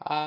ആ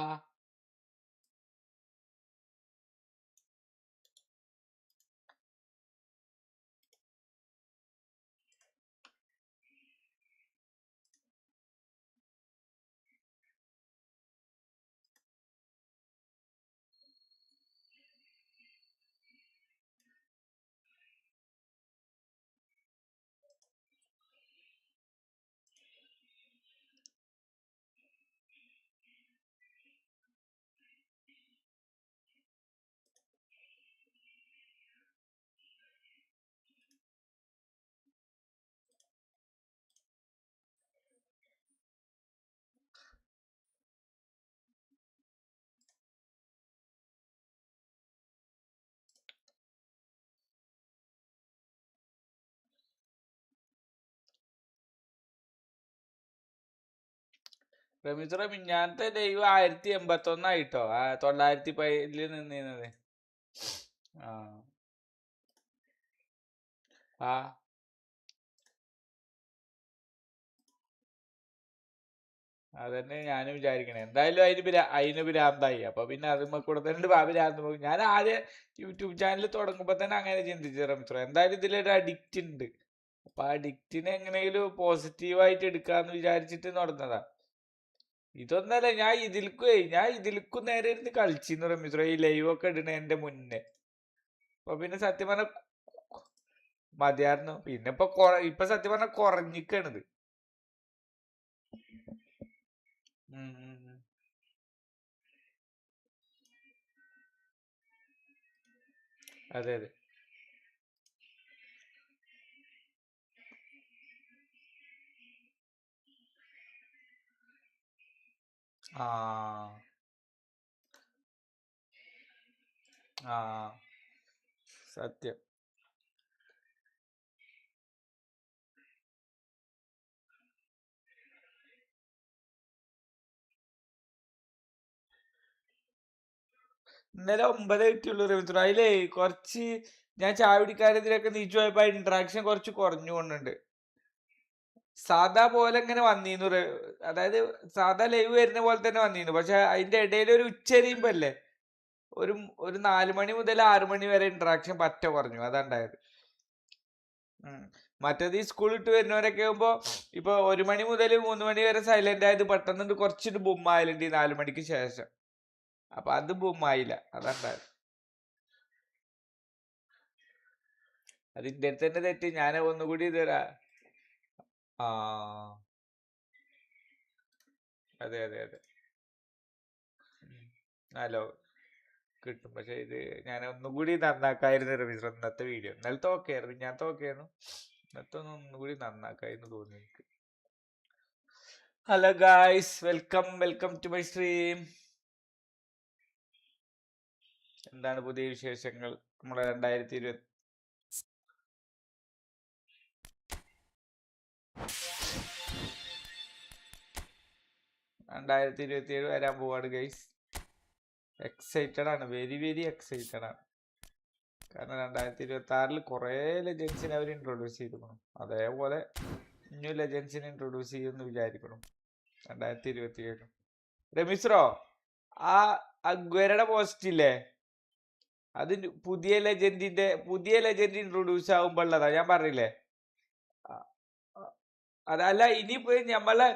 റമീസ് മിഞ്ഞാനത്തെ ലൈവ് 1081 910 നിന്നിരുന്നത്. ആ അതന്നെ ഞാനും വിചാരിക്കണേ. എന്തായാലും അതിന് ഭ്രാന്തായി. അപ്പൊ പിന്നെ അതുമ്മ കൂടെ തന്നെ ഭ്രാന്ത് പോകും. ഞാൻ ആദ്യം യൂട്യൂബ് ചാനൽ തുടങ്ങുമ്പോ തന്നെ അങ്ങനെ ചിന്തിച്ചു റമീസ്. എന്തായാലും ഇതിലൊരു അഡിക്റ്റ് ഉണ്ട്. അപ്പൊ ആ അഡിക്റ്റിനെ എങ്ങനെയെങ്കിലും പോസിറ്റീവായിട്ട് എടുക്കാന്ന് വിചാരിച്ചിട്ട് നടന്നതാ. ഇതൊന്നല്ല, ഞാൻ ഇതിൽക്കും നേരെ ഇരുന്ന് കളിച്ചിരുന്നു റമീസ്, ഈ ലൈവ് ഒക്കെ ഇടണേന്റെ മുന്നേ. അപ്പൊ പിന്നെ സത്യം പറഞ്ഞ മതിയായിരുന്നു. പിന്നെ ഇപ്പൊ സത്യം പറഞ്ഞ കുറഞ്ഞിക്കണത്. അതെ അതെ. ആ ആ സത്യം. ഇന്നലെ 9 കിട്ടിയുള്ളൂ റമീസ്. അതിലേ കുറച്ച് ഞാൻ ചായ കുടിക്കാരത്തിലൊക്കെ നീച്ചു പോയപ്പോ ഇന്ററാക്ഷൻ കുറച്ച് കുറഞ്ഞു കൊണ്ടുണ്ട്. സാധാ പോലെ ഇങ്ങനെ വന്നിരുന്നു, അതായത് സാധാ ലൈവ് വരുന്ന പോലെ തന്നെ വന്നിരുന്നു. പക്ഷെ അതിന്റെ ഇടയിൽ ഒരു ഉച്ചരിയുമ്പോ അല്ലേ, ഒരു 4 മണി മുതൽ 6 മണി വരെ ഇന്ററാക്ഷൻ പറ്റ കുറഞ്ഞു. അതാണ്ടായത്. മറ്റേത് ഈ സ്കൂൾ ഇട്ട് വരുന്നവരൊക്കെ ആകുമ്പോ ഇപ്പൊ 1 മണി മുതൽ 3 മണി വരെ സൈലന്റ് ആയത് പെട്ടെന്ന് കുറച്ചിട്ട് ബുമ്മായാലുണ്ട് ഈ 4 മണിക്ക് ശേഷം. അപ്പൊ അത് ബുമ്മായില്ല. അതാണ്ടായത്. അത് ഇന്റെ തന്നെ തെറ്റ്. ഞാൻ ഒന്നുകൂടി തരാ. ആ അതെ അതെ അതെ. ഹലോ കിട്ടും. പക്ഷെ ഇത് ഞാൻ ഒന്നുകൂടി നന്നാക്കായിരുന്നു റമീസ്. ഇന്നത്തെ വീഡിയോ ഇന്നലത്തെ ഓക്കെ ആയിരുന്നു, ഞാനത്തെ ഓക്കെ ആയിരുന്നു. ഇന്നത്തെ ഒന്നുകൂടി നന്നാക്കായിരുന്നു തോന്നി എനിക്ക്. Hello guys, welcome to my stream. എന്താണ് പുതിയ വിശേഷങ്ങൾ? നമ്മളെ 2027 വരാൻ പോവാണ് ഗൈസ്. എക്സൈറ്റഡ് ആണ്, വെരി വെരി എക്സൈറ്റഡ് ആണ്. കാരണം 2026 കുറേ ലെജൻസിനെ അവർ ഇൻട്രൊഡ്യൂസ് ചെയ്തിരിക്കണം. അതേപോലെ ന്യൂ ലെജൻസിനെ ഇൻട്രൊഡ്യൂസ് ചെയ്യുമെന്ന് വിചാരിക്കണം 2027. റമീസ്രോ, ആ അഗ്വരയുടെ പോസ്റ്റ് ഇല്ലേ, അത് പുതിയ ലെജൻഡ് ഇൻട്രൊഡ്യൂസ് ആകുമ്പോഴതാ ഞാൻ പറഞ്ഞില്ലേ. അതല്ല, ഇനിയിപ്പോ നമ്മളെ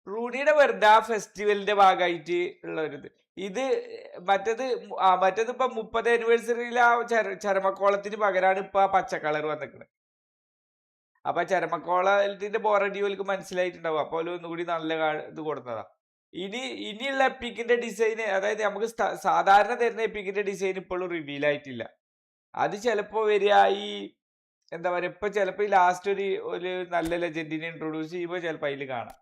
റൂണിയുടെ വെറുതെ ആ ഫെസ്റ്റിവലിന്റെ ഭാഗമായിട്ട് ഉള്ള ഒരു ഇത്. മറ്റേത് ഇപ്പൊ 30 ആനിവേഴ്സറിയിൽ ആ ചരമക്കോളത്തിന് പകരമാണ് ഇപ്പൊ ആ പച്ച കളർ വന്നിക്കുന്നത്. അപ്പൊ ചരമക്കോളത്തിന്റെ ബോറടികൾക്ക് മനസ്സിലായിട്ടുണ്ടാവും. അപ്പൊ ഒന്നുകൂടി നല്ല ഇത് കൊടുത്തതാ. ഇനിയുള്ള എപ്പിക്കിന്റെ ഡിസൈൻ, അതായത് നമുക്ക് സാധാരണ തരുന്ന എപ്പിക്കിന്റെ ഡിസൈൻ ഇപ്പോഴും റിവീൽ ആയിട്ടില്ല. അത് ചിലപ്പോ വരിക ഈ എന്താ പറയാ, ഇപ്പൊ ചിലപ്പോ ഈ ലാസ്റ്റ് ഒരു നല്ല ലെജൻഡിനെ ഇൻട്രൊഡ്യൂസ് ചെയ്യുമ്പോ ചിലപ്പോ അതിൽ കാണാം.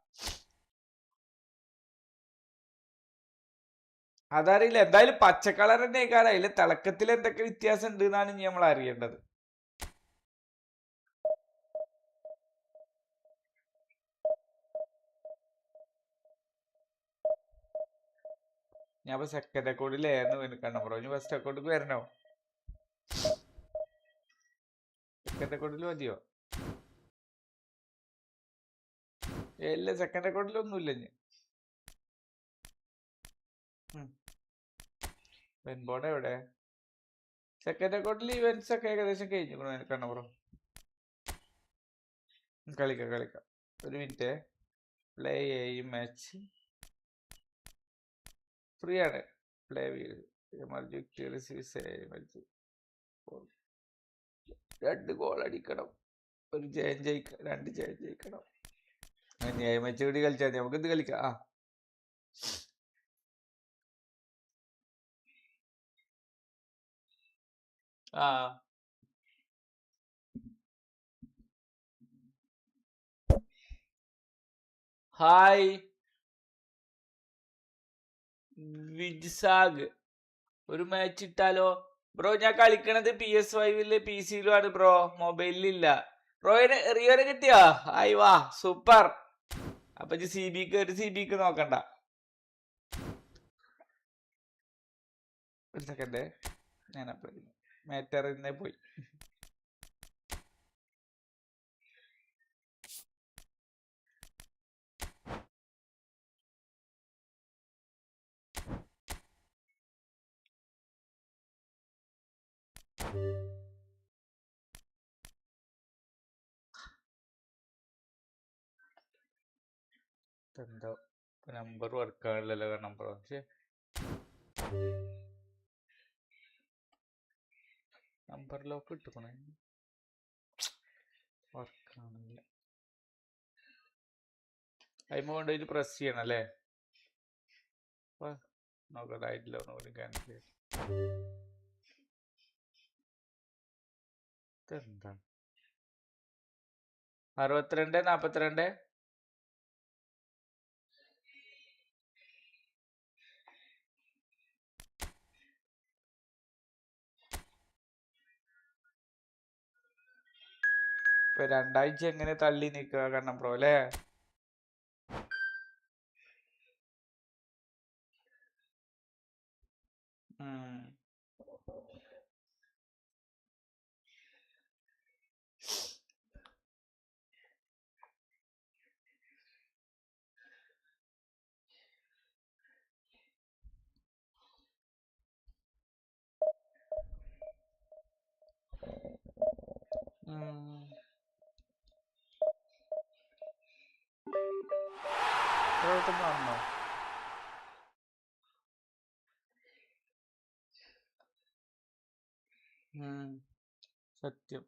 അതറിയില്ല. എന്തായാലും പച്ച കളർ തന്നെ കാരണം അതിലെ തിളക്കത്തിൽ എന്തൊക്കെ വ്യത്യാസം ഉണ്ട് എന്നാണ് നമ്മൾ അറിയേണ്ടത്. ഞാൻ ഇപ്പൊ സെക്കൻഡ് അക്കൗണ്ടിലായിരുന്നു കണ്ടോ ബ്രോ. ഇനി ഫസ്റ്റ് അക്കൗണ്ടിൽ വരണോ? സെക്കൻഡ് അക്കൗണ്ടിൽ മതിയോ? ഇല്ല, സെക്കൻഡ് അക്കൗണ്ടിലൊന്നും ഇല്ല. വെൻബോർഡ് എവിടെ? സെക്കൻഡ് അക്കൗണ്ടിൽ ഇവന്റ്സ് ഒക്കെ ഏകദേശം കഴിഞ്ഞു കണ്ണപ്പുറം. കളിക്കാം. ഒരു മിനിറ്റ്. പ്ലേ ഈ മാച്ച് ഫ്രീ ആണ്. പ്ലേ രണ്ട് ഗോൾ അടിക്കണം, ഒരു ജയം ജയിക്കണം, 2 ജയം ജയിക്കണം. മാച്ച് കൂടി കളിച്ചാൽ നമുക്ക് ഇത് കളിക്കാം. ഹായ് വിജ്സാഗ്, ഒരു മാച്ച് ഇട്ടാലോ ബ്രോ? ഞാൻ കളിക്കണത് PS5 PC-യിലും ആണ് ബ്രോ, മൊബൈലിലില്ല. റിയോനെ കിട്ടിയോ? ആയി വാ, സൂപ്പർ. അപ്പൊ ഒരു CBക്ക് നോക്കണ്ട. ഒരു സെക്കൻഡ്, ഞാനപ്പോ മാറ്ററിനെ പോയി. എന്തോ നമ്പർ വർക്കാണില്ലല്ലോ. നമ്പർ നമ്പർ ലോക്ക് ഇട്ടുക്കണേ, വർക്കാണില്ല. അതിന് കൊണ്ടുപോയിട്ട് പ്രസ് ചെയ്യണം അല്ലേ? നോക്കട്ടായിട്ടില്ല, ഒന്നുകൂടി ക്യാൻസൽ ചെയ്യും. എന്താ 62 42? ഇപ്പൊ 2 ആഴ്ച എങ്ങനെ തള്ളി നിക്കുക കണ്ണം ബ്രോ അല്ലേ? വന്നോ? സത്യം.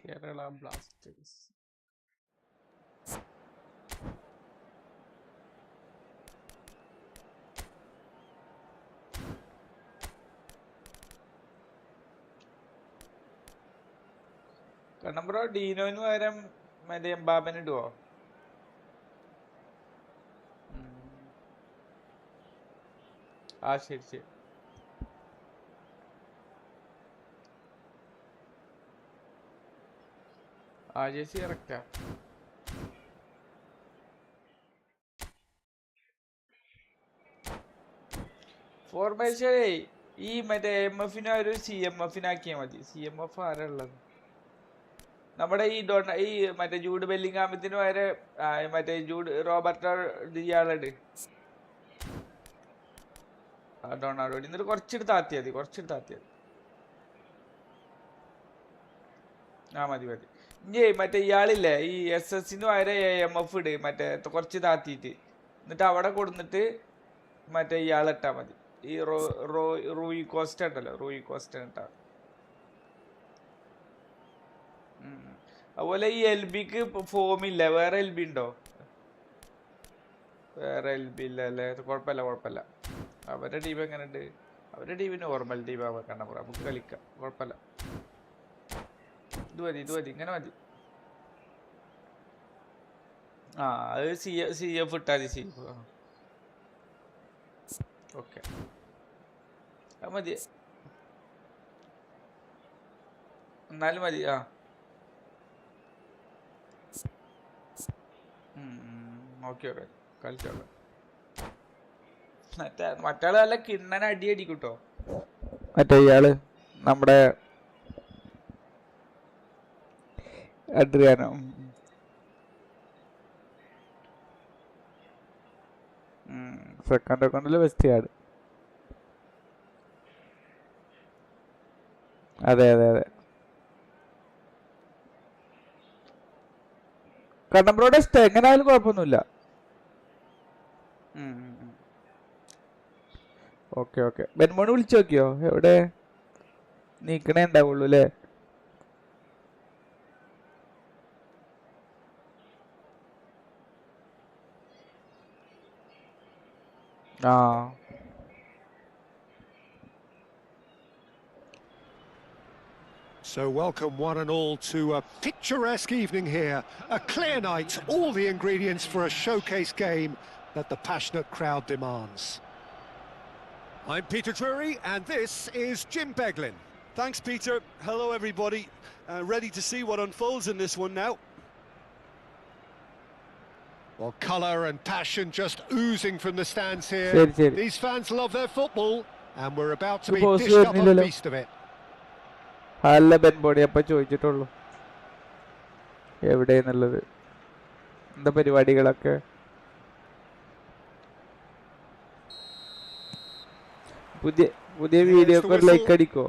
കേരള ബ്ലാസ്റ്റേഴ്സ്. കണ്ണമ്പ്രോ ഡീനോന് പകരം മറ്റേ എംബാബന് ഇടുവോ? ശരി. Jersey correct. ഫോർമേഷൻ ഈ മറ്റേ MF-നെ ഒരു CMF-നാക്കിയാൽ മതി. CMF ആരാ ഉള്ളത്? നമ്മുടെ ഈ മറ്റേ ജൂഡ് ബെല്ലിംഗാമത്തിന് വരെ മറ്റേ റോബർട്ടോ ഇയാളുണ്ട്. ഡൊണാൾഡോ എന്നിട്ട് കുറച്ചെടുത്ത് താത്തിയാൽ മതി. മതി. ഇനി മറ്റേ ഇയാളില്ലേ ഈ SS-ന് വരെ AMF ഇട്, മറ്റേ കുറച്ച് താത്തിയിട്ട്. എന്നിട്ട് അവിടെ കൊടുത്തിട്ട് മറ്റേ ഇയാളിട്ടാ മതി. ഈ റൂയി കോസ്റ്റ ഉണ്ടല്ലോ, റൂയി കോസ്റ്റ ഇട്ടാ. അതുപോലെ ഈ എൽ ബിക്ക് ഫോം ഇല്ല, വേറെ എൽ ബി ഉണ്ടോ? വേറെ എൽ ബി ഇല്ല അല്ലേ? കുഴപ്പമില്ല. അവരുടെ ടീം എങ്ങനെയുണ്ട്? അവരുടെ ടീം നോർമൽ ടീം കണ്ടാ നമുക്ക് കളിക്കാം, കുഴപ്പമില്ല. ഇത് മതി, ഇങ്ങനെ മതി. അത് CF ഇട്ടാ മതി. CF ഓക്കെ, അത് മതി, എന്നാലും മതി. ഓക്കെ കളിച്ചോളാം. മറ്റാള് നല്ല കിണ്ണൻ അടിക്കൂട്ടോ. മറ്റേ ഇയാള് നമ്മുടെ അഡ്രിയാനോ. സെക്കൻഡ് അക്കൗണ്ടില് ബെസ്റ്റ് ആട്. അതെ കണ്ണമ്പ്രോടെ ഇഷ്ടം എങ്ങനെയായാലും കുഴപ്പമൊന്നുമില്ല. ഓക്കെ ബെൻമോണ് വിളിച്ചു നോക്കിയോ? എവിടെ നീക്കണേ ഉണ്ടാവുള്ളൂ അല്ലേ? So welcome one and all to a picturesque evening here. A clear night, all the ingredients for a showcase game that the passionate crowd demands. I'm Peter Drury and this is Jim Beglin. Thanks, Peter. Hello, everybody. Ready to see what unfolds in this one now. Well, colour and passion just oozing from the stands here. These fans love their football and we're about to be dished up a feast of it. അല്ല ബെൻബോഡി അപ്പൊ ചോദിച്ചിട്ടുള്ളൂ എവിടെയെന്നുള്ളത്, എന്താ പരിപാടികളൊക്കെ. പുതിയ വീഡിയോക്ക് ഒരു like അടിക്കോ?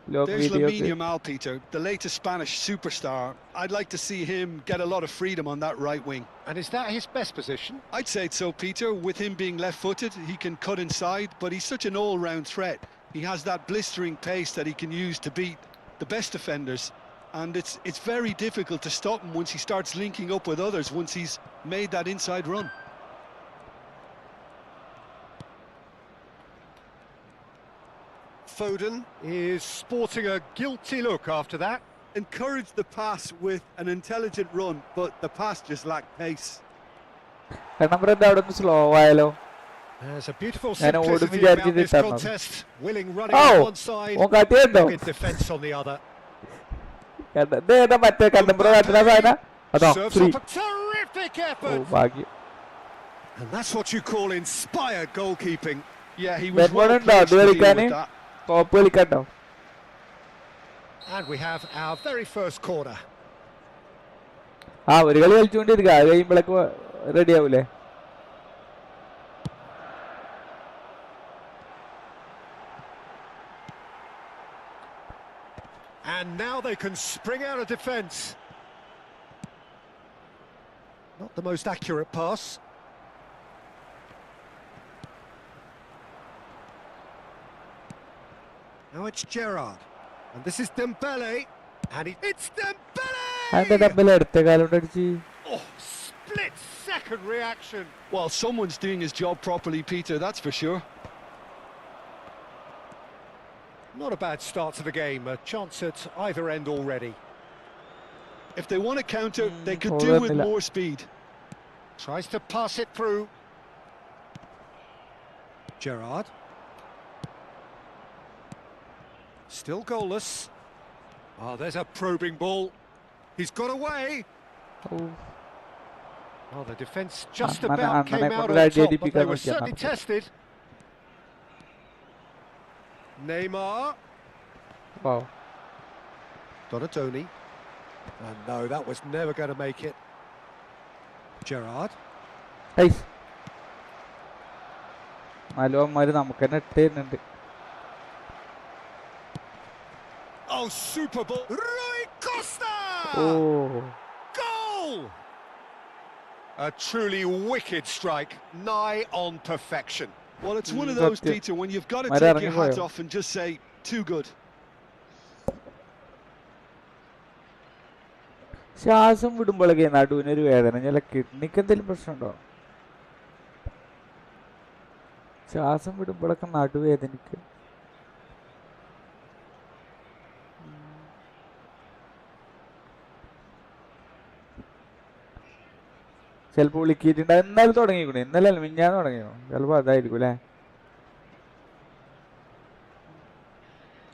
There's Lamine Yamal, Peter, the latest Spanish superstar. I'd like to see him get a lot of freedom on that right wing. And is that his best position? I'd say so, Peter. With him being left-footed, he can cut inside, but he's such an all-round threat. He has that blistering pace that he can use to beat the best defenders, and it's very difficult to stop him once he starts linking up with others, once he's made that inside run. Foden is sporting a guilty look after that. Encouraged the pass with an intelligent run, but the pass just lacked pace. slow ആയാലോ? There's a beautiful simplicity about this contest. Willing running on one side, good defence on the other. Serves up a terrific effort. And that's what you call inspired goalkeeping. Yeah, he was well placed to deal with that. And we have our very first corner. ഒരു കളി കളിച്ചുകൊണ്ടിരിക്കുക, അത് കഴിയുമ്പോഴേക്ക് ready ആവൂലേ? And now they can spring out of defence. Not the most accurate pass. Now it's Gerrard. And this is Dembele. And it's Dembele! Oh, split-second reaction. Well, someone's doing his job properly, Peter, that's for sure. Not a bad start to the game, a chance at either end already. If they want to counter, they could do with more speed. Tries to pass it through. Gerrard. Still goalless. Oh, there's a probing ball. He's got away. Oh, the defence just about came out on top, but they were certainly tested. Neymar. Wow. Donatoni. And no, that was never going to make it. Gerrard. Hey. Oh, super ball. Rui Costa! Oh. Goal! A truly wicked strike, nigh on perfection. Well, it's one of those, Peter, when you've got to take your hat off and just say, too good. ശ്വാസം വിടുമ്പോഴൊക്കെ നടുവിനൊരു വേദന. ചില കിഡ്നിക്ക് എന്തെങ്കിലും പ്രശ്നമുണ്ടോ? ശ്വാസം വിടുമ്പോഴൊക്കെ നടുവേദനിക്ക്. ചിലപ്പോൾ വിളിക്കിയിട്ടുണ്ടാവും. ഇന്നലെ തുടങ്ങിക്കൂടെ? ഇന്നലെ മിഞ്ഞാന്ന് തുടങ്ങിയോ? ചിലപ്പോൾ അതായിരിക്കും അല്ലേ?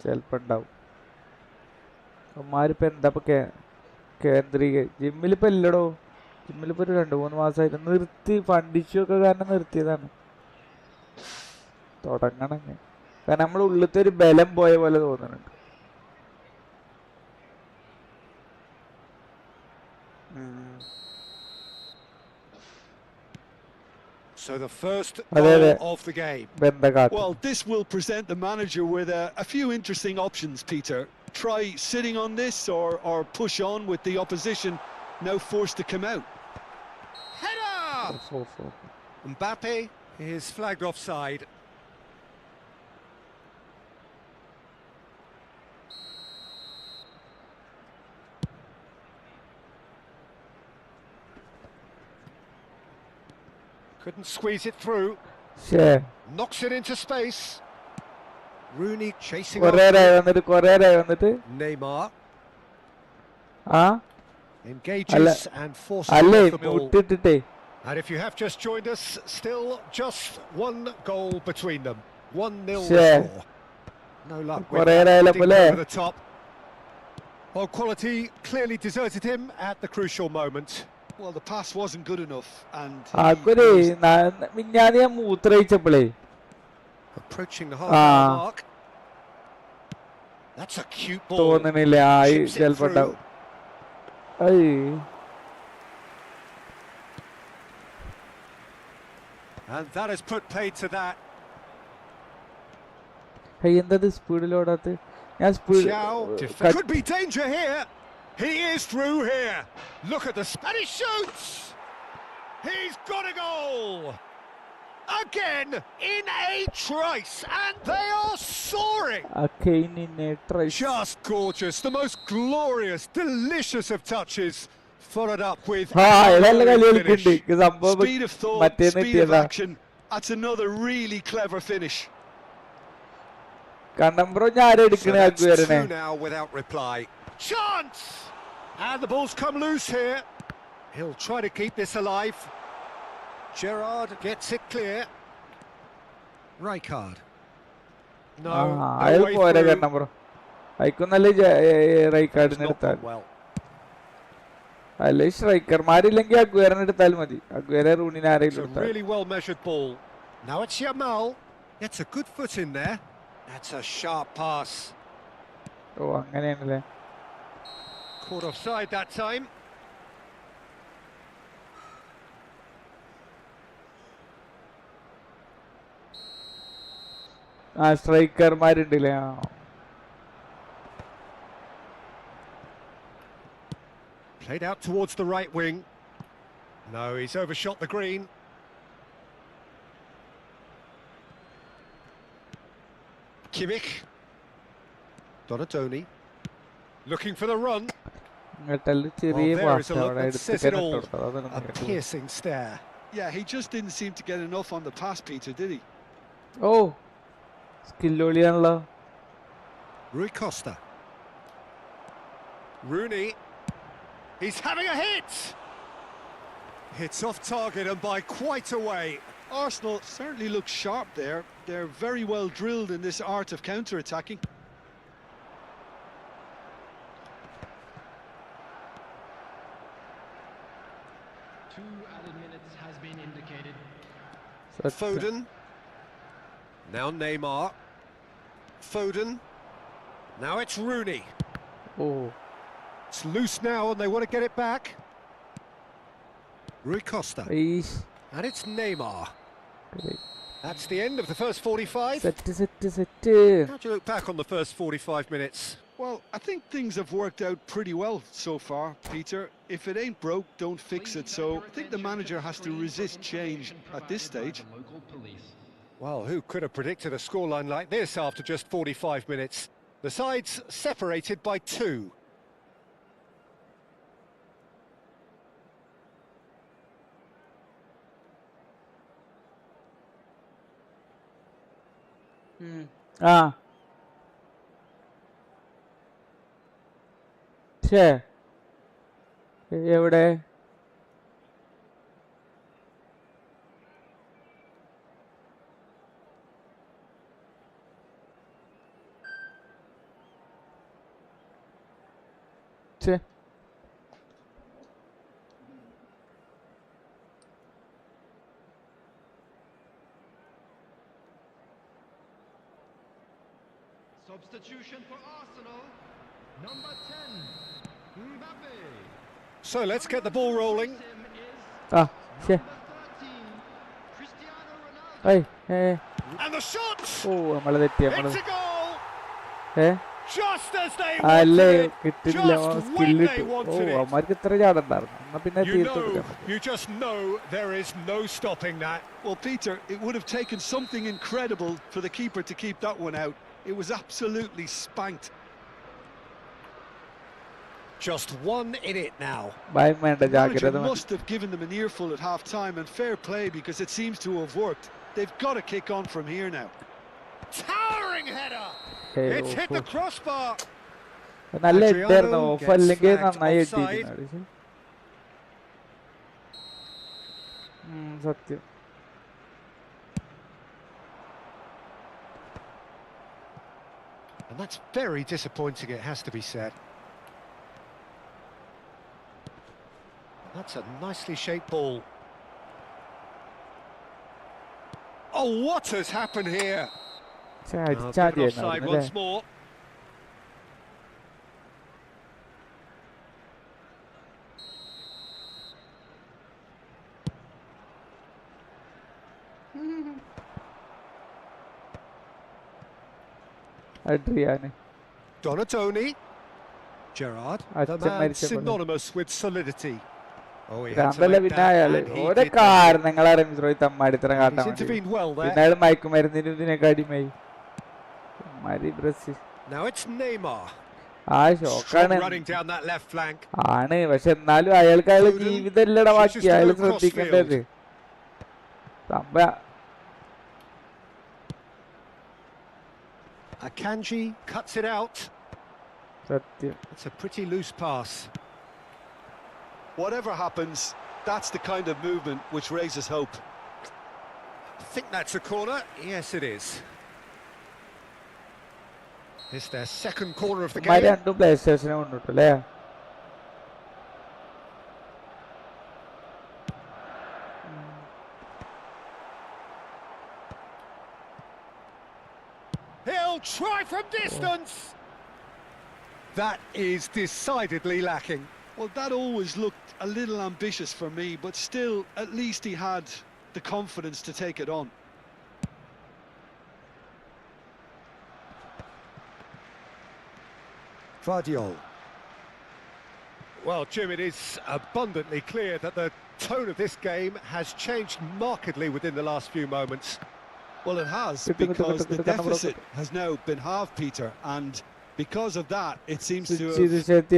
ചിലപ്പോൾ ഉണ്ടാവും. അമ്മമാരിപ്പോൾ എന്താ ഇപ്പൊ ജിമ്മിലിപ്പോൾ ഇല്ലടോ. ജിമ്മിലിപ്പോൾ ഒരു 2-3 മാസമായിട്ട് നിർത്തി. ഫണ്ടിഷ്യൂ ഒക്കെ കാരണം നിർത്തിയതാണ്. തുടങ്ങണം. കാരണം നമ്മുടെ ഉള്ളിലത്തെ ഒരു ബലം പോയ പോലെ തോന്നുന്നുണ്ട്. So the first goal of the game. Well, this will present the manager with a few interesting options, Peter. Try sitting on this or push on with the opposition now forced to come out. Header! Mbappe is flagged offside. Couldn't squeeze it through. Sure. Knocks it into space. Rooney chasing Neymar. Engages and forces the ball. And if you have just joined us, still just one goal between them. 1-0 score. No luck with that. Over the top. Well, quality clearly deserted him at the crucial moment. Well, the pass wasn't good enough, and approaching the half mark. That's a cute ball. Chips it through. And that has put paid to that. Could be danger here. He is through here. Look at the and he shoots. He's got a goal. Again in a trice, and they are soaring. Again in a trice. Just gorgeous. The most glorious, delicious of touches. Followed up with speed of thought, speed of action. That's another really clever finish. So that's 2 now without reply. Chance! And the ball's come loose here. He'll try to keep this alive. Gerrard gets it clear. Rijkaard. No, no way through. Well. It's a really well measured ball. Now it's Yamal. Gets a good foot in there. That's a sharp pass. Caught offside that time. Striker Played out towards the right wing. No, he's overshot the green. Kimmich. Donatoni. Looking for the run. Well, there is a look that says it all. A piercing stare. Yeah, he just didn't seem to get enough on the pass, Peter, did he? Oh, skill Rui Costa. Rooney. He's having a hit! It's off target and by quite a way. Arsenal certainly look sharp there. They're very well drilled in this art of counter-attacking. 2 added minutes has been indicated. Foden. Now Neymar. Foden. Now it's Rooney. Oh. It's loose now and they want to get it back. Rui Costa. And it's Neymar. That's the end of the first 45. How do you look back on the first 45 minutes? Well, I think things have worked out pretty well so far, Peter. If it ain't broke, don't fix it. So I think the manager has to resist change at this stage. Well, who could have predicted a scoreline like this after just 45 minutes? The sides separated by 2. ആ ഛേ എവിടെ ഛേ Substitution for Arsenal. Number 10, Mbappe. So let's get the ball rolling. ആ ഛേ Number 13, Cristiano Ronaldo. ഏയ് And the shot! ഓ നമ്മള് തെറ്റി നമ്മള് It's a goal! Just as they അല്ലേ wanted it! കിട്ടില്ല Just when സ്കില്ല് they കിട്ടും ഓ wanted it! അവന്മാർക്ക് ഇത്ര ചാടുണ്ടായിരുന്നു എന്നാ പിന്നെ തീർത്തെടുക്കാം You just know there is no stopping that. Well, Peter, it would have taken something incredible for the keeper to keep that one out. It was absolutely spanked. Just one in it now. ഭയം വേണ്ട The manager ജാഗ്രത must have given them an earful at half-time, and fair play because it seems to have worked. They've got to kick on from here now. Towering header! It's hit the crossbar! നല്ല Adriano ഇട്ടായിരുന്നു of gets അല്ലെങ്കിൽ flagged നന്നായി offside. ഇട്ടിരുന്നു സത്യം And that's very disappointing, it has to be said. That's a nicely shaped ball. Oh, what has happened here? പക്ഷെ Bit അടിച്ചാൽ of offside once more. അഡ്രിയാന് Donatoni. Gerrard, the Achcha man മരിച്ച പോലെ. synonymous with solidity. Oh, he had to ഭ്രാന്തല്ല make പിന്നെ that, അയാള് and he ഓരോ did that. കാരണങ്ങളാണ് മിസ്രോയി തമ്മാടിത്തരം He's കാട്ടാൻ വേണ്ടി intervened well പിന്നെ there. അയാൾ മയക്കുമരുന്നിനും ഇതിനൊക്കെ അടിമയായി മരി ബ്രസീൽ Now it's Neymar. ആ Strong ഷോക്കാണ് running down that left flank. ആണ് പക്ഷെ എന്നാലും അയാൾക്ക് അയാളെ Foden ജീവിതം ഇല്ലടാ ബാക്കി pushes അയാൾ through cross ശ്രദ്ധിക്കേണ്ടത് സംഭവം Akanji cuts it out. സത്യം It's a pretty loose pass. Whatever happens, that's the kind of movement which raises hope. I think that's a corner. Yes, it is. It's their second corner of the ഇവന്മാര് game. രണ്ടും play സ്റ്റേഷനെ കൊണ്ടിട്ടു അല്ലേ He'll try from distance. That is decidedly lacking. Well, that always looked a little ambitious for me, but still, at least he had the confidence to take it on. Vardiol. Well, Jim, it is abundantly clear that the tone of this game has changed markedly within the last few moments. Well, it has, because the deficit has now been halved, Peter, and because of that, it seems to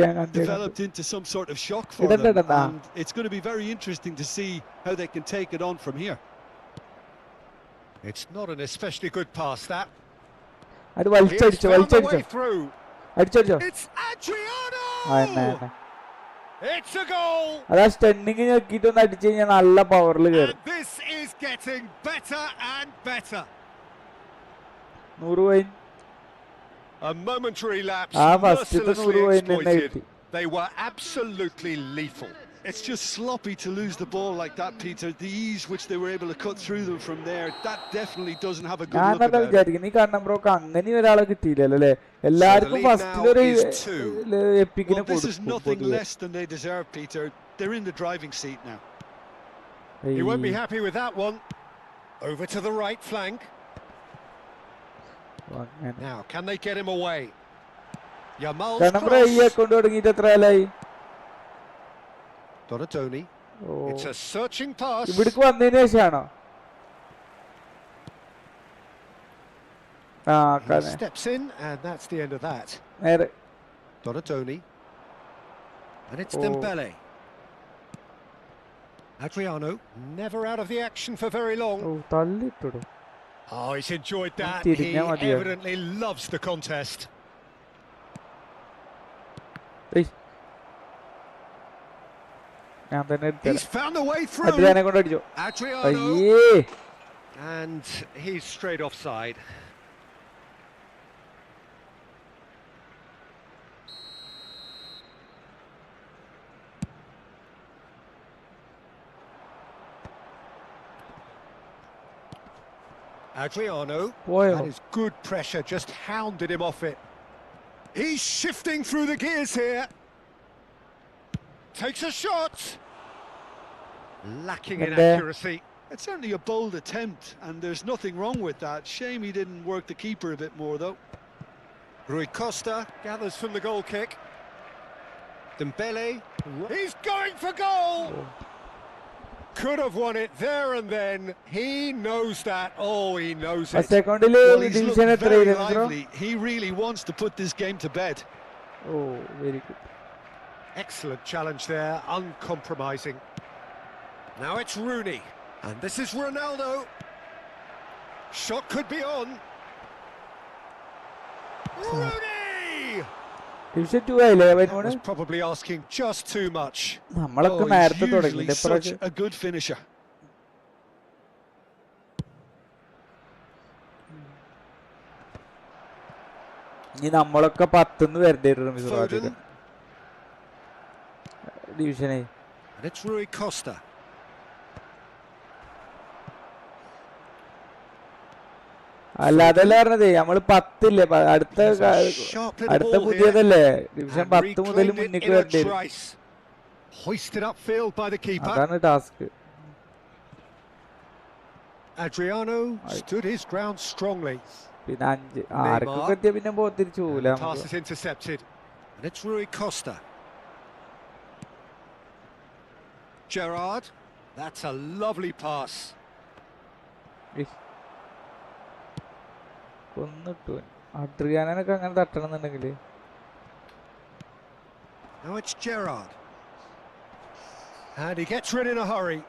have developed into some sort of shock for them, and it's going to be very interesting to see how they can take it on from here. It's not an especially good pass, that. അത് He has വലിച്ചടിച്ചോ found the way വലിച്ചടിച്ചോ through. അടിച്ചടിച്ചോ It's Adriano! ആ It's a goal! അതാ stunning ഞെക്കിട്ടൊന്ന് അടിച്ചു കഴിഞ്ഞാൽ നല്ല പവറിൽ And കയറും this is getting better and better. 100 point A momentary lapse, ആ ഫസ്റ്റത്തെ 100 mercilessly പോയിന്റ് തന്നെ exploited. കിട്ടി They were absolutely lethal. It's just sloppy to lose the ball like that, Peter. The ease which they were able to cut through them from there, that definitely doesn't have a good ഞാൻ look നല്ല about it. വിചാരിക്കുന്നു ഈ കണ്ണൻ ബ്രോക്ക് അങ്ങനെ ഒരാളെ കിട്ടിയില്ലല്ലോ അല്ലേ എല്ലാവർക്കും lead ഫസ്റ്റിലൊരു now is 2. എപ്പിക്കിനെ Well, this is കൊടുക്കും nothing പൊതുവെ. less than they deserve, Peter. They're in the driving seat now. You won't be happy with that one. Over to the right flank. അങ്ങനെ. Now, can they get him away? Yamal's Kannan bro ഈ cross. Account തുടങ്ങിയിട്ട് എത്ര കാലായി Donatoni. Oh It's a searching pass. ഇവിടേക്ക് വന്നതിന് ശേഷമാണോ ആ He steps in, and that's the end of that. നേരെ Donatoni. And it's Oh. Dembele. Adriano, never out of the action for very long. Oh തള്ളിട്ടിടും Oh, he's enjoyed that. തിരിഞ്ഞാ He മതിയായിരുന്നു. evidently loves the contest. ഏയ്. ഞാൻ തന്നെ He's എടുത്തരാം. found a way through. അഡ്രിയാനെ കൊണ്ട് അടിച്ചോ. Adriano. അയ്യേ. And he's straight offside. Adriano. പോയോ? That is good pressure, just hounded him off it. He's shifting through the gears here. Takes a shot. Lacking in Mende. accuracy. It's certainly a bold attempt, and there's nothing wrong with that. Shame he didn't work the keeper a bit more, though. Rui Costa gathers from the goal kick. Dembele. He's going for goal. Could have won it there and then. He knows that. Oh, he knows it. സെക്കൻഡില് Well, he's division looked very എത്രയായിരുന്നു bro? lively. He really wants to put this game to bed. Oh very good. Excellent challenge there, uncompromising. Now it's Rooney, and this is Ronaldo. Shot could be on. Rooney! Division 2 ആയില്ലേ That വരുമോണ്? was probably asking just too much. നമ്മളൊക്കെ Oh, നേരത്തെ he's തുടങ്ങി usually such a good finisher. ഇനി നമ്മളൊക്കെ 10 വരേണ്ടി വരും Foden, ഡിവിഷനെ. and it's Rui Costa. അല്ലാതല്ല പറഞ്ഞതേ നമ്മള് 10 ഇല്ലേ അടുത്ത Sharp little അടുത്ത ball here. പുതിയതല്ലേ ഡിവിഷൻ And 10 മുതൽ reclaimed it മുന്നിക്ക് in a വരേണ്ടി വരും. trice. Hoisted upfield by the keeper. അതാണ് task. Adriano stood his ground strongly. പിന്നെ 5 6 എത്തിയ പിന്നെ തിരിച്ചു പോകൂല. Pass is intercepted. And it's Rui Costa. Gerrard. That's a lovely pass. കൊന്നിട്ടു. അഡ്രിയാനൊക്കെ അങ്ങനെ തട്ടണം എന്നുണ്ടെങ്കിൽ Now it's Gerrard. And he gets rid in a hurry.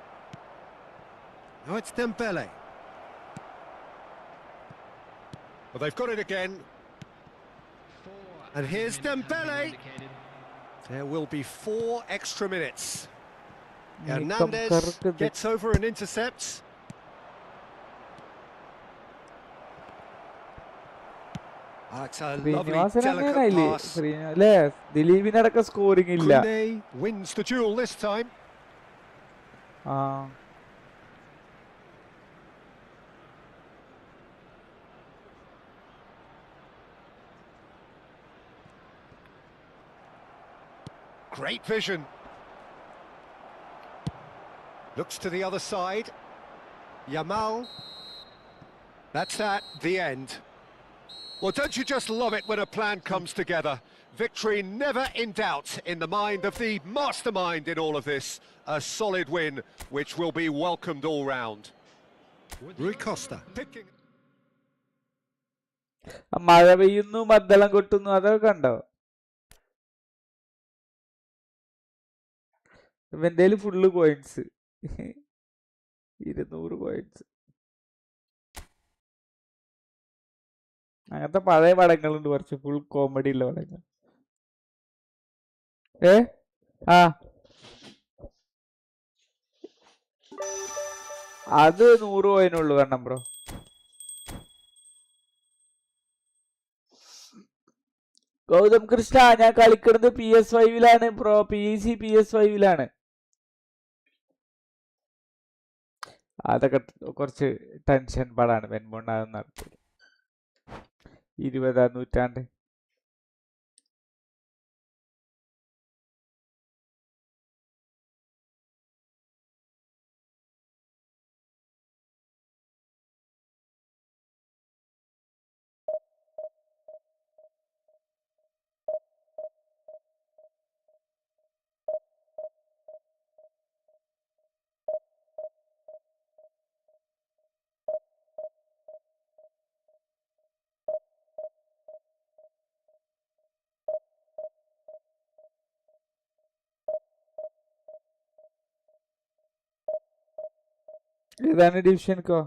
Now it's Dembele. Well, they've got it again. And here's Dembele. There will be 4 extra minutes. Hernandez gets over and intercepts. Oh, it's a lovely, delicate pass. അല്ലേ? ദിലീപിനടക്കം scoring ഇല്ല. Koundé wins the duel this time. ആ Great vision. Looks to the other side. Yamal. That's at the end. Well, don't you just love it when a plan comes together? Victory never in doubt in the mind of the mastermind in all of this. A solid win, which will be welcomed all round. Rui Costa picking. മഴ പെയ്യുന്നു, മദ്ദളം കൊട്ടുന്നു, അതൊക്കെ കണ്ടോ? ഇവന്റെ full coins 200 coins. അങ്ങനത്തെ പഴയ പടങ്ങളുണ്ട് കുറച്ച് full comedy ഉള്ള പടങ്ങൾ. ആ അത് 100 കോയിനുള്ളൂ കാരണം ബ്രോ. ഗൗതം കൃഷ്ണ, ഞാൻ കളിക്കുന്നത് PS5 ബ്രോ. PC PS5. അതൊക്കെ കുറച്ച് ടെൻഷൻ പാടാണ്. വെൻമോണ്ടാകുന്ന നടത്തില്ല 20ാം നൂറ്റാണ്ട്. ഏതാണ് ഡിവിഷൻക്കോ?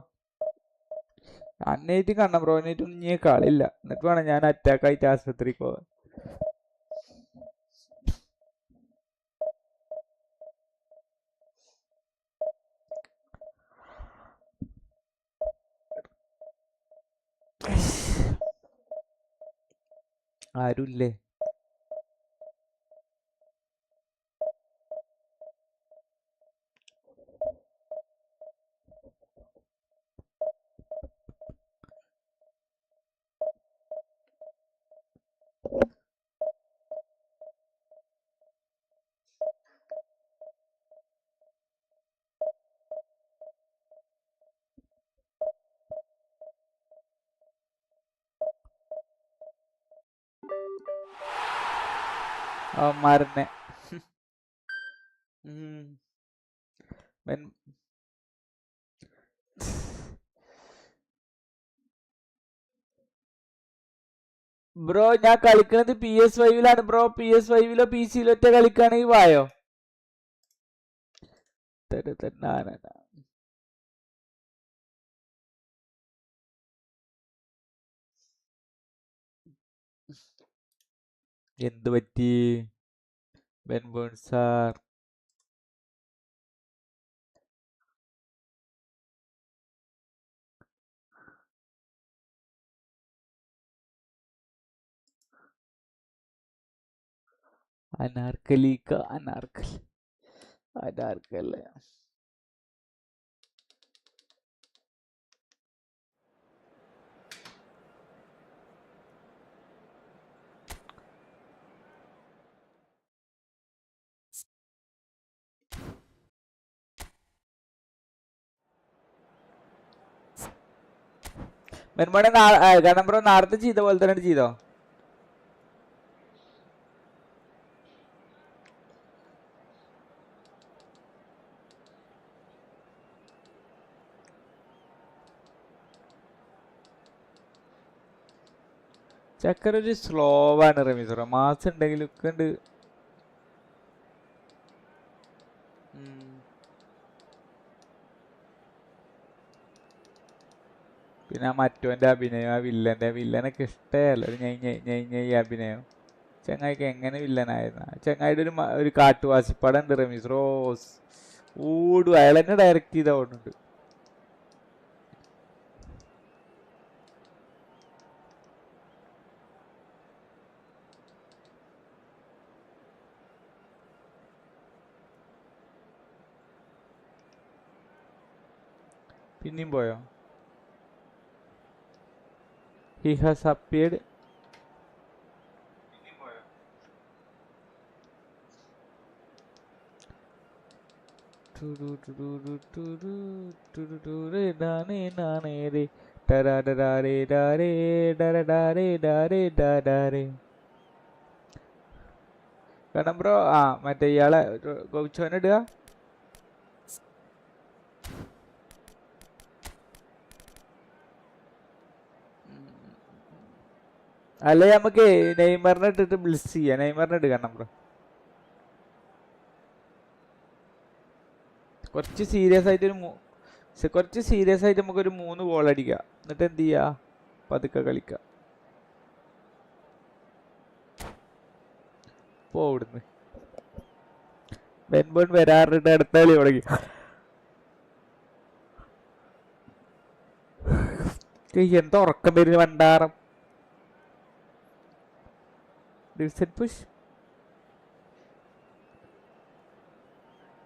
അന്നേറ്റ് കണ്ണ ബ്രോ അന്നേറ്റ് ഇനി കളില്ല എന്നിട്ട് വേണം ഞാൻ അറ്റാക്ക് ആയിട്ട് ആശുപത്രിക്ക് പോവാൻ. ആരുല്ലേ? അവന്മാരന്നെ ബ്രോ ഞാൻ കളിക്കണത് PS5 ബ്രോ. PS5 PC ഒറ്റ കളിക്കുകയാണെങ്കിൽ വായോ. എന്ത് പറ്റി സാർ? അനാർക്കലി അനാർക്കല്ലേ മെന്മോടെ കാരണം ബ്രോ നേരത്തെ ചെയ്ത പോലെ തന്നെ ചെയ്തോ? ചക്കര ഒരു സ്ലോവാണ് റമീസ്. മാസം ഉണ്ടെങ്കിലൊക്കെ ഉണ്ട്. പിന്നെ മറ്റോന്റെ അഭിനയം, ആ വില്ലനൊക്കെ ഇഷ്ടമല്ല. ഈ അഭിനയം ചങ്ങായിക്ക് എങ്ങനെ വില്ലനായിരുന്നു? ചങ്ങായിയുടെ ഒരു കാട്ടുവാസിപ്പടം ഉണ്ട് റമീസ്. റോസ് ഓടും, അയാൾ തന്നെ ഡയറക്റ്റ് ചെയ്ത ഓടുന്നുണ്ട്. പിന്നെയും പോയോ? He has appeared. കാരണം ബ്രോ മറ്റേ ഇയാളെ ഗൗച്ചോനിടുക. അല്ലെ നമുക്ക് നെയ്മറിനെ ഇട്ടിട്ട് ബ്ലിസ് ചെയ്യാം. നെയ്മറിനെ എടുക്കണം ബ്രോ. കുറച്ച് സീരിയസ് ആയിട്ട് നമുക്കൊരു 3 ഗോൾ അടിക്കാം. എന്നിട്ട് എന്ത് ചെയ്യാ, പതുക്കെ കളിക്കാം. പോവിടുന്ന് ബെൻബോൺ വരാറിട്ട് അടുത്ത കളി തുടങ്ങി. എന്താ ഉറക്കം വരുന്ന വണ്ടാറം. പുഷ്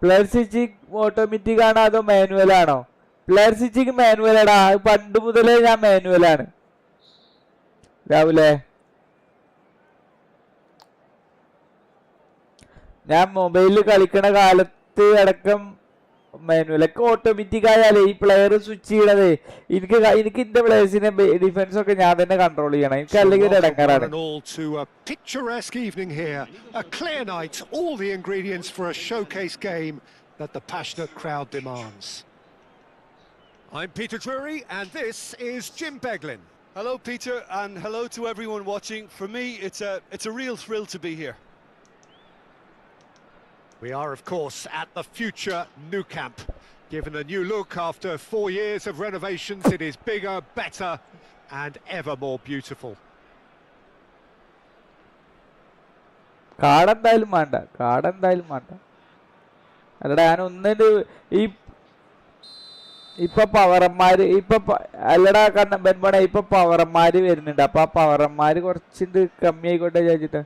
പ്ലെയർ സ്വിച്ചിങ് ഓട്ടോമാറ്റിക് ആണോ അതോ മാനുവൽ ആണോ? പ്ലെയർ സ്വിച്ചിങ് മാനുവൽ ആടാ. പണ്ട് മുതലേ ഞാൻ മാനുവലാണ്. രാവിലെ ഞാൻ മൊബൈലിൽ കളിക്കണ കാലത്ത് അടക്കം മാനുവലൊക്കെ ഓട്ടോമാറ്റിക് ആയാലേ ഈ പ്ലെയർ സ്വിച്ച് ചെയ്യണത് എനിക്ക് എന്റെ പ്ലേയേഴ്സിനെ ഡിഫൻസ് ഒക്കെ ഞാൻ തന്നെ കൺട്രോൾ ചെയ്യണം. എനിക്ക് അല്ലെങ്കിൽ ഇടങ്ങാറാണ്. Picturesque evening here, a clear night, all the ingredients for a showcase game that the passionate crowd demands. I'm Peter Drury and this is Jim Beglin. Hello Peter, and hello to everyone watching. For me it's a real thrill to be here. We are, of course, at the future Nou Camp. Given a new look after 4 years of renovations, it is bigger, better, and ever more beautiful. കാടെന്തായാലും വേണ്ട, കാടെന്തായാലും വേണ്ട. അല്ലടാ ഞാൻ ഒന്നിട്ട് ഇപ്പൊ പവറന്മാര് അല്ലടാ ബെൻബണ ഇപ്പൊ പവറന്മാര് വരുന്നുണ്ട്. അപ്പൊ ആ പവറന്മാര് കുറച്ചിട്ട് കമ്മി ആയിക്കോട്ടെ വിചാരിച്ചിട്ടാ.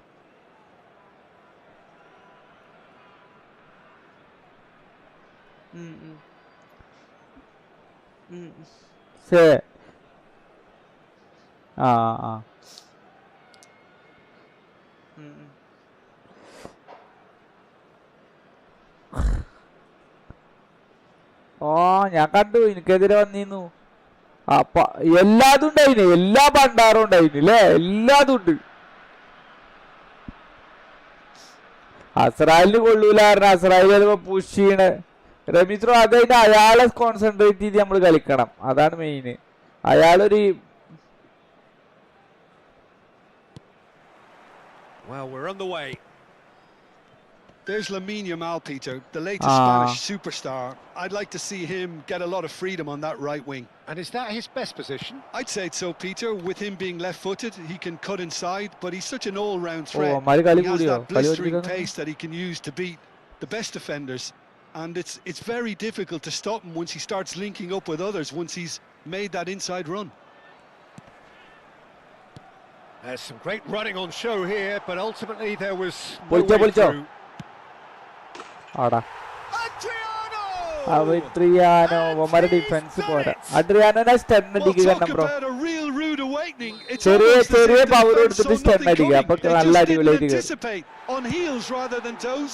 ആ ആ ഓ ഞാൻ കണ്ടു, എനിക്കെതിരെ വന്നിരുന്നു. അപ്പൊ എല്ലാതും ഉണ്ടായിന്, എല്ലാ ഭണ്ഡാറും ഉണ്ടായിന് അല്ലേ, എല്ലാതും ഉണ്ട്. അസ്രായേലിന് കൊള്ളൂല കാരണം അസ്രായേൽ ചിലപ്പോ പുഷ് ചെയ്യണ. റമീസ് ബ്രോ അതതിന് അയാളെ കോൺസെൻട്രേറ്റ് ചെയ്ത് നമ്മൾ കളിക്കണം, അതാണ് മെയിന്. അയാളൊരു Well, we're on the way. There's Lamine Yamal, Peter, the latest Spanish superstar. I'd like to see him get a lot of freedom on that right wing. And is that his best position? I'd say so, Peter. With him being left-footed, he can cut inside, but he's such an all-round Oh, threat. He has that blistering pace that he can use to beat the best defenders, and it's very difficult to stop him once he starts linking up with others, once he's made that inside run. There's some great running on show here, but ultimately there was no Bolcho, way bolcho. through. Adriano അവന്മാരുടെ defence പോരാ. അഡ്രിയാനോനെ stun അടിക്കുക bro, ചെറിയ power കൊടുത്തിട്ട് stun അടിക്കുക, അപ്പൊ നല്ല അടിപൊളിയായിട്ട് കേറും.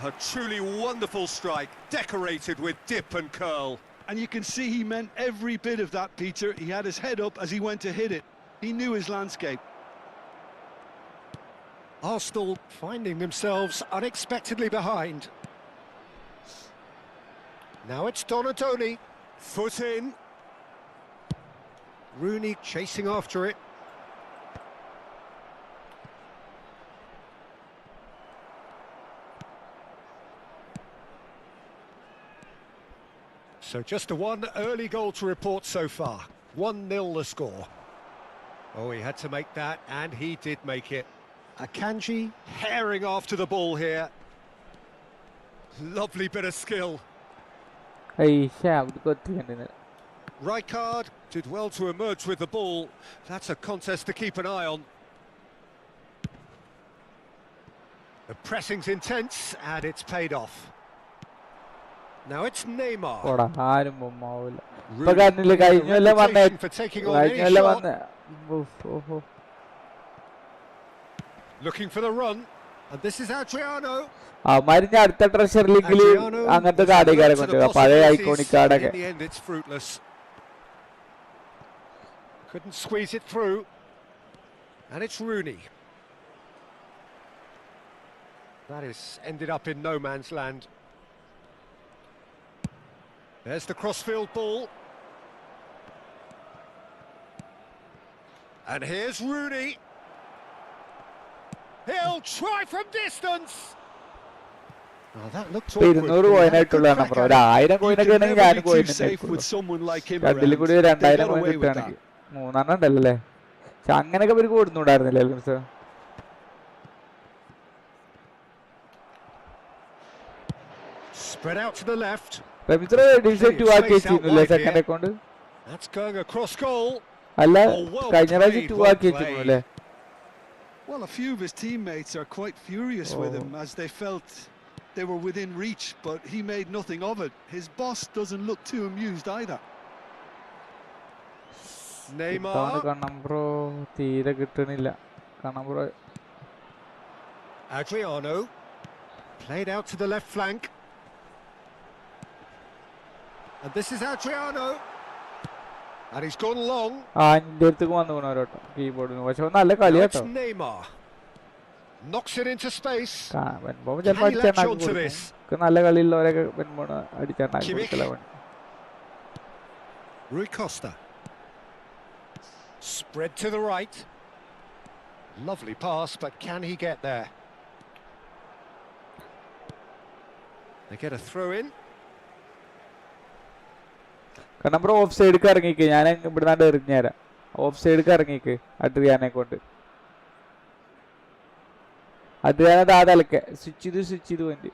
A truly wonderful strike, decorated with dip and curl. And you can see he meant every bit of that, Peter. He had his head up as he went to hit it. He knew his landscape. Arsenal finding themselves unexpectedly behind. Now it's Donatoni, foot in. Rooney chasing after it. So just a one early goal to report so far. 1-0 the score. Oh, he had to make that, and he did make it. Akanji herring after the ball here. Lovely bit of skill. Rijkaard did well to emerge with the ball. That's a contest to keep an eye on. The pressing's intense, and it's paid off. Now it's Neymar. For taking on any shot. Looking for the run, and this is Adriano. അവന്മാര് അടുത്ത treasure ലീഗിൽ അങ്ങനത്തെ കാർഡൊക്കെ കൊണ്ടുവരാം, പഴയ iconic കാർഡൊക്കെ. In the end, it's fruitless. Couldn't squeeze it through, and it's Rooney. That is ended up in no man's land. There's the crossfield ball. And here's Rooney. He'll try from distance. Oh, that looked awkward. 200 കോയിനായിട്ടുള്ളതാണ് bro, 1000 കോയിനൊക്കെ ആണെങ്കിൽ ഞാൻ രണ്ടിൽ കൂടി 2000 coin കിട്ടുകയാണെങ്കിൽ 3 ഉണ്ടല്ലേ. പക്ഷെ അങ്ങനെയൊക്കെ ഇവർക്ക് കൊടുന്നുണ്ടായിരുന്നില്ല sir. Spread out to the left. Ramees division 2 ആക്കി വെച്ചിരുന്നില്ലേ second account? That's going across goal. അല്ല കഴിഞ്ഞ പ്രാവശ്യം 2 ആക്കി വെച്ചിരുന്നു അല്ലേ? Well, a few of his teammates are quite furious with him as they felt they were within reach, but he made nothing of it. His boss doesn't look too amused either. Neymar. Bro തീരെ കിട്ടണില്ല bro. Adriano played out to the left flank. And this is Adriano. And he's gone long. Neymar knocks it into space. Can he latch onto this? Rui Costa. Spread to the right. Lovely pass, but can he get there? They get a throw in. Number of സൈഡിലേക്ക് ഇറങ്ങിക്ക്. ഞാൻ ഇവിടുന്നാണ്ട് എറിഞ്ഞുതരാം. Of സൈഡിലേക്ക് ഇറങ്ങിക്ക് അഡ്രിയാനെ കൊണ്ട്. അഡ്രിയാനെ താഴെ switch ചെയ്ത് വേണ്ടി.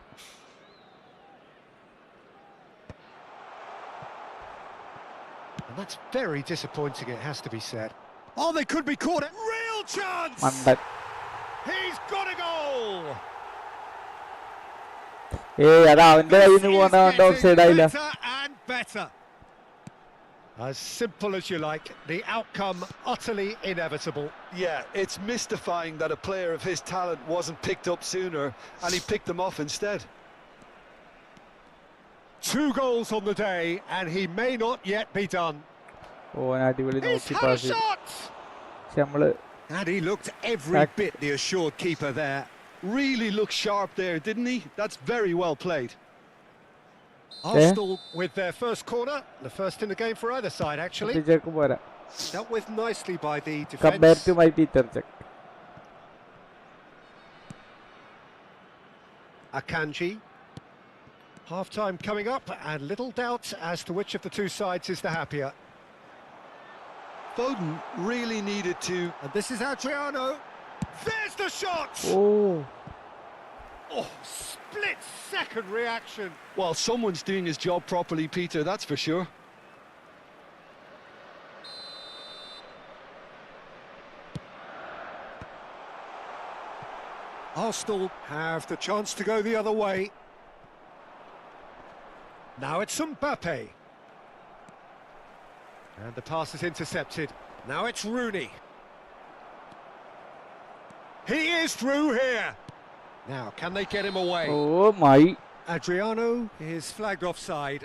And that's very disappointing, it has to be said. Oh, they could be caught. Real chance! മണ്ടൻ. He's got a goal! അതാ അവന്റെ കയ്യിൽ നിന്ന് പോകുന്ന ഓഫ് സൈഡ് ആയില്ല. And better. As simple as you like, the outcome utterly inevitable. Yeah, it's mystifying that a player of his talent wasn't picked up sooner and he picked them off instead. 2 goals on the day and he may not yet be done. അടിപൊളി നോക്കി pass ചെയ്തു. And he looked every bit the assured keeper there. Really looked sharp there, didn't he? That's very well played. Arsenal with their first corner, the first in the game for either side actually. Dealt with nicely by the defence. Compared to my Peter Check. Akanji. Half-time coming up and little doubt as to which of the two sides is the happier. Foden really needed to... And this is Adriano. There's the shot! Oh, split-second reaction. Well, someone's doing his job properly, Peter, that's for sure. Arsenal have the chance to go the other way. Now it's Mbappe. And the pass is intercepted. Now it's Rooney. He is through here. Now, can they get him away? Oh my. Adriano is flagged offside.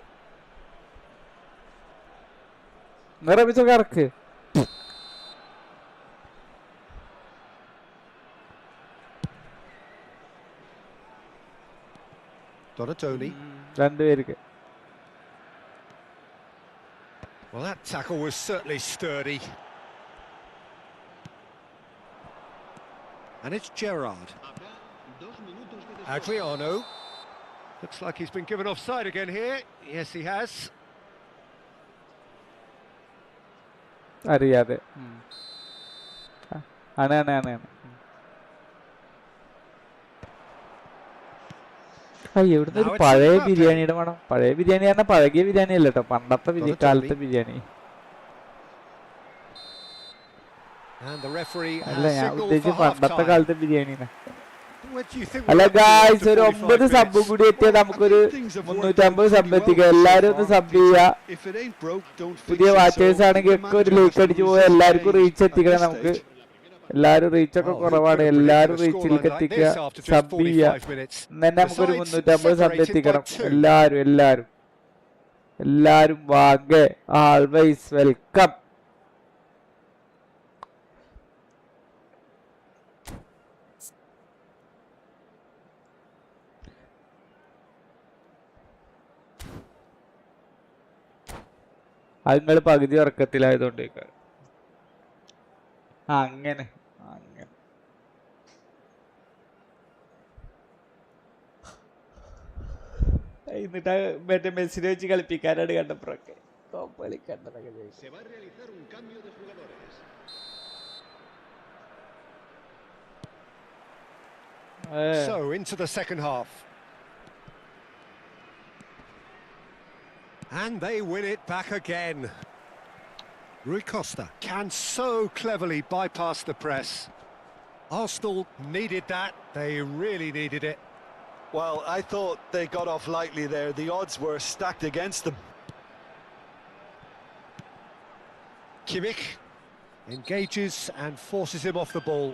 Donatoni. Well, that tackle was certainly sturdy. And it's Gerrard. Adriano. Looks like he's been given offside again here. Yes, he has. അറിയാതെ ആണ് എവിടുന്ന് ഒരു പഴയ ബിരിയാണിയുടെ മണം. പഴയ ബിരിയാണി പറഞ്ഞാൽ പഴകിയ ബിരിയാണി അല്ല കേട്ടോ, പണ്ടത്തെ കാലത്തെ ബിരിയാണി അല്ല, ഞാൻ ഉദ്ദേശിച്ച പണ്ടത്തെ കാലത്തെ ബിരിയാണിനെ. അല്ല ഗായ്സ്, ഒരു 9 സബ് കൂടി എത്തിയാൽ നമുക്കൊരു 350 സബ് എത്തിക്കാം. എല്ലാരും ഒന്ന് സബ് ചെയ്യാ. പുതിയ വാച്ചേഴ്സ് ആണെങ്കിൽ ഒക്കെ ഒരു ലൈക്ക് അടിച്ചു പോയാൽ എല്ലാവർക്കും റീച്ച് എത്തിക്കണം. നമുക്ക് എല്ലാരും റീച്ചൊക്കെ കുറവാണ്, എല്ലാരും റീച്ചിലേക്ക് എത്തിക്കുക, സബ് ചെയ്യുക. ഇന്നെ നമുക്കൊരു 350 സബ് എത്തിക്കണം. എല്ലാരും വാങ്ങേ, ആൾവൈസ് വെൽക്കം. അത് നിങ്ങൾ പകുതി ഉറക്കത്തിലായതുകൊണ്ട് അങ്ങനെ എന്നിട്ട് മറ്റേ മെസ്സിനെ വെച്ച് കളിപ്പിക്കാനാണ് കണ്ടപ്പോഴൊക്കെ കളിക്കണ്ടതൊക്കെ. So into the second half. And they win it back again. Rui Costa can so cleverly bypass the press. Arsenal needed that. They really needed it. Well, I thought they got off lightly there. The odds were stacked against them. Kimmich engages and forces him off the ball.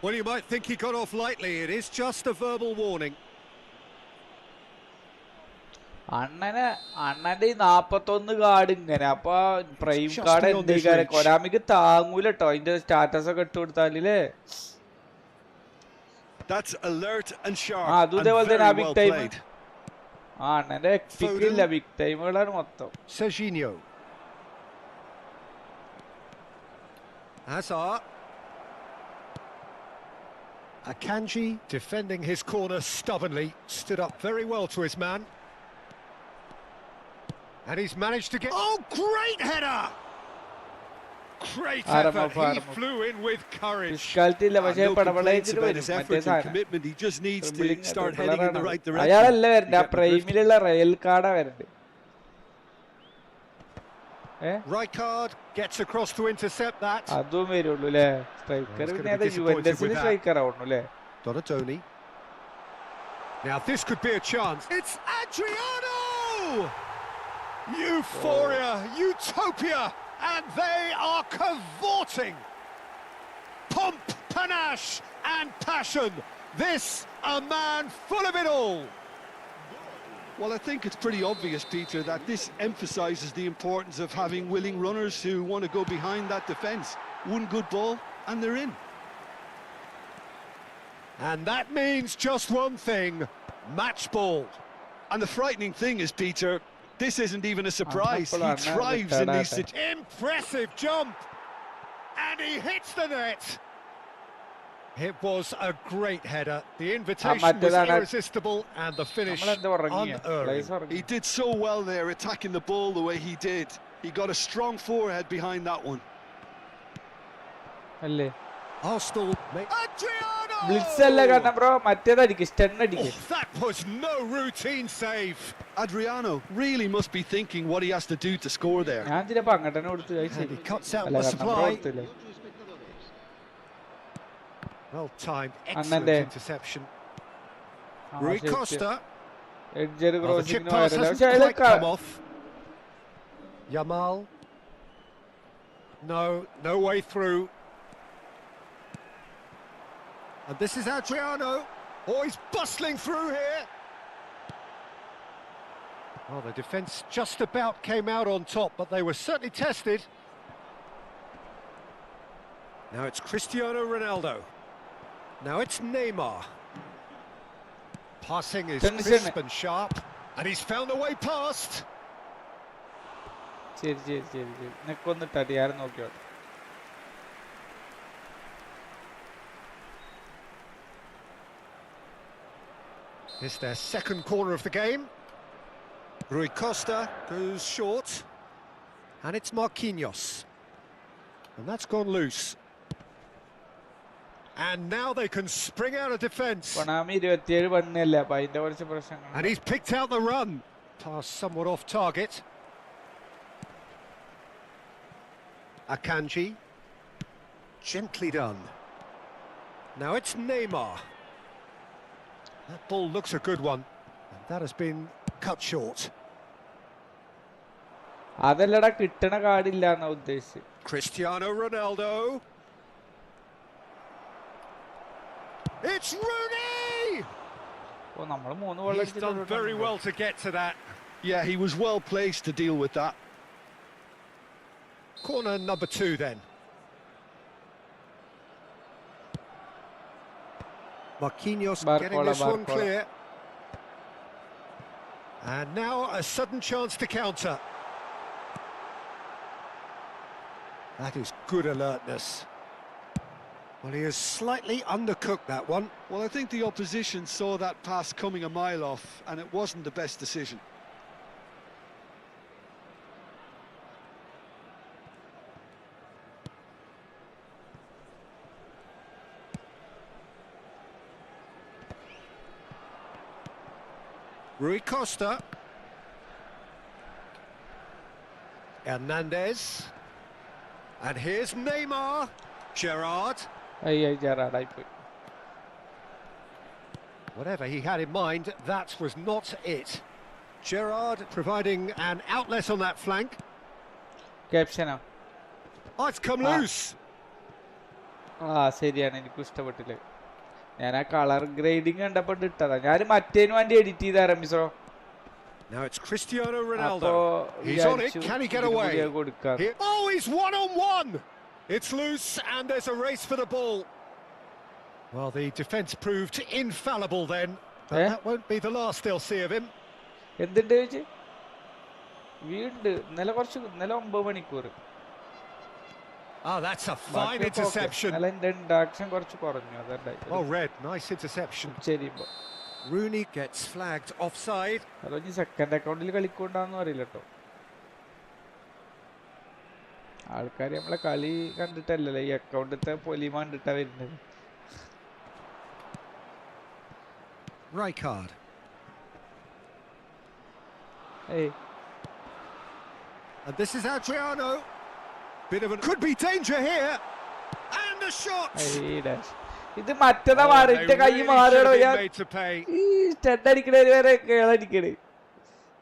Well, you might think he got off lightly. It is just a verbal warning. അണ്ണന്റെ 41 card ഇങ്ങനെ. അപ്പൊ prime card എന്തെങ്കിലും കൊനാമിക്ക് താങ്ങൂല കേട്ടോ അതിന്റെ status ഒക്കെ ഇട്ട് കൊടുത്താലേ. അതും ഇതേപോലെ തന്നെ ആ ബിഗ് ടൈം. അണ്ണന്റെ എക്സ്പിക് ഇല്ല, ബിഗ് ടൈമുകളാണ് മൊത്തം. Serginho. Hazard. Akanji defending his corner stubbornly, stood up very well to his man. And he's managed to get... Oh, great header! Great Arm effort. off, arm He off. flew in with courage. Difficulty ഇല്ല പക്ഷേ No complaints പടപടയിച്ചിട്ട് about വരും his മറ്റേ effort and സാധനം commitment. He just needs to Dribbling start heading in the right dribbler ആണ്. direction. അയാളല്ല You വരണ്ട ആ get the drift. പ്രൈമിലുള്ള Real കാർഡാ വരണ്ട് Rijkaard gets across to intercept that. അതും വരുള്ളൂ അല്ലേ സ്ട്രൈക്കർ he's പിന്നെ gonna be അത് disappointed യുവന്റസിന് with that. സ്ട്രൈക്കർ ആവുന്നു അല്ലേ Donatoni. Now this could be a chance. It's Adriano! Euphoria, utopia, and they are cavorting. Pomp, panache, and passion. This a man full of it all. Well, I think it's pretty obvious, Peter, that this emphasises the importance of having willing runners who want to go behind that defence. One good ball and they're in. And that means just one thing, match ball. And the frightening thing is, Peter, this isn't even a surprise. He thrives in these situations. Impressive jump. And he hits the net. It was a great header. The invitation was irresistible and the finish unerring. He did so well there, attacking the ball the way he did. He got a strong forehead behind that one. അല്ലേ Arsenal Adriano! Blitz അല്ല കാരണം bro മറ്റേതടിക്ക് stun അടിക്ക് That was no routine save. Adriano really must be thinking what he has to do to score there. ഞാൻ ചിലപ്പോ അങ്ങോട്ട് തന്നെ കൊടുത്തു And he cuts out അല്ല the കാരണം ബ്രോ supply. കൊടുത്തില്ലേ Well timed, excellent Annande. interception. Rui Costa. Edgar Oh, the chip crossing pass വരല്ല hasn't പക്ഷെ quite come അതിലൊക്കെ off. Yamal. No way through. And this is Adriano. Oh, he's bustling through here. Well, the defence just about came out on top, but they were certainly tested. Now it's Cristiano Ronaldo. Now it's Neymar. Passing is crisp and sharp, and he's found a way past. ശരി ശരി ശരി ശരി നെക്കൊന്നിട്ടാട്ടി ആരും നോക്കിയോ It's their second corner of the game. Rui Costa goes short, and it's Marquinhos. And that's gone loose. And now they can spring out of defence. കൊണാമി 27 പണിയല്ലേ അപ്പൊ അതിന്റെ കുറച്ച് പ്രശ്നങ്ങൾ And he's picked out the run. Pass somewhat off target. Akanji. Gently done. Now it's Neymar. That ball looks a good one. And that has been cut short. അതല്ലടാ കിട്ടണ കാർഡില്ല എന്നാ ഉദ്ദേശിച്ചത് Cristiano Ronaldo. It's Rooney! ഓ നമ്മൾ 3 goal He's done very well to get to that. Yeah, he was well placed to deal with that. Corner number 2 then. Marquinhos getting this one clear. And now a sudden chance to counter. That is good alertness. Well, he has slightly undercooked that one. Well, I think the opposition saw that pass coming a mile off, and it wasn't the best decision. Rui Costa. Hernandez. And here's Neymar. Gerrard. അയ്യ ജെറാർഡായി പോയി Whatever he had in mind, that was not it. Gerrard providing an outlet on that flank. ക്യാപ്ഷനാ Oh, it's come loose. ശരിയാണ് എനിക്കും ഇഷ്ടപ്പെട്ടില്ല ഞാൻ ആ colour grading കണ്ടപ്പോ ഇട്ടതാ ഞാൻ മറ്റേന് വേണ്ടി എഡിറ്റ് ചെയ്ത റമീസോ Now it's Cristiano Ronaldo. അപ്പോ He's on it. Can he get away? കൊടുക്കാം Oh, he's 1-on-1. It's loose and there's a race for the ball. Well, the defence proved infallible then. But that won't be the last they'll see of him. എന്തുണ്ട് ചോദിച്ചു വീണ്ടും ഇന്നലെ 9 മണിക്കൂർ Oh, that's a fine interception. Induction കുറച്ച് കുറഞ്ഞു അതല്ല Well read, nice interception. ശരി Rooney gets flagged offside. അതോ സെക്കൻഡ് അക്കൗണ്ടിൽ കളിക്കൊണ്ടാന്ന് അറിയില്ല കേട്ടോ ആൾക്കാർ നമ്മളെ കളി കണ്ടിട്ടല്ലല്ലോ ഈ അക്കൗണ്ടത്തെ പൊലിമ കണ്ടിട്ടാ വരുന്നത്. Rijkaard. ഏയ് And this is Adriano. Bit of a... Could be danger here. And the shot! ഇത് മറ്റേതാ Oh, മാറി they എന്റെ കൈ really should മാറിയടോ. have been ഞാൻ made to pay. ഈ സ്റ്റഡ് അടിക്കണേര് വരെ കേളടിക്കണേ.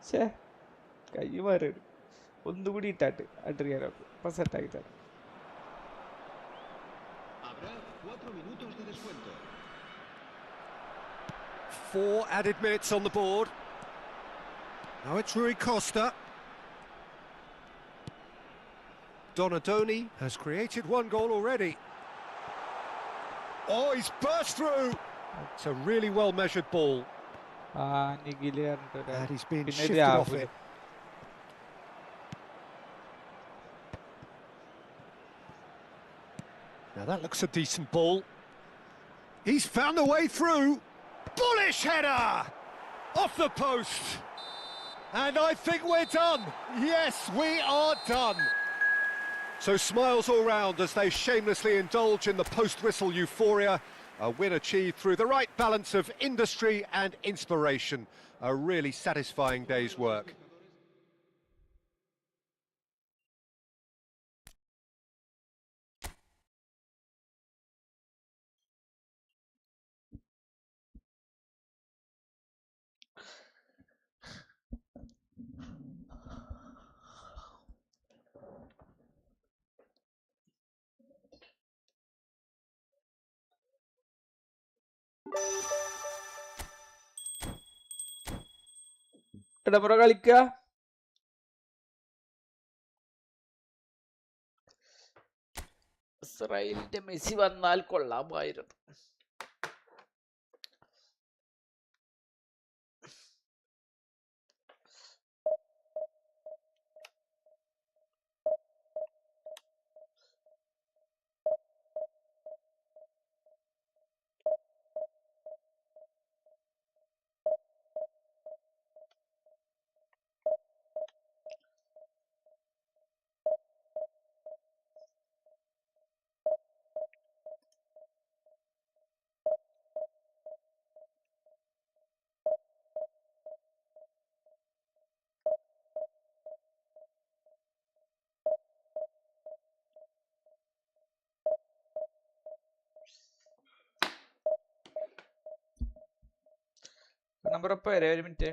ഛേ കൈ മാറിയത് ഒന്നുകൂടി ഇട്ടാട്ട് അഡ്രിയാനോ ഇപ്പൊ സെറ്റാക്കി തരാം. Habrá 4 minutos de descuento. 4 added minutes on the board. Now it's Rui Costa. Donadoni has created 1 goal already. Oh, he's burst through. It's a really well measured ball. Nikhil And he's been പിന്നെ shifted off it. Now that looks a decent ball. He's found the way through. Bullish header! Off the post. And I think we're done. Yes, we are done. So smiles all round as they shamelessly indulge in the post-whistle euphoria. A win achieved through the right balance of industry and inspiration. A really satisfying day's work. ഇടമുറ കളിക്ക. ഇസ്രായേലിന്റെ Messi വന്നാൽ കൊള്ളാമായിരുന്നു. Number ഒപ്പം വരെ 1 minute.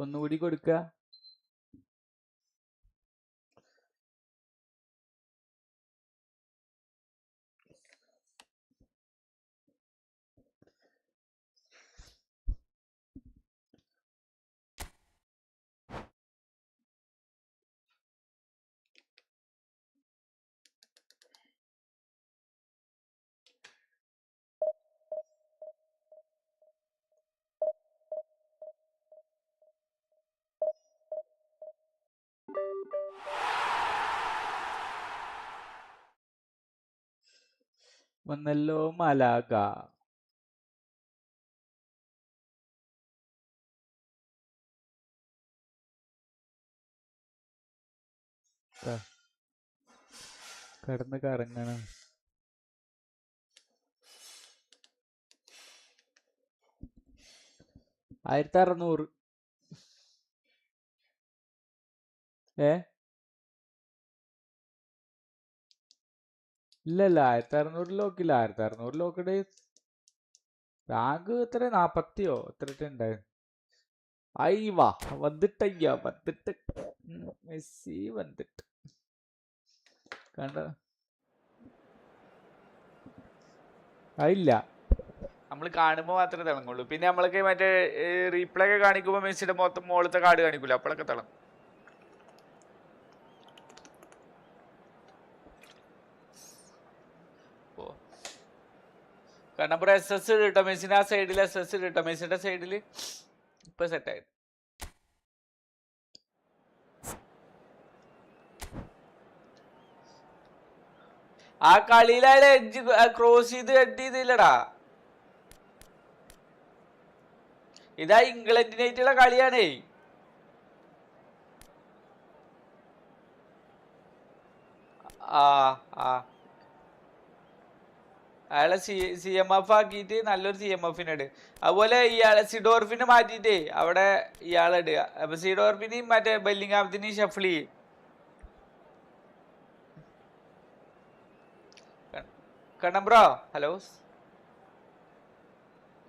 ഒന്നുകൂടി കൊടുക്കുക. വന്നല്ലോ മലാക. കിടന്ന് കറങ്ങണം. ആയിരത്തി 600. ഇല്ലല്ല 1600 ലോക്കില്ല. 1600 ലോക്കടെ റാങ്ക് എത്ര 40യോ എത്ര ഉണ്ടായിരുന്നു. അയ്യവാ വന്നിട്ടയ്യ വന്നിട്ട് മെസ്സി വന്നിട്ട് കണ്ട അതില്ല. നമ്മൾ കാണുമ്പോൾ മാത്രമേ തിളങ്ങുള്ളൂ. പിന്നെ നമ്മളൊക്കെ മറ്റേ റീപ്ലേ ഒക്കെ കാണിക്കുമ്പോൾ മെസ്സിയുടെ മൊത്തം മുകളിലത്തെ കാർഡ് കാണിക്കൂല, അപ്പോഴൊക്കെ തിളങ്ങും. കാരണം SS ഇട്ടോ മെസ്സിന് ആ സൈഡിൽ SS ഇട്ടോ മെസ്സിന്റെ സൈഡിൽ ഇപ്പൊ സെറ്റായി. ആ കളിയിലായാലും എഡ്ജ് ക്രോസ് ചെയ്ത് ഹെഡ് ചെയ്തില്ലടാ. ഇതാ ഇംഗ്ലണ്ടിനായിട്ടുള്ള കളിയാണേ. അയാളെ CMF ആക്കിയിട്ട് നല്ലൊരു CMF-ന് അതുപോലെ ഇയാളെ സിഡോർഫിനെ മാറ്റിയിട്ടേ അവിടെ ഇയാളെ ഇടുക. അപ്പൊ സിഡോർഫിനെയും മറ്റേ ബെല്ലിംഗ്ഹാമത്തിനെയും ഷഫിൾ ചെയ്യും. കണ്ണമ്പ്രോ ഹലോ,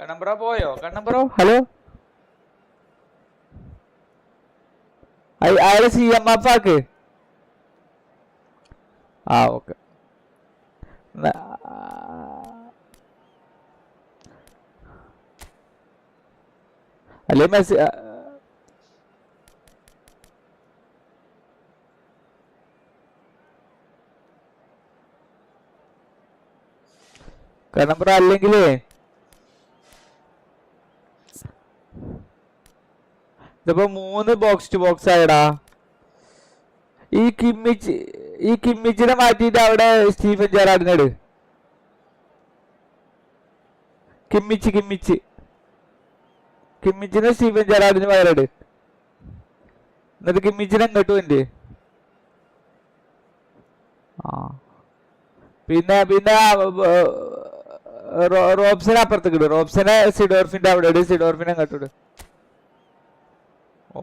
കണ്ണമ്പ്രോ പോയോ? കണ്ണമ്പ്രോ ഹലോ, അയാളെ CMF ആക്ക്. ഓക്കെ. അല്ലേ മെസ്സി കണ്ണമ്പ്ര അല്ലെങ്കിലേ ഇതിപ്പോ 3 ബോക്സ് ടു ബോക്സ് ആയടാ. ഈ കിമ്മിച്ചിനെ മാറ്റിയിട്ട് അവിടെ സ്റ്റീഫൻ ജെറാർഡിനെ ഇട്. കിമ്മിച്ചിനെ സ്റ്റീഫൻ ജെറാർഡിന് പകരം ഇട്. എന്നിട്ട് കിമ്മിച്ചിനെ ഇങ്ങോട്ട് വേണ്ടി. പിന്നെ റോബ്സനെ അപ്പുറത്തേക്ക് ഇടും. റോബ്സനെ സിഡോർഫിന്റെ അവിടെ ഇട്. സിഡോർഫിനെ അങ്ങോട്ട് ഇട്.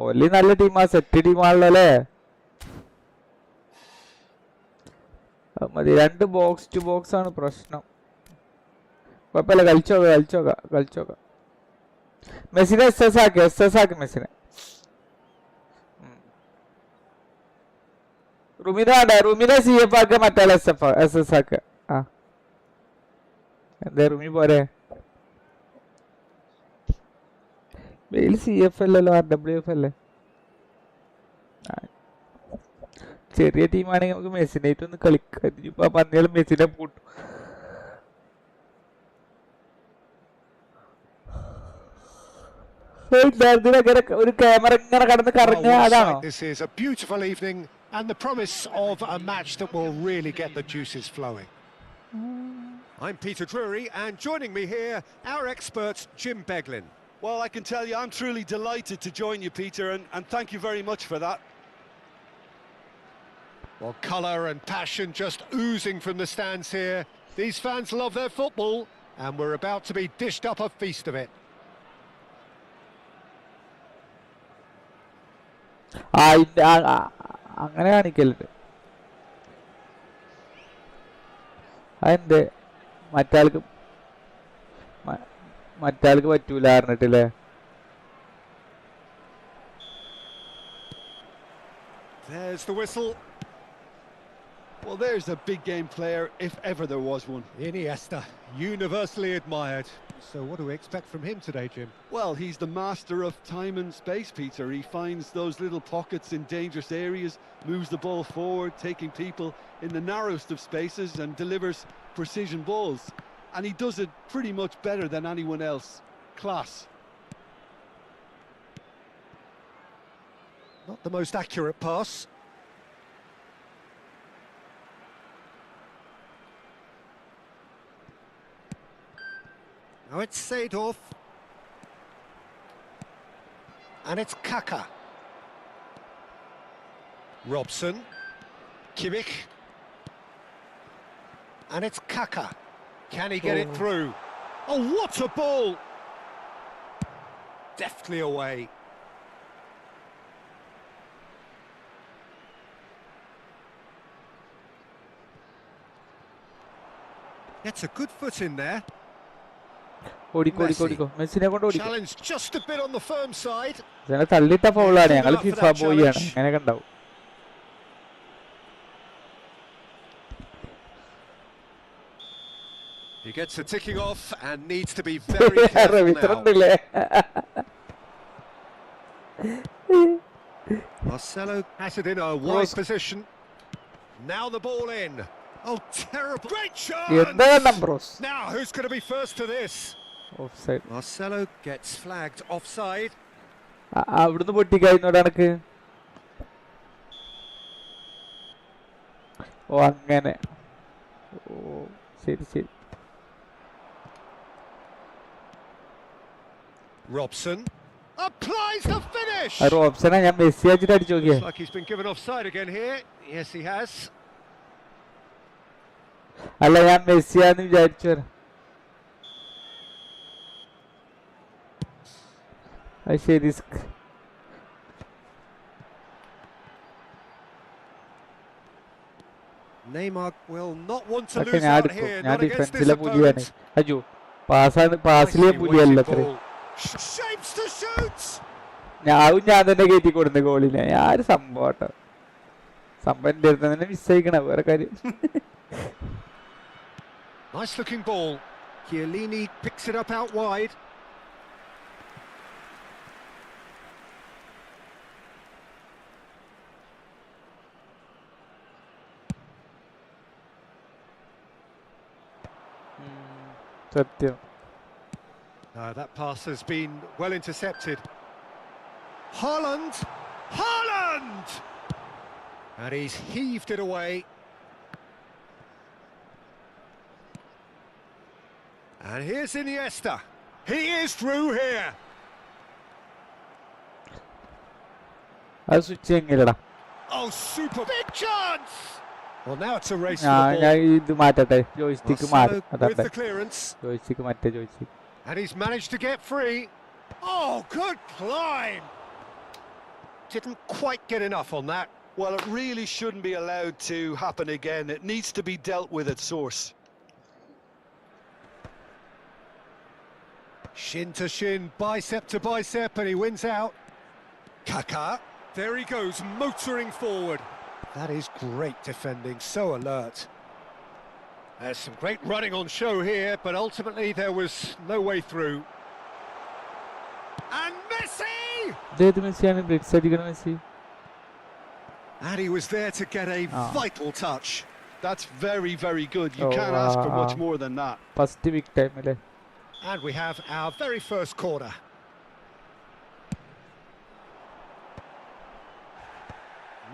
ഓലി നല്ല ടീമാ, സെറ്റ് ടീമാണല്ലോ അല്ലേ. മതി. 2 ബോക്സ് ടു ബോക്സ് ആണ് പ്രശ്നം. കുഴപ്പമില്ല, കളിച്ചോക്ക. മെസ്സിനെ SS ആക്കി മെസ്സിനെ. റുമിനെ CF ആക്കുക, മറ്റാൾ SS ആക്കുക. എന്താ റുമി പോരെ? വെയിൽ CF അല്ലല്ലോ, RWF അല്ലേ. ചെറിയ ടീമാണെങ്കിൽ നമുക്ക് മെസ്സിനായിട്ട് ഒന്ന് കളിക്കാം. ഇപ്പൊ പന്നികളും മെസ്സിനെ പൂട്ടും. ഒരു ക്യാമറ ഇങ്ങനെ കടന്ന് കറങ്ങുക, അതാണോ? This is a beautiful evening and the promise of a match that will really get the juices flowing. I'm Peter Drury, and joining me here, our expert Jim Beglin. Well, I can tell you, I'm truly delighted to join you, Peter, and thank you very much for that. Well, colour and passion just oozing from the stands here. These fans love their football, and we're about to be dished up a feast of it. അങ്ങനെ കാണിക്കലുണ്ട്. അതെന്ത് മറ്റാൾക്ക് പറ്റൂല പറഞ്ഞിട്ടില്ലേ? There's the whistle. Well, there's a big game player, if ever there was one. Iniesta, universally admired. So what do we expect from him today, Jim? Well, he's the master of time and space, Peter. He finds those little pockets in dangerous areas, moves the ball forward, taking people in the narrowest of spaces and delivers precision balls. And he does it pretty much better than anyone else. Class. Not the most accurate pass. Now it's Seedorf. And it's Kaka. Robson. Kimmich. And it's Kaka. Can he get it through? Oh, what a ball! Deftly away. Gets a good foot in there. ഓടിക്കോ മെസ്സിനെ കൊണ്ട് ഓടിക്കോ. Challenge just a bit on the firm side. ഞങ്ങൾ തള്ളിട്ട ഫൗളാണ്, ഞങ്ങൾ FIFA ബോയാണ്, അങ്ങനെയൊക്കെ ഉണ്ടാവും. He gets the ticking off and needs to be very careful now. Marcelo has it in a wide position. Now the ball in. Oh, terrible. Great chance! Now, who's going to be first to this? Offside. Marcelo gets flagged offside. അവിടുന്ന് പൊട്ടിക്കായിരുന്നോടെ എനക്ക്. ഓ അങ്ങനെ. ഓ ശരി. Robson applies the finish. റോബ്സനെ ഞാൻ Messi ആയിട്ട് അടിച്ചു നോക്കിയേ. Looks like he's been given offside again here. Yes, he has. അല്ല ഞാൻ മെസ്സിയാന്ന് വിചാരിച്ചു. അത് ശരി. Neymar will not want to lose out here. ഞാൻ Not against this ഡിഫൻസിലെ പുലിയാണ്. opponent. അയ്യോ പാസിലെ പുലിയല്ല അത്ര. Shapes to shoot. ഞാൻ തന്നെ കയറ്റി കൊടുത്ത ഗോളിനെ. ഞാൻ സംഭവം എന്റെ അടുത്ത് തന്നെ മിസ്സായിക്കണ വേറെ കാര്യം. Nice looking ball. Chiellini picks it up out wide. സത്യം. That pass has been well intercepted. Haaland! And he's heaved it away. And here's Iniesta. He is through here. അത് switch എങ്ങനെടാ? Oh, super big chance! Well, now it's a race for the ഞാൻ ball. ഇത് മാറ്റട്ടെ, joystick മാറി. With the clearance. Joystick മറ്റേ joystick. And he's managed to get free. Oh, good climb! Didn't quite get enough on that. Well, it really shouldn't be allowed to happen again. It needs to be dealt with at source. Shin to shin, bicep to bicep, and he wins out. Kaka, there he goes, motoring forward. That is great defending, so alert. There's some great running on show here, but ultimately there was no way through. And Messi! മെസ്സിയാണ് ബ്രിക്സ് അടിക്കണ Messi. And he was there to get a vital touch. That's very, very good. You can't ask for much more than that. First big time അല്ലേ? And we have our very first corner.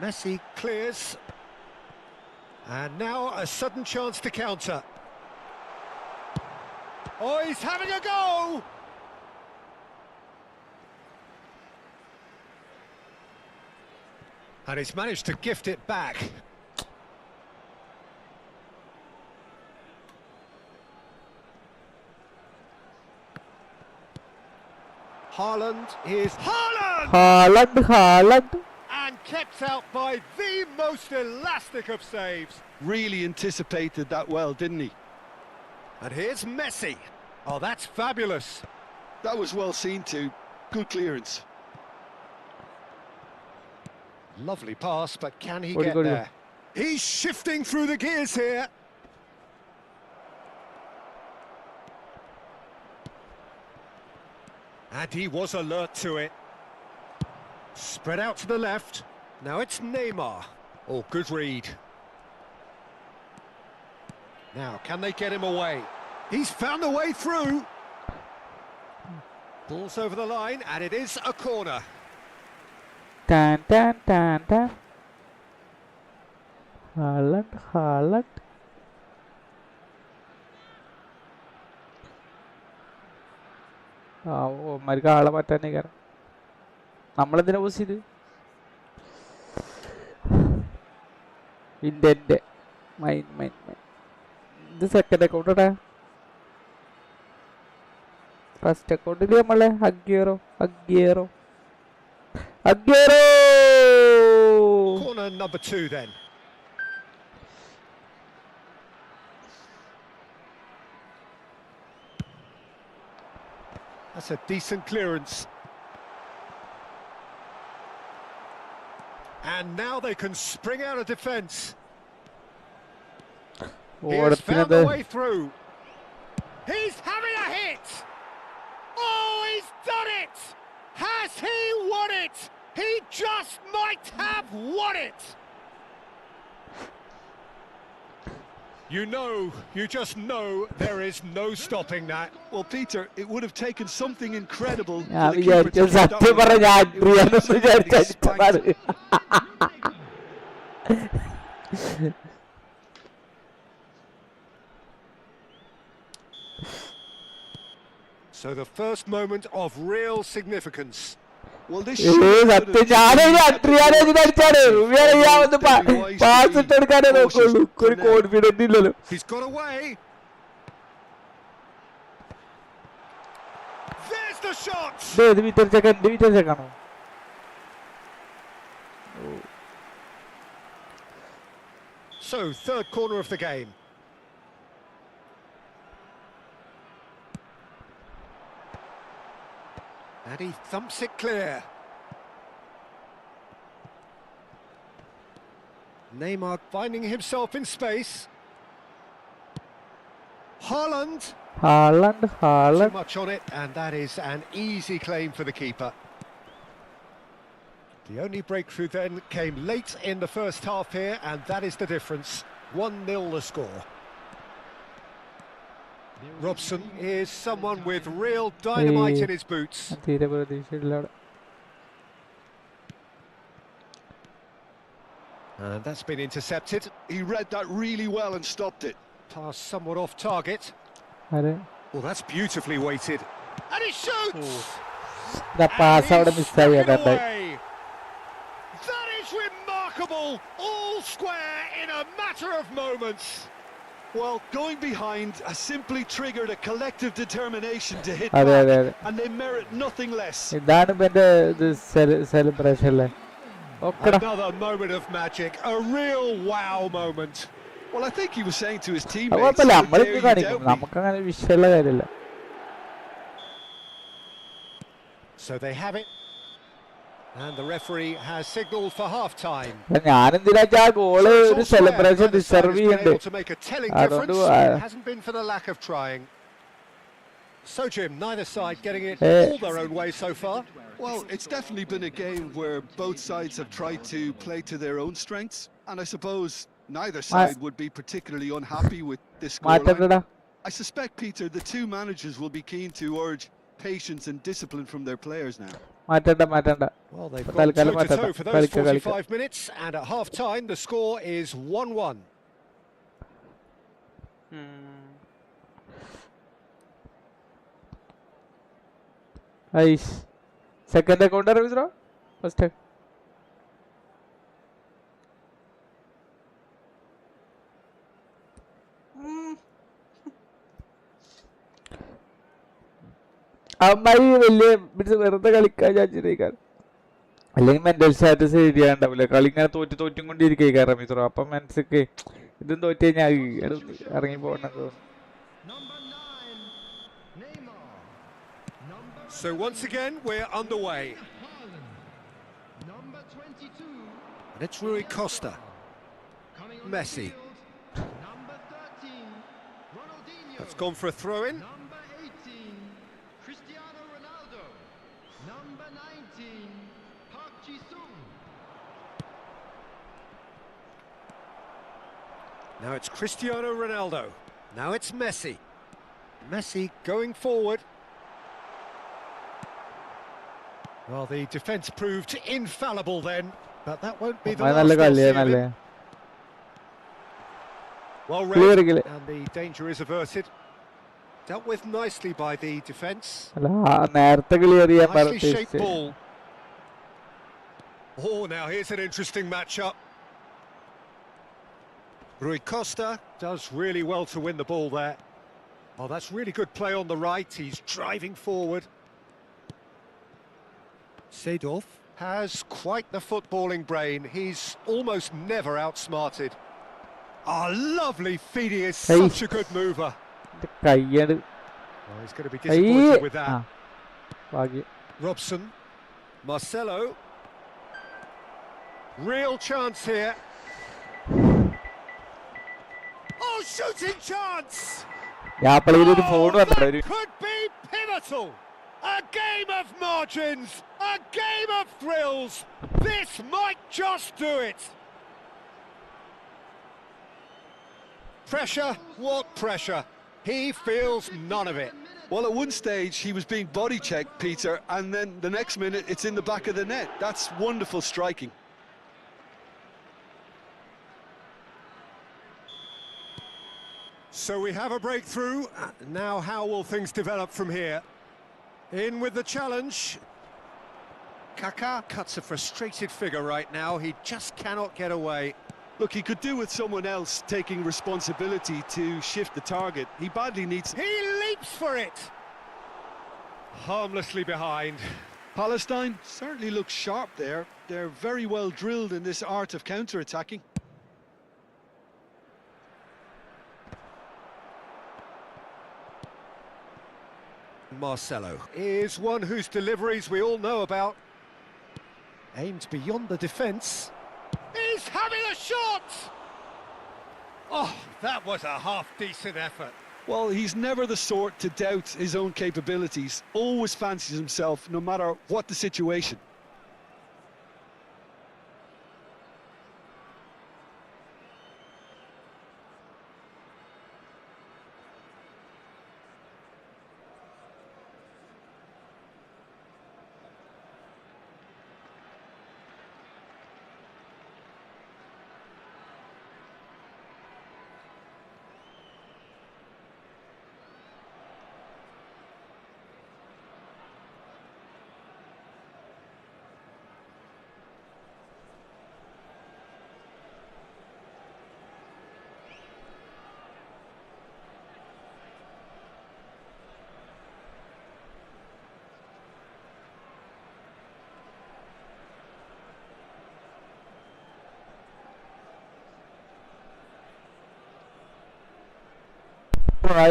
Messi clears. And now a sudden chance to counter. Oh, he's having a go! And he's managed to gift it back. Haaland is Haaland. And kept out by the most elastic of saves. Really anticipated that well, didn't he? And here's Messi. Oh, that's fabulous. That was well seen too. Good clearance. Lovely pass, but can he Good, get good, there? He's shifting through the gears here. And he was alert to it. Spread out to the left. Now it's Neymar. Oh, good read. Now, can they get him away? He's found a way through. Ball's over the line, and it is a corner. Tan tan tan tan. Haaland. അവന്മാർക്ക് ആളെ മാറ്റാനേ കാരണം നമ്മളെന്തിനാ pose ചെയ്ത് ഇന്റെ mine ഇത് second അക്കൗണ്ടാ first അക്കൗണ്ടിൽ നമ്മളെ അഗ്യേറോ Corner number 2 then. That's a decent clearance. And now they can spring out of defence. He has found a way through. He's having a hit! Oh, he's done it! Has he won it? He just might have won it! You just know there is no stopping that. Well, Peter, it would have taken something incredible. So the first moment of real significance. Well, this He's got away. There's the shot. So third corner of the game. And he thumps it clear. Neymar finding himself in space. Haaland. Too much on it, and that is an easy claim for the keeper. The only breakthrough then came late in the first half here, and that is the difference. 1-0 the score. Robson is someone with real dynamite in his boots. And that's been intercepted. He read that really well and stopped it. Pass somewhat off target. Well, that's beautifully weighted. And he shoots! The pass out of That is remarkable! All square in a matter of moments. Well, going behind has simply triggered a collective determination to hit back, and they merit nothing less. Celebration. Another moment of magic, a real wow moment. Well, I think he was saying to his teammates, so they have it. And the referee has signalled for half-time. Celebration Able to make a telling difference. It hasn't been for the lack of trying. So, Jim, neither side getting it all their own way so far. Well, it's definitely been a game where both sides have tried to play to their own strengths, and I suppose neither side would be particularly unhappy with this scoreline. I suspect, Peter, the two managers will be keen to urge patience and discipline from their players now. Well, they've gone toe-to-toe for those 45 minutes, and at half-time the score is 1-1. Second counter, Ravindra? First. അമ്മായി വലിയ വെറുതെ കളിക്കാൻ ചാച്ചിരിക്കാൻ അല്ലെങ്കിൽ mental status എഴുതിയാണ്ടാവില്ല കളി ഇങ്ങനെ തോറ്റും കൊണ്ടിരിക്കുക റമീസറോ അപ്പം മനസ്സിക്ക് ഇതും തോറ്റ് കഴിഞ്ഞാൽ ഇറങ്ങി പോകണം തോന്നുന്നു. So once again we're underway. And it's Rui Costa. Coming on Messi. the field, number 13, Ronaldinho. That's gone for a throw-in. Number 18, Cristiano Ronaldo. Number 19, Park Ji-sung. Now it's Cristiano Ronaldo. Now it's Messi. Messi going forward. Well, the defence proved infallible then, but that won't be the last we'll see of him. Well read, and the danger is averted. Dealt with nicely by the defence. Nicely shaped ball. Oh, now here's an interesting matchup. Rui Costa does really well to win the ball there. Oh, that's really good play on the right. He's driving forward. Seedorf has quite the footballing brain. He's almost never outsmarted. Oh, lovely feed. He is such a good mover. Oh, he's going to be disappointed with that. Robson. Marcelo. Real chance here. Oh, shooting chance! That could be pivotal. A game of margins, a game of thrills. This might just do it. Pressure, what pressure? He feels none of it. Well, at one stage he was being body checked, Peter, and then the next minute it's in the back of the net. That's wonderful striking. So we have a breakthrough. Now how will things develop from here? In with the challenge. Kaká cuts a frustrated figure right now. He just cannot get away. Look, he could do with someone else taking responsibility to shift the target. He badly needs... He leaps for it! Harmlessly behind. Palestine certainly looks sharp there. They're very well drilled in this art of counter-attacking. Marcelo is one whose deliveries we all know about. Aimed beyond the defence. He's having a shot! Oh, that was a half-decent effort. Well, he's never the sort to doubt his own capabilities. Always fancies himself, no matter what the situation.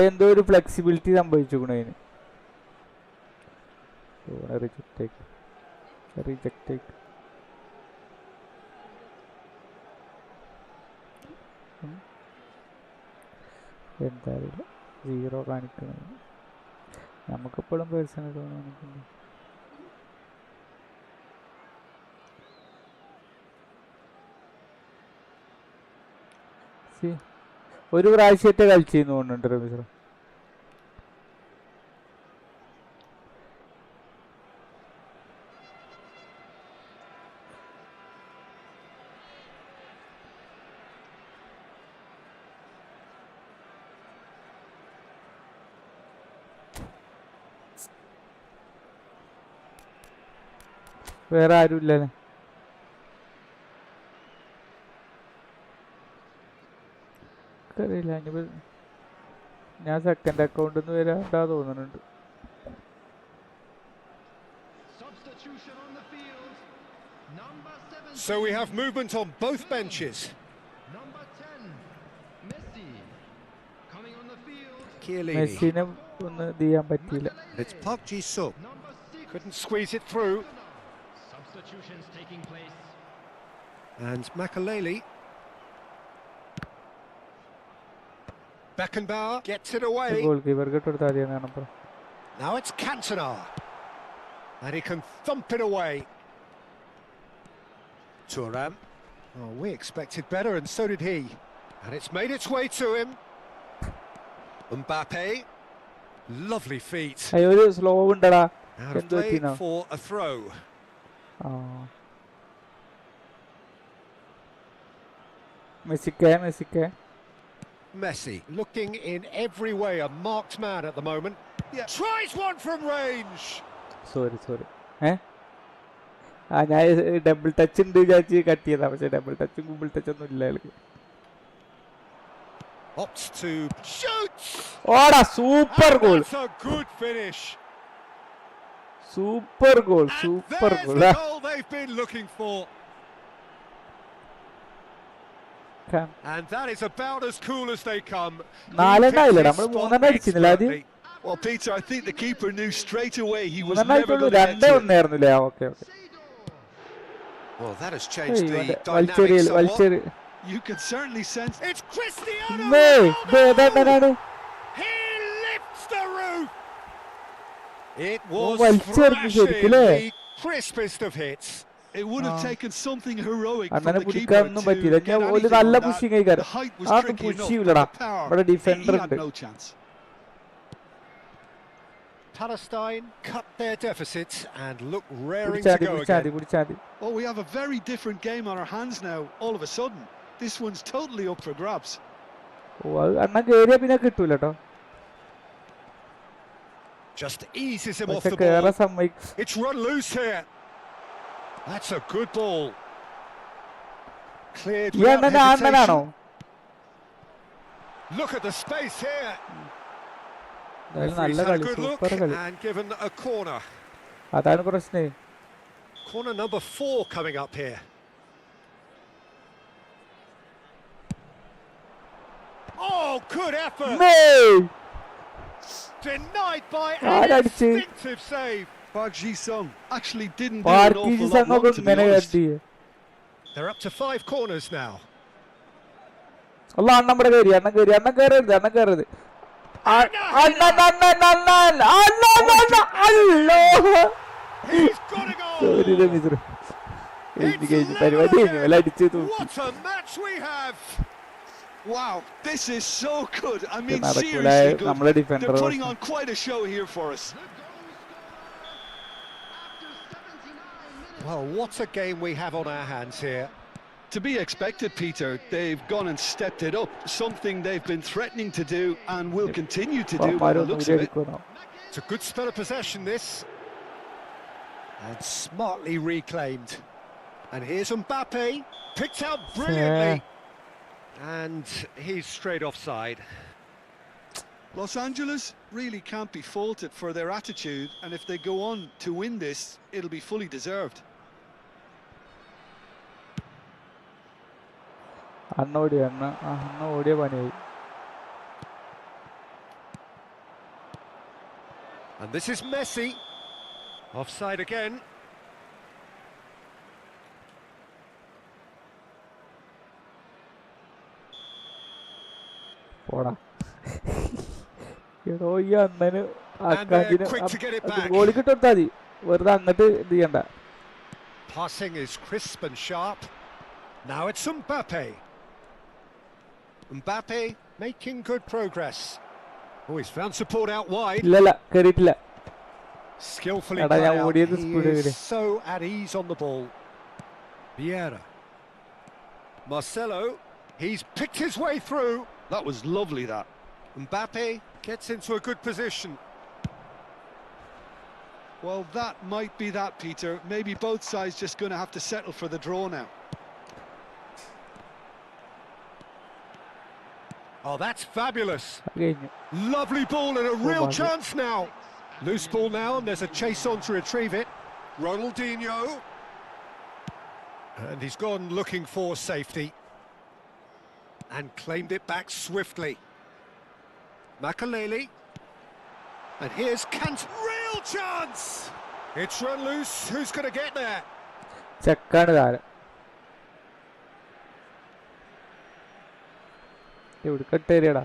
എന്തോ ഒരു flexibility സംഭവിച്ചിരിക്കണു അതിന്. Reject എന്താ അറിയില്ല, 0 കാണിക്കുന്നത്. നമുക്കെപ്പോഴും personal തോന്നുന്നു. ഒരു പ്രാവശ്യത്തെ കളിച്ചെന്ന് തോന്നുന്നുണ്ട് രമേശ്. വേറെ ആരും ഇല്ലല്ലേ? അറിയില്ല. ഇനിയിപ്പോൾ ഞാൻ സെക്കൻഡ് അക്കൗണ്ടിൽ നിന്ന് വരാണ്ടാ തോന്നുന്നുണ്ട്. So we have movement on both benches. Number 10, Messi. Coming on the field. Chiellini. മെസ്സിനെ ഒന്ന് ഇത് ചെയ്യാൻ പറ്റിയില്ല. It's Park Ji-sung. Number 6. Couldn't squeeze it through. Substitutions taking place. And Makaleli. Beckenbauer gets it away. Goalkeeper get it. Now it's Cantona. And he can thump it away. Thuram. Oh, we expected better, and so did he. And it's made its way to him. Mbappe. Lovely feet. Slow Out of play for a throw. Messi. Messi looking in every way a marked man at the moment. Yeah. Tries one from range. Sorry. I double touch in the double touch. Opts to shoot. What a super goal! That's a good finish. Super goal. There's the goal they've been looking for. And that is about as cool as they come. Well, Peter, I think the keeper knew straight away he was never going to get to it. Okay. Well, that has changed the dynamics somewhat. You can certainly sense... It's Cristiano Ronaldo! He lifts the roof! It was thrashing the crispest of hits. It would have taken something heroic from the keeper to get anything on that. The height was tricky enough, but the power, he had no chance. Palestine cut their deficit and look raring to go again. Oh, we have a very different game on our hands now, all of a sudden. This one's totally up for grabs. Just eases him off the ball. It's run loose here. That's a good ball. Cleared without hesitation. Look at the space here. Referee's had a good look and given a corner. Corner number 4 coming up here. Oh, good effort! No! Denied by an instinctive save. Park Ji-sung actually didn't do an awful lot wrong, to be honest. They're up to 5 corners now. He's got a goal! What a match we have! Wow, this is so good. I mean, seriously good. They're putting on quite a show here for us. Well, what a game we have on our hands here. To be expected, Peter. They've gone and stepped it up. Something they've been threatening to do and will continue to do by the looks of it. It's a good spell of possession, this. And smartly reclaimed. And here's Mbappe. Picked out brilliantly. And he's straight offside. Los Angeles really can't be faulted for their attitude, and if they go on to win this, it'll be fully deserved. And this is Messi. Offside again. Poda. And they're quick to get it back. Passing is crisp and sharp. Now it's Mbappe. Mbappe making good progress. Oh, he's found support out wide. Skillfully played out. He is so at ease on the ball. Vieira. Marcelo. He's picked his way through. That was lovely, that. Mbappe gets into a good position. Well, that might be that, Peter. Maybe both sides just going to have to settle for the draw now. Oh, that's fabulous. Lovely ball and a real chance now. Loose ball now, and there's a chase on to retrieve it. Ronaldinho. And he's gone looking for safety. And claimed it back swiftly. Makaleli. And here's Kant. Real chance! It's run loose. Who's going to get there? ഇവിടെ കട്ടേരിയടാ.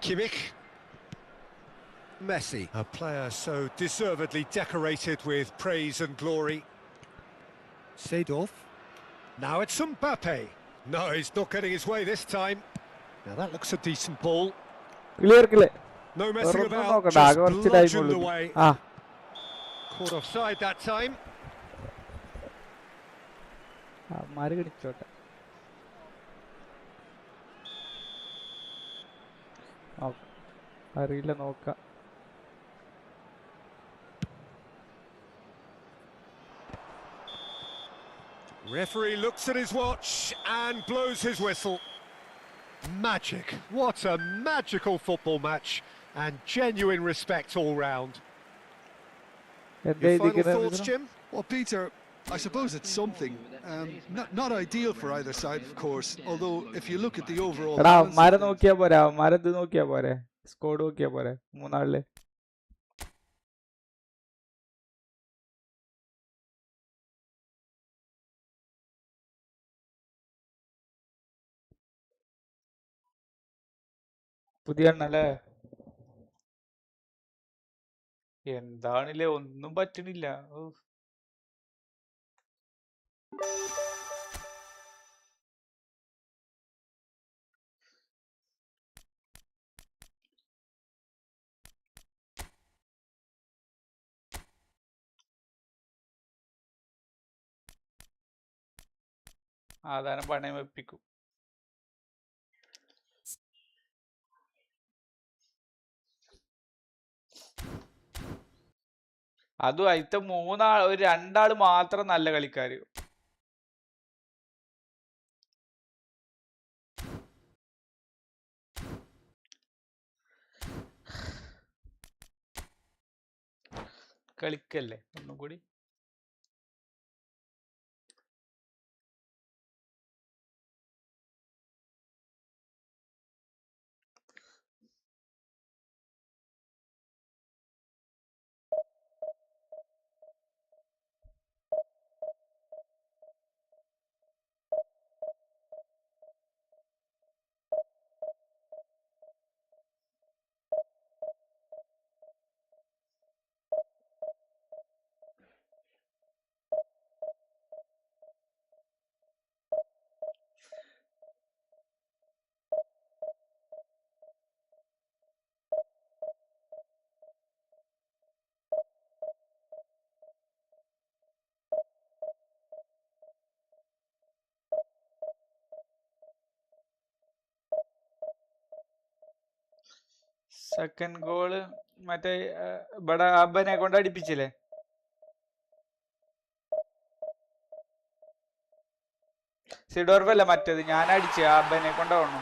Kimmich. Messi, a player so deservedly decorated with praise and glory. Seedorf. Now it's Mbappe. No, he's not getting his way this time. Now that looks a decent ball. Clear. No messing about, നോക്കണ്ട, just ആകെ കുറച്ച് time bludgeoned ഉള്ളൂ. away. ആ Caught offside that time. മാറി കടിച്ചോട്ടെ. അറിയില്ല, നോക്കാം. Referee looks at his watch and blows his whistle. Magic. What a magical football match. And genuine respect all round. Your final thoughts, Jim? Well, Peter, I suppose it's something. Not ideal for either side, of course, although if you look at the overall എടാ balance അവന്മാരെ of things- നോക്കിയാ പോരെ, അവന്മാരെ ഇത് നോക്കിയാ പോരെ, squad നോക്കിയാ പോരെ, മൂന്നാളില്. പുതിയ എണ്ണല്ലേ? എന്താണില്ലേ, ഒന്നും പറ്റണില്ല. ആധാരം പണയം വെപ്പിക്കും. അതും അതിത്തെ ഒരു രണ്ടാള് മാത്രം നല്ല കളിക്കാര്. കളിക്കല്ലേ ഒന്നും കൂടി. സെക്കൻഡ് ഗോള് മറ്റേ ഇവിടെ അബനെ കൊണ്ട് അടിപ്പിച്ചില്ലേ? സിഡോർവല്ല, മറ്റേത് ഞാൻ അടിച്ച അബനെ കൊണ്ടാവണു.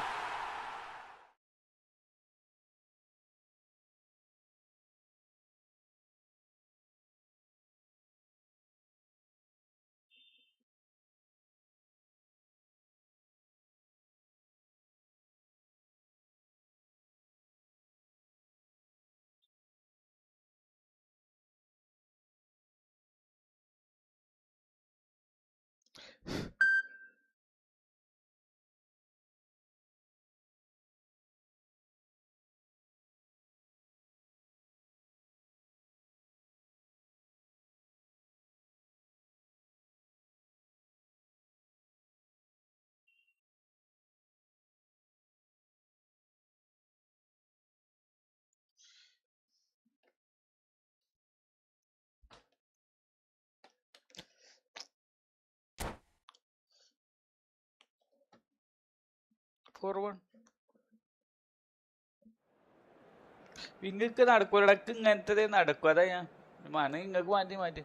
ഇങ്ങക്ക് നടക്കും, ഇടക്ക് ഇങ്ങനത്തെ നടക്കും. അതാ ഞാൻ ഇങ്ങക്ക് മാറ്റി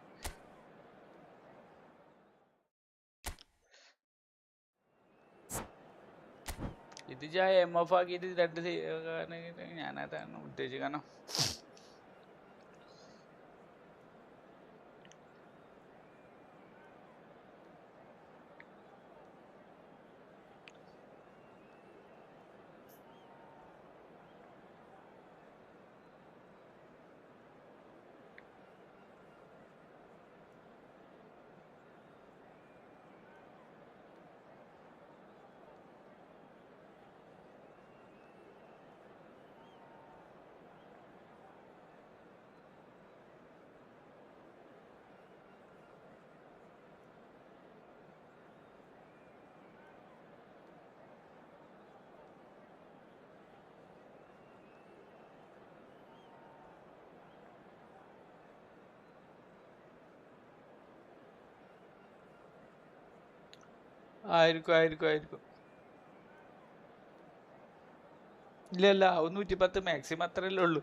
ഇത് MF ആക്കിയിട്ട് 2 ഞാനതാണ് ഉദ്ദേശിച്ചത്. കാരണം ആയിരിക്കും. ഇല്ല 110 മാക്സിമം അത്രയല്ലേ ഉള്ളൂ.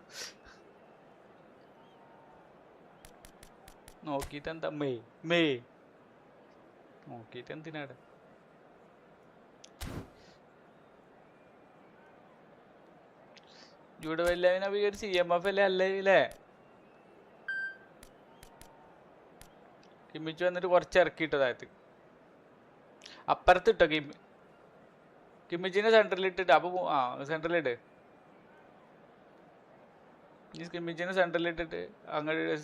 നോക്കിയിട്ട് എന്താ നോക്കിയിട്ട് എന്തിനാണ്? ഇവിടെ വല്ലവനെ ഒരു CMF അല്ലേ? കിമ്മിച്ച് വന്നിട്ട് കുറച്ച് ഇറക്കിയിട്ടതായത് അപ്പുറത്തിട്ടോ കിമ്മിച്ചിനെ സെൻറ്ററിലിട്ടിട്ട് അപ്പൊ സെൻറ്ററിലിട്ട് ഈ കിമ്മിച്ചിനെ സെൻറ്ററിലിട്ടിട്ട് അങ്ങോട്ട്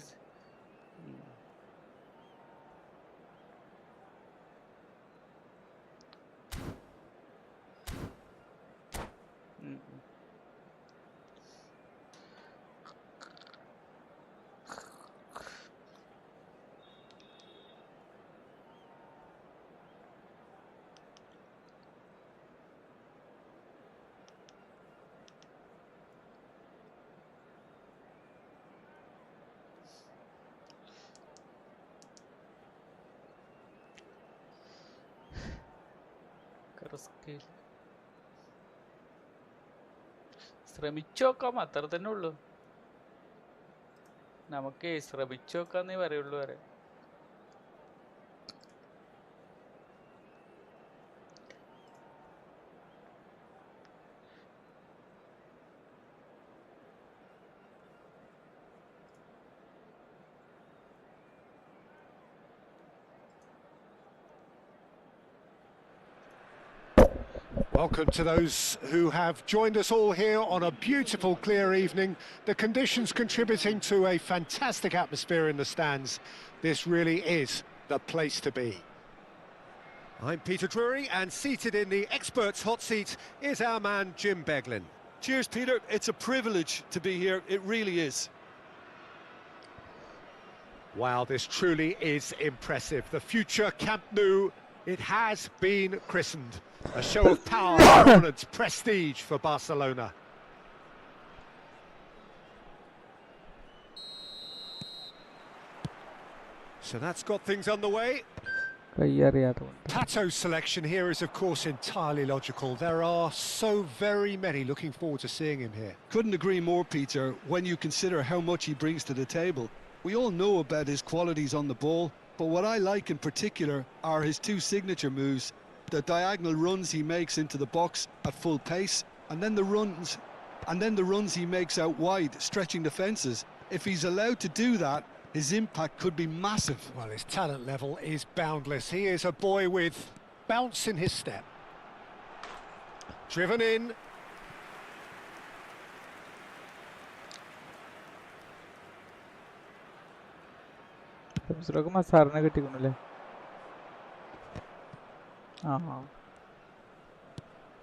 ശ്രമിച്ചു നോക്കാം, അത്ര തന്നെ ഉള്ളു. നമുക്ക് ശ്രമിച്ചു നോക്കാന്നേ പറയുള്ളൂ വരെ. Welcome to those who have joined us all here on a beautiful, clear evening. The conditions contributing to a fantastic atmosphere in the stands. This really is the place to be. I'm Peter Drury, and seated in the experts' hot seat is our man Jim Beglin. Cheers, Peter. It's a privilege to be here. It really is. Wow, this truly is impressive. The future Camp Nou, it has been christened. A show of power, dominance, prestige for Barcelona. So that's got things underway. Tato's selection here is, of course, entirely logical. There are so very many looking forward to seeing him here. Couldn't agree more, Peter, when you consider how much he brings to the table. We all know about his qualities on the ball, but what I like in particular are his two signature moves. The diagonal runs he makes into the box at full pace, and then the runs he makes out wide, stretching defences. If he's allowed to do that, his impact could be massive. Well, his talent level is boundless. He is a boy with bounce in his step. Driven in.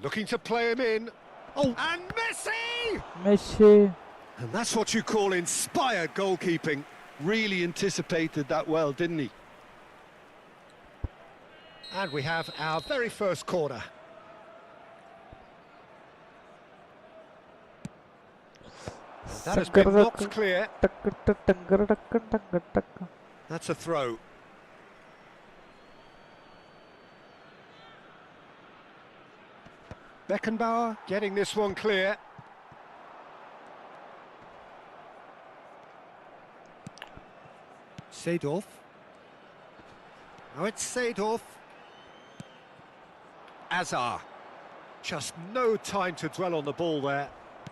Looking to play him in. Oh, and Messi! And that's what you call inspired goalkeeping. Really anticipated that well, didn't he? And we have our very first corner. That has been knocked clear. That's a throw. Beckenbauer getting this one clear. Seedorf. Now it's Seedorf. Azar. Just no time to dwell on the ball there.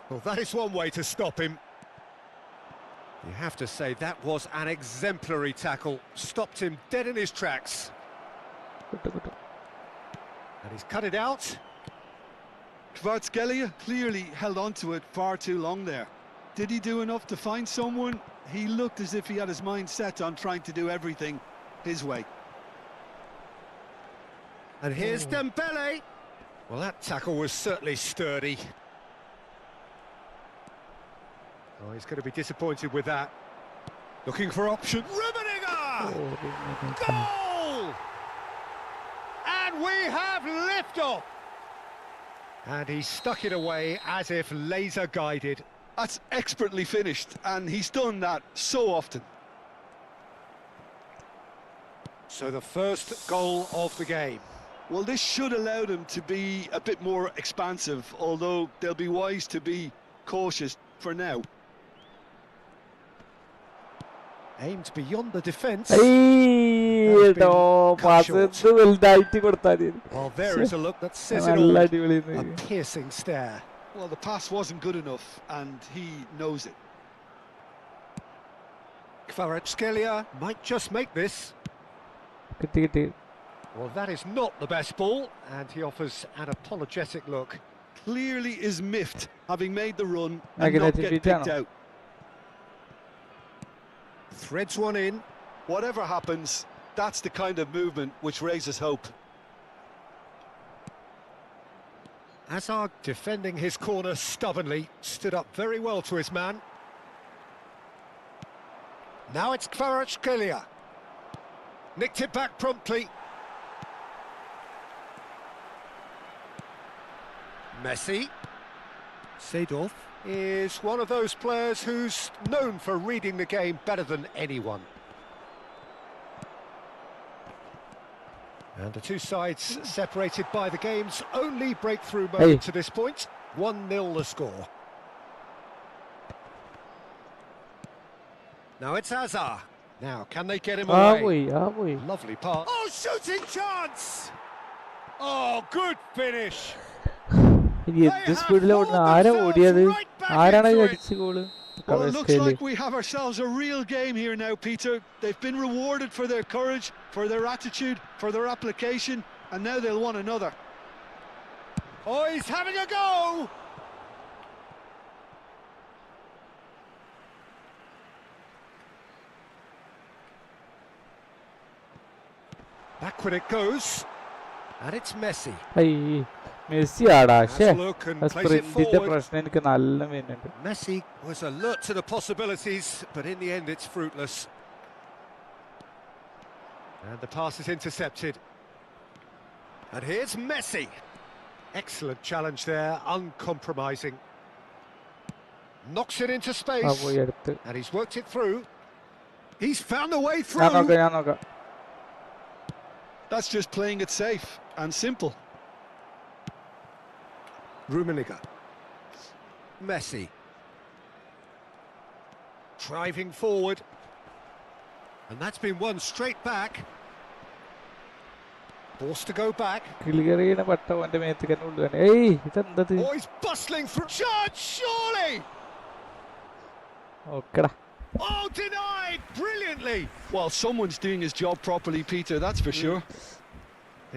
Well, that is one way to stop him. You have to say that was an exemplary tackle. Stopped him dead in his tracks. And he's cut it out. Kvaratskhelia clearly held on to it far too long there. Did he do enough to find someone? He looked as if he had his mind set on trying to do everything his way. And here's Dembele. Well, that tackle was certainly sturdy. Oh, he's going to be disappointed with that. Looking for option. Rummenigge! Goal! And we have liftoff! And he stuck it away as if laser guided. That's expertly finished, and he's done that so often. So the first goal of the game. Well, this should allow them to be a bit more expansive, although they'll be wise to be cautious for now. Aimed beyond the defence. അയ്യോ pass എന്ത് വലുതായിട്ട് കൊടുത്താൽ Well, there is a look that says it all. നല്ല അടിപൊളി A piercing stare. Well, the pass wasn't good enough, and he knows it. Kvaratskhelia might just make this. കിട്ടി കിട്ടി. Well, that is not the best ball, and he offers an apologetic look. Clearly is miffed, having made the run and Again, not I think get we picked can. out. Threads one in. Whatever happens, that's the kind of movement which raises hope. Azar defending his corner stubbornly, stood up very well to his man. Now it's Kvaratskhelia. Nicked it back promptly. Messi. Seedorf is one of those players who's known for reading the game better than anyone. And the two sides separated by the game's only breakthrough moment to this point. 1-0 the score. Now it's Azar. Now, can they get him away? പോയി. Lovely pass. Oh, shooting chance! Oh, good finish. ഇനി എന്ത് സ്പീഡിൽ ഓടുന്ന ആരാ ഓടിയത് ആരാണ് അടിച്ച goal Well, it looks like we have ourselves a real game here now, Peter. They've been rewarded for their courage, for their attitude, for their application, and now they'll want another. Oh, he's having a go! Backward it goes, and it's Messi. Messi ആടാ പക്ഷേ Has a look and plays it സ്പ്രിന്റിന്റെ forward. പ്രശ്നം എനിക്ക് നല്ല മീനുണ്ട്. Messi was alert to the possibilities, but in the end it's fruitless. And the pass is intercepted. And here's Messi. Excellent challenge there, uncompromising. Knocks it into space. പോയി അടുത്ത്. And he's worked it through. He's found a way ഞാൻ through. നോക്കാം. That's just playing it safe and simple. Rummenigge. Messi. Driving forward. And that's been won straight back. Forced to go back. Clear ചെയ്യണ പട്ട അവന്റെ മേത്ത് തന്നെ ഉള്ളു. ഏയ് ഇതെന്തത്? Oh, he's bustling through. Chance, surely! ഓക്കെടാ. Oh, denied brilliantly. Well, someone's doing his job properly, Peter, that's for sure.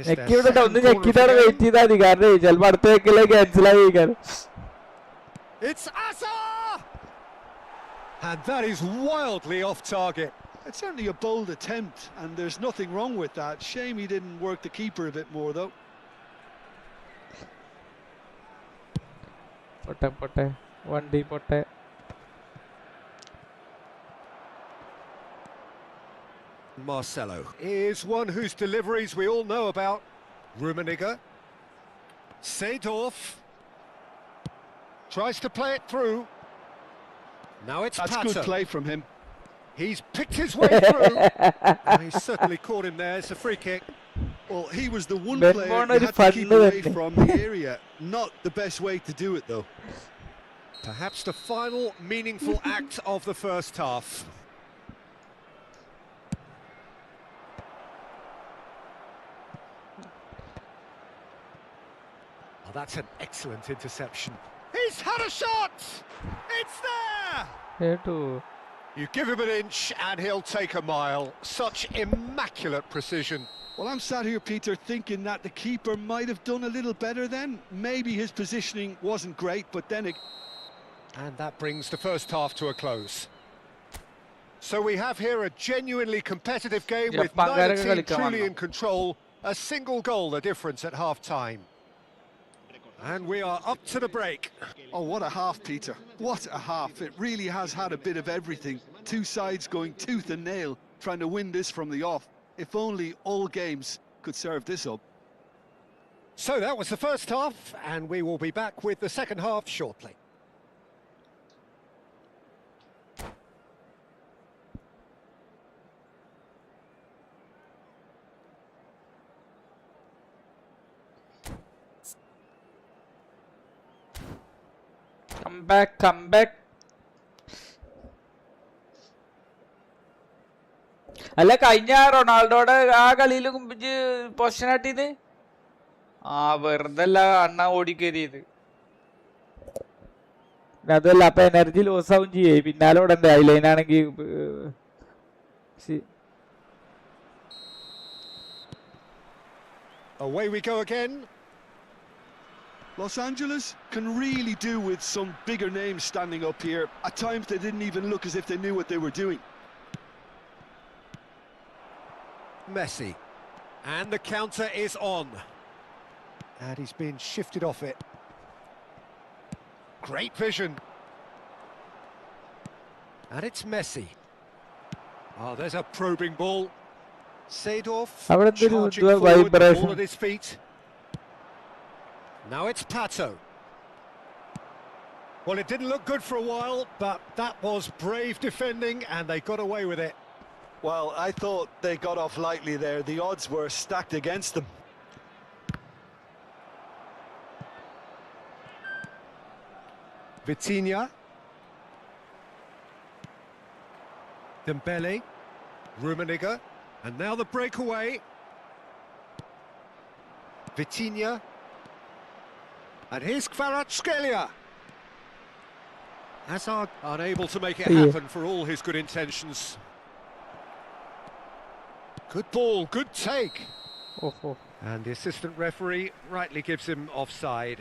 ഞെക്കിവിടട്ടെ ഒന്ന് ഞെക്കിട്ടാണ് wait ചെയ്താൽ മതി കാരണം ചിലപ്പോ അടുത്ത വെക്കിലെ ക്യാൻസലായി കഴിക്കാൻ. It's Azar! And that is wildly off target. It's certainly a bold attempt, and there's nothing wrong with that. Shame he didn't work the keeper a bit more, though. പോട്ടെ വണ്ടി പോട്ടെ. Marcelo is one whose deliveries we all know about. Rummenigge. Seedorf tries to play it through. Now it's That's Pato. good play from him. He's picked his way through. And he's certainly caught him there. It's a free kick. Well, he was the one Ben player Warner you had to keep away from the area. Not the best way to do it, though. Perhaps the final meaningful act of the first half. Oh, that's an excellent interception. He's had a shot! It's there! കേട്ടു. You give him an inch and he'll take a mile. Such immaculate precision. Well, I'm sat here, Peter, thinking that the keeper might have done a little better then. Maybe his positioning wasn't great, but then it... And that brings the first half to a close. So we have here a genuinely competitive game with neither team truly in control. A single goal the difference at half-time. And we are up to the break. Oh, what a half, Peter. What a half. It really has had a bit of everything. Two sides going tooth and nail, trying to win this from the off. If only all games could serve this up. So that was the first half, and we will be back with the second half shortly. comeback. അല്ല കഴിഞ്ഞ റൊണാൾഡോയുടെ ആ കളിയിൽ position ആട്ടിന്ന് വെറുതെ അല്ല അണ്ണ ഓടിക്കരുത്. അതല്ല അപ്പൊ എനർജി ലോസ് ആവും ചെയ്യേ പിന്നാലെ ഓടണ്ടേ ഐലൈനാണെങ്കിൽ. Away we go again. Los Angeles can really do with some bigger names standing up here. At times they didn't even look as if they knew what they were doing. Messi. And the counter is on. And he's been shifted off it. Great vision. And it's Messi. Oh, there's a probing ball. Seedorf charging forward, the ball at his feet. Now it's Pato. Well, it didn't look good for a while, but that was brave defending and they got away with it. Well, I thought they got off lightly there. The odds were stacked against them. Vitinha. Dembele. Rummenigge. And now the breakaway. Vitinha. And here's Kvaratskhelia. Hazard unable to make it happen for all his good intentions. Good ball, good take. And the assistant referee rightly gives him offside.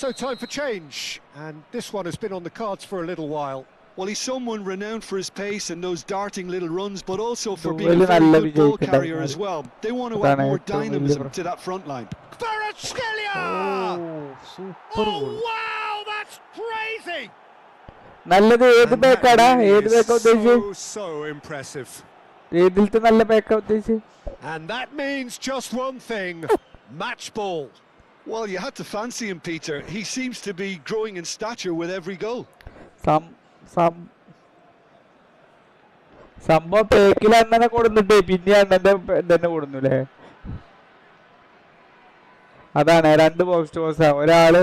So time for change, and this one has been on the cards for a little while. Well, he's someone renowned for his pace and those darting little runs, but also for being a very good ball carrier as well. They want to add more dynamism to that front line. Kvaratskhelia! Oh, wow, that's crazy! നല്ലത് ഏത് ബാക്കാടാ? ഏത് ബാക്കാ ഉദ്ദേശിച്ചു? So impressive. ഏതിലത്തെ നല്ല ബാക്കാ ഉദ്ദേശിച്ചു? And that means just one thing, match ball. Well, you had to fancy him, Peter. He seems to be growing in stature with every goal. സംഭവം പേക്കിൽ അണ്ണനെ കൊടുത്തിട്ടേ പിന്നെ അണ്ണന്റെ തന്നെ കൊടുന്നുല്ലേ? അതാണ് രണ്ട് ബോക്സ് ടു ബോക്സാ. ഒരാള്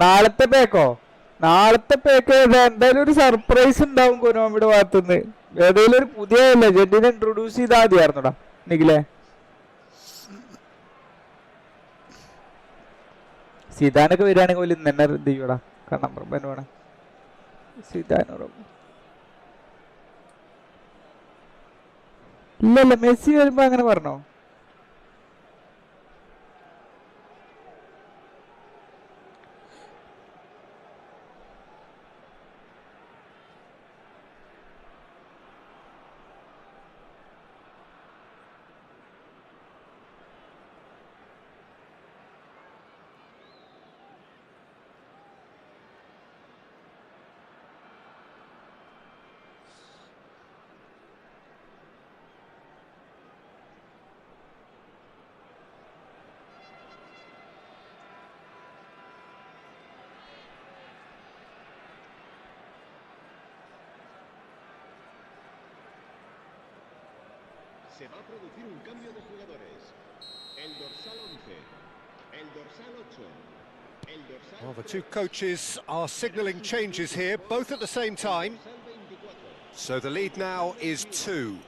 നാളത്തെ പേക്ക് എന്തായാലും ഒരു സർപ്രൈസ് ഉണ്ടാവും കൊനോമിയുടെ ഭാഗത്തുനിന്ന്. ഏതെങ്കിലും ഒരു പുതിയ ലെജൻഡിനെ ഇൻട്രൊഡ്യൂസ് ചെയ്താൽ മതിയായിരുന്നുടാ നിഖിലേ. സിദാനൊക്കെ വരികയാണെങ്കിൽ പോലും ഇന്ന് തന്നെ എന്ത് ചെയ്യൂടാ? നമ്പർ വേണം സിദാനോടും. ഇല്ലല്ല മെസ്സി വരുമ്പോ അങ്ങനെ പറഞ്ഞോ? Se va a producir un cambio de jugadores. El dorsal 11, el dorsal 8, el dorsal... Well, the two coaches are signalling changes here, both at the same time. So the lead now is 2.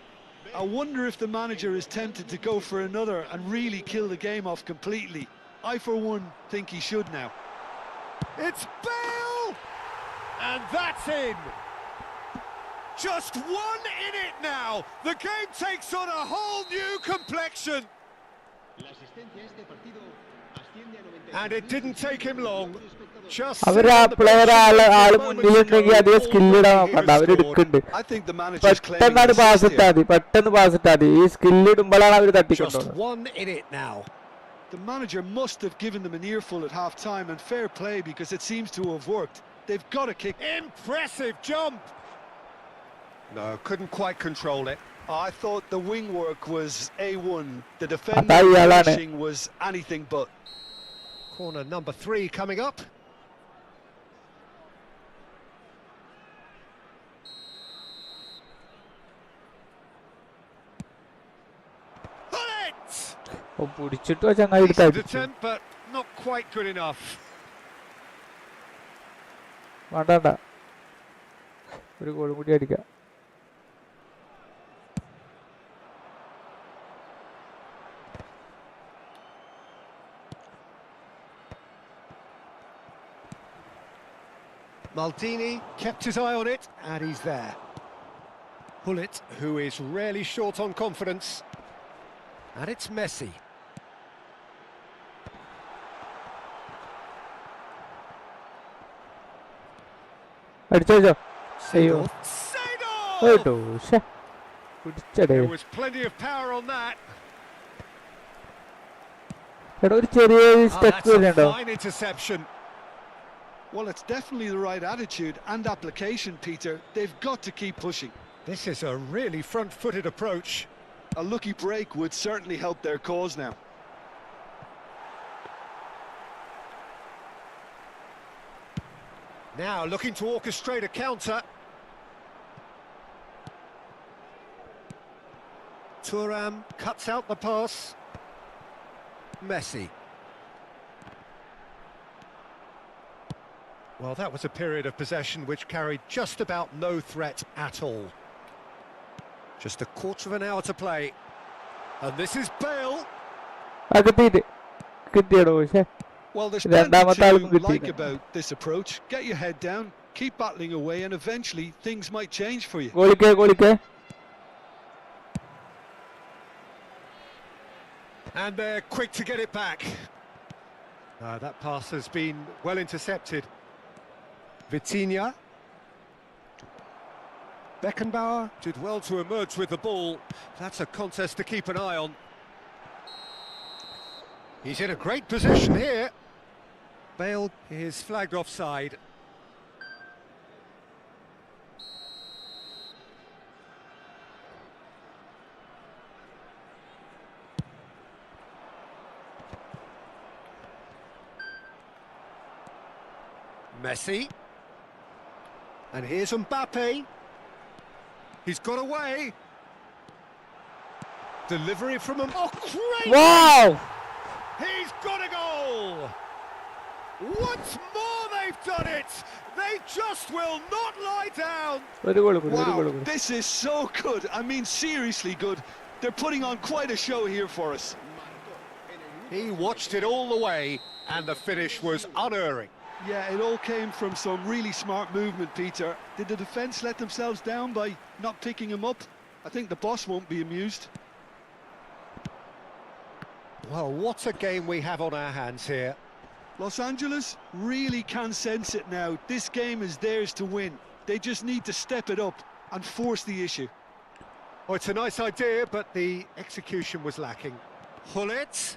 I wonder if the manager is tempted to go for another and really kill the game off completely. I, for one, think he should now. It's Bale! And that's in! Just one in it now! The game takes on a whole new complexion! And it didn't take him long. Just അവര് ആ player ആള് മുന്നിലുണ്ടെങ്കിൽ അധികം സ്കില്ലിടാൻ നോക്കണ്ട, അവരെടുക്കുന്നുണ്ട്. പെട്ടെന്നാണ് pass ഇട്ടാൽ മതി, പെട്ടെന്ന് pass ഇട്ടാൽ മതി. ഈ സ്കില്ലിടുമ്പോഴാണ് അവർ തട്ടിക്കൊണ്ടുപോകുന്നത്. The manager must have given them an earful at half-time, and fair play because it seems to have worked. They've got to kick. Impressive jump! No, couldn't quite control it. I thought the wing work was A1. The defending was anything but. Corner number 3 coming up. പിടിച്ചിട്ടോ ചങ്ങായി Decent എടുത്ത് attempt, but not quite good enough. വേണ്ട ഒരു ഗോളും കൂടി അടിക്കാം. Maldini kept his eye on it, and he's there. Hullet, who is rarely short on confidence. And it's Messi. അടിച്ചോ അയ്യോ Seedorf! കേട്ടോ പിടിച്ചടേ. There was plenty of power on that. എടാ ഒരു ചെറിയ സ്റ്റെപ്പ് That's a വരുന്നുണ്ടോ? fine interception. Well, it's definitely the right attitude and application, Peter. They've got to keep pushing. This is a really front-footed approach. A lucky break would certainly help their cause now. Now looking to orchestrate a counter. Thuram cuts out the pass. Messi. Well, that was a period of possession which carried just about no threat at all. Just a quarter of an hour to play. And this is Bale. അകത്തിട്ട് കിട്ടിയടോ. പക്ഷേ Well, there's രണ്ടാമത്തെ plenty ആൾക്കും to like കിട്ടിയില്ല. about this approach. Get your head down, keep battling away, and eventually things might change for you. ഗോളിക്കേ And they're quick to get it back. That pass has been well intercepted. Vitinha. Beckenbauer did well to emerge with the ball. That's a contest to keep an eye on. He's in a great position here. Bale is flagged offside. Messi. And here's Mbappe. He's got away. Delivery from him. Oh, great! Wow! He's got a goal! Once more they've done it! They just will not lie down! ഒരു goal Wow, this is so good. I mean, seriously good. They're putting on quite a show here for us. He watched it all the way, and the finish was unerring. Yeah, it all came from some really smart movement, Peter. Did the defence let themselves down by not picking him up? I think the boss won't be amused. Well, what a game we have on our hands here. Los Angeles really can sense it now. This game is theirs to win. They just need to step it up and force the issue. Oh, it's a nice idea, but the execution was lacking. Hullet.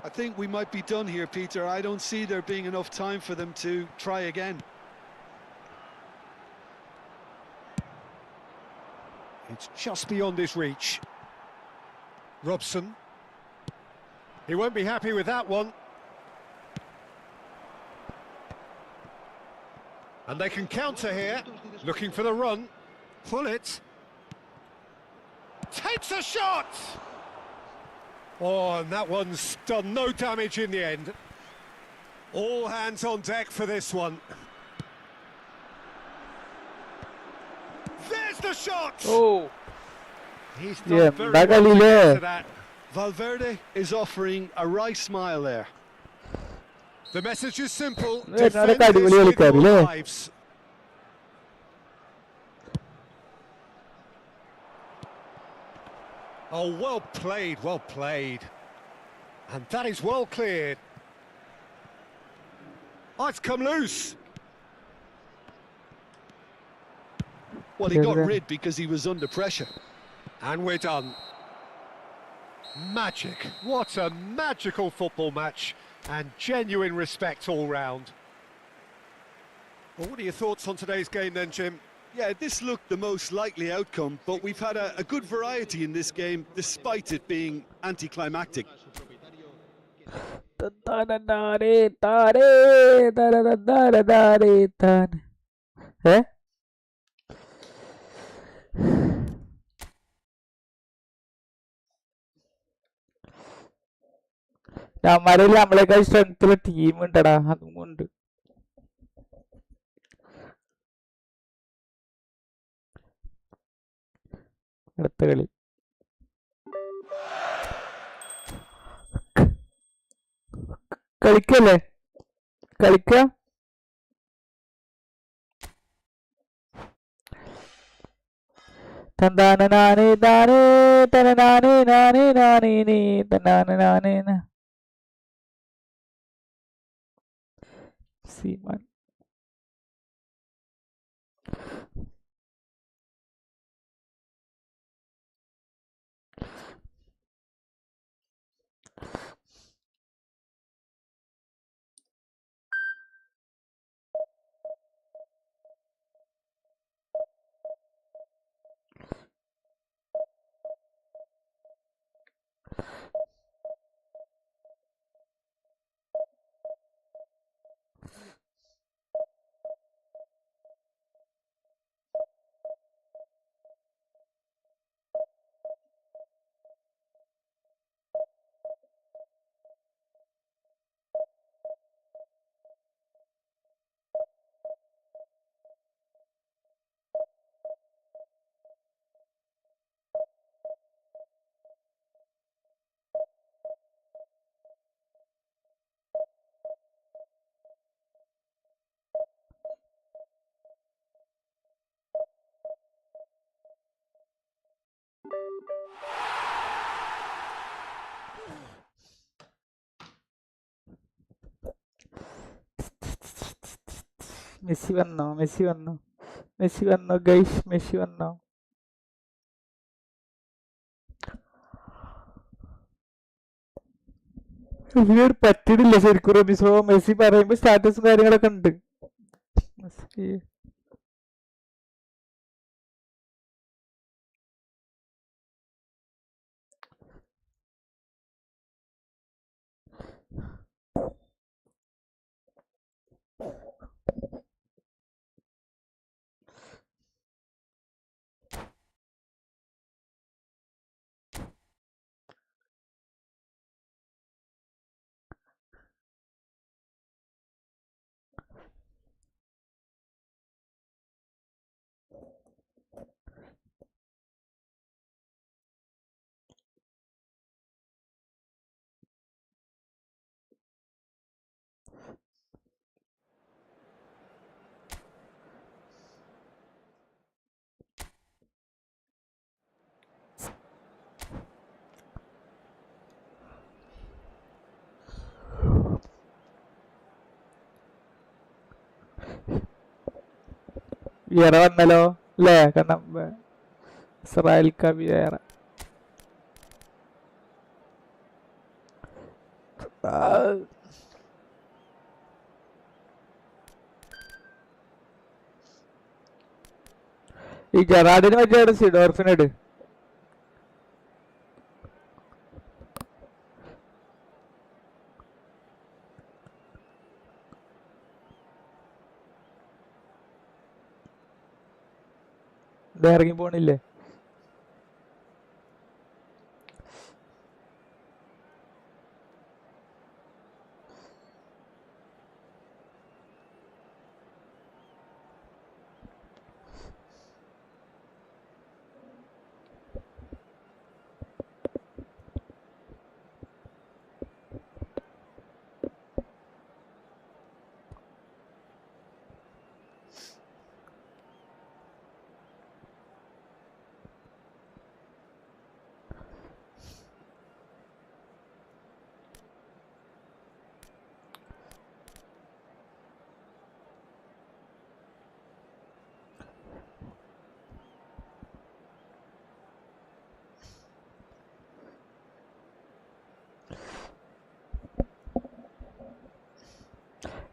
I think we might be done here, Peter. I don't see there being enough time for them to try again. It's just beyond his reach. Robson. He won't be happy with that one. And they can counter here, looking for the run. Hullet. Takes a shot! Oh, and that one's done no damage in the end. All hands on deck for this one. There's the shot! Oh, He's Yeah, done very well to Bagalile. get to that. Valverde is offering a right smile there. The message is simple. Yeah, Defend not a this card, with your really. lives. Oh, well played, well played. And that is well cleared. Oh, it's come loose. Well, he got rid because he was under pressure. And we're done. Magic. What a magical football match. And genuine respect all round. Well, what are your thoughts on today's game then, Jim? Yeah, this looked the most likely outcome, but we've had a good variety in this game, despite it being anticlimactic. ഏ നമ്മളിൽ നമ്മളെക്കാൾ സ്ട്രെങ്ത്തുള്ള team ഉണ്ടടാ, അതും കൊണ്ട്. അടുത്ത കളി കളിക്കല്ലേ, കളിക്ക. തന്താന നാനേ താനേ തന നാനേ നാനേ നാനേ നീ തന്നാന നാനേ സീമാൻ. മെസ്സി വന്നോ, മെസ്സി വന്നോ, മെസ്സി വന്നോ ഗൈസ്, മെസ്സി വന്നോ. ഇതിനൊരു പറ്റിയിട്ടില്ല ശരിക്കും റമീസോ. മെസ്സി പറയുമ്പോ സ്റ്റാറ്റസും കാര്യങ്ങളൊക്കെ ഉണ്ട്. മെസ്സി വിയറ വന്നല്ലോ അല്ലേ, കാരണം ഇസ്രായേൽക്ക വിയറ. ഈ ജറാഡിന് പറ്റിയ സിഡോർഫിനിട്. ഇത് ഇറങ്ങി പോണില്ലേ?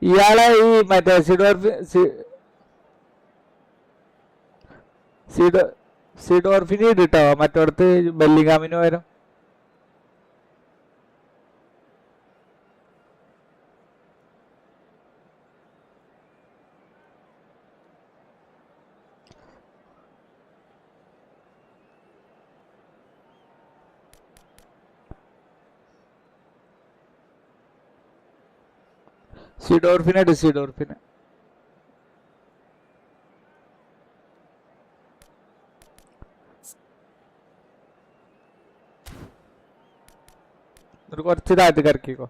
ഇയാളെ ഈ മറ്റേ സിഡോർഫിനി ഇട്ടോ മറ്റോടത്ത് ബെല്ലിങ്ങാമിന് പകരം. സീഡോർഫിനെ സീഡോർഫിനെ എന്നിട്ട് കുറച്ച് താഴത്തേക്ക് ഇറക്കിക്കോ.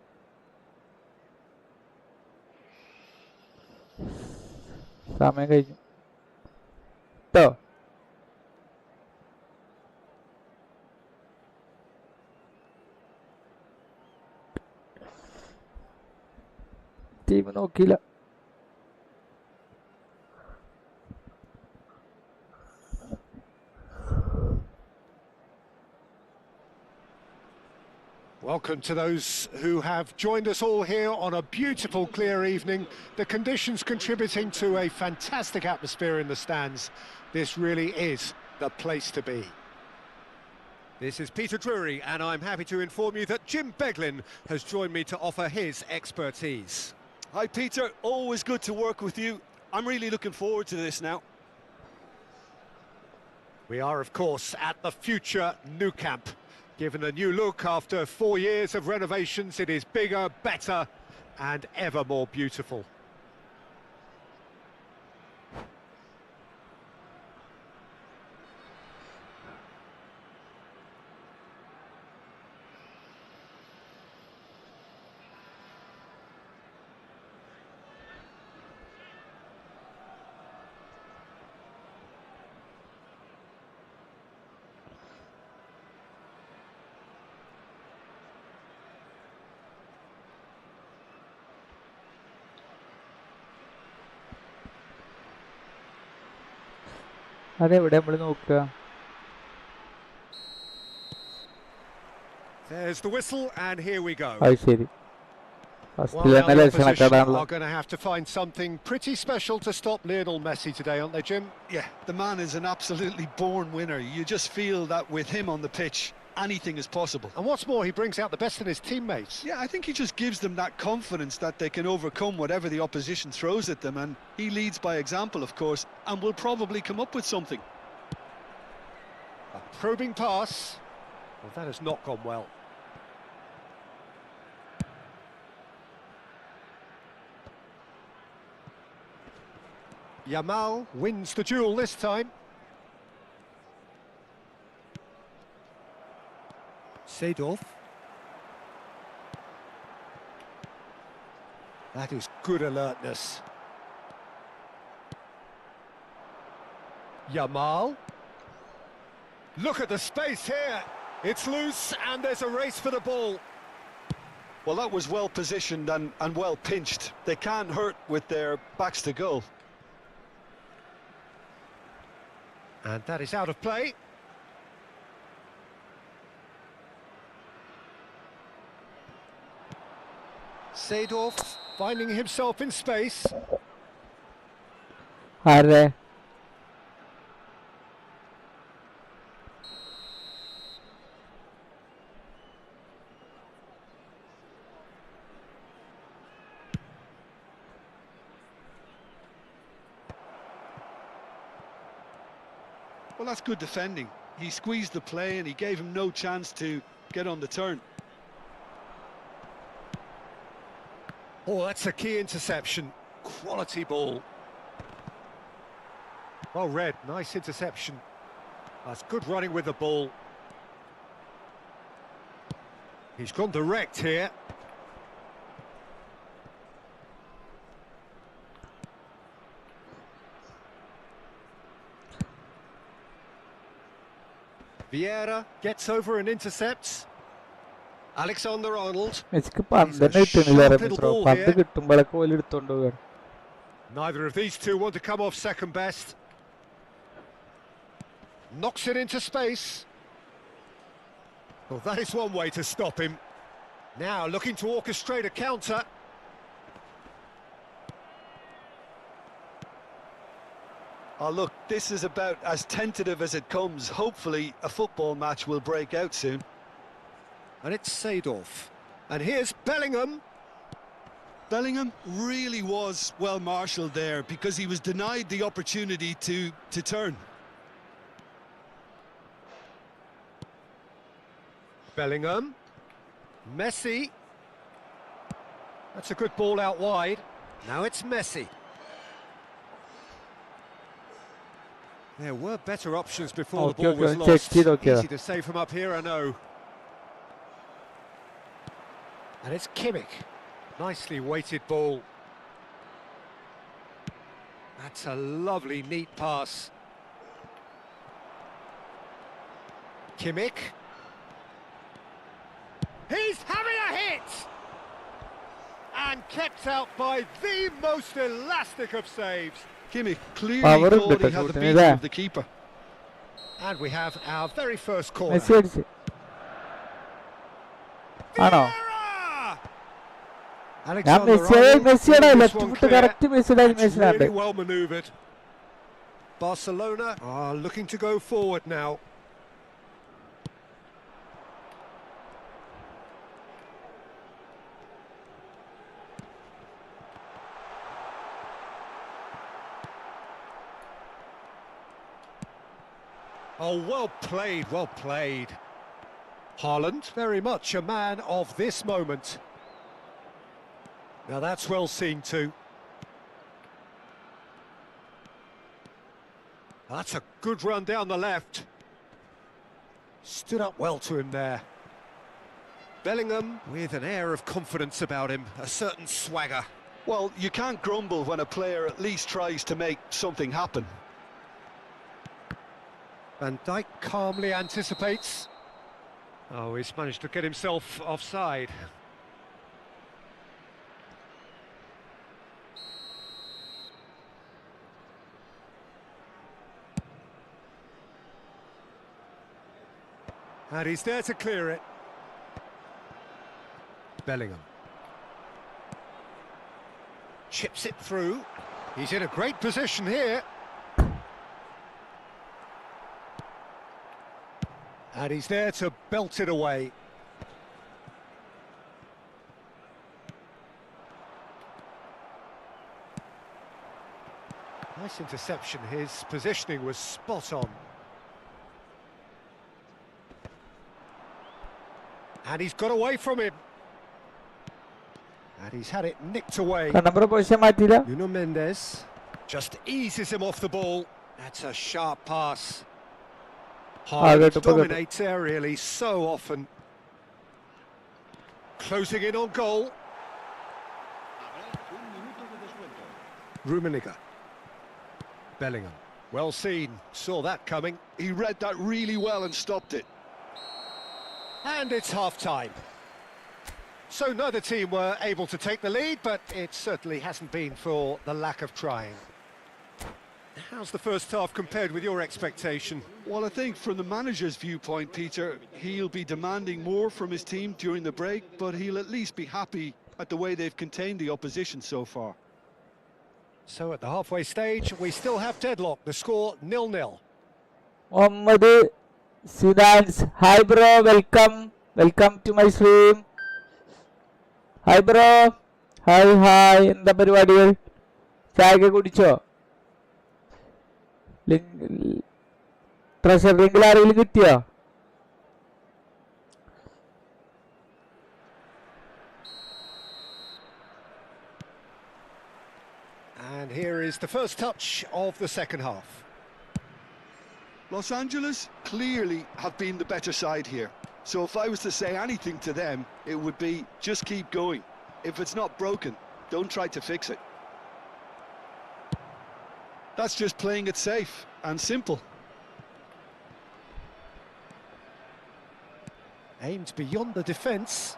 സമയം കഴിഞ്ഞു കേട്ടോ. ടീം നോക്കിയില്ല. Welcome to those who have joined us all here on a beautiful clear evening. The conditions contributing to a fantastic atmosphere in the stands. This really is the place to be. This is Peter Drury and I'm happy to inform you that Jim Beglin has joined me to offer his expertise. Hi Peter, always good to work with you. I'm really looking forward to this now. We are of course at the future Nou Camp. Given a new look after 4 years of renovations, it is bigger, better and ever more beautiful. അതെവിടെ നമ്മൾ നോക്കുക? There's the whistle and here we go. അത് ശരി. Well, now the opposition are going to have to find something pretty special to stop Lionel Messi today, aren't they, Jim? Yeah, the man is an absolutely born winner. You just feel that with him on the pitch, anything is possible. And what's more, he brings out the best in his teammates. Yeah, I think he just gives them that confidence that they can overcome whatever the opposition throws at them, and he leads by example, of course, and will probably come up with something. A probing pass. Well, that has not gone well. Yamal wins the duel this time. Seedorf. That is good alertness. Yamal. Look at the space here. It's loose and there's a race for the ball. Well, that was well positioned and well pinched. They can't hurt with their backs to goal. And that is out of play. Seedorf finding himself in space. ആരെ Well, that's good defending. He squeezed the play and he gave him no chance to get on the turn. Oh, that's a key interception. Quality ball. Well read, nice interception. That's good running with the ball. He's gone direct here. Vieira gets over and intercepts. Alexander-Arnold. മെസ്സിക്ക് പന്ത് തന്നെ കിട്ടണില്ല. പന്ത് കിട്ടുമ്പോഴൊക്കെ പോലെ എടുത്തോണ്ട് പോവുകയാണ്. Neither of these two want to come off second best. Knocks it into space. Well, that is one way to stop him. Now looking to orchestrate a counter. Oh, look, this is about as tentative as it comes. Hopefully a football match will break out soon. And it's Seedorf. And here's Bellingham. Bellingham really was well marshalled there because he was denied the opportunity to turn. Bellingham. Messi. That's a good ball out wide. Now it's Messi. There were better options before the ball was lost. Easy to save from up here, I know. And it's Kimmich. Nicely weighted ball. That's a lovely, neat pass. Kimmich. He's having a hit! And kept out by the most elastic of saves. Kimmich clearly thought he had the beating of the keeper. And we have our very first corner. Messi അടിച്ച് ആണോ ഞാൻ മെസ്സിയുടെ left foot correct മെസ്സിയുടെ അനിമേഷനാണ്. Well maneuvered. Barcelona are looking to go forward now. Oh, well played, well played. Haaland, very much a man of this moment. Now that's well seen too. That's a good run down the left. Stood up well to him there. Bellingham with an air of confidence about him, a certain swagger. Well, you can't grumble when a player at least tries to make something happen. Van Dijk calmly anticipates. Oh, he's managed to get himself offside. And he's there to clear it. Bellingham. Chips it through. He's in a great position here. And he's there to belt it away. Nice interception. His positioning was spot on. And he's got away from him. And he's had it nicked away. Nuno Mendes just eases him off the ball. That's a sharp pass. Haaland dominates aerially so often. Closing in on goal. Rummenigge. Bellingham. Well seen. Saw that coming. He read that really well and stopped it. And it's half-time. So neither team were able to take the lead, but it certainly hasn't been for the lack of trying. How's the first half compared with your expectation? Well, I think from the manager's viewpoint, Peter, he'll be demanding more from his team during the break, but he'll at least be happy at the way they've contained the opposition so far. So at the halfway stage, we still have deadlock. The score 0-0. Mohammed Sidans, hi bro, welcome to my stream. Hi bro, hi, എന്താ പരിപാടികൾ? ചായ കുടിച്ചോ? Treasure ലിങ്കിൽ ആരെങ്കിലും കിട്ടിയോ? And here is the first touch of the second half. Los Angeles clearly have been the better side here. So if I was to say anything to them, it would be just keep going. If it's not broken, don't try to fix it. That's just playing it safe and simple. Aimed beyond the defence.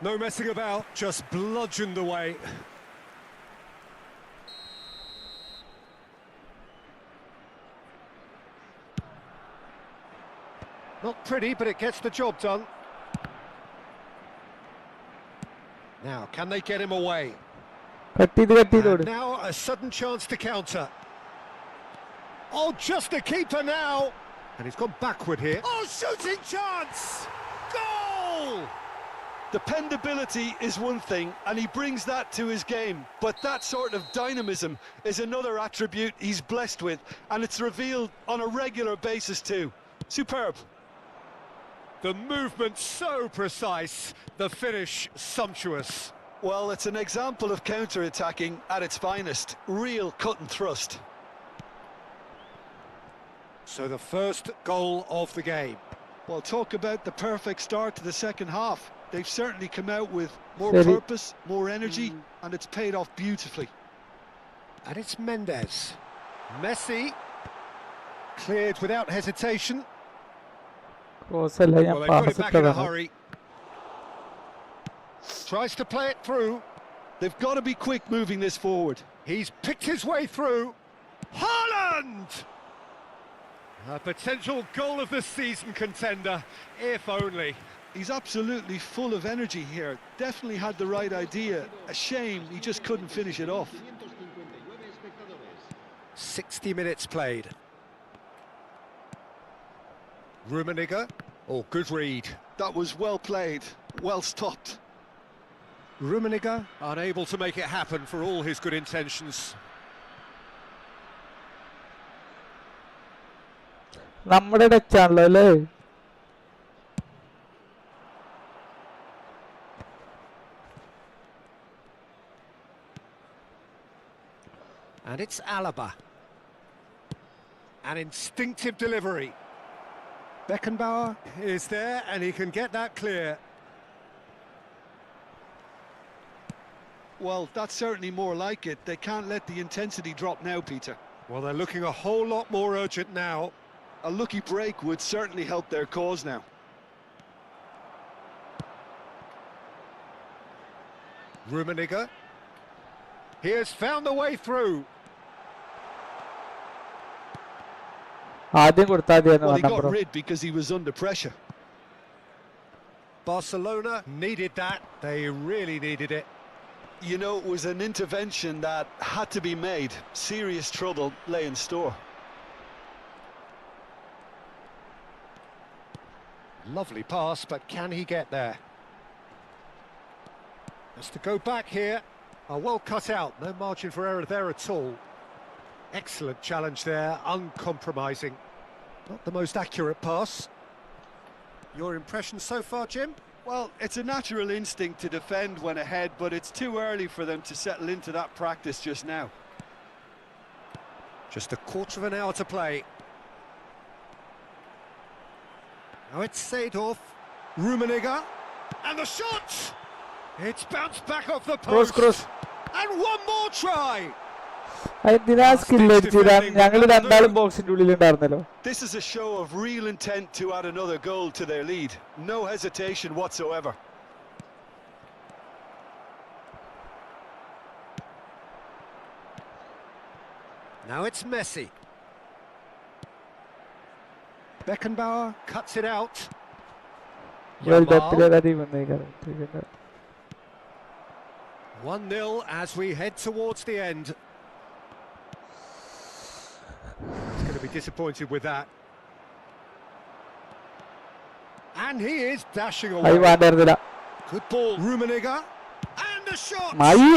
No messing about, just bludgeoned away. Not pretty, but it gets the job done. Now, can they get him away? And now a sudden chance to counter. Oh, just a keeper now. And he's gone backward here. Oh, shooting chance! Goal! Dependability is one thing, and he brings that to his game. But that sort of dynamism is another attribute he's blessed with, and it's revealed on a regular basis too. Superb. The movement so precise, the finish sumptuous. Well, it's an example of counter-attacking at its finest. Real cut and thrust. So the first goal of the game. Well, talk about the perfect start to the second half. They've certainly come out with more Steady. purpose, more energy, and it's paid off beautifully. And it's Mendes. Messi. Cleared without hesitation. Cross അല്ല ഞാൻ Well, they put pass it back in a ഇട്ടതാണ്. hurry. Tries to play it through. They've got to be quick moving this forward. He's picked his way through. Haaland! A potential goal of the season contender, if only. He's absolutely full of energy here. Definitely had the right idea. A shame he just couldn't finish it off. 559 espectadores. 60 minutes played. Rummenigge. Oh, good read. That was well played, well stopped. Rummenigge unable to make it happen for all his good intentions. നമ്മുടെ ടച്ചാണല്ലോ അല്ലേ? And it's Alaba. An instinctive delivery. Beckenbauer is there and he can get that clear. Well, that's certainly more like it. They can't let the intensity drop now, Peter. Well, they're looking a whole lot more urgent now. A lucky break would certainly help their cause now. Rummenigge. He has found the way through. ആദ്യം കൊടുത്താൽ മതിയായിരുന്നു Well, he got number. rid because he was under pressure. Barcelona needed that. They really needed it. You know, it was an intervention that had to be made. Serious trouble lay in store. Lovely pass, but can he get there? Has to go back here. Well cut out, no margin for error there at all. Excellent challenge there, uncompromising. Not the most accurate pass. Your impressions so far, Jim? Well, it's a natural instinct to defend when ahead, but it's too early for them to settle into that practice just now. Just a quarter of an hour to play. Now it's Seedorf. Rummenigge. And the shot! It's bounced back off the post. Cross. And one more try! എന്തിനാ skill അടിച്ചു? ഞങ്ങൾ രണ്ടാളും ബോക്സിന്റെ ഉള്ളിലുണ്ടായിരുന്നല്ലോ. This is a show of real intent to add another goal to their lead. No hesitation whatsoever. Now it's Messi. Beckenbauer cuts it out. World Yamal. കപ്പിലെ കാര്യം വന്നേക്കാം. 1-0 as we head towards the end. He's going to be disappointed with that. And he is dashing അത് away. വേണ്ടായിരുന്നില്ല. Good ball, Rummenigge. And the shot! മായി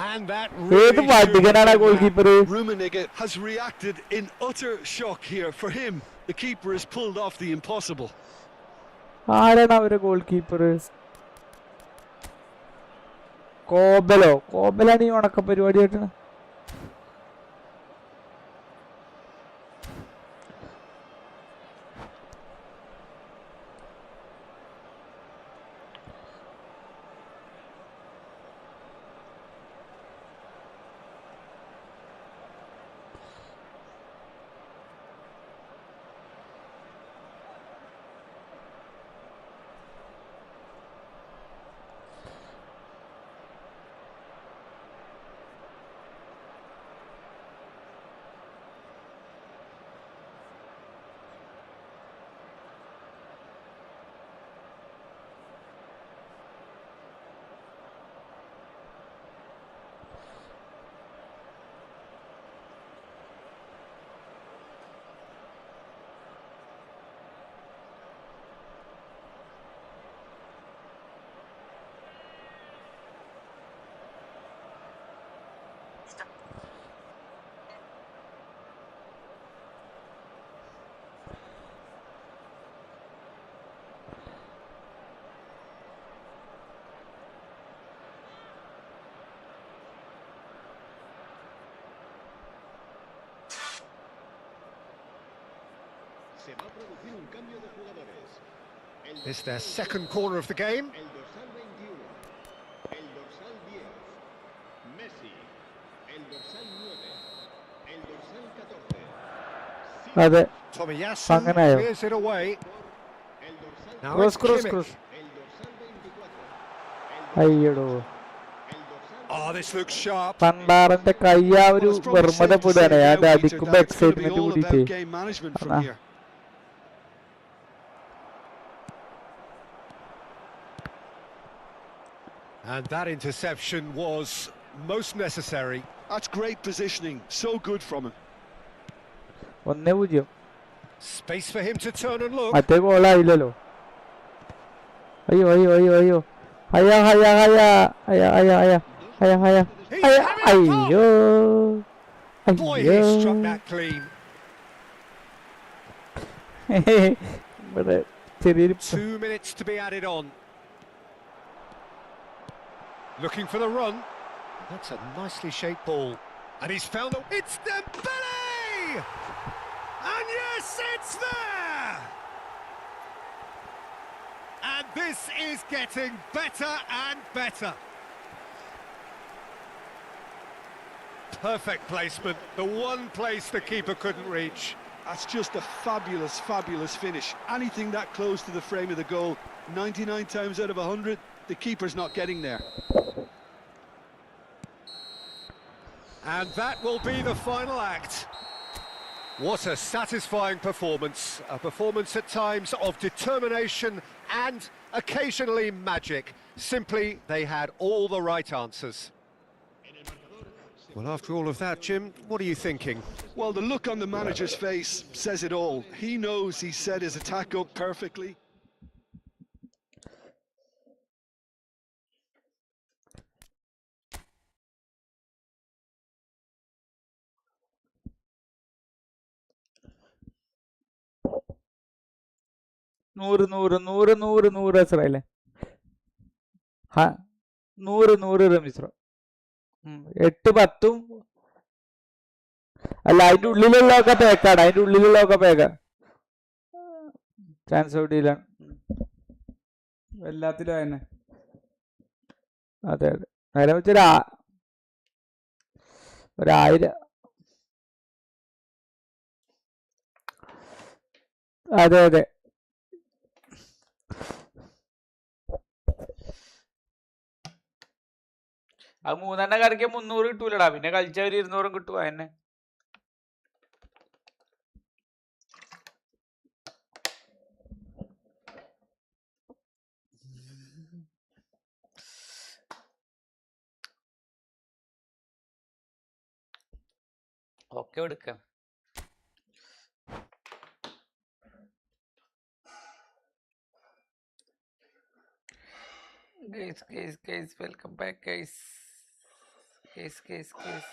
And that ഏത് really വടികനാണ് ആ goal keeper? Rummenigge has reacted in utter shock here. For him, the keeper has pulled off the impossible. ആരാണ് അവരെ goal keeper? കോബലാണ് ഈ ഉണക്ക പരിപാടിയായിട്ട്. Se va a producir un cambio de jugadores. It's their second corner of the game. El dorsal 21. El dorsal 10. Messi. El dorsal 9. El dorsal 14. അതെ Tomiyasu അങ്ങനെയായോ? clears it away. El dorsal Now cross it's cross Kimmich. Cross. El dorsal 24. അയ്യടോ, El dorsal Oh, this looks sharp. പണ്ടാറന്റെ കൈ ആ ഒരു Well, it's probably safe to say വെറുമതപ്പെടാണ്. now, ഞാൻ Peter, അടിക്കുമ്പോ that it's going to be excitement all കൂടിയിട്ട്. about game management from Ah. here. And that interception was most necessary. That's great positioning. So good from him. 1-0. Space for him to turn and look. മറ്റേ ഗോളായില്ലല്ലോ. അയ്യോ അയ്യോ അയ്യോ അയ്യോ ഹയ ഹയ ഹയ ഹയ ഹയ ഹയ ഹയ ഹയ ഹയ അയ്യോ Boy, അയ്യോ. he struck that clean. ഇവിടെ ചെറിയൊരു 2 minutes to be added on. Looking for the run. That's a nicely shaped ball. And he's found the... It's Dembele! And yes, it's there! And this is getting better and better. Perfect placement. The one place the keeper couldn't reach. That's just a fabulous, fabulous finish. Anything that close to the frame of the goal, 99 times out of 100, the keeper's not getting there. And that will be the final act. What a satisfying performance. A performance at times of determination and occasionally magic. Simply, they had all the right answers. Well, after all of that, Jim, what are you thinking? Well, the look on the manager's face says it all. He knows he set his attack up perfectly. നൂറ് നൂറ് നൂറ് നൂറ് നൂറ് അസറല്ലേ? 100 റമീസ്. 8-10 അല്ല, അതിന്റെ ഉള്ളിലുള്ളതൊക്കെ പേക്കാണ്. അതിന്റെ ഉള്ളിലുള്ളതൊക്കെ പേക്ക. Chance ഔട്ടിയിലാണ് എല്ലാത്തിലും തന്നെ. അതെ അതെ, നേരെ വെച്ചൊരു 1000. അതെ അതെ, അത് 3 കറിക്ക് 300 കിട്ടൂലടാ. പിന്നെ കളിച്ച ഒരു 200 കിട്ടുക തന്നെ. ഒക്കെ എടുക്കാം. Guys, welcome back, guys. Guys.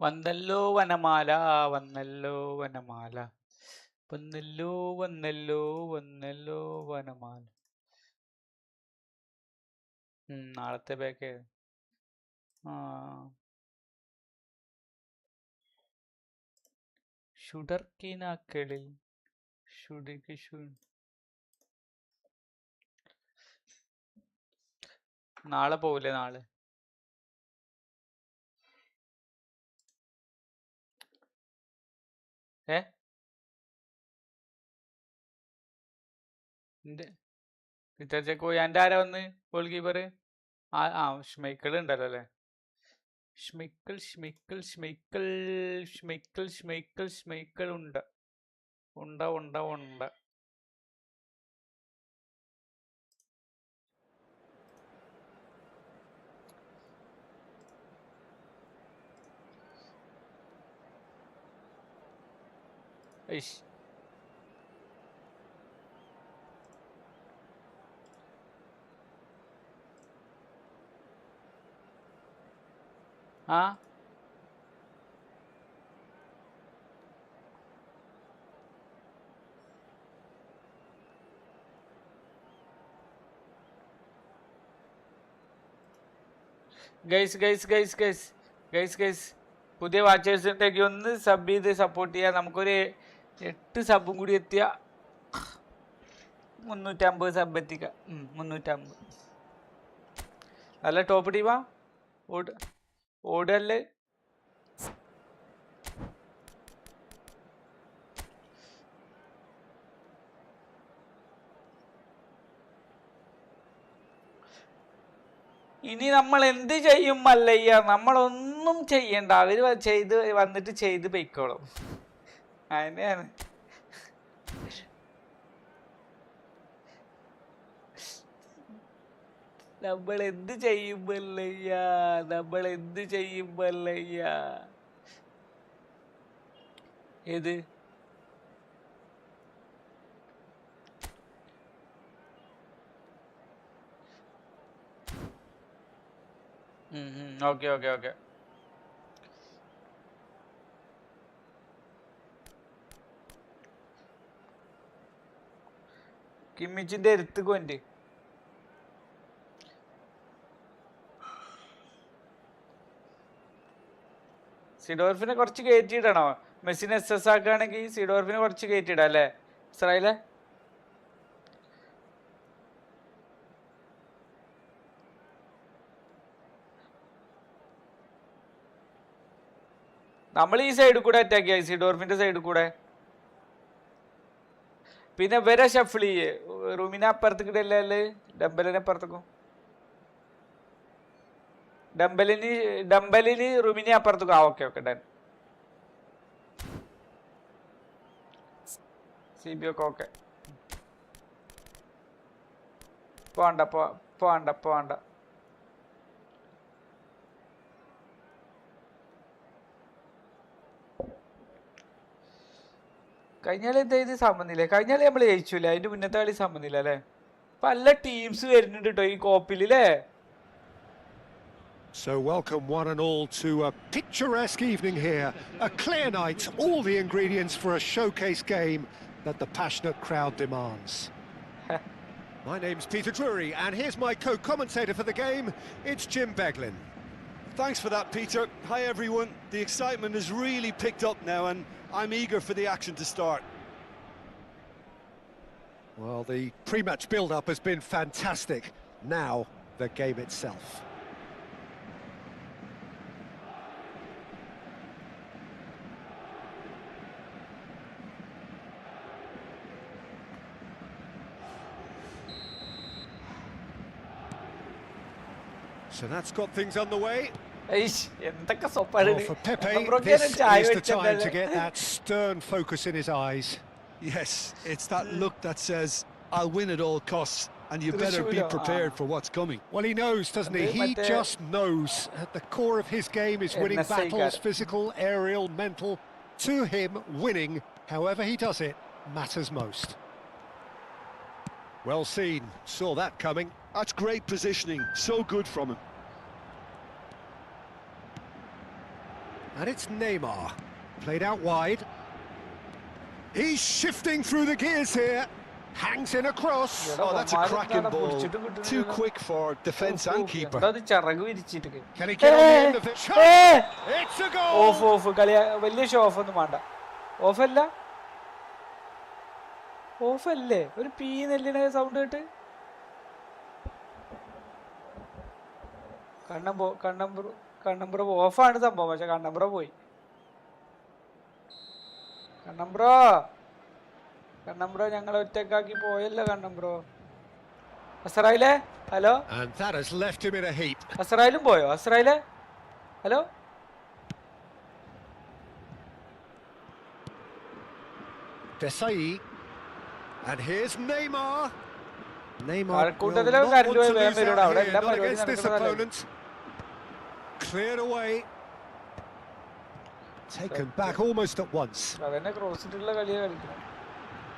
വന്നല്ലോ വനമാല, വന്നല്ലോ വനമാല, വന്നല്ലോ വന്നല്ലോ വന്നല്ലോ വനമാല. നാളത്തെ ബാക്ക് ഷുഡർക്കിനാക്കളിൽ നാളെ പോവില്ലേ? നാളെ പീറ്റർ ചെക്ക് പോയി. എൻ്റെ ആരാ വന്ന് ഗോൾ കീപ്പർ? ഷ്മൈക്കിൾ ഉണ്ടല്ലോ അല്ലേ? ഷ്മൈക്കിൾ ഉണ്ട്. ഐഷ്. ആ ഗൈസ് പുതിയ വാച്ചേഴ്സിൻ്റെയൊക്കെ ഒന്ന് സബ് ചെയ്ത് സപ്പോർട്ട് ചെയ്യാം. നമുക്കൊരു 8 സബും കൂടി എത്തിയ 350 സബ് എത്തിക്കാം. 350. നല്ല ടോപ്പ് ടീമാ. ഓടല്ലേ? ഇനി നമ്മൾ എന്ത് ചെയ്യും മല്ലയ്യ? നമ്മളൊന്നും ചെയ്യണ്ട, അവര് വന്നിട്ട് ചെയ്ത് പൊയ്ക്കോളും. അതിനെയാണ് നമ്മൾ എന്ത് ചെയ്യും മല്ലയ്യ? ഏത് ഓക്കെ. കിമ്മിച്ചിന്റെ അടുത്ത് കൊണ്ട് സിഡോർഫിനെ കുറച്ച് കയറ്റിയിടണോ? മെസ്സിനെ SS ആക്കുകയാണെങ്കിൽ സിഡോർഫിനെ കുറച്ച് കയറ്റിയിടാം അല്ലേ ഇസ്രായേലെ? നമ്മൾ ഈ സൈഡിൽ കൂടെ അറ്റാക്ക് ചെയ്യാം, സിഡോർഫിന്റെ സൈഡിൽ കൂടെ. പിന്നെ വരെ ഷഫിൾ ചെയ്യേ. റൂമിനെ അപ്പുറത്തേക്ക് ഇടല്ലേ? ഡംബലിനെ അപ്പുറത്തേക്കും. ഡംബലിന് റൂമിനെ അപ്പുറത്തേക്കും. Okay done. CB ഒക്കെ ഓക്കെ. പോണ്ട. കഴിഞ്ഞാൽ എന്തായത് സമനില? കഴിഞ്ഞാൽ നമ്മൾ ജയിച്ചില്ല, അതിന്റെ മുന്നത്തെ കളി സമനില അല്ലേ? പല ടീംസ് വരുന്നുണ്ട് കേട്ടോ ഈ കോപ്പിൽ അല്ലേ? So welcome one and all to a picturesque evening here. A clear night, all the ingredients for a showcase game that the passionate crowd demands. My name's Peter Drury, and here's my co-commentator for the game. It's Jim Beglin. Thanks for that, Peter. Hi, everyone. The excitement has really picked up now, and I'm eager for the action to start. Well, the pre-match build-up has been fantastic. Now, the game itself. So that's got things underway. Oh, for Pepe, this is the time to get that stern focus in his eyes. Yes, it's that look that says, I'll win at all costs, and you better be prepared for what's coming. Well, he knows, doesn't he? He just knows. At the core of his game is winning battles, physical, aerial, mental. To him, winning, however he does it, matters most. Well seen. Saw that coming. That's great positioning. So good from him. And it's Neymar. Played out wide. He's shifting through the gears here. Hangs in across. Oh, that's a cracking ball. Too quick for defence and keeper. Can he get on the end of the shot? It's a goal! Off. വലിയ show of ഒന്നും വേണ്ട. ഓഫല്ലേ? ഒരു P നെല്ലിനെ sound കേട്ട് കണ്ണമ്പ്രോ ഓഫാണ് സംഭവം. പക്ഷെ കണ്ണമ്പ്രോ പോയി. കണ്ണമ്പ്രോ കണ്ണം ബ്രോ ഞങ്ങൾ ഒറ്റക്കാക്കി പോയല്ലോ കണ്ണം ബ്രോ. അസറായിലെ hello. And that has left him in a heap. അസറായിലും പോയോ? അസറായിലെ hello. Desai. And here's Neymar. Neymar will ആൾക്കൂട്ടത്തിലെ not want കരണ്ട് to പോയി വേഗം lose വരൂടാ. out അവിടെ here, എല്ലാം not പരിപാടി against this നടക്കുന്നതല്ലേ. opponent. Cleared away. Taken back almost at once. അതന്നെ ക്രോസ് ഇട്ടുള്ള കളിയാണ് കളിക്കുന്നത്.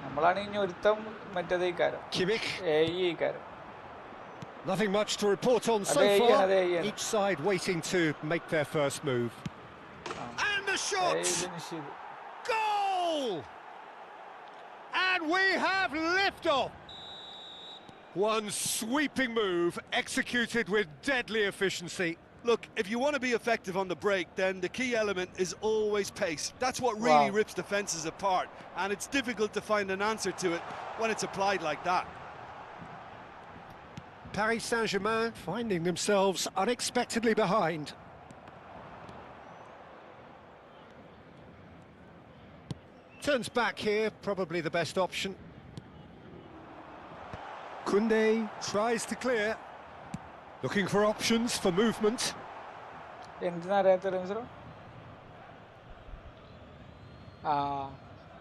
നമ്മളാണ് ഇനി ഒരുത്തം മറ്റേത് ഇക്കാരം Kimmich. ഇക്കാരം. Nothing much to report on so far. Each side waiting to make their first move. And the shot! Goal! And we have liftoff! One sweeping move executed with deadly efficiency. Look, if you want to be effective on the break, then the key element is always pace. That's what really rips defences apart, and it's difficult to find an answer to it when it's applied like that. Paris Saint-Germain finding themselves unexpectedly behind. Turns back here, probably the best option. Koundé tries to clear. Looking for options for movement. എന്തിനറിയാത്ത മിസ്രോ?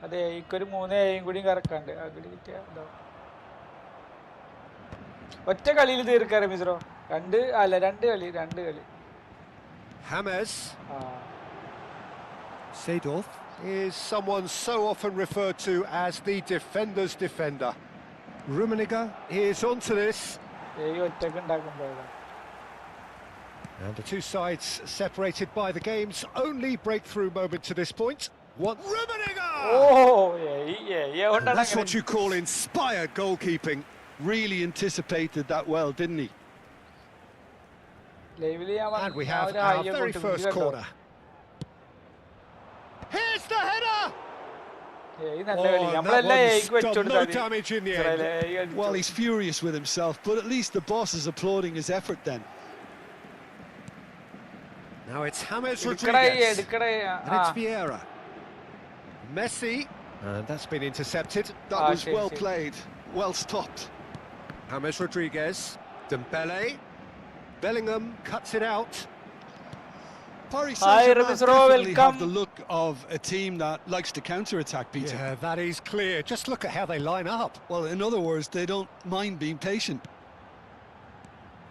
അതെ ഇക്കൊരു 3 കൂടി കറക്കാണ്ട് അഗടി കിട്ടിയ ഒറ്റ കളിയിൽ തീർക്കാറ് മിസ്രോ. രണ്ട് കളി. James. Seedorf is someone so often referred to as the defender's defender. Rummenigge is onto this. And the two sides separated by the game's only breakthrough moment to this point. Rummenigge! That's what you call inspired goalkeeping. Really anticipated that well, didn't he? And we have our very first corner. Here's the header! That one's done no damage in the end. Well, he's furious with himself, but at least the boss is applauding his effort then. Now it's James Rodriguez. And it's Vieira. Messi. And that's been intercepted. That was well played, well stopped. James Rodriguez. Dembele. Bellingham cuts it out. Paris Saint-Germain definitely have the look of a team that likes to counter-attack, Peter. Yeah, that is clear. Just look at how they line up. Well, in other words, they don't mind being patient.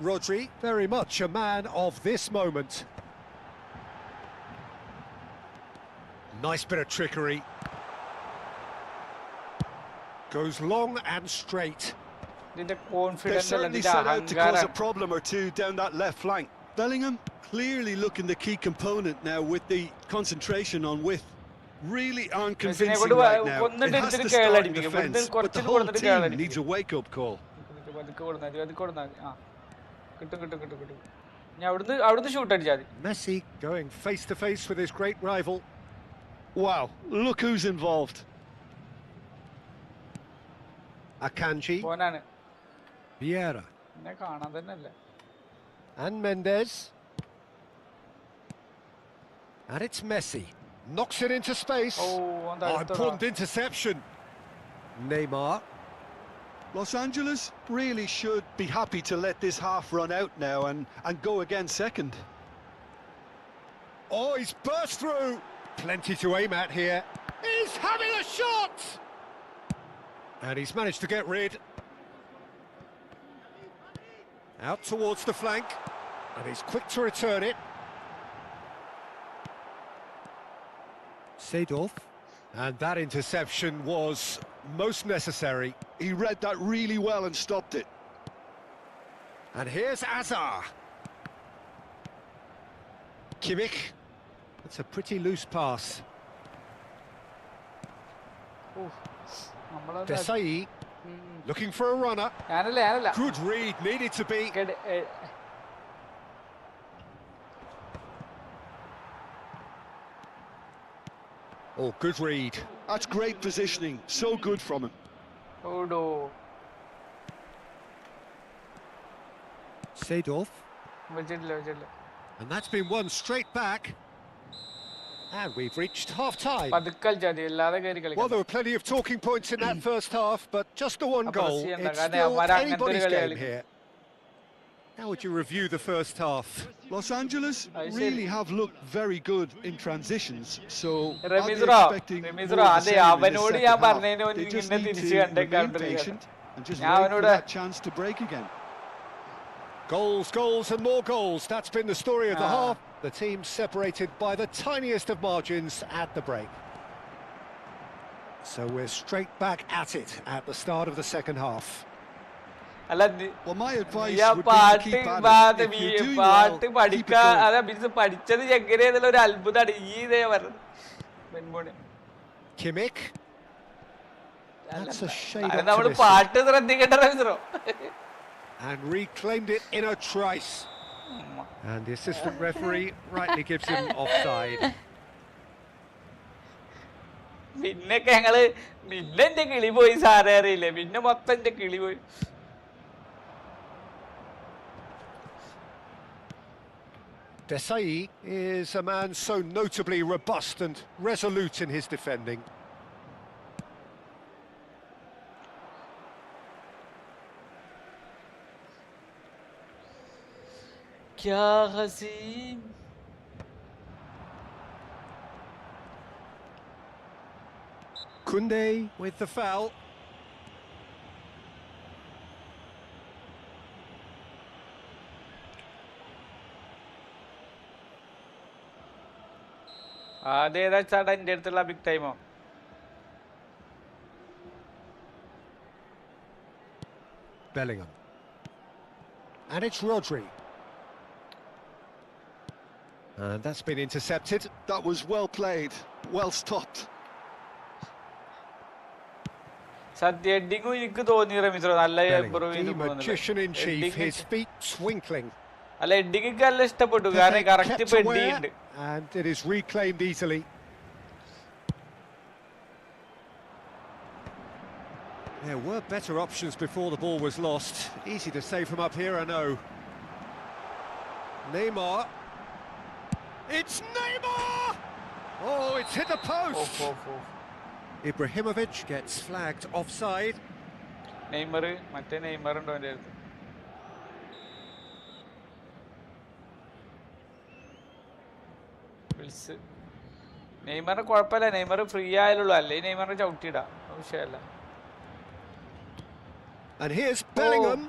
Rodri, very much a man of this moment. Nice bit of trickery. Goes long and straight. They certainly set out to cause a problem or two down that left flank. Bellingham clearly looking the key component now with the concentration on width. Really aren't convincing right now. It has to start in defence, but the whole team needs a wake-up call. Messi going face-to-face with his great rival. Wow, look who's involved. Akanji. Vieira. And Mendes. And it's Messi. Knocks it into space. Important interception. Neymar. Los Angeles really should be happy to let this half run out now and go again second. Oh, he's burst through. Plenty to aim at here. He's having a shot! And he's managed to get rid. Out towards the flank. And he's quick to return it. Seedorf. And that interception was most necessary. He read that really well and stopped it. And here's Azar. Kimmich. That's a pretty loose pass. Desai. Looking for a runner. Good read, needed to be. Oh, good read. That's great positioning. So good from him. Oh no. Seedorf. And that's been won straight back. And we've reached half-time. Well, there were plenty of talking points in that first half, but just the one goal. Apreciate It's that. still Amara anybody's അങ്ങനത്തെ ഒരു game കളി here. How would you review the first half? Los Angeles really have looked very good in transitions, so I'll be Remizro, expecting more of the അതെ same in the അവനോട് second ഞാൻ half. പറഞ്ഞതിന് They just ഇങ്ങനെ need തിരിച്ച് to കണ്ടേ remain patient and just ഞാൻ wait for അവനോട് that chance to break again. Goals, goals and more goals. That's been the story of the Ah. half. The team separated by the tiniest of margins at the break. So we're straight back at it at the start of the second half. അല്ല Well, my advice ഞാൻ would be to പാട്ട് keep at പാട്ട് it. If you're doing പാട്ട് well, keep it പഠിക്കാ going. അതാ ബിസ് പഠിച്ചത് എങ്ങനെയെന്നുള്ള ഒരു അത്ഭുതമാണ് ഈ ഇതേ പറഞ്ഞത് പെൺമോണി Kimmich. That's a shade അത് നമ്മള് optimistic. പാട്ട് ശ്രദ്ധിക്കേണ്ട റമീസറോ And reclaimed it in a trice. And the assistant referee rightly gives him offside. പിന്നൊക്കെ ഞങ്ങള് പിന്നെ എന്റെ കിളി പോയി സാറേ അറിയില്ലേ പിന്നെ മൊത്തം എന്റെ കിളി പോയി Desai is a man so notably robust and resolute in his defending. क्या हसीन Kunde with the foul. അതേതാ ചേട്ടാ എന്റെ അടുത്തുള്ള big ടൈമോ Bellingham. And it's Rodri. And that's been intercepted. That was well played, well stopped. സത്യം എഡിങ്ങും എനിക്ക് തോന്നി റമീസറോ നല്ല Bellingham, the magician in chief, his feet twinkling. അല്ല എഡിങ് നല്ല ഇഷ്ടപ്പെട്ടു കാരണം correct Kept aware, പെഡിയുണ്ട് and it is reclaimed easily. There were better options before the ball was lost. Easy to say from up here, I know. Neymar. It's Neymar! Oh, it's hit the post! Ibrahimovic gets flagged offside. Neymar മറ്റേ Neymar ഉണ്ടോ എൻ്റെ അടുത്ത് വിളിച്ച് നെയ്മറിന് കുഴപ്പമില്ല Neymar free ആയാലുള്ളൂ അല്ലേ നെയ്മറിനെ ചവിട്ടിയിടാം വിഷയമല്ല And here's Bellingham.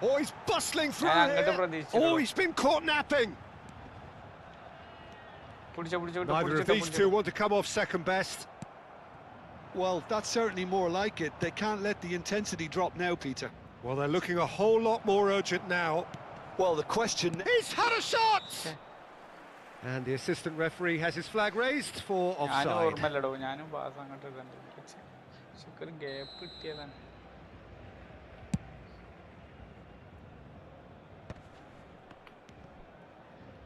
Oh, he's bustling through here. Oh, he's been caught napping. Neither of these two want to come off second best. Well, that's certainly more like it. They can't let the intensity drop now, Peter. Well, they're looking a whole lot more urgent now. Well, the question... He's had a shot! And the assistant referee has his flag raised for offside.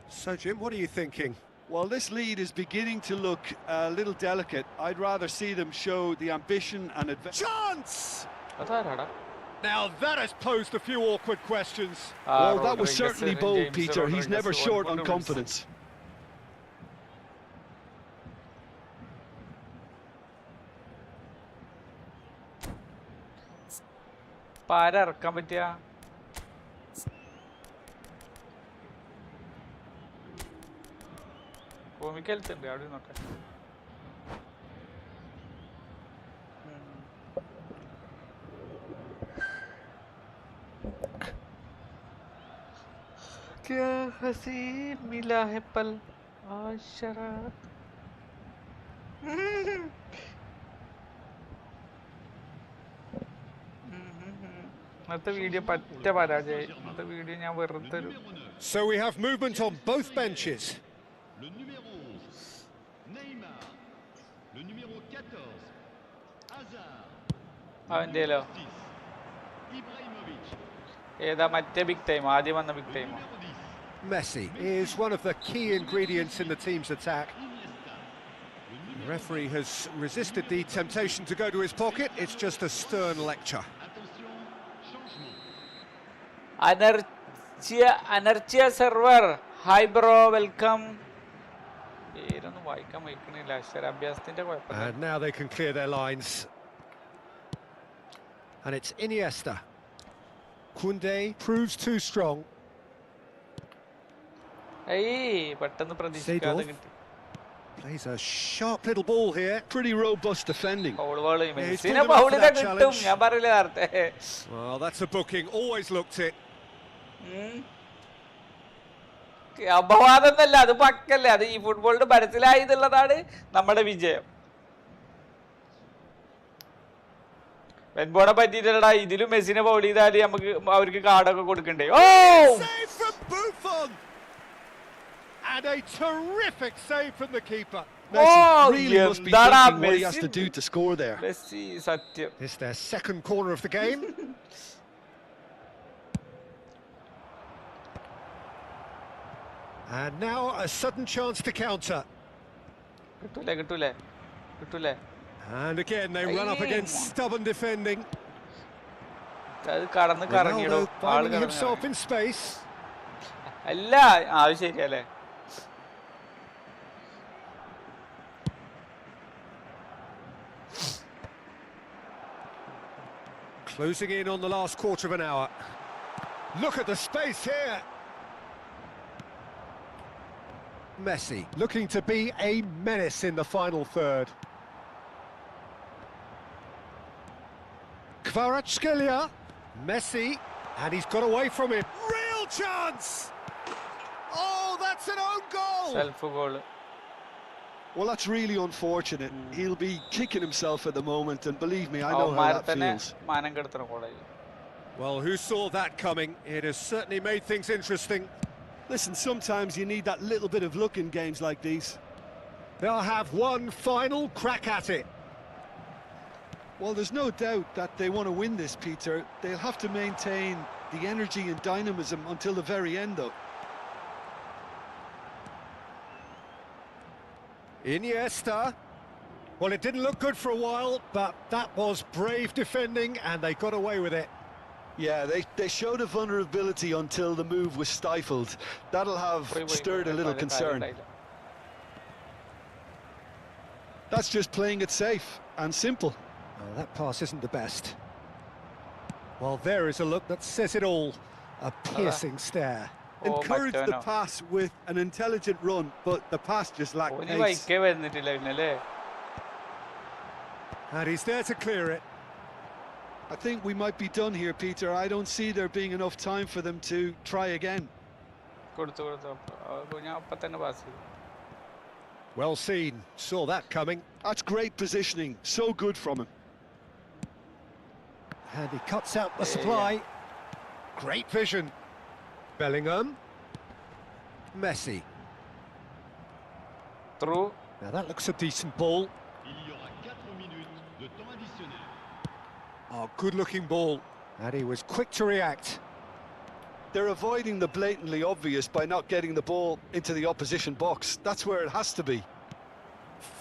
So, Jim, what are you thinking? Well, this lead is beginning to look a little delicate. I'd rather see them show the ambition and advance. Chance! Now that has posed a few awkward questions. Well, that was certainly bold, Peter. He's never short on confidence. പാരക്കാൻ പറ്റിയ കോമിക്കലുണ്ട് അവിടെ നോക്കാം क्या हसीन मिला है पल आज शराब ഇന്നത്തെ വീഡിയോ പറ്റ പരാജയായി ഇന്നത്തെ വീഡിയോ ഞാൻ വെറുതെ ഒരു So we have movement on both benches. Le numéro 11, Neymar. Le numéro 14, Hazard. അവൻ്റെലോ 10, Ibrahimovic. ഏതാ മറ്റേ ബിഗ് ടൈം ആദ്യം വന്ന big time Numéro 10, Messi is one of the key ingredients in the team's attack. The referee has resisted the temptation to go to his pocket. It's just a stern lecture. attention, changement. അനർച്ചിയ server hi bro welcome പേരൊന്നും വായിക്കാൻ വയ്ക്കണില്ല അക്ഷരാഭ്യാസത്തിന്റെ കുഴപ്പമില്ല. And now they can clear their lines. And it's Iniesta. Koundé proves too strong. പെട്ടെന്ന് പ്രതീക്ഷിക്കാതെ കിട്ടി. Plays a sharp little ball here. Pretty robust defending. മെസ്സിനെ foul ചെയ്താൽ കിട്ടും, ഞാൻ പറയില്ല നേരത്തെ. Well, that's a booking. Always looked it. അപവാദം എന്നല്ല, അത് പക്കല്ലേ, അത് ഈ ഫുട്ബോളിന്റെ മനസ്സിലായി എന്നുള്ളതാണ് നമ്മുടെ വിജയം. വെൻബോണെ പറ്റിയിട്ടല്ലടാ, ഇതിലും മെസ്സിനെ ഫൗൾ ചെയ്താല് നമുക്ക് അവർക്ക് കാർഡൊക്കെ കൊടുക്കണ്ടേ. Save from Buffon! And a terrific save from the keeper. Messi really must be thinking what he has to do to score there. Messi സത്യം. It's their second corner of the game. And now a sudden chance to counter. കിട്ടൂലേ. And again they run up against stubborn defending. അത് കടന്ന് കറങ്ങിയിടോ, finding himself in space. അല്ല അത് ശരിയല്ലേ. Closing in on the last quarter of an hour. Look at the space here. Messi looking to be a menace in the final third. Kvaratskhelia, Messi, and he's got away from him. Real chance! Oh, that's an own goal! Self goal. Well, that's really unfortunate. He'll be kicking himself at the moment, and believe me, I know how that feels. Well, who saw that coming? It has certainly made things interesting. Listen, sometimes you need that little bit of luck in games like these. They'll have one final crack at it. Well, there's no doubt that they want to win this, Peter. They'll have to maintain the energy and dynamism until the very end, though. Iniesta. Well, it didn't look good for a while, but that was brave defending, and they got away with it. Yeah, they showed a vulnerability until the move was stifled. That'll have stirred a little concern. That's just playing it safe and simple. Well, that pass isn't the best. Well, there is a look that says it all. A piercing stare. Encourage the pass with an intelligent run, but the pass just lacked pace. And he's there to clear it. I think we might be done here, Peter. I don't see there being enough time for them to try again. Well seen. Saw that coming. That's great positioning. So good from him. And he cuts out the supply. Great vision. Bellingham. Messi. Through. Now that looks a decent ball. Oh, good-looking ball. And he was quick to react. They're avoiding the blatantly obvious by not getting the ball into the opposition box. That's where it has to be.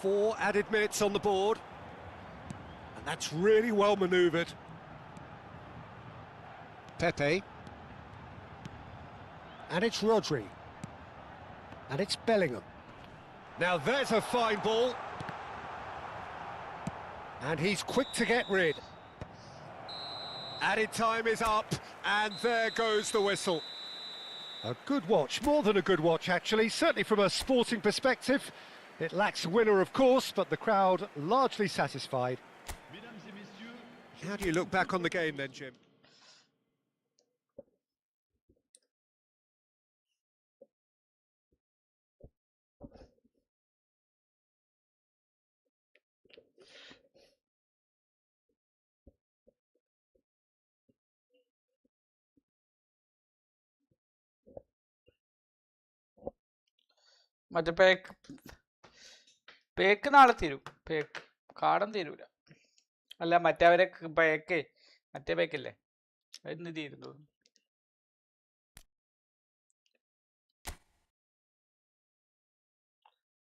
4 added minutes on the board. And that's really well manoeuvred. Pepe. And it's Rodri. And it's Bellingham. Now there's a fine ball. And he's quick to get rid. Added time is up, and there goes the whistle. A good watch, more than a good watch actually, certainly from a sporting perspective. It lacks a winner, of course, but the crowd largely satisfied. How do you look back on the game then, Jim? മറ്റേ പേക്ക് നാളെ തീരും. പേക്ക് കാടം തീരൂല. അല്ല മറ്റേ പേക്കല്ലേ ഇന്ന് തീരുന്നു.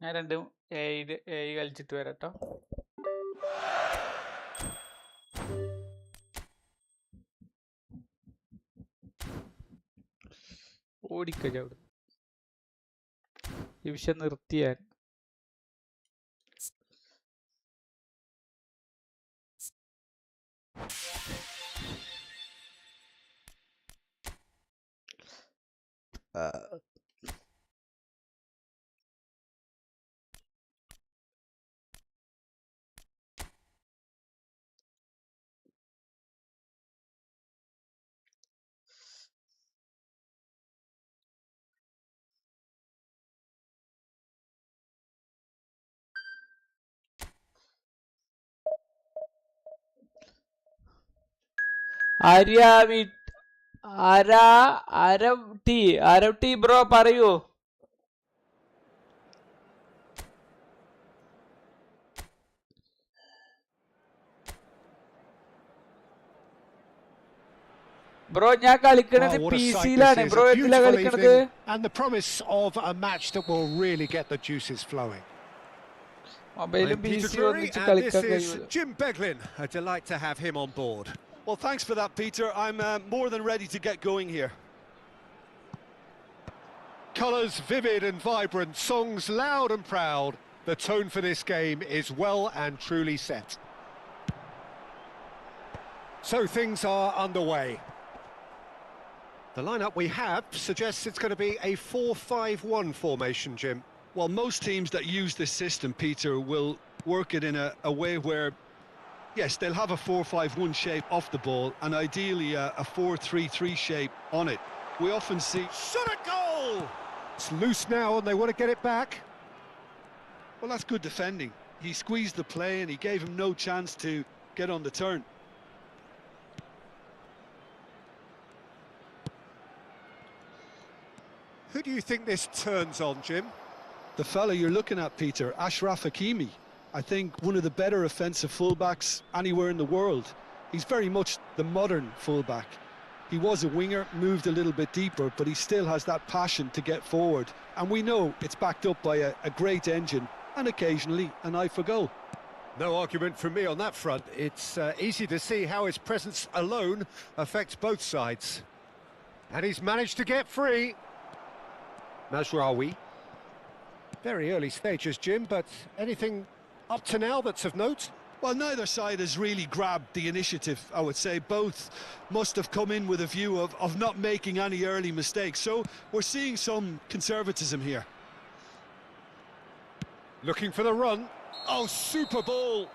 ഞാൻ 2 കളിച്ചിട്ട് വരാട്ടോ. ഓടിക്കഴിഞ്ഞ അവിടെ നിമിഷം നിർത്തിയാൽ Arab tea bro പറയൂ. ബ്രോ ഞാൻ കളിക്കണത് What a sight PC-ലാണ്. this is, bro a എന്തിലാ beautiful കളിക്കണത്? evening and the promise of a match that will really get the juices flowing. മൊബൈലും I'm Peter PC Drury, ഒന്നിച്ച് and this കളിക്കാൻ is കഴിയൂല. Jim Beglin. A delight to have him on board. Well, thanks for that, Peter. I'm more than ready to get going here. Colours vivid and vibrant, songs loud and proud. The tone for this game is well and truly set. So things are underway. The lineup we have suggests it's going to be a 4-5-1 formation, Jim. Well, most teams that use this system, Peter, will work it in a way where, yes, they'll have a 4-5-1 shape off the ball and ideally a 4-3-3 shape on it. We often see... Shot at goal! It's loose now and they want to get it back. Well, that's good defending. He squeezed the play and he gave him no chance to get on the turn. Who do you think this turns on, Jim? The fella you're looking at, Peter, Ashraf Hakimi. I think one of the better offensive fullbacks anywhere in the world. He's very much the modern fullback. He was a winger, moved a little bit deeper, but he still has that passion to get forward. And we know it's backed up by a great engine and occasionally an eye for goal. No argument from me on that front. It's easy to see how his presence alone affects both sides. And he's managed to get free. Mazraoui. Very early stages, Jim, but anything up to now that's of note? Well, neither side has really grabbed the initiative, I would say. Both must have come in with a view of not making any early mistakes. So we're seeing some conservatism here. Looking for the run. Oh, super ball!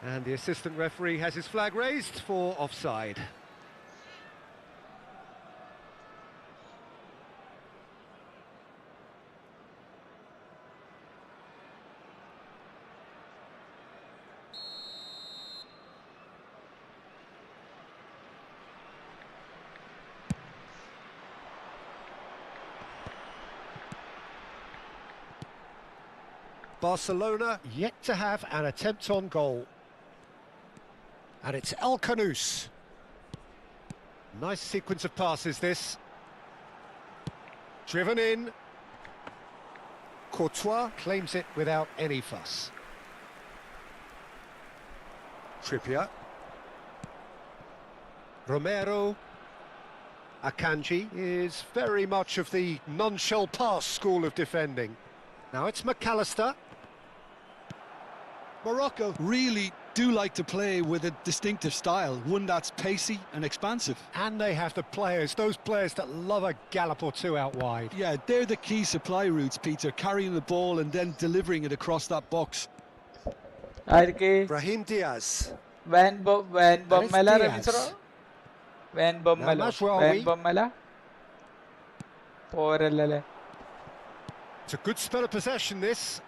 And the assistant referee has his flag raised for offside. Barcelona yet to have an attempt on goal. And it's El Kanous. Nice sequence of passes, this. Driven in. Courtois claims it without any fuss. Trippier. Romero. Akanji is very much of the non-shall-pass school of defending. Now it's McAllister. Morocco really do like to play with a distinctive style, one that's pacey and expansive. And they have the players, those players that love a gallop or two out wide. Yeah, they're the key supply routes, Peter, carrying the ball and then delivering it across that box. Brahim Diaz. Van Bommela Ramizro. Van Bommela. Van Bommela. പോരല്ലേ. It's a good spell of possession, this.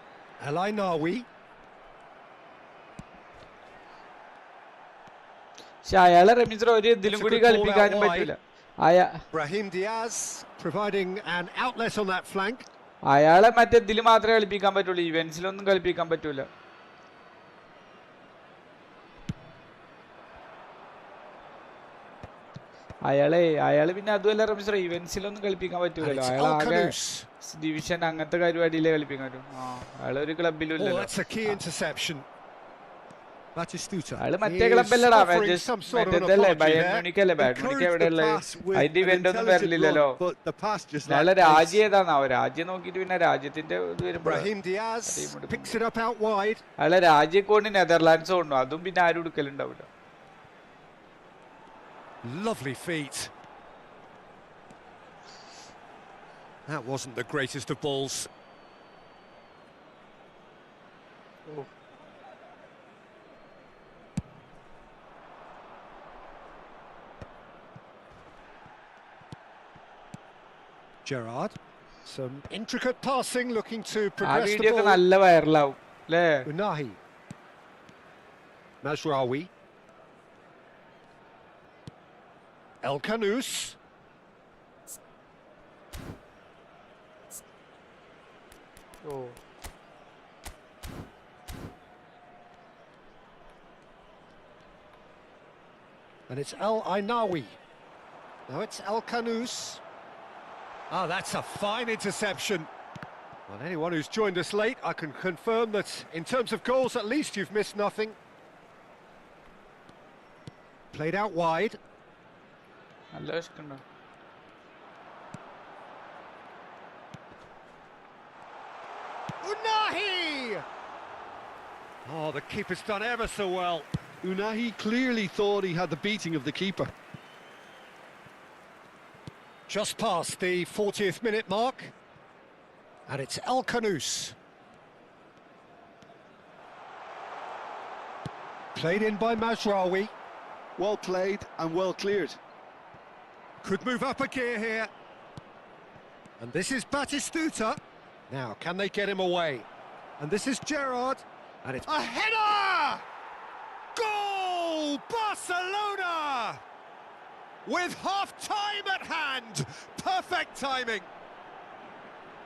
El Ainawi. പക്ഷെ അയാളെ റമീസ് ഒരു ഇതിലും കൂടി കളിപ്പിക്കാനും പറ്റൂല. Brahim Diaz providing an outlet on that flank. അയാളെ മറ്റേ ഇതിൽ മാത്രമേ കളിപ്പിക്കാൻ പറ്റുള്ളൂ, ഇവന്റ്സിലൊന്നും കളിപ്പിക്കാൻ പറ്റൂല. അയാള് പിന്നെ അതുമല്ല റമീസ് ഇവന്റ്സിലൊന്നും കളിപ്പിക്കാൻ പറ്റൂലല്ലോ. അയാളാകെ ഡിവിഷൻ അങ്ങനത്തെ പരിപാടിയിലേ കളിപ്പിക്കാൻ പറ്റും. അയാൾ ഒരു ക്ലബിലും ഇല്ലല്ലോ. അയാള് മറ്റേ ക്ലബല്ലടാ, മറ്റേതല്ലേ ബയൺ മ്യൂണിക്കല്ലേ. ബയൺ മ്യൂണിക്ക് എവിടെയുള്ളത്? അതിന്റെ ഇവന്റ് ഒന്നും വരില്ലല്ലോ. അയാളെ രാജ്യം ഏതാന്നാവോ, രാജ്യം നോക്കിട്ട് പിന്നെ രാജ്യത്തിന്റെ ഇത് വരുമ്പോ അയാളെ രാജ്യം കൊണ്ട് നെതർലാൻഡ്സ് കൊണ്ടു, അതും പിന്നെ ആരും എടുക്കലുണ്ടാവില്ല. Lovely feet. That wasn't the greatest of balls. Oh. Gerrard. Some intricate passing, looking to ആ progress the വീഡിയോ ഒക്കെ ball. നല്ല വൈറലാവും അല്ലേ? Unahi. Mazraoui. El Kanous. Oh And it's El Ainawi. Now it's El Kanous. Ah, that's a fine interception. Well, anyone who's joined us late, I can confirm that in terms of goals, at least you've missed nothing. Played out wide. നല്ല വിശക്കുണ്ടോ? Unahi! Oh, the keeper's done ever so well. Unahi clearly thought he had the beating of the keeper. Just past the 40th minute mark. And it's El Kanous. Played in by Mazraoui. Well played and well cleared. Could move up a gear here. And this is Batistuta. Now, can they get him away? And this is Gerrard. And it's a header! Goal! Barcelona! With half-time at hand. Perfect timing.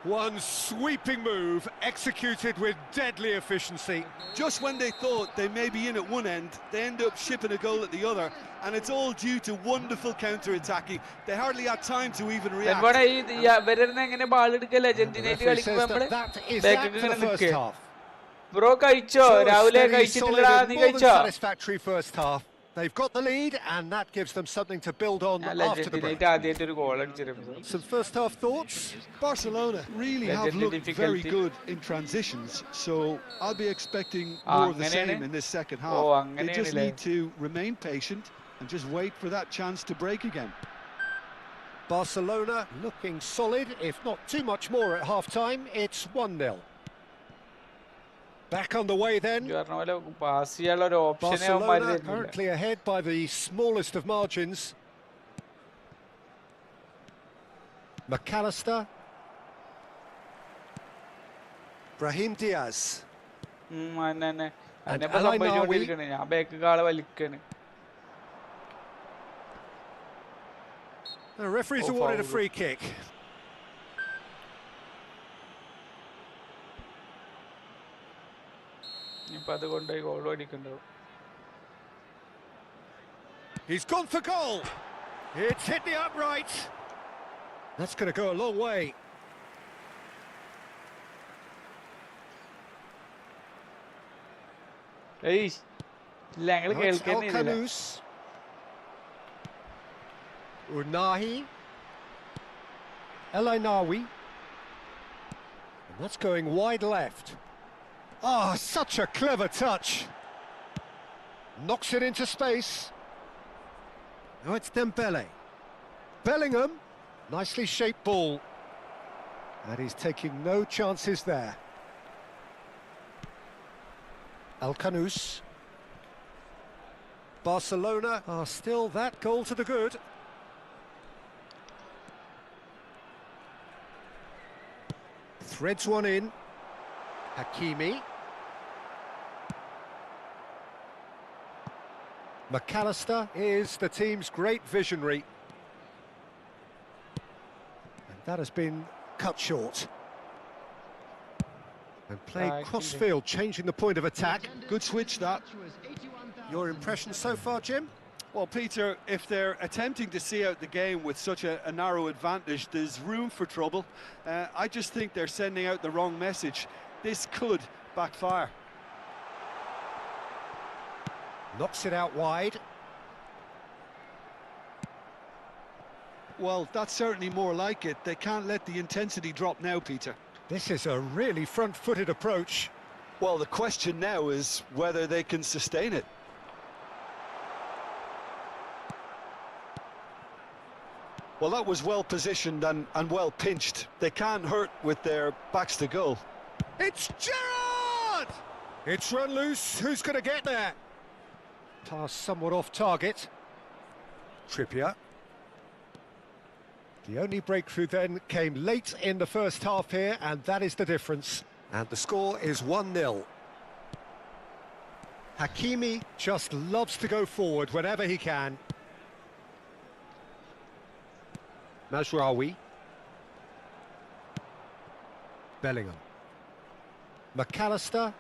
One sweeping move, executed with deadly efficiency. Just when they thought they may be in at one end, they end up shipping a goal at the other, and it's all due to wonderful counter-attacking. They hardly had time to even react. ഇവിടെ ഈ ഇവരെന്നെ എങ്ങനെ ball എടുക്കല്ലേ The അർജന്റീനയായിട്ട് referee കളിക്കുമ്പോ says നമ്മള് that is back that ഒക്കെ for the ഇങ്ങനെ first നിൽക്കേ. half. ബ്രോ കഴിച്ചോ? So a രാവിലെ steady, solid കഴിച്ചിട്ടില്ലടാ, and നീ more than കഴിച്ചോ? satisfactory first half. They've got the lead, and that gives them something to build on അല്ല after the break. അർജന്റീനയായിട്ട് ആദ്യമായിട്ട് ഒരു goal അടിച്ചിരുന്നു. Some first half thoughts? Barcelona really have Legendary looked very difficulty. good in transitions, so I'll be expecting Ah, more of the അങ്ങനെയാണ്? same in this second oh half. They just അങ്ങനെയാണല്ലേ? need to remain patient and just wait for that chance to break again. Barcelona looking solid, if not too much more at half-time. It's 1-0. Back on the way then. ഈ പറഞ്ഞ പോലെ pass ചെയ്യാനുള്ള ഒരു ഓപ്ഷനെ അവന്മാര് Barcelona തരുന്നില്ല. currently ahead by the smallest of margins. McAllister. Brahim Diaz. അന്നെ And അതിനിപ്പോ Alain സംഭവിച്ചുകൊണ്ടിരിക്കണേ. ഞാൻ back കാളെ വലിക്കാണ്. The referee's Oh, awarded a foul. free kick. ഇനിയിപ്പോ അത് കൊണ്ടുപോയി goal അടിക്കണ്ടാവും. He's gone for goal. It's hit the upright. That's going to go a long way. ഏയ് ഇല്ല ഞങ്ങള് Now it's El കേൾക്കുന്നില്ല. Kanous. Unahi. El Ainawi. And that's going wide left. Ah, such a clever touch. Knocks it into space. Now it's Dembele. Bellingham. Nicely shaped ball. And he's taking no chances there. El Kanous. Barcelona are still that goal to the good. Threads one in. Hakimi. McAllister is the team's great visionary. And that has been cut short. And played cross-field, changing the point of attack. Good switch, that. Your impression so far, Jim? Well, Peter, if they're attempting to see out the game with such a narrow advantage, there's room for trouble. I just think they're sending out the wrong message. This could backfire. Knocks it out wide. Well, that's certainly more like it. They can't let the intensity drop now, Peter. This is a really front-footed approach. Well, the question now is whether they can sustain it. Well, that was well positioned and well pinched. They can't hurt with their backs to goal. It's Gerrard! It's run loose. Who's going to get there? Pass somewhat off target. Trippier. The only breakthrough then came late in the first half here, and that is the difference. And the score is 1-0. Hakimi just loves to go forward whenever he can. Mazraoui. Bellingham. McAllister.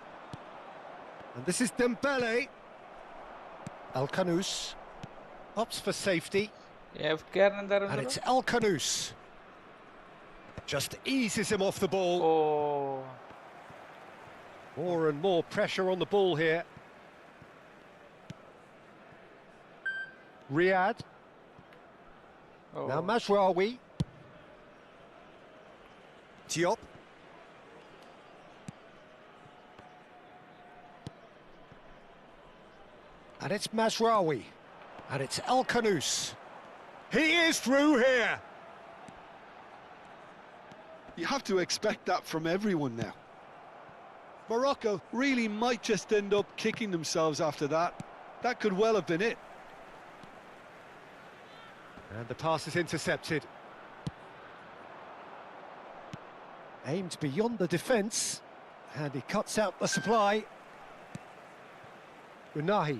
And this is Dembele. Al-Khanous. Opts for safety. And it's Al-Khanous. Just eases him off the ball. Oh. More and more pressure on the ball here. Riyadh. Oh. Now Mazraoui. Diop. And it's Mazraoui. And it's Al-Khanous. He is through here. You have to expect that from everyone now. Morocco really might just end up kicking themselves after that. That could well have been it. And the pass is intercepted. Aimed beyond the defence. And he cuts out the supply. Unahi.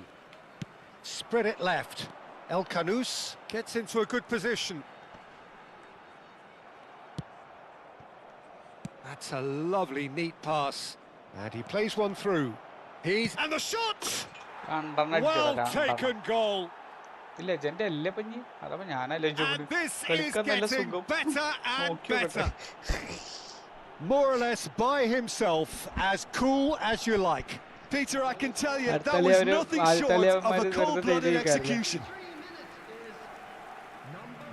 Spread it left. El-Khanous gets into a good position. That's a lovely, neat pass. And he plays one through. And the shot! Well taken goal. And this is getting better and better. More or less by himself, as cool as you like. Peter, I can tell you, that was nothing short of a cold-blooded execution.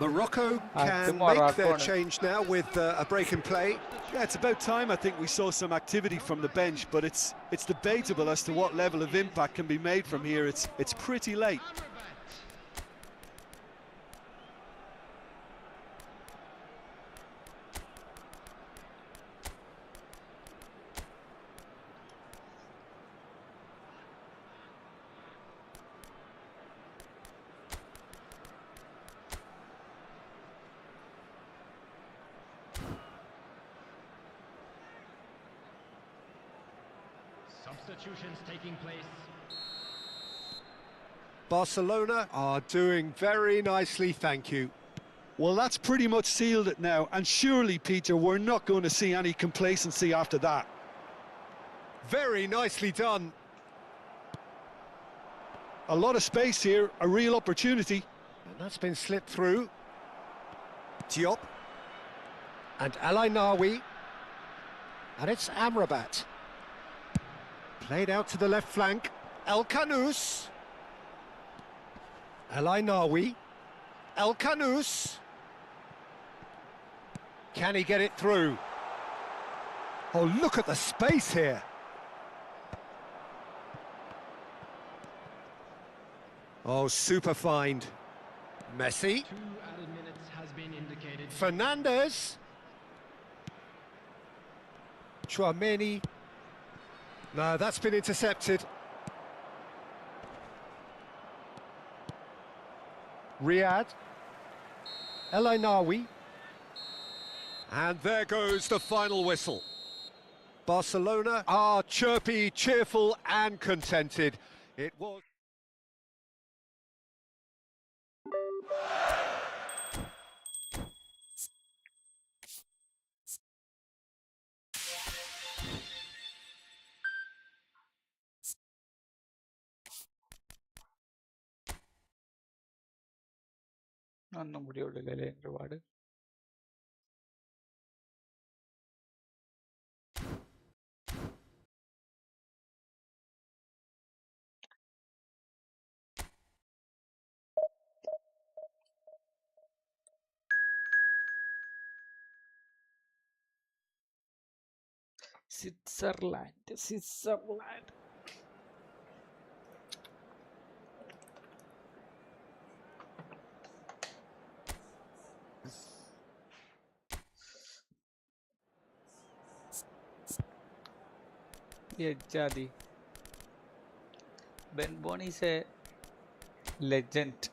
Morocco can make their change now with a break in play. Yeah, it's about time I think we saw some activity from the bench, but it's debatable as to what level of impact can be made from here. It's pretty late. Substitutions taking place. Barcelona are doing very nicely, thank you. Well, that's pretty much sealed it now, and surely, Peter, we're not going to see any complacency after that. Very nicely done. A lot of space here, a real opportunity. And that's been slipped through. Diop. And Al-Ainawi. And it's Amrabat. Played out to the left flank. Al-Khanous. Al-Ainawi. Al-Khanous. Can he get it through? Oh, look at the space here. Oh, super find. Messi. 2 added minutes has been indicated. Fernandes. Chouameni. No, that's been intercepted. Riyadh. El-Ainawi. And there goes the final whistle. Barcelona are chirpy, cheerful and contented. It was... ഒന്നും കൂടി ഉള്ളിലല്ലേ ഒരുപാട്. Switzerland. Jadi. Ben Bon is a legend.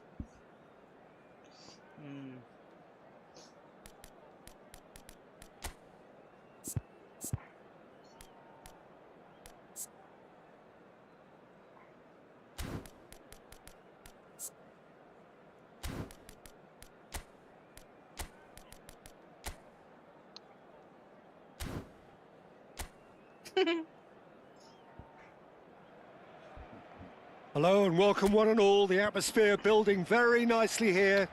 Hello and welcome one and all. The atmosphere building very nicely here.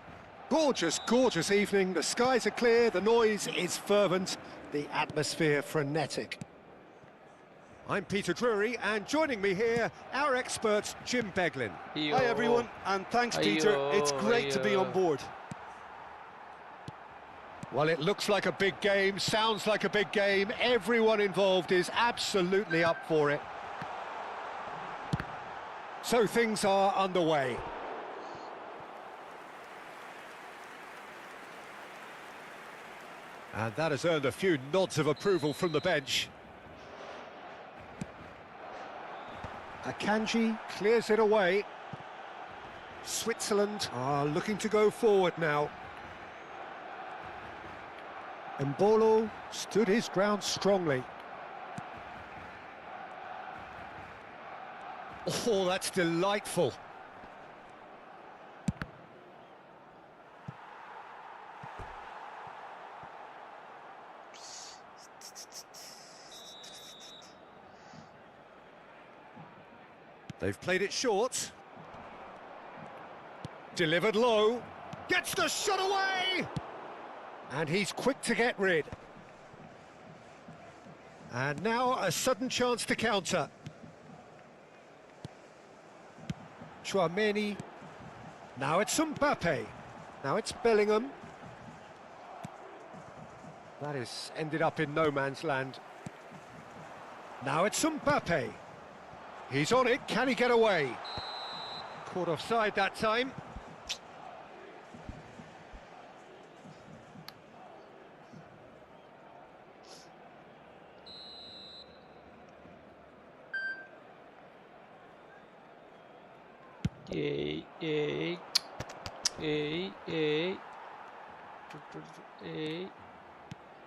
Gorgeous, gorgeous evening. The skies are clear, the noise is fervent, the atmosphere frenetic. I'm Peter Drury, and joining me here, our expert Jim Beglin. Hi everyone, and thanks Peter. It's great to be on board. Well, it looks like a big game, sounds like a big game. Everyone involved is absolutely up for it. So things are underway. And that has earned a few nods of approval from the bench. Akanji clears it away. Switzerland are looking to go forward now. Mbolo stood his ground strongly. Oh, that's delightful. They've played it short. Delivered low. Gets the shot away! And he's quick to get rid. And now a sudden chance to counter. Chouameni. Now it's Mbappe. Now it's Bellingham. That has ended up in no man's land. Now it's Mbappe. He's on it, can he get away? Caught offside that time.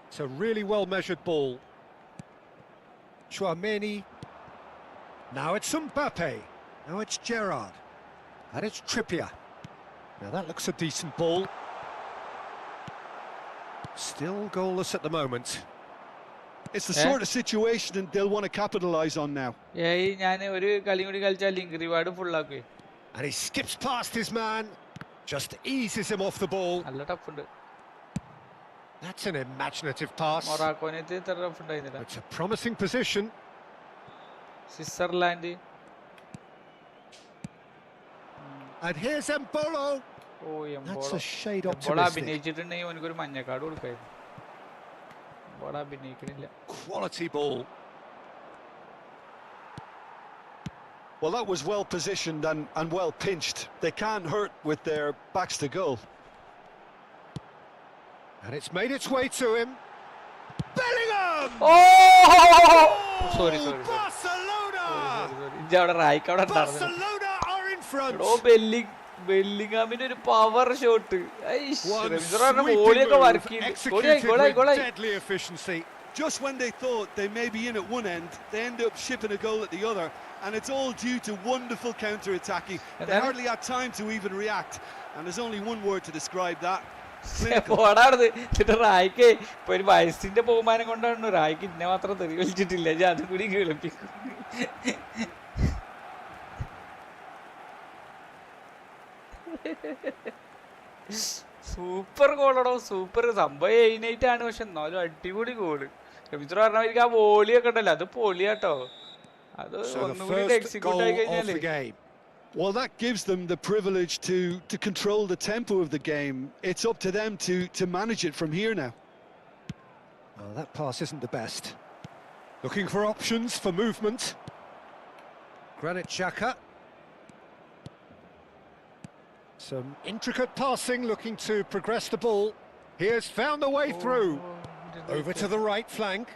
It's a really well-measured ball. Chouameni. Now it's Mbappe. Now it's Gerrard. And it's Trippier. Now that looks a decent ball. Still goalless at the moment. It's the sort of situation that they'll want to capitalise on now. And he skips past his man, just eases him off the ball. That's an imaginative pass. It's a promising position. Switzerland. And here's Mbolo. That's a shade optimistic. Quality ball. Well, that was well positioned and well pinched. They can't hurt with their backs to goal. And it's made its way to him. Bellingham! Oh! Sorry. Barcelona are in front. Bellingham in a power shot. One sweeping move executed with deadly efficiency. Just when they thought they may be in at one end, they end up shipping a goal at the other, and it's all due to wonderful counter-attacking. They hardly had time to even react, and there's only one word to describe that. Clinical. Super goal, super. Somebody in it and was not a good goal. If you are not a volley, that's so the first goal of the game. Well, that gives them the privilege to control the tempo of the game. It's up to them to manage it from here now. Well, that pass isn't the best. Looking for options for movement. Granit Xhaka. Some intricate passing, looking to progress the ball. He has found the way through. Over to the right flank.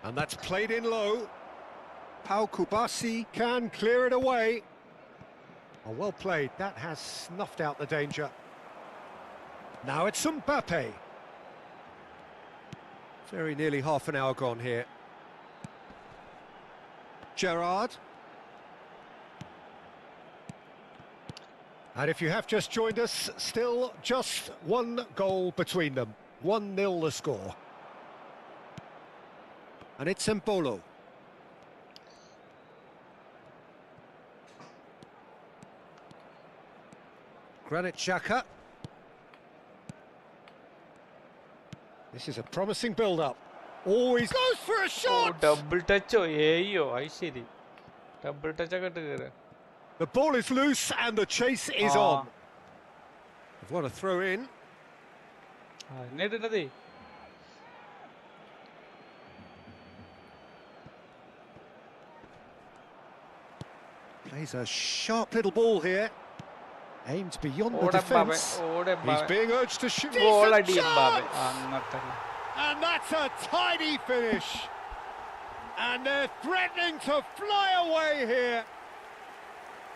And that's played in low. Pau Kubasi can clear it away. Oh, well played. That has snuffed out the danger. Now it's Mbappe. Very nearly half an hour gone here. Gerrard. And if you have just joined us, still just one goal between them. 1-0 the score. And it's Embolo. Granit Xhaka. This is a promising build-up. Always goes for a shot! Double ടച്ചോ ഏയ്യോ അത് ശരി double touch ഒക്കെ ഇട്ട് കയറുക. The ball is loose and the chase is Ah. on. What a throw in. എന്നെ ഇടണ്ടതേ. Plays a sharp little ball here. Aimed beyond the ഓടെ Mbappé, defence. ഓടെ He's Mbappé. being urged to shoot. Goal Decent അടി Mbappé. chance! അങ്ങനത്തെ. And that's a tidy finish. And they're threatening to fly away here.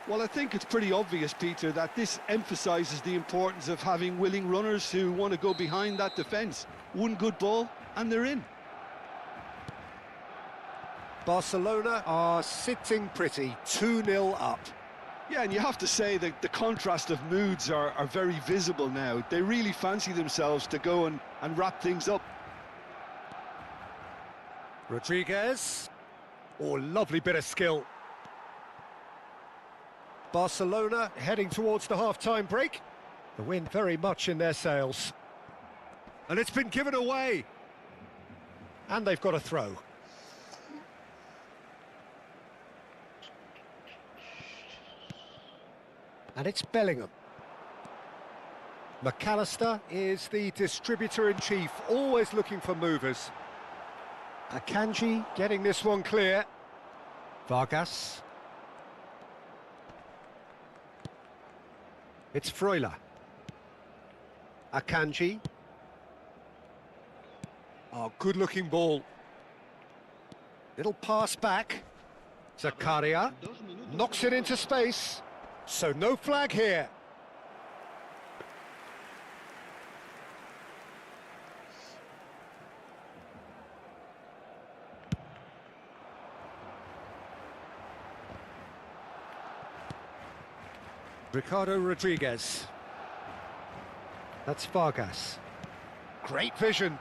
Well, I think it's pretty obvious, Peter, that this emphasises the importance of having willing runners who want to go behind that defence. One good ball and they're in. Barcelona are sitting pretty, 2-0 up. Yeah, and you have to say that the contrast of moods are very visible now. They really fancy themselves to go and wrap things up. Rodriguez. Oh, lovely bit of skill. Barcelona heading towards the half-time break. The wind very much in their sails. And it's been given away. And they've got a throw. And it's Bellingham. McAllister is the distributor-in-chief, always looking for movers. Akanji getting this one clear. Vargas. It's Freuler. Akanji. Oh, good-looking ball. Little pass back. Zakaria knocks it into space. So no flag here. Ricardo Rodriguez. That's Vargas. Great vision.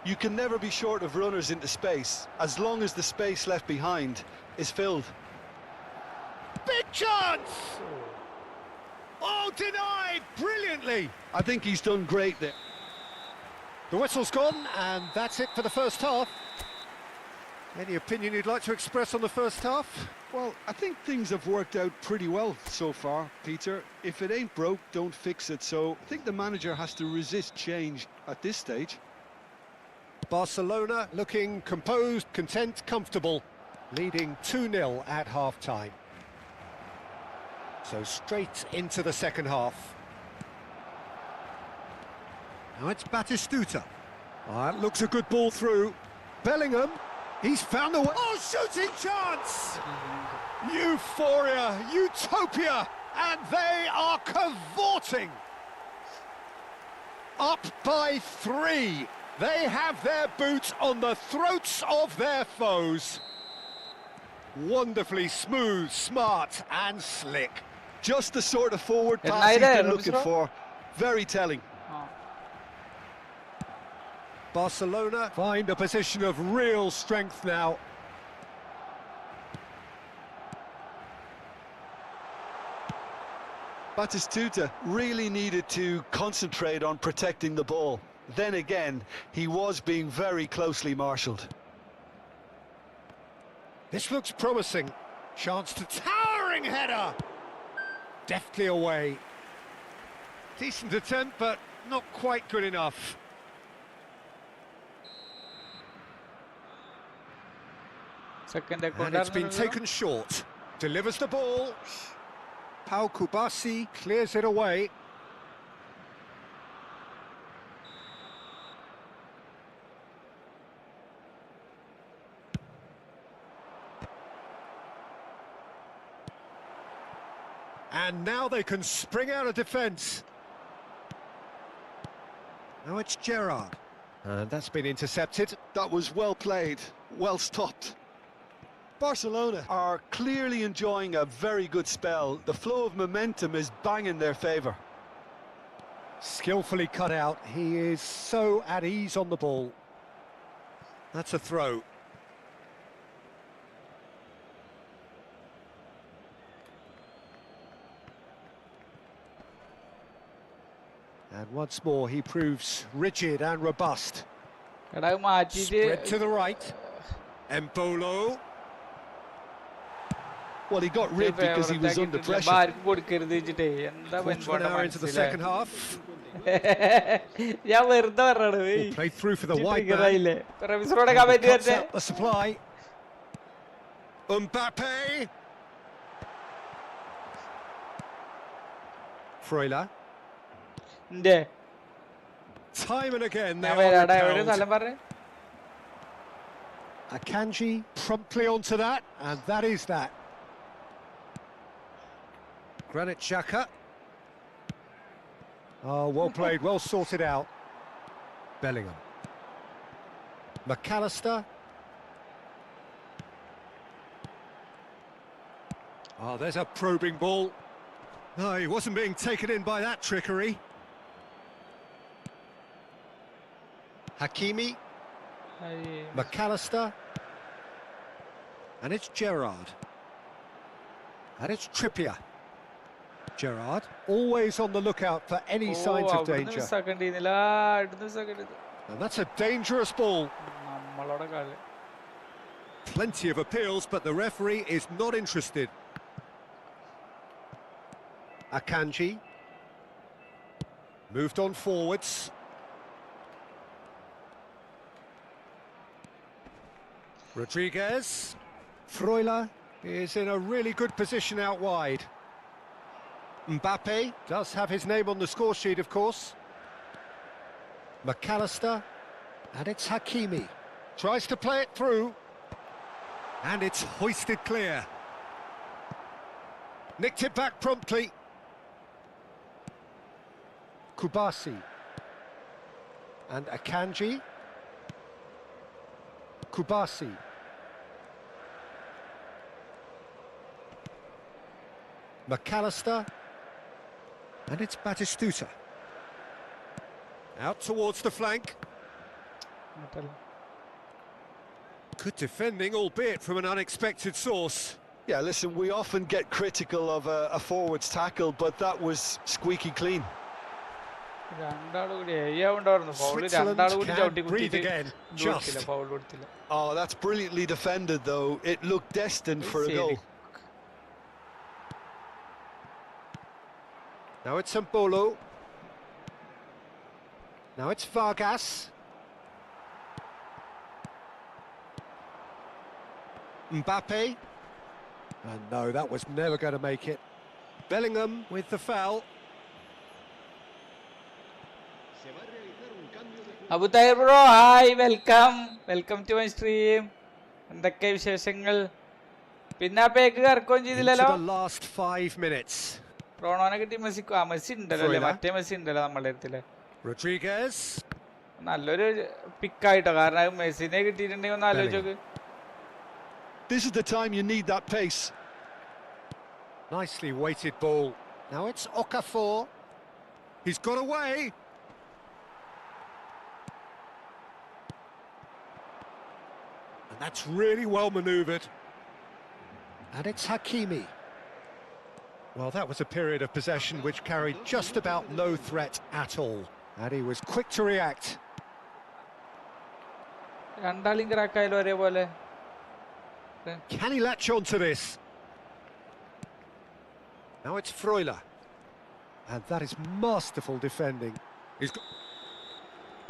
You can never be short of runners into space, as long as the space left behind is filled. Big chance! Oh, denied brilliantly. I think he's done great there. The whistle's gone, and that's it for the first half. Any opinion you'd like to express on the first half? Well, I think things have worked out pretty well so far, Peter. If it ain't broke, don't fix it. So I think the manager has to resist change at this stage. Barcelona looking composed, content, comfortable, leading 2-0 at half-time. So straight into the second half. Now it's Batistuta. Oh, that looks a good ball through. Bellingham, he's found the way. Oh, shooting chance! Euphoria, utopia, and they are cavorting. Up by 3. They have their boot on the throats of their foes. Wonderfully smooth, smart and slick. Just the sort of forward And pass he's neither, been looking Rumsro? for. Very telling. Barcelona find a position of real strength now. Batistuta really needed to concentrate on protecting the ball. Then again, he was being very closely marshalled. This looks promising. Chance to towering header. Deftly away. Decent attempt, but not quite good enough. Second And it's been taken short. Delivers the ball. Pau Kubasi clears it away. And now they can spring out of defence. Now it's Gerrard. And that's been intercepted. That was well played, well stopped. Barcelona are clearly enjoying a very good spell. The flow of momentum is bang in their favour. Skillfully cut out. He is so at ease on the ball. That's a throw. And once more he proves rigid and robust. എടാ അത് മാറ്റിയിട്ട് Spread to the right. Embolo. Well, he got rid because he was under pressure. ആർക്കും കൊടുക്കരുത് വെച്ചിട്ടേ എന്താ Quarter of an hour into the second half. ഞാൻ വെറുതെ പറഞ്ഞാണ് Played through for the wide man. ആയില്ലേ റമീസിനോടെ കമന്റ് Cuts വരട്ടെ out the supply. Mbappe. Freuler. എന്റെ Time and again they ഞാൻ are വരാടാ എവിടെ repelled. സ്ഥലം പറഞ്ഞേ Akanji promptly onto that, and that is that. Granit Xhaka. Oh, well played, well sorted out. Bellingham. McAllister. Oh, there's a probing ball. No, he wasn't being taken in by that trickery. Hakimi. McAllister. And it's Gerrard. And it's Trippier. Gerrard, always on the lookout for any signs of danger. And that's a dangerous ball. Plenty of appeals, but the referee is not interested. Akanji. Moved on forwards. Rodriguez. Freuler is in a really good position out wide. Mbappe does have his name on the score sheet, of course. McAllister. And it's Hakimi. Tries to play it through. And it's hoisted clear. Nicked it back promptly. Kubasi. And Akanji. Kubasi. McAllister. And it's Batistuta. Out towards the flank. Good defending, albeit from an unexpected source. Yeah, listen, we often get critical of a forward's tackle, but that was squeaky clean. Switzerland can breathe again. Just. Oh, that's brilliantly defended, though. It looked destined for a goal. Now it's Embolo. Now it's Vargas. Mbappe. And no, that was never going to make it. Bellingham with the foul. Abu Tahir bro, hi, welcome to my stream. എന്തൊക്കെ വിശേഷങ്ങൾ പിന്നെ പേക്ക് കറക്കുകയും ചെയ്തില്ലല്ലോ Into the last 5 minutes. റോണോനെ കിട്ടി Messi Messi ഉണ്ടല്ലോ അല്ലേ മറ്റേ Messi ഉണ്ടല്ലോ നമ്മുടെ അടുത്തില്ലേ Rodriguez. നല്ലൊരു പിക്കായിട്ടോ കാരണം മെസ്സിനെ കിട്ടിയിട്ടുണ്ടെങ്കിൽ ഒന്ന് ആലോചിച്ച് നോക്ക് This is the time you need that pace. Nicely weighted ball. Now it's Okafor. He's got away. And that's really well manoeuvred. And it's Hakimi. Well, that was a period of possession which carried just about no threat at all. And he was quick to react. രണ്ടാളും ക്രാക്കായാലും ഒരേപോലെ Can he latch on to this? Now it's Freuler. And that is masterful defending.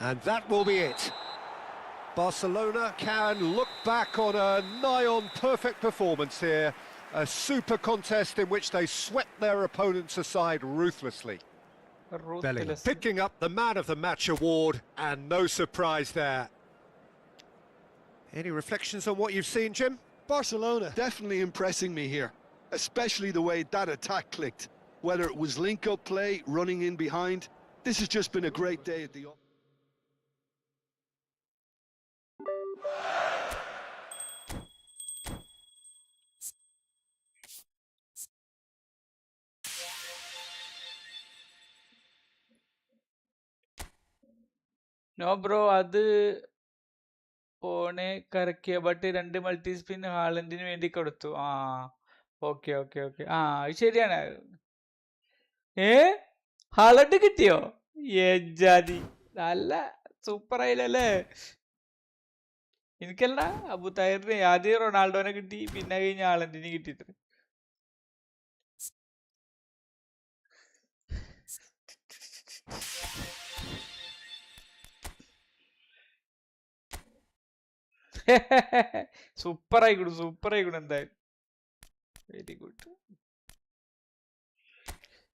And that will be it. Barcelona can look back on a nigh-on perfect performance here. A super contest in which they swept their opponents aside ruthlessly. Bellingham picking up the Man of the Match award, and no surprise there. Any reflections on what you've seen, Jim? Barcelona definitely impressing me here, especially the way that attack clicked. whether it was link-up play, running in behind. This has just been a great day at the... no bro, അത് phone കറക്കിയ but 2 multi spin ഹാളൻഡിന് വേണ്ടി കൊടുത്തു. ആ okay okay okay. ആ അത് ശരിയാണ്. Haaland കിട്ടിയോ? ഏജാതി നല്ല സൂപ്പർ ആയില്ലല്ലേ. എനിക്കല്ല, അബു താഹിറിന് ആദ്യം റൊണാൾഡോനെ കിട്ടി, പിന്നെ കഴിഞ്ഞ ഹാളണ്ടിന് കിട്ടിയിട്ട്. സൂപ്പർ ആയിക്കോട്ടെ എന്തായാലും. Very good.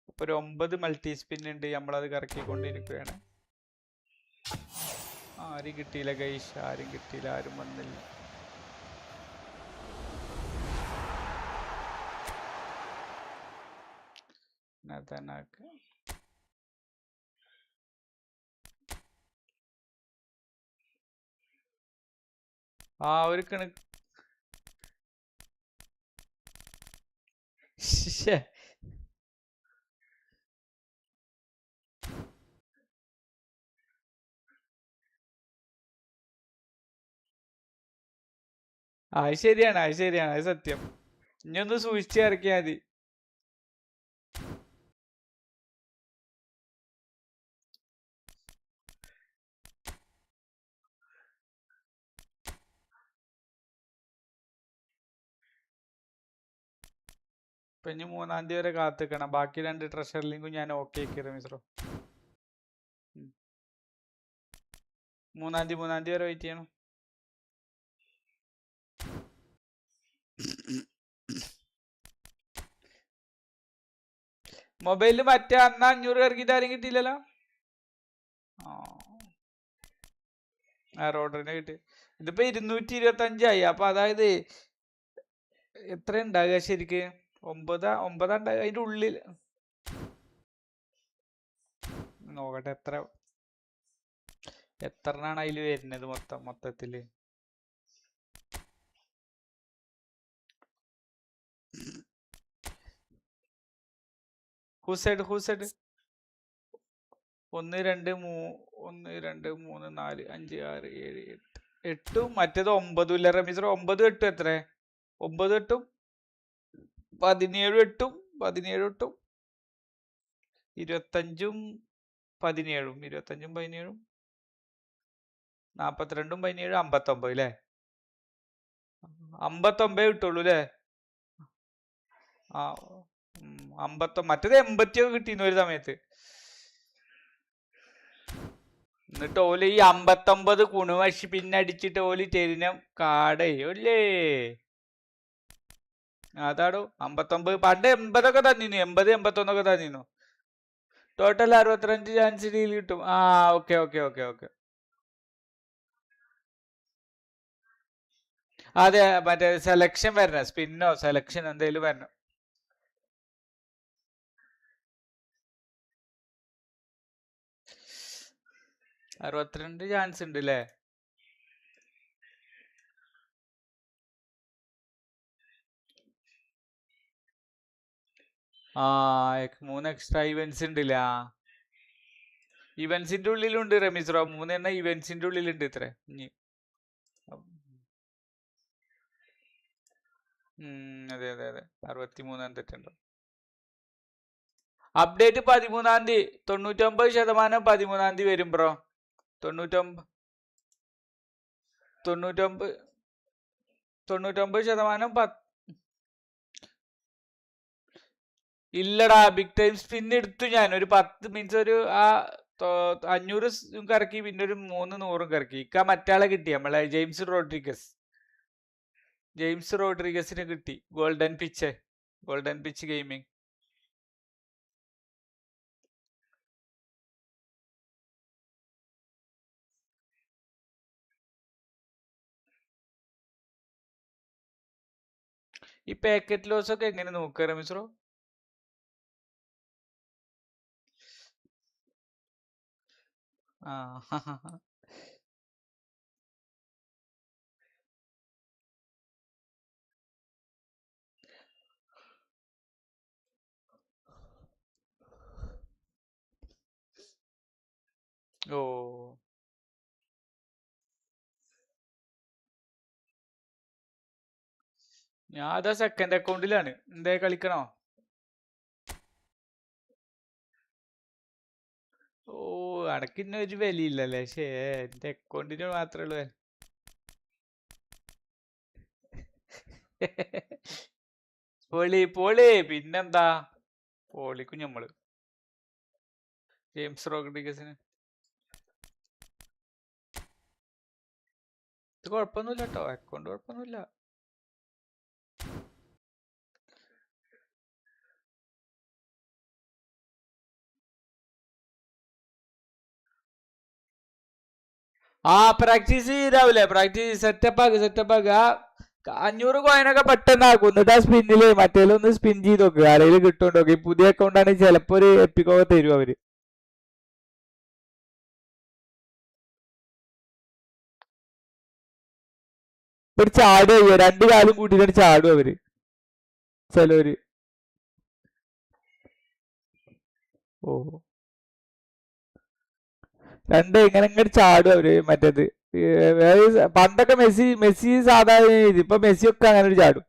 അപ്പൊ ഒരു 9 മൾട്ടി സ്പിൻ ഉണ്ട്, നമ്മളത് കറക്കിക്കൊണ്ടിരിക്കുകയാണ്. ആരും കിട്ടിയില്ല ഗൈഷ്, ആരും കിട്ടിയില്ല, ആരും വന്നില്ല. നതനാക്ക് ആ ഒരു കണക്ക് അത് ശരിയാണ്, അത് സത്യം. ഇനി ഒന്ന് സൂക്ഷിച്ച് ഇറക്കിയാൽ മതി. ഇപ്പൊ ഇനി 3-ാം തീയതി വരെ കാത്തിക്കണം. ബാക്കി 2 ട്രഷർ ലിങ്കും ഞാൻ ഓക്കെ ആക്കി മിസ്രോ. 3-ാം തീയതി വരെ വെയിറ്റ് ചെയ്യണം. മൊബൈലില് മറ്റേ അന്ന് 500 ഇറക്കിയിട്ട് ആരും കിട്ടിയില്ലല്ലോ. ആ റോഡറിനെ കിട്ടി. ഇതിപ്പോ 225 അപ്പൊ അതായത് എത്ര ഉണ്ടാകുക ശരിക്ക്? 9 ഉണ്ടാകുക അതിന്റെ ഉള്ളിൽ. നോക്കട്ടെ എത്രണ്ണാണ് അതിൽ വരുന്നത് മൊത്തത്തില്. ഹൂസൈഡ് 1 2 3 4 5 6 7 8 മറ്റേത് 9 ഇല്ല റമീസർ. 9 8 എത്ര? 9 8 17 8 17 8 25 17 25 17 42 17 59 അല്ലേ? 59 കിട്ടുള്ളൂ അല്ലേ? ആ 50 മറ്റേത് 80 കിട്ടിയിരുന്നു ഒരു സമയത്ത്. എന്നിട്ട് ഓല് ഈ 59 കുണുവശി പിന്നെ അടിച്ചിട്ട് ഓല് തരുന്ന കാടല്ലേ. അതാടോ 59. പണ്ട് 80 തന്നിരുന്നു, 80 81 തന്നിരുന്നു. ടോട്ടൽ 65 ചാൻസ് ഡീൽ കിട്ടും. ആ ഓക്കെ ഓക്കെ ഓക്കെ ഓക്കെ. അതെ, മറ്റേ സെലക്ഷൻ വരണം, സ്പിന്നോ സെലക്ഷൻ എന്തെങ്കിലും വരണം. ആ 62 ചാൻസ് ഉണ്ട് അല്ലേ? ആ 3 എക്സ്ട്രാ ഇവന്റ്സ് ഉണ്ടല്ല. ഇവന്റ്സിന്റെ ഉള്ളിലുണ്ട് റമീസ്രോ. 3 ഇവന്റ്സിന്റെ ഉള്ളിലുണ്ട് ഇത്ര. അതെ 63 തെറ്റുണ്ടോ? അപ്ഡേറ്റ് 13-ാം തീയതി. 99% 13-ാം തീയതി വരും ബ്രോ. 99% ഇല്ലടാ. ബിഗ് ടൈം സ്പിൻ എടുത്തു ഞാൻ. ഒരു 10 മീൻസ് ഒരു 500 കറക്കി, പിന്നെ ഒരു 300 കറക്കി. മറ്റാളെ കിട്ടി, നമ്മളെ ജെയിംസ് റോഡ്രിഗസിന് കിട്ടി. Golden pitch gaming. ഈ പാക്കറ്റ് ലോസ് ഒക്കെ എങ്ങനെ നോക്കുക റമീസ്രോ? ആ ഓ ഞാൻ അതാ സെക്കൻഡ് അക്കൗണ്ടിലാണ്. എന്തേ കളിക്കണോ? ഓ അനക്കിന്നെ ഒരു വിലയില്ലല്ലേ? ശേ എന്റെ അക്കൗണ്ടിന് മാത്രമേ ഉള്ളൂ. പൊളി പൊളി പിന്നെന്താ പൊളിക്കും ഞമ്മള്. ജെയിംസ് റോഡ്രിഗസിന് ഇത് കുഴപ്പമൊന്നുമില്ല കേട്ടോ, അക്കൗണ്ട് കുഴപ്പമൊന്നുമില്ല. ആ പ്രാക്ടീസ് ചെയ്താവൂലേ? പ്രാക്ടീസ് സെറ്റപ്പ് ആക്കുക. 500 കോയിനൊക്കെ പെട്ടെന്നാക്കും. എന്നിട്ട് ആ സ്പിന്നില് മറ്റേലൊന്ന് സ്പിൻ ചെയ്ത് നോക്കുക, ആരെങ്കിലും കിട്ടുണ്ടോ. ഈ പുതിയ അക്കൗണ്ട് ആണെങ്കിൽ ചിലപ്പോ ഒരു എപ്പിക്കൊക്കെ തരും അവര്. ഇപ്പൊ ചാടുക 2 കാലും കൂട്ടിയിട്ട് ചാടും അവര് ചിലവര്. ഓ ഇങ്ങനെ ഇങ്ങോട്ട് ചാടും അവര്. മറ്റേത് പണ്ടൊക്കെ മെസ്സി സാധാരണ ഇപ്പൊ മെസ്സി ഒക്കെ അങ്ങനെ ഒരു ചാടും.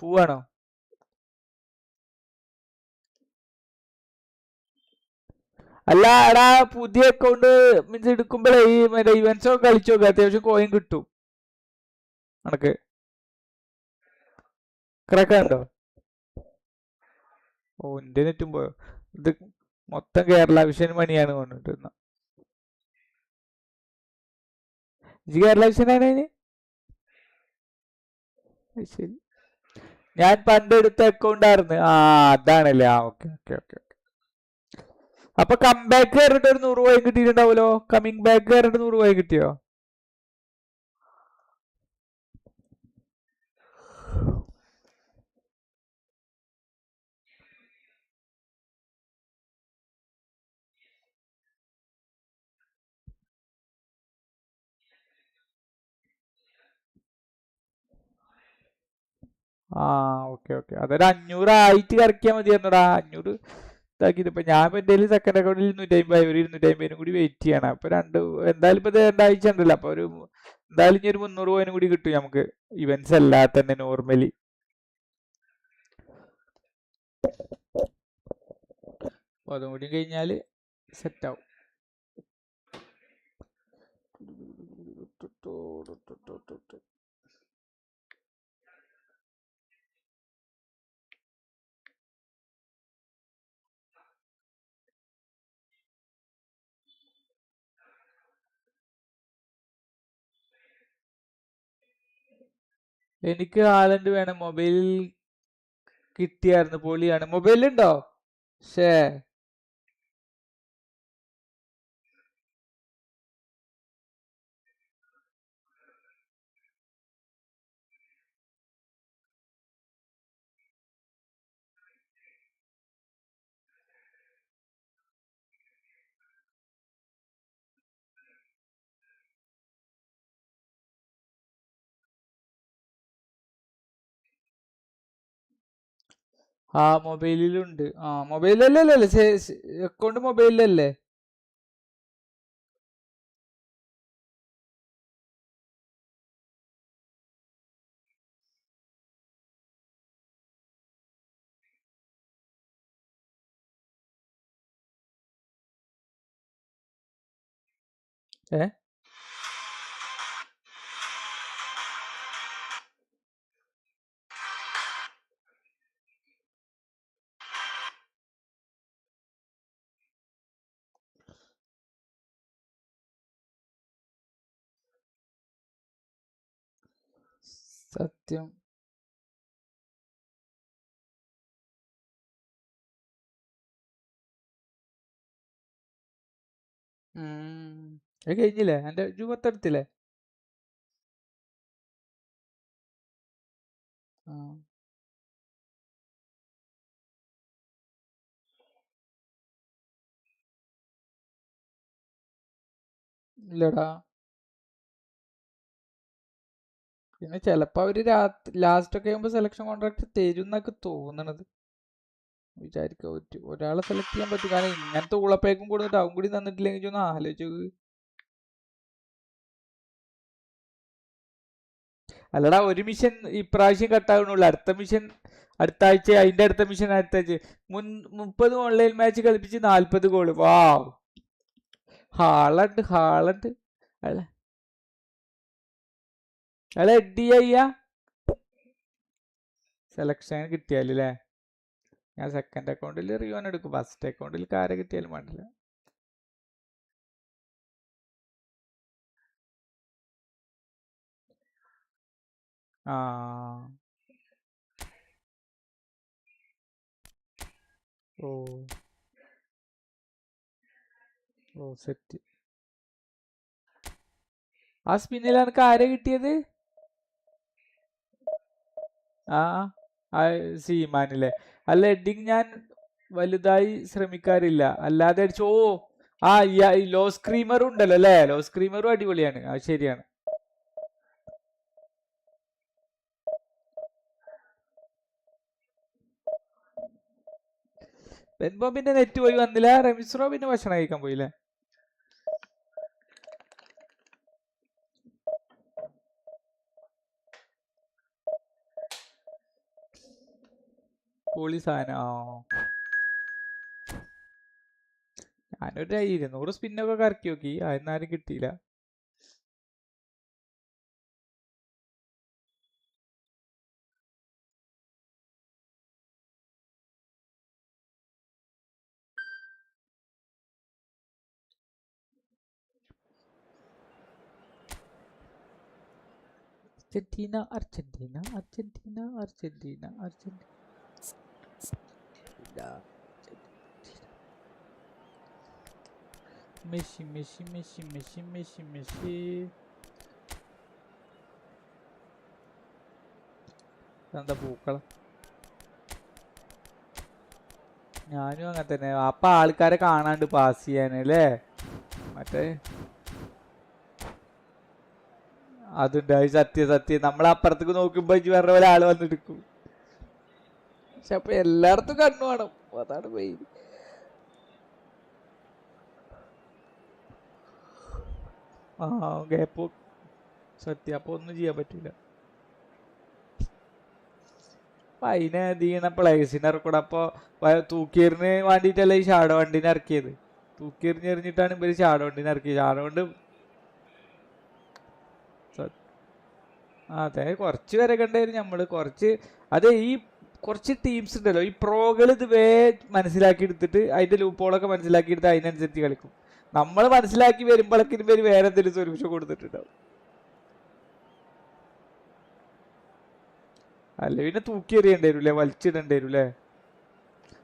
പോവാണോ? അല്ല എടാ, പുതിയ അക്കൗണ്ട് മീൻസ് എടുക്കുമ്പോഴേ ഈ മറ്റേ ഇവന്റ്സ് ഒക്കെ കളിച്ചു നോക്കുക, അത്യാവശ്യം കോയിൻ കിട്ടും അനക്ക്. കിടക്കാനുണ്ടോ? ഓ എന്റെ നെറ്റും പോയോ? ഇത് മൊത്തം കേരള വിഷൻ മണിയാണ് കൊണ്ടിട്ട്. ഇത് കേരള വിഷനാണ് അതിന്. ശരി, ഞാൻ പണ്ട് എടുത്ത അക്കൗണ്ട് ആയിരുന്നു. ആ അതാണല്ലേ. ആ ഓക്കെ ഓക്കെ ഓക്കെ. അപ്പൊ കംബാക്ക് കയറിട്ട് ഒരു 100 കോയിൻ കിട്ടിയിട്ടുണ്ടാവുമല്ലോ. കമ്മിങ് ബാക്ക് കയറിട്ട് 100 കോയിൻ കിട്ടിയോ? ആ ഓക്കെ ഓക്കെ. അതൊരു 500 ആയിട്ട് കറക്കിയാൽ മതിയായിരുന്നോടാ. 500 ഇതാക്കിയത്. ഇപ്പൊ ഞാൻ ഇപ്പൊ എന്റെ സെക്കൻഡ് അക്കൗണ്ടിൽ 250, ഒരു 250 കൂടി വെയിറ്റ് ചെയ്യണം. അപ്പൊ എന്തായാലും ഇപ്പൊ 2 ആഴ്ച ഉണ്ടല്ലോ. അപ്പൊ എന്തായാലും ഇനി ഒരു 300 കോയിനും കൂടി കിട്ടും നമുക്ക്, ഇവന്റ്സ് അല്ലാതെ തന്നെ നോർമലി. അപ്പൊ അതും കൂടി കഴിഞ്ഞാല് സെറ്റ് ആവും. എനിക്ക് ഹാലൻഡ് വേണം. മൊബൈലിൽ കിട്ടിയായിരുന്നു, പൊളിയാണ്. മൊബൈലുണ്ടോ? ഷേ ആ മൊബൈലിലുണ്ട്. ആ മൊബൈലല്ലേ? അക്കൗണ്ട് മൊബൈലിലല്ലേ? ഏ സത്യം. അത് കഴിഞ്ഞില്ലേ? എന്റെ മൊത്തം ആ ഇല്ലടാ. പിന്നെ ചിലപ്പോ അവര് ലാസ്റ്റ് ഒക്കെ ആകുമ്പോ സെലക്ഷൻ കോൺട്രാക്ട് തരും എന്നൊക്കെ തോന്നണത്. വിചാരിക്ക ഒരാളെ സെലക്ട് ചെയ്യാൻ പറ്റും. കാരണം ഇങ്ങനത്തെ ഉളപ്പേക്കും കൊടുത്തിട്ട് അവൻ കൂടി തന്നിട്ടില്ലെങ്കിൽ ഒന്ന് ആലോചിച്ചു. അല്ലടാ, ഒരു മിഷൻ ഇപ്രാവശ്യം കട്ടാകണുള്ളൂ. അടുത്ത ആഴ്ച, അതിന്റെ അടുത്ത മിഷൻ അടുത്ത ആഴ്ച. 30 ഓൺലൈൻ മാച്ച് കളിപ്പിച്ച് 40 ഗോള്. വാവ്, ഹാളണ്ട് അല്ല എഡി അയ്യ സെലക്ഷൻ കിട്ടിയാലേ. ഞാൻ സെക്കൻഡ് അക്കൗണ്ടിൽ റിയോൻ എടുക്കും. ഫസ്റ്റ് അക്കൗണ്ടിൽ കാരെ കിട്ടിയാലും വേണ്ടില്ല. ആ ഓ സെറ്റ്. ആ സ്പിന്നിലാണ് കാരെ കിട്ടിയത്. സീമാനില്ലേ. അല്ല എഡിങ് ഞാൻ വലുതായി ശ്രമിക്കാറില്ല, അല്ലാതെ അടിച്ചു. ലോ സ്ക്രീമറും ഉണ്ടല്ലോ അല്ലേ. ലോ സ്ക്രീമറും അടിപൊളിയാണ്. അത് ശരിയാണ്. ബെൻബോബിന്റെ നെറ്റ് പോയി വന്നില്ല. റെമിസ്രോ പിന്നെ ഭക്ഷണം കഴിക്കാൻ പോയില്ലേ. പൊളി സാധനം. ഞാനൊരു 200 സ്പിന്നൊക്കെ കറക്കി നോക്കി, അതെന്നാരും കിട്ടിയില്ല. Argentina Messi. എന്താ പൂക്കളം. ഞാനും അങ്ങനെ തന്നെ. അപ്പൊ ആൾക്കാരെ കാണാണ്ട് പാസ് ചെയ്യാനല്ലേ. മറ്റേ അതുണ്ടായി. സത്യം നമ്മളപ്പുറത്തേക്ക് നോക്കുമ്പോ വേറെ പോലെ ആള് വന്നെടുക്കും. പക്ഷെ അപ്പൊ എല്ലായിടത്തും കണ്ണു വേണം, അതാണ് മെയിൻ. ഗ്യാപ്പ് സത്യം. അപ്പൊ ഒന്നും ചെയ്യാൻ പറ്റൂല. അപ്പൊ അതിനെ ചെയ്യണ പ്ലേസിനെ ഇറക്കൂടെ. അപ്പൊ തൂക്കിയെറിന് വേണ്ടിട്ടല്ലേ ഈ ഷാഡോ വണ്ടിനെ ഇറക്കിയത്. തൂക്കിയെറിഞ്ഞെറിഞ്ഞിട്ടാണ് ഇവര് ഷാഡോ വണ്ടിനെ ഇറക്കിയത്. ഷാഡോ കൊണ്ട് അതെ കുറച്ച് പേരെ കണ്ടായിരുന്നു നമ്മള്. കുറച്ച് ടീംസ് ഉണ്ടല്ലോ, ഈ പ്രോകൾ ഇത് മനസ്സിലാക്കി എടുത്തിട്ട് അതിന്റെ ലൂപ്പോളൊക്കെ മനസ്സിലാക്കി എടുത്ത് അതിനനുസരിച്ച് കളിക്കും. നമ്മൾ മനസ്സിലാക്കി വരുമ്പോഴേക്കിനും പേര് വേറെ എന്തെങ്കിലും സൊല്യൂഷൻ കൊടുത്തിട്ടുണ്ടാവും. അല്ല പിന്നെ തൂക്കി എറിയേണ്ടി വരൂലേ, വലിച്ചിടേണ്ടി വരൂലേ.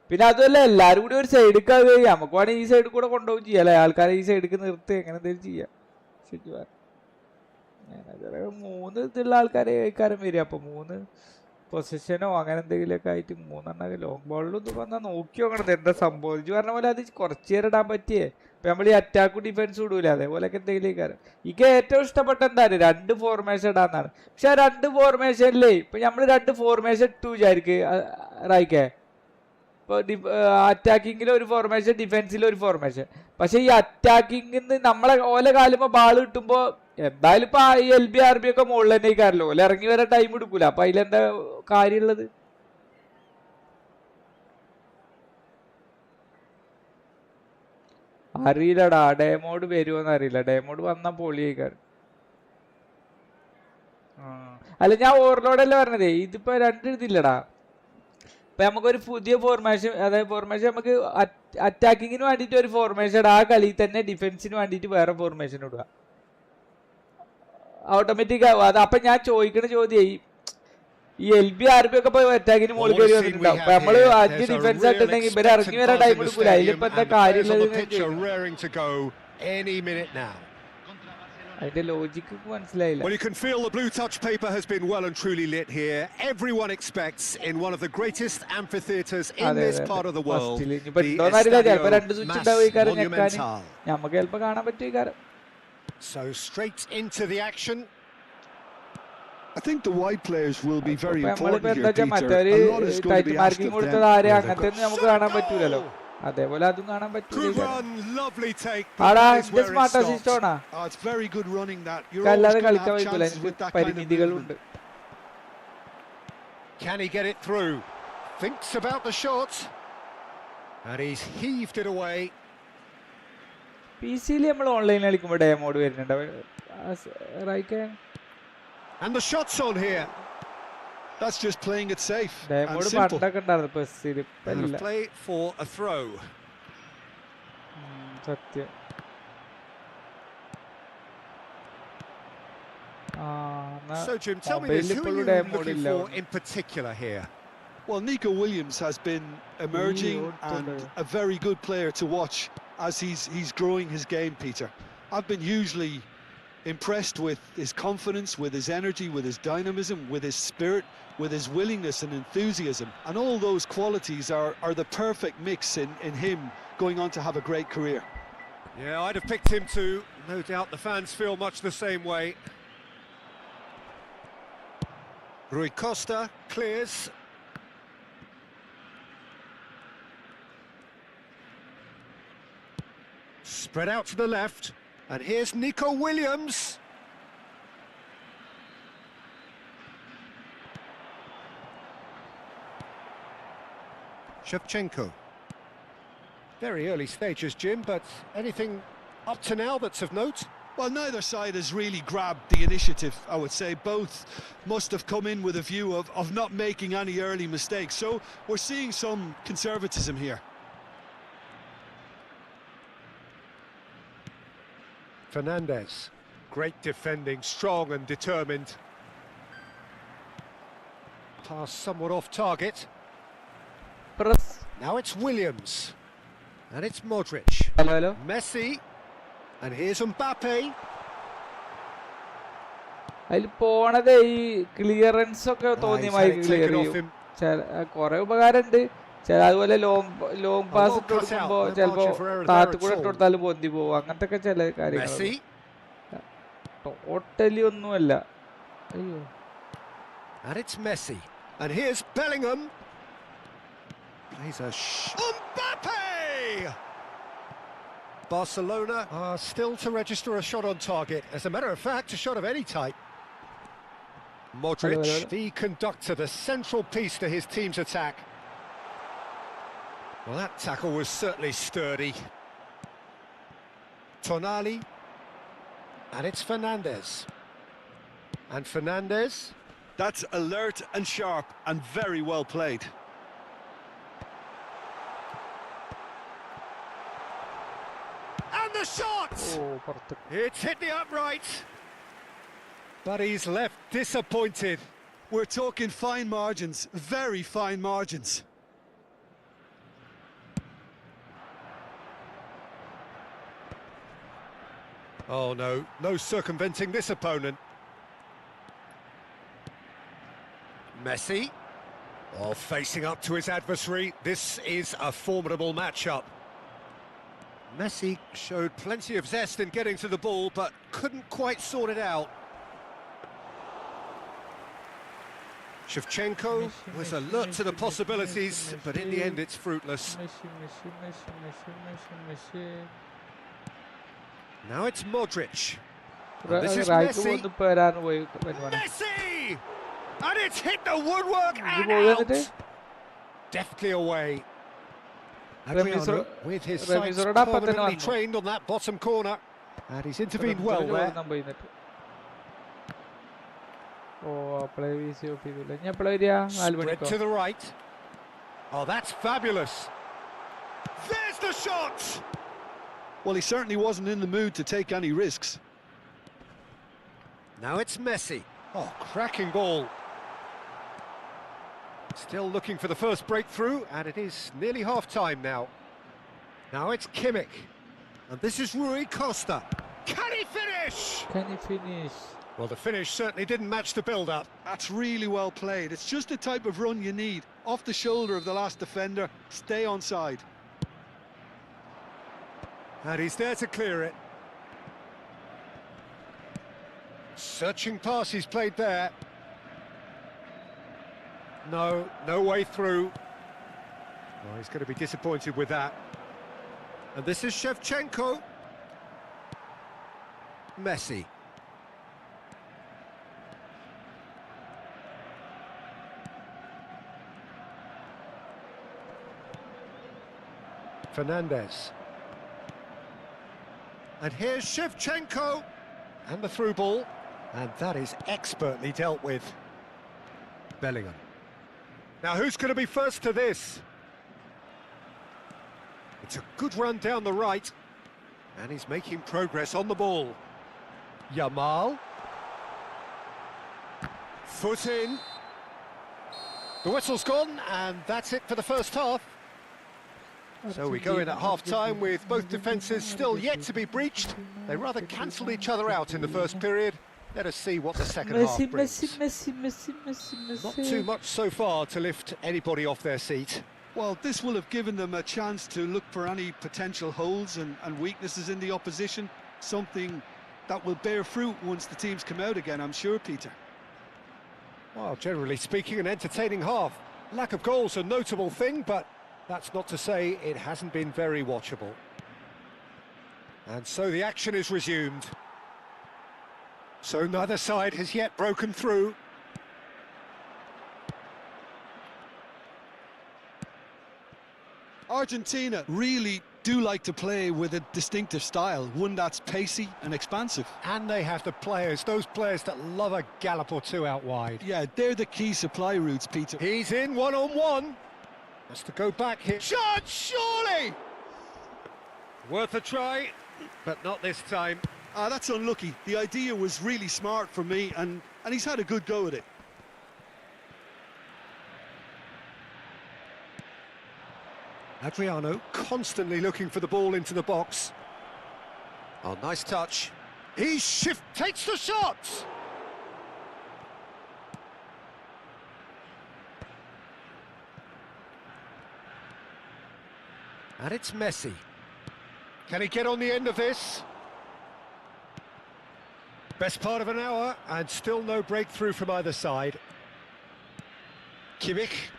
പിന്നെ അതുമല്ല എല്ലാരും കൂടി ഒരു സൈഡിലേക്ക് ആവുകയും നമുക്ക് വേണമെങ്കിൽ ഈ സൈഡിൽ കൂടെ കൊണ്ടുപോകും ചെയ്യാം അല്ലെ. ആൾക്കാരെ ഈ സൈഡിലേക്ക് നിർത്തി എങ്ങനെ എന്തെങ്കിലും ചെയ്യാം. ശരി, 3 ഇതുള്ള ആൾക്കാരെ കാര്യം വരിക. അപ്പൊ 3 പൊസിഷനോ അങ്ങനെ എന്തെങ്കിലുമൊക്കെ ആയിട്ട് 3 ലോങ് ബോളിലും ഇത് വന്നാൽ നോക്കി നോക്കണത് എന്താ സംഭവിച്ചു. പറഞ്ഞ പോലെ അത് കുറച്ചു നേരം ഇടാൻ പറ്റിയേ. ഇപ്പൊ നമ്മൾ ഈ അറ്റാക്കും ഡിഫൻസും ഇടൂല, അതേപോലെയൊക്കെ എന്തെങ്കിലും കാര്യം. എനിക്ക് ഏറ്റവും ഇഷ്ടപ്പെട്ട എന്താണ് 2 ഫോർമേഷൻ ഇടാന്നാണ്. പക്ഷെ ആ 2 ഫോർമേഷനിലേ ഇപ്പൊ നമ്മൾ 2 ഫോർമേഷൻ ഇട്ടു വിചാരിക്കുക റായിക്കേ. ഇപ്പൊ അറ്റാക്കിങ്ങിൽ ഒരു ഫോർമേഷൻ, ഡിഫൻസിൽ ഒരു ഫോർമേഷൻ. പക്ഷെ ഈ അറ്റാക്കിങ്ങിന്ന് നമ്മളെ ഓലെ കാലുമ്പോ ബാൾ കിട്ടുമ്പോ എന്തായാലും ഇപ്പൊ LB RB ഒക്കെ മുകളിൽ തന്നെ കാരല്ലോ. ഓല ഇറങ്ങി വരാൻ ടൈം എടുക്കൂല. അപ്പൊ അതിലെന്താ കാര്യമുള്ളത്. അറിയില്ലടാ, ഡേമോഡ് വരുമോന്ന് അറിയില്ല. ഡേമോഡ് വന്നാ പൊളിയേക്കാരം. അല്ല ഞാൻ ഓവർലോഡല്ലേ പറഞ്ഞതേ. ഇതിപ്പോ 2 ഇതില്ലടാ. ഇപ്പൊ നമുക്കൊരു പുതിയ ഫോർമേഷൻ, അതായത് ഫോർമേഷൻ നമുക്ക് അറ്റാക്കിങ്ങിന് വേണ്ടിട്ട് ഒരു ഫോർമേഷൻ ഇടുക. ആ കളിയിൽ തന്നെ ഡിഫൻസിന് വേണ്ടിട്ട് വേറെ ഫോർമേഷൻ ഇടുക. ഓട്ടോമാറ്റിക് ആവും അത്. അപ്പൊ ഞാൻ ചോദിക്കണ ചോദ്യം, ഈ LB RB ഒക്കെ പോയി അറ്റാക്കിന് മുകളിൽ കയറി വന്നിട്ടുണ്ടാവും. അപ്പൊ നമ്മള് 5 ഡിഫൻസ് ആയിട്ടുണ്ടെങ്കിൽ ഇവര് ഇറങ്ങി വരാൻ ടൈം എടുക്കൂല. അതിലിപ്പോ എന്താ കാര്യമുള്ളത്. അതിന്റെ ലോജിക്ക് മനസ്സിലായില്ല. Well, you can feel the blue touch paper has been well and truly lit here. Everyone expects in one of the greatest amphitheaters in this part of the world. ഇപ്പൊ 2 switch ഉണ്ടാവും ഈ കാര്യം ഞെക്കാൻ. നമുക്ക് ചിലപ്പോ കാണാൻ പറ്റും ഈ കാര്യം. So straight into the action. I think the wide players will be very അപ്പൊ നമ്മളിപ്പോ important എന്താ here, വെച്ചാൽ Peter. മറ്റൊരു A lot is going to tight be asked marking of കൊടുത്തത് them. ആരെയും Yeah, they've അങ്ങനത്തെ got ഒന്നും നമുക്ക് shot കാണാൻ goal. പറ്റൂലല്ലോ. അതേപോലെ അതും കാണാൻ Good പറ്റൂല. run, lovely take. But ആടാ that is എന്റെ where it smart stopped. Assist ഓണാ. Oh, it's very good running that. You're always അല്ലാതെ going to കളിക്കാൻ have പറ്റൂല, chances with എനിക്ക് that kind of പരിമിതികളുണ്ട്. movement. Can he get it through? Thinks about the shot. And he's heaved it away. PC-യിൽ നമ്മൾ online കളിക്കുമ്പോൾ day mode വരുന്നുണ്ട്. Right And the shot's on here. That's just playing it safe day and mode simple. പണ്ടൊക്കെ ഉണ്ടായിരുന്നു PUSH-ൽ. ഇപ്പൊ And ഇല്ല. a play for a throw. സത്യം. So Jim, tell me this, who are you looking for in particular here? Well, Nico Williams has been emerging and a very good player to watch as he's growing his game, Peter. I've been hugely impressed with his confidence, with his energy, with his dynamism, with his spirit, with his willingness and enthusiasm. And all those qualities are the perfect mix in him going on to have a great career. Yeah, I'd have picked him too. No doubt the fans feel much the same way. Rui Costa clears. Spread out to the left. And here's Nico Williams. Shevchenko. Very early stages, Jim, but anything up to now that's of note? Well, neither side has really grabbed the initiative, I would say. Both must have come in with a view of not making any early mistakes. So we're seeing some conservatism here. Fernandez. Great defending, strong and determined. Pass somewhat off target. Press. Now it's Williams. And it's Modric. Hello. Messi. And here's Mbappe. അതിൽ പോണത് ഈ clearance ഒക്കെ തോന്നിയ മാതിരി clear ചെയ്യും. കുറെ ഉപകാരമുണ്ട്. ചില അതുപോലെ ലോങ് പാസ് ഇട്ട് കൊടുക്കുമ്പോ ചിലപ്പോ താത്തു കൂടെ ഇട്ട് കൊടുത്താലും പൊന്തി പോകും. അങ്ങനത്തെ ഒക്കെ ചില കാര്യങ്ങൾ ടോട്ടലി ഒന്നുമല്ല. അയ്യോ. And it's Messi. And here's Bellingham. He's a Mbappe! Barcelona are still to register a shot on target. As a matter of fact, a shot of any type. Modric, the conductor, the central piece to his team's attack. Well, that tackle was certainly sturdy. Tonali. And it's Fernandez. And Fernandez. That's alert and sharp and very well played. And the shot! It's hit the upright. But he's left disappointed. We're talking fine margins, very fine margins. Oh no, no circumventing this opponent. Messi. Oh, facing up to his adversary. This is a formidable matchup. Messi showed plenty of zest in getting to the ball, but couldn't quite sort it out. Shevchenko was alert to the possibilities, but in the end it's fruitless. Now it's Modric. And this is Messi. Messi! And it's hit the woodwork and out! Deftly away. Adriano, with his sights permanently trained on that bottom corner. And he's intervened well there. Spread to the right. Oh, that's fabulous. There's the shot! Well, he certainly wasn't in the mood to take any risks. Now it's Messi. Oh, cracking ball. Still looking for the first breakthrough, and it is nearly half-time now. Now it's Kimmich. And this is Rui Costa. Can he finish? Well, the finish certainly didn't match the build-up. That's really well played. It's just the type of run you need. Off the shoulder of the last defender, stay onside. And he's there to clear it. Searching pass he's played there. No way through. Oh, he's going to be disappointed with that. And this is Shevchenko. Messi. Fernandez. And here's Shevchenko. And the through ball. And that is expertly dealt with. Bellingham. Now who's going to be first to this? It's a good run down the right. And he's making progress on the ball. Yamal. Foot in. The whistle's gone, and that's it for the first half. So we go in at half-time with both defences still yet to be breached. They rather cancelled each other out in the first period. Let us see what the second half brings. Messi. Not too much so far to lift anybody off their seat. Well, this will have given them a chance to look for any potential holes and weaknesses in the opposition. Something that will bear fruit once the teams come out again, I'm sure, Peter. Well, generally speaking, an entertaining half. Lack of goals a notable thing, but that's not to say it hasn't been very watchable. And so the action is resumed. So neither side has yet broken through. Argentina really do like to play with a distinctive style, one that's pacey and expansive. And they have the players, those players that love a gallop or two out wide. Yeah, they're the key supply routes, Peter. He's in one-on-one. Has to go back here. Shot, surely! Worth a try, but not this time. That's unlucky. The idea was really smart for me, and he's had a good go at it. Adriano constantly looking for the ball into the box. Oh, nice touch. He takes the shot! And it's Messi. Can he get on the end of this? Best part of an hour, and still no breakthrough from either side. Kimmich.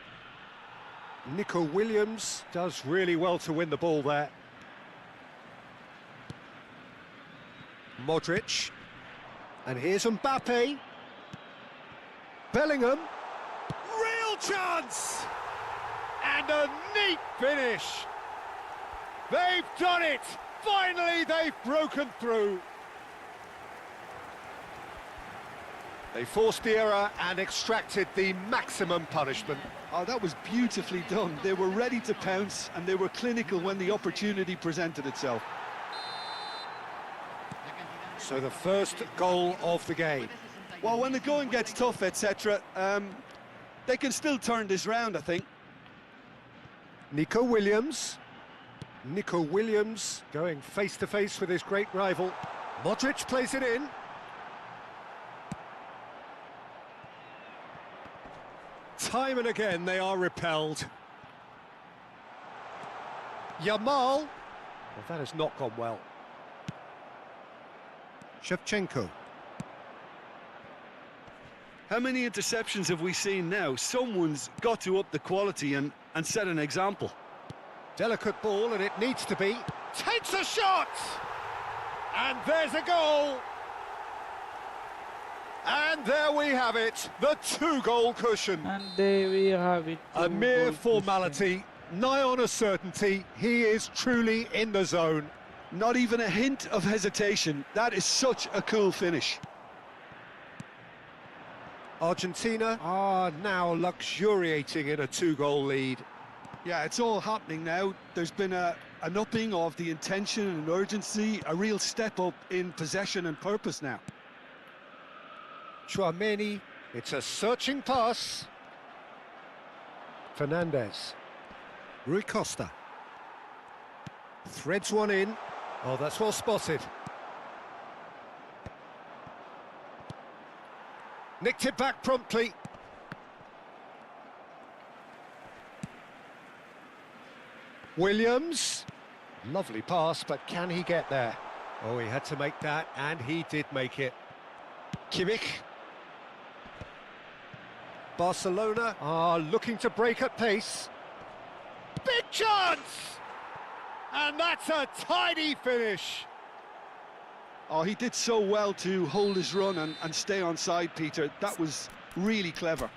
Nico Williams does really well to win the ball there. Modric. And here's Mbappe. Bellingham. Real chance! And a neat finish. They've done it! Finally, they've broken through. They forced the error and extracted the maximum punishment. Oh, that was beautifully done. They were ready to pounce, and they were clinical when the opportunity presented itself. So the first goal of the game. Well, when the going gets tough, etc., they can still turn this round, I think. Nico Williams. Nico Williams going face-to-face with his great rival. Modric plays it in. Time and again they are repelled. Yamal. Well, that has not gone well. Shevchenko. How many interceptions have we seen now? Someone's got to up the quality and set an example. Delicate ball, and it needs to be. Takes a shot! And there's a goal! And there we have it, the two-goal cushion. And there we have it. A mere formality, nigh on a certainty. He is truly in the zone. Not even a hint of hesitation. That is such a cool finish. Argentina are now luxuriating in a two-goal lead. Yeah, it's all happening now. There's been an upping of the intention and urgency, a real step up in possession and purpose now. Chouameni, it's a searching pass. Fernandez. Rui Costa. Threads one in. Oh, that's well spotted. Nicked it back promptly. Williams. Lovely pass, but can he get there? Oh, he had to make that, and he did make it. Kimmich. Barcelona are looking to break at pace. Big chance! And that's a tidy finish. Oh, he did so well to hold his run and stay on side, Peter. That was really clever.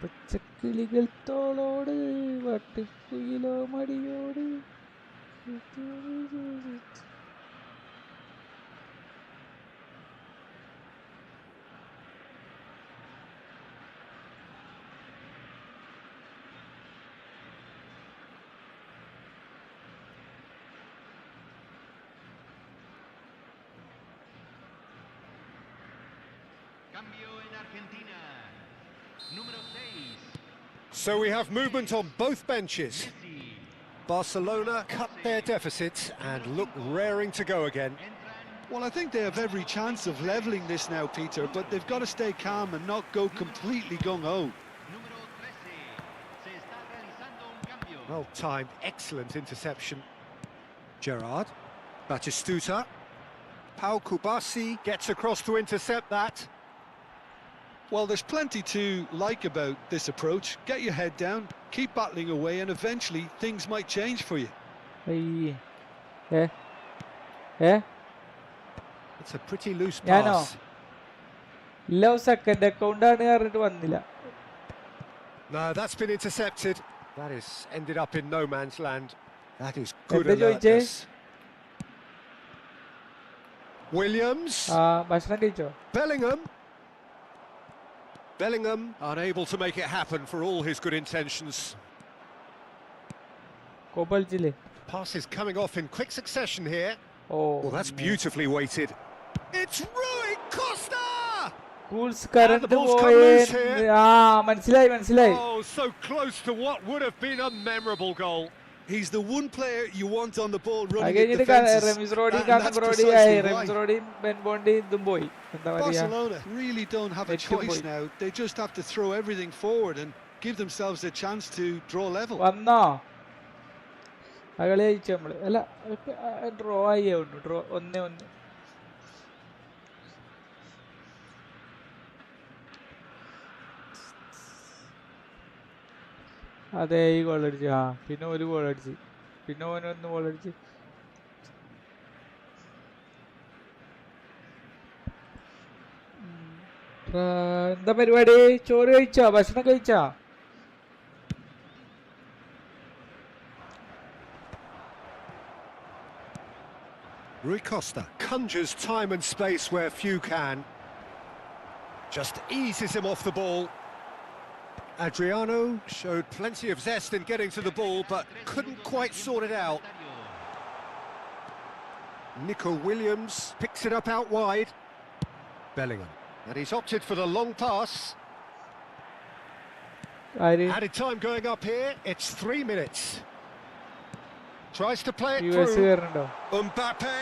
പച്ചക്കിളികൾ തോളോട് വട്ടിക്കുയിലോ മടിയോട്. Cambio en Argentina. Número 6. So we have movement on both benches. Barcelona cut their deficit and look raring to go again. Well, I think they have every chance of levelling this now, Peter, but they've got to stay calm and not go completely gung-ho. Número 13. Se está realizando un cambio. Well timed, excellent interception. Gerrard, Batistuta, Pau Kubasi gets across to intercept that. Well, there's plenty to like about this approach. Get your head down, keep battling away, and eventually things might change for you. അയ്യേ It's a pretty loose ഞാനോ pass. ഇല്ല second അക്കൗണ്ടാണ് പറഞ്ഞിട്ട് വന്നില്ല. No, that's been intercepted. That is ended up in no man's land. That is good എന്താ ചോദിച്ചേ? alertness. Williams. ഭക്ഷണം കഴിച്ചോ? Bellingham unable to make it happen for all his good intentions. കോപ്പളിച്ചില്ലേ? Pass is coming off in quick succession here. Oh, That's beautifully weighted. It's Rui Costa! Cools And the current ball's come പോയി. loose here. മനസ്സിലായി. Oh, so close to what would have been a memorable goal. He's the one player you want on the ball running at കഴിഞ്ഞിട്ട് defences. Ramees Rodri And കാക്കം that's Rodri precisely Ramees why. റോഡിയും ബെൻ ബോണ്ടി ഇതും പോയി. എന്താ പറയാ? Barcelona really don't have a Let's choice go. now. They just have to throw everything forward and give themselves a chance to draw level. വന്നോ? ആ കളി ജയിച്ചു നമ്മള്. അല്ല ഡ്രോ ആയി ഡ്രോ 1-1. അതെ ഈ ഗോൾ അടിച്ചു. പിന്നെ ഒരു ഗോൾ അടിച്ച്, പിന്നെ ഓനൊന്ന് ഗോൾ അടിച്ച്. എന്താ പരിപാടി? ചോറ് കഴിച്ചോ? ഭക്ഷണം കഴിച്ചോ? Rui Costa conjures time and space where few can. Just eases him off the ball. Adriano showed plenty of zest in getting to the ball, but couldn't quite sort it out. Nico Williams picks it up out wide. Bellingham, and he's opted for the long pass. Added time going up here, it's 3 minutes. Tries to play it through. Mbappe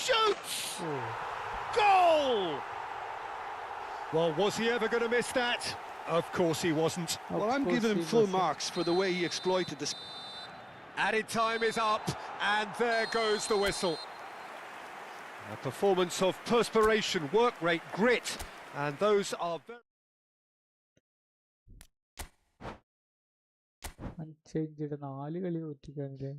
shoots! Goal! Well, was he ever going to miss that? Of course he wasn't. Well, I'm giving him full marks for the way he exploited this. Added time is up, and there goes the whistle. A performance of perspiration, work rate, grit, and those are very... അഞ്ച് 4 കളി തോറ്റിക്കാണില്ലേ?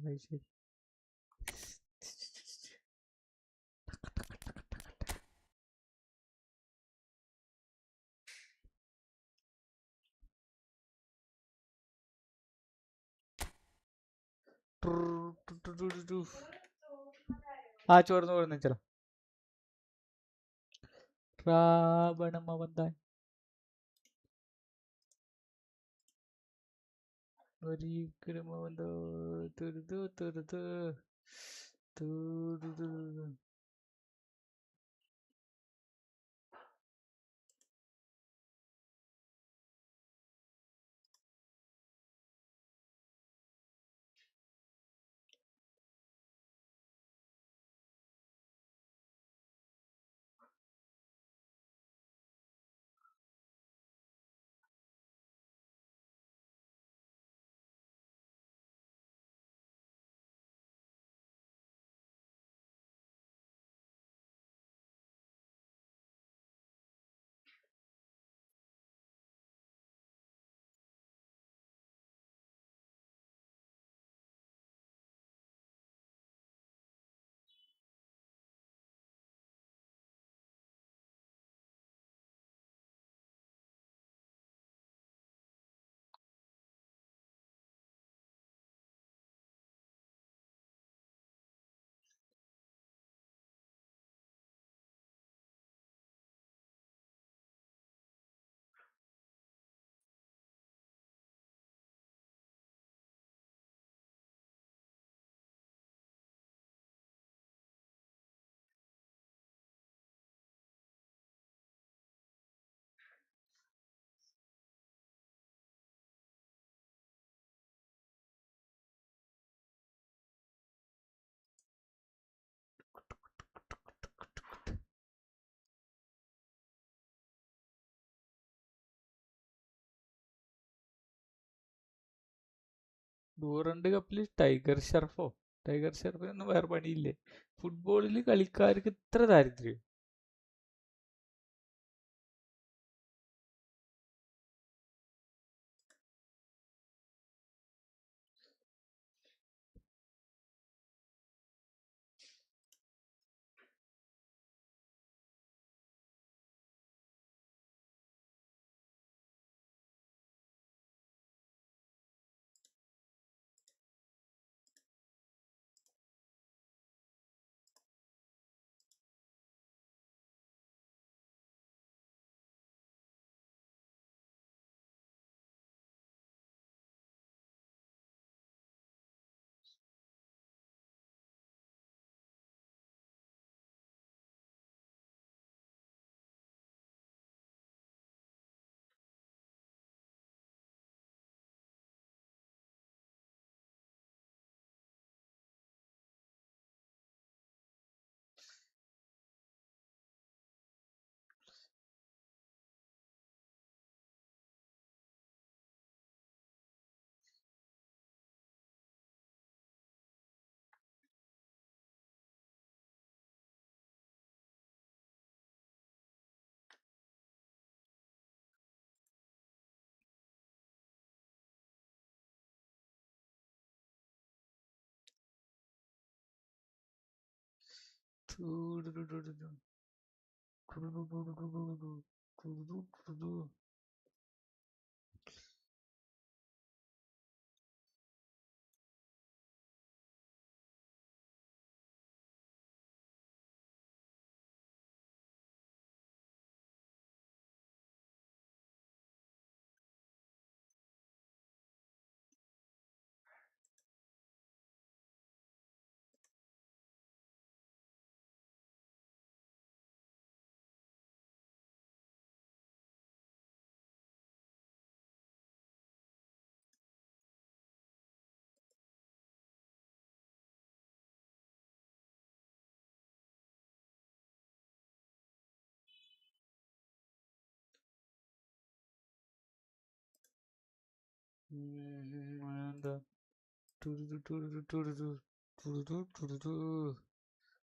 ആ ചോർന്ന് പോരുന്ന ചില രാവണമവന്താൻ ഒരിക്കലും അവന്തോ തുരുതു തുരുതു തുരുതു Durand കപ്പിൽ tiger ഷെർഫിനൊന്നും വേറെ പണിയില്ലേ? ഫുട്ബോളിൽ കളിക്കാർക്ക് ഇത്ര ദാരിദ്ര്യം?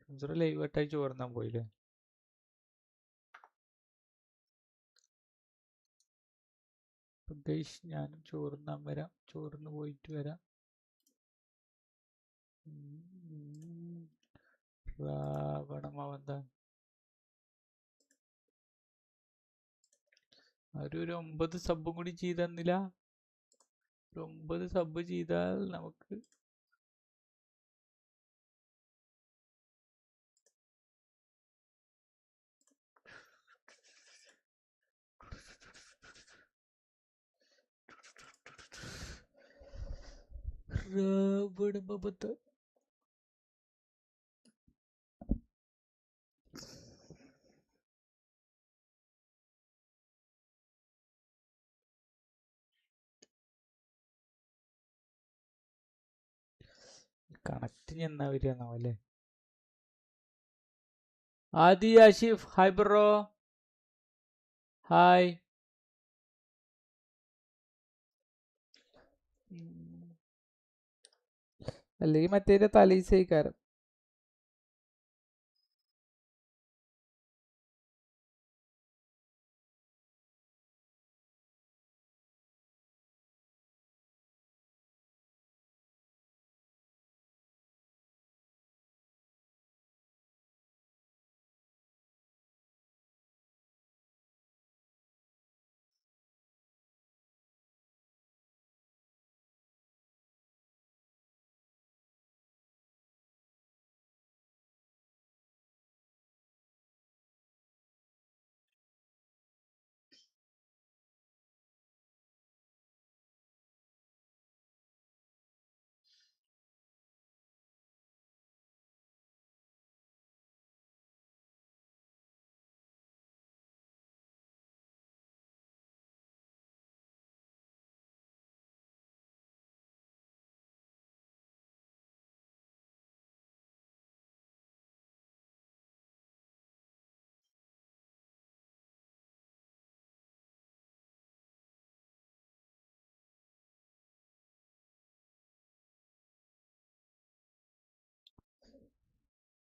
എന്താ ലൈവ് ആയിട്ടായി ചോർന്നാൻ പോയില്ലേ? ഞാനും ചോർന്നാൻ വരാം, ചോർന്ന് പോയിട്ട് വരാം. രാവണമവന്താൻ ഒരു 9 സബും കൂടി ചെയ്ത് തന്നില്ല. ഒരു 9 സബ് ചെയ്താൽ നമുക്ക് വിടുമ്പോ കണക്ട് എന്നാ വരികയാണോ അല്ലേ? ആദി ആഷിഫ് ഹായ് ബ്രോ, ഹായ്. അല്ലെങ്കിൽ മറ്റേ തലീസയിക്കാരം.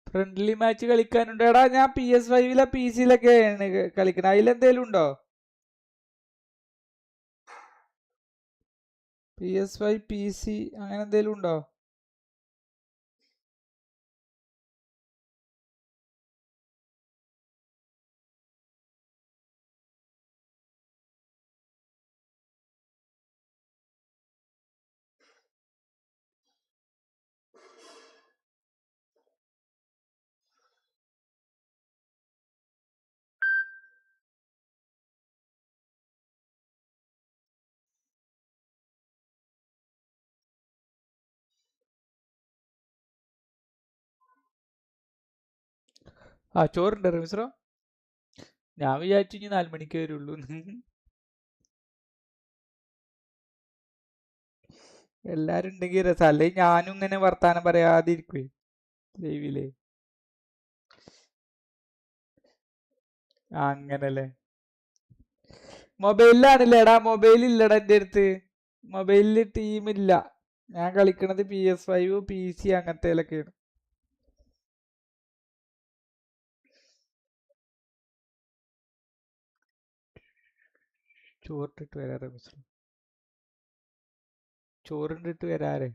Friendly match കളിക്കാനുണ്ട്. എടാ ഞാൻ PS5 PC-ലൊക്കെയാണ് കളിക്കുന്നത്. അതിലെന്തേലും ഉണ്ടോ? PS5 PC അങ്ങനെ എന്തേലും ഉണ്ടോ? ചോറുണ്ട് റമീസ്രോ. ഞാൻ വിചാരിച്ചു ഇനി 4 മണിക്ക് വരുള്ളൂ. എല്ലാരും ഉണ്ടെങ്കിൽ രസം. അല്ലെങ്കിൽ ഞാനും ഇങ്ങനെ വർത്താനം പറയാതിരിക്കുവേ ലൈവില്. അങ്ങനല്ലേ. മൊബൈലിലാണല്ലേ? എടാ മൊബൈലില്ലടാ എൻ്റെ അടുത്ത്. മൊബൈലില് ടീമില്ല. ഞാൻ കളിക്കണത് PS5 PC അങ്ങനത്തേലൊക്കെയാണ്. ചോറിട്ടിട്ട് വരാറേ മിസ്റ്റർ, ചോറിട്ടിട്ട് വരാറേ.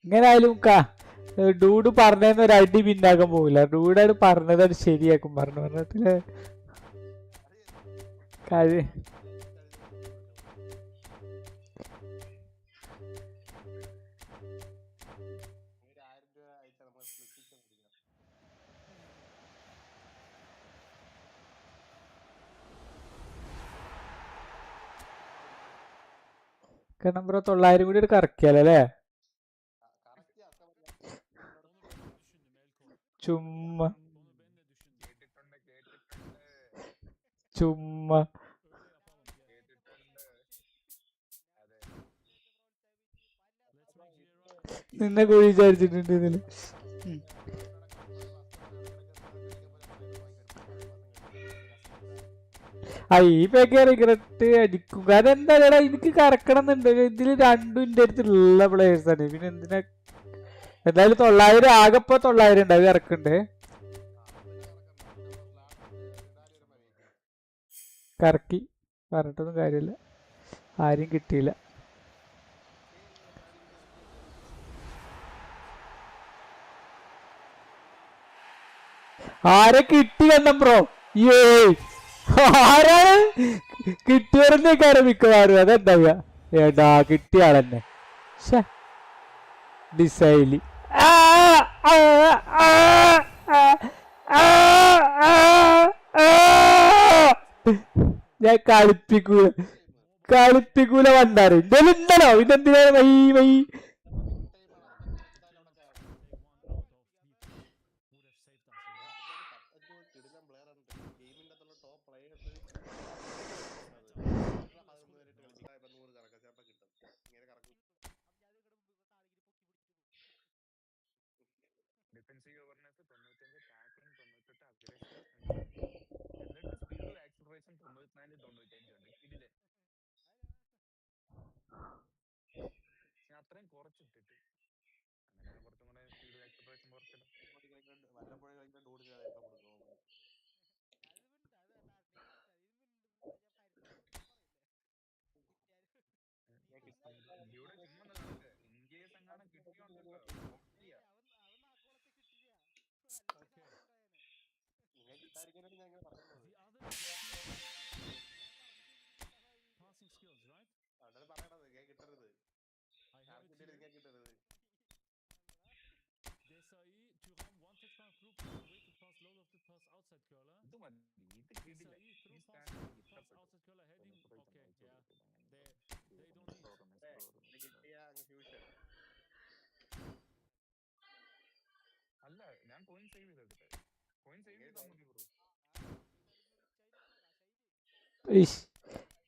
ഇങ്ങനെ ആയാലും ഡൂഡ് പറഞ്ഞതെന്ന് ഒരു അടി പിന്നാക്കാൻ പോകില്ല. ഡൂഡാണ് പറഞ്ഞതാണ് ശരിയാക്കും. പറഞ്ഞിട്ടില്ലേ കാര്യം. നമ്പർ 900 കൂടി ഒരു കറക്കിയാലേ ചുമ്മാ ചുമ്മാ നിന്നെ കുഴി വിചാരിച്ചിട്ടുണ്ട് ഇതില്. ഈ പേക്ക് റിഗ്രറ്റ് അടിക്കും. കാരണം എന്തായാലും എനിക്ക് കറക്കണം എന്നുണ്ട്. ഇതില് രണ്ടും എന്റെ അടുത്തുള്ള പ്ലേയേഴ്സ് ആണ്. പിന്നെ എന്തിനാ എന്തായാലും 900 ആകെപ്പോ 900 ഉണ്ട്. അത് കറക്കണ്ടേ കറക്കി പറഞ്ഞിട്ടൊന്നും കാര്യമില്ല. ആരും കിട്ടിയില്ല. ആരെ കിട്ടി കണ്ണം ബ്രോ? ആരാണ് കിട്ടിയവരെന്നേക്കാരം മിക്കവാറും. അതെന്താ ഏടാ കിട്ടിയ ആളെന്നെ ഡിസൈലി. ഞാൻ കളിപ്പിക്കൂല വണ്ടാറ്. എന്തായാലും ഉണ്ടല്ലോ. ഇതെന്തിനാ വൈ വൈ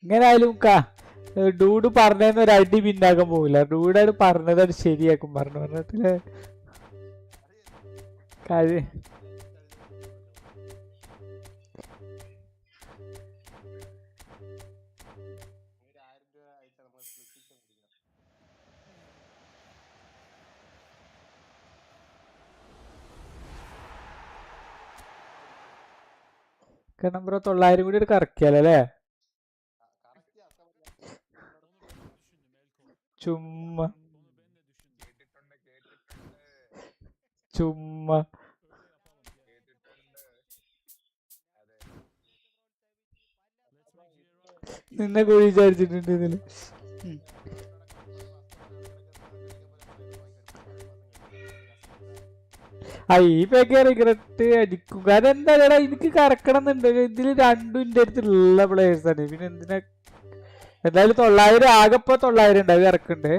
ഇങ്ങനായാലും ഡൂഡ് പറഞ്ഞതെന്ന് ഒരു അടി പിന്നാക്കാൻ പോകില്ല. ഡൂഡാണ് പറഞ്ഞത് ശരിയാക്കും. പറഞ്ഞിട്ടില്ലേ കാര്യം നമ്പർ 900 കൂടി ഒരു കറക്കിയാലേ ചുമ്മാ ചുമ്മാ നിന്നെ കുഴി വിചാരിച്ചിട്ടുണ്ട് ഇതില്. ഈ പേക്ക് റിഗ്രറ്റ് അടിക്കും. കാരണം എന്തായാലും എനിക്ക് കറക്കണം എന്നുണ്ട്. ഇതില് രണ്ടും എന്റെ അടുത്തുള്ള പ്ലേയേഴ്സ് ആണ്. പിന്നെ എന്തിനാ എന്തായാലും 900 ആകെപ്പോ 900 ഉണ്ട്. അത് കറക്കണ്ടേ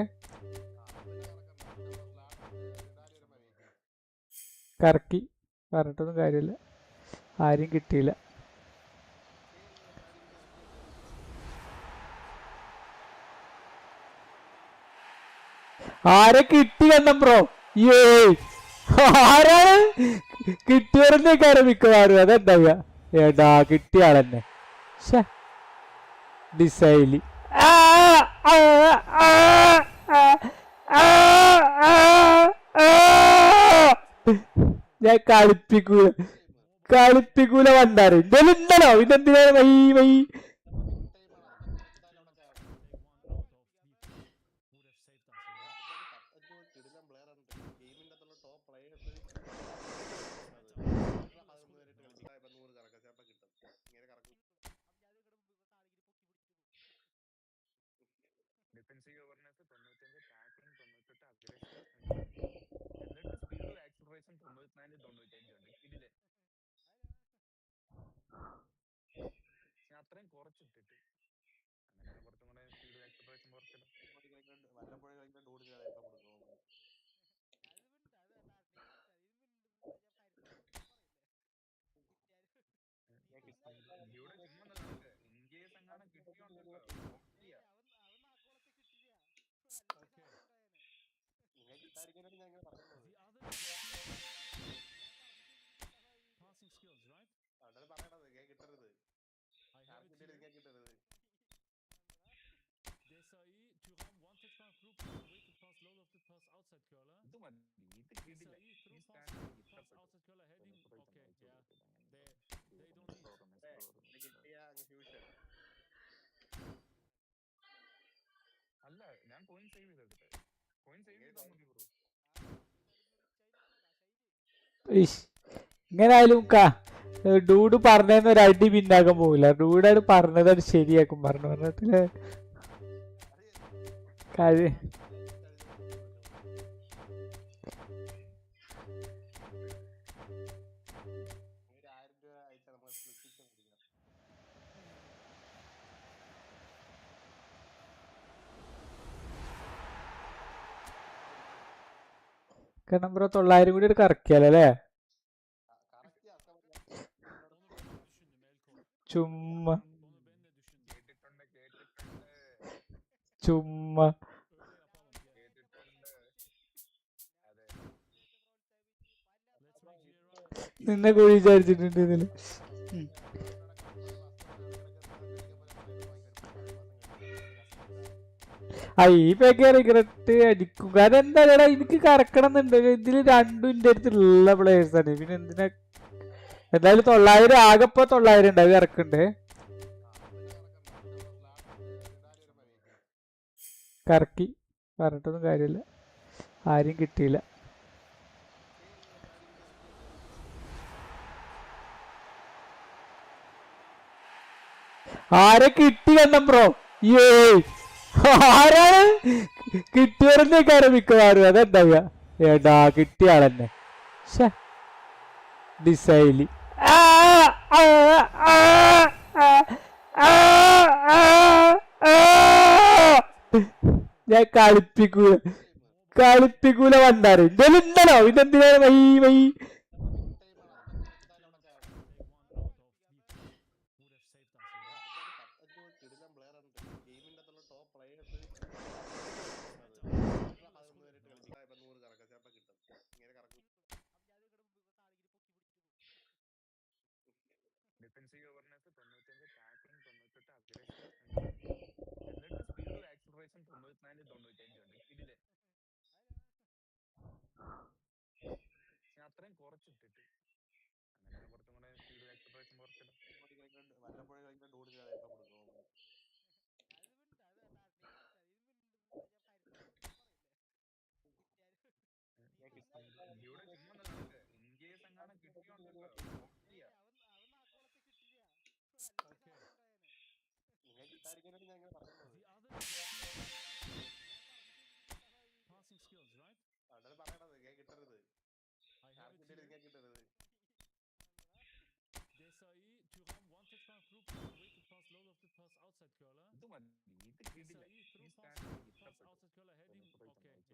കറക്കി പറഞ്ഞിട്ടൊന്നും കാര്യമില്ല. ആരും കിട്ടിയില്ല. ആരെ കിട്ടി കണ്ണം ബ്രോ? ആരാണ് കിട്ടിയവരെന്നേക്കാരം മിക്കവാറും. അതെന്താ ഏടാ കിട്ടിയ ആളെന്നെ ഡിസൈലി. ഞാൻ കളിപ്പിക്കൂല വണ്ടാറ്. എന്തായാലും ഉണ്ടല്ലോ. ഇതെന്തിനാ why why Passing skills, right? I have it here. Desai, Thuram, one touch pass through pass, awaited pass, low lofted pass, outside curler. Desai, through pass outside curler, heading. Okay, yeah. They don't need. ഇങ്ങനെ ആയാലും dude പറഞ്ഞതെന്ന് ഒരു അടി പിന്നാക്കാൻ പോകില്ല. ഡൂഡാണ് പറഞ്ഞത് ശരിയാക്കും പറഞ്ഞിട്ടില്ലേ കാര്യം. കാരണം ബ്രോ 900 കൂടി കറക്കിയാലേ ചുമ്മാ ചുമ്മാ നിന്നെ കൂടി വിചാരിച്ചിട്ടുണ്ട് ഇതില്. ഈ പേക്ക് റിഗ്രറ്റ് അടിക്കും. കാരണം എന്താ എനിക്ക് കറക്കണം എന്നുണ്ട്. ഇതില് രണ്ടും എന്റെ അടുത്തുള്ള പ്ലേയേഴ്സാണ്. പിന്നെ എന്തിനാ എന്തായാലും 900 ആകെപ്പോ 900 ഉണ്ട്. അത് ഇറക്കണ്ടേ കറക്കി പറഞ്ഞിട്ടൊന്നും കാര്യമില്ല. ആരും കിട്ടിയില്ല. ആരെ കിട്ടി കണ്ണം ബ്രോ? ആരാണ് കിട്ടിയവരെന്നേക്കാരം മിക്കവാറും. അതെന്താ ഏടാ കിട്ടിയ ആളെന്നെ ഡിസൈലി. ഞാൻ കളിപ്പിക്കൂല വണ്ടാറ്. എന്തായാലും ഉണ്ടല്ലോ. ഇതെന്തിനാണ് why why Passing skills, right? I have it here. Desai, Thuram, one touch pass through pass, awaited pass, low lofted pass, outside curler. Desai, through pass outside curler, heading. Okay, yeah. They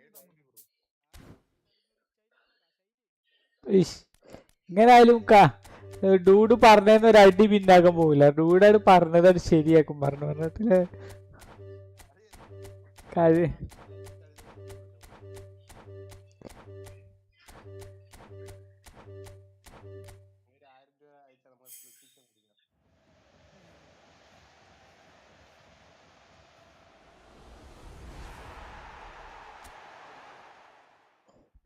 don't need. ഇങ്ങനെ ആയാലും dude പറഞ്ഞതെന്ന് ഒരു അടി പിന്നാക്കാൻ പോകില്ല. ഡൂഡാണ് പറഞ്ഞത് ശരിയാക്കും പറഞ്ഞിട്ടില്ലേ കാര്യം.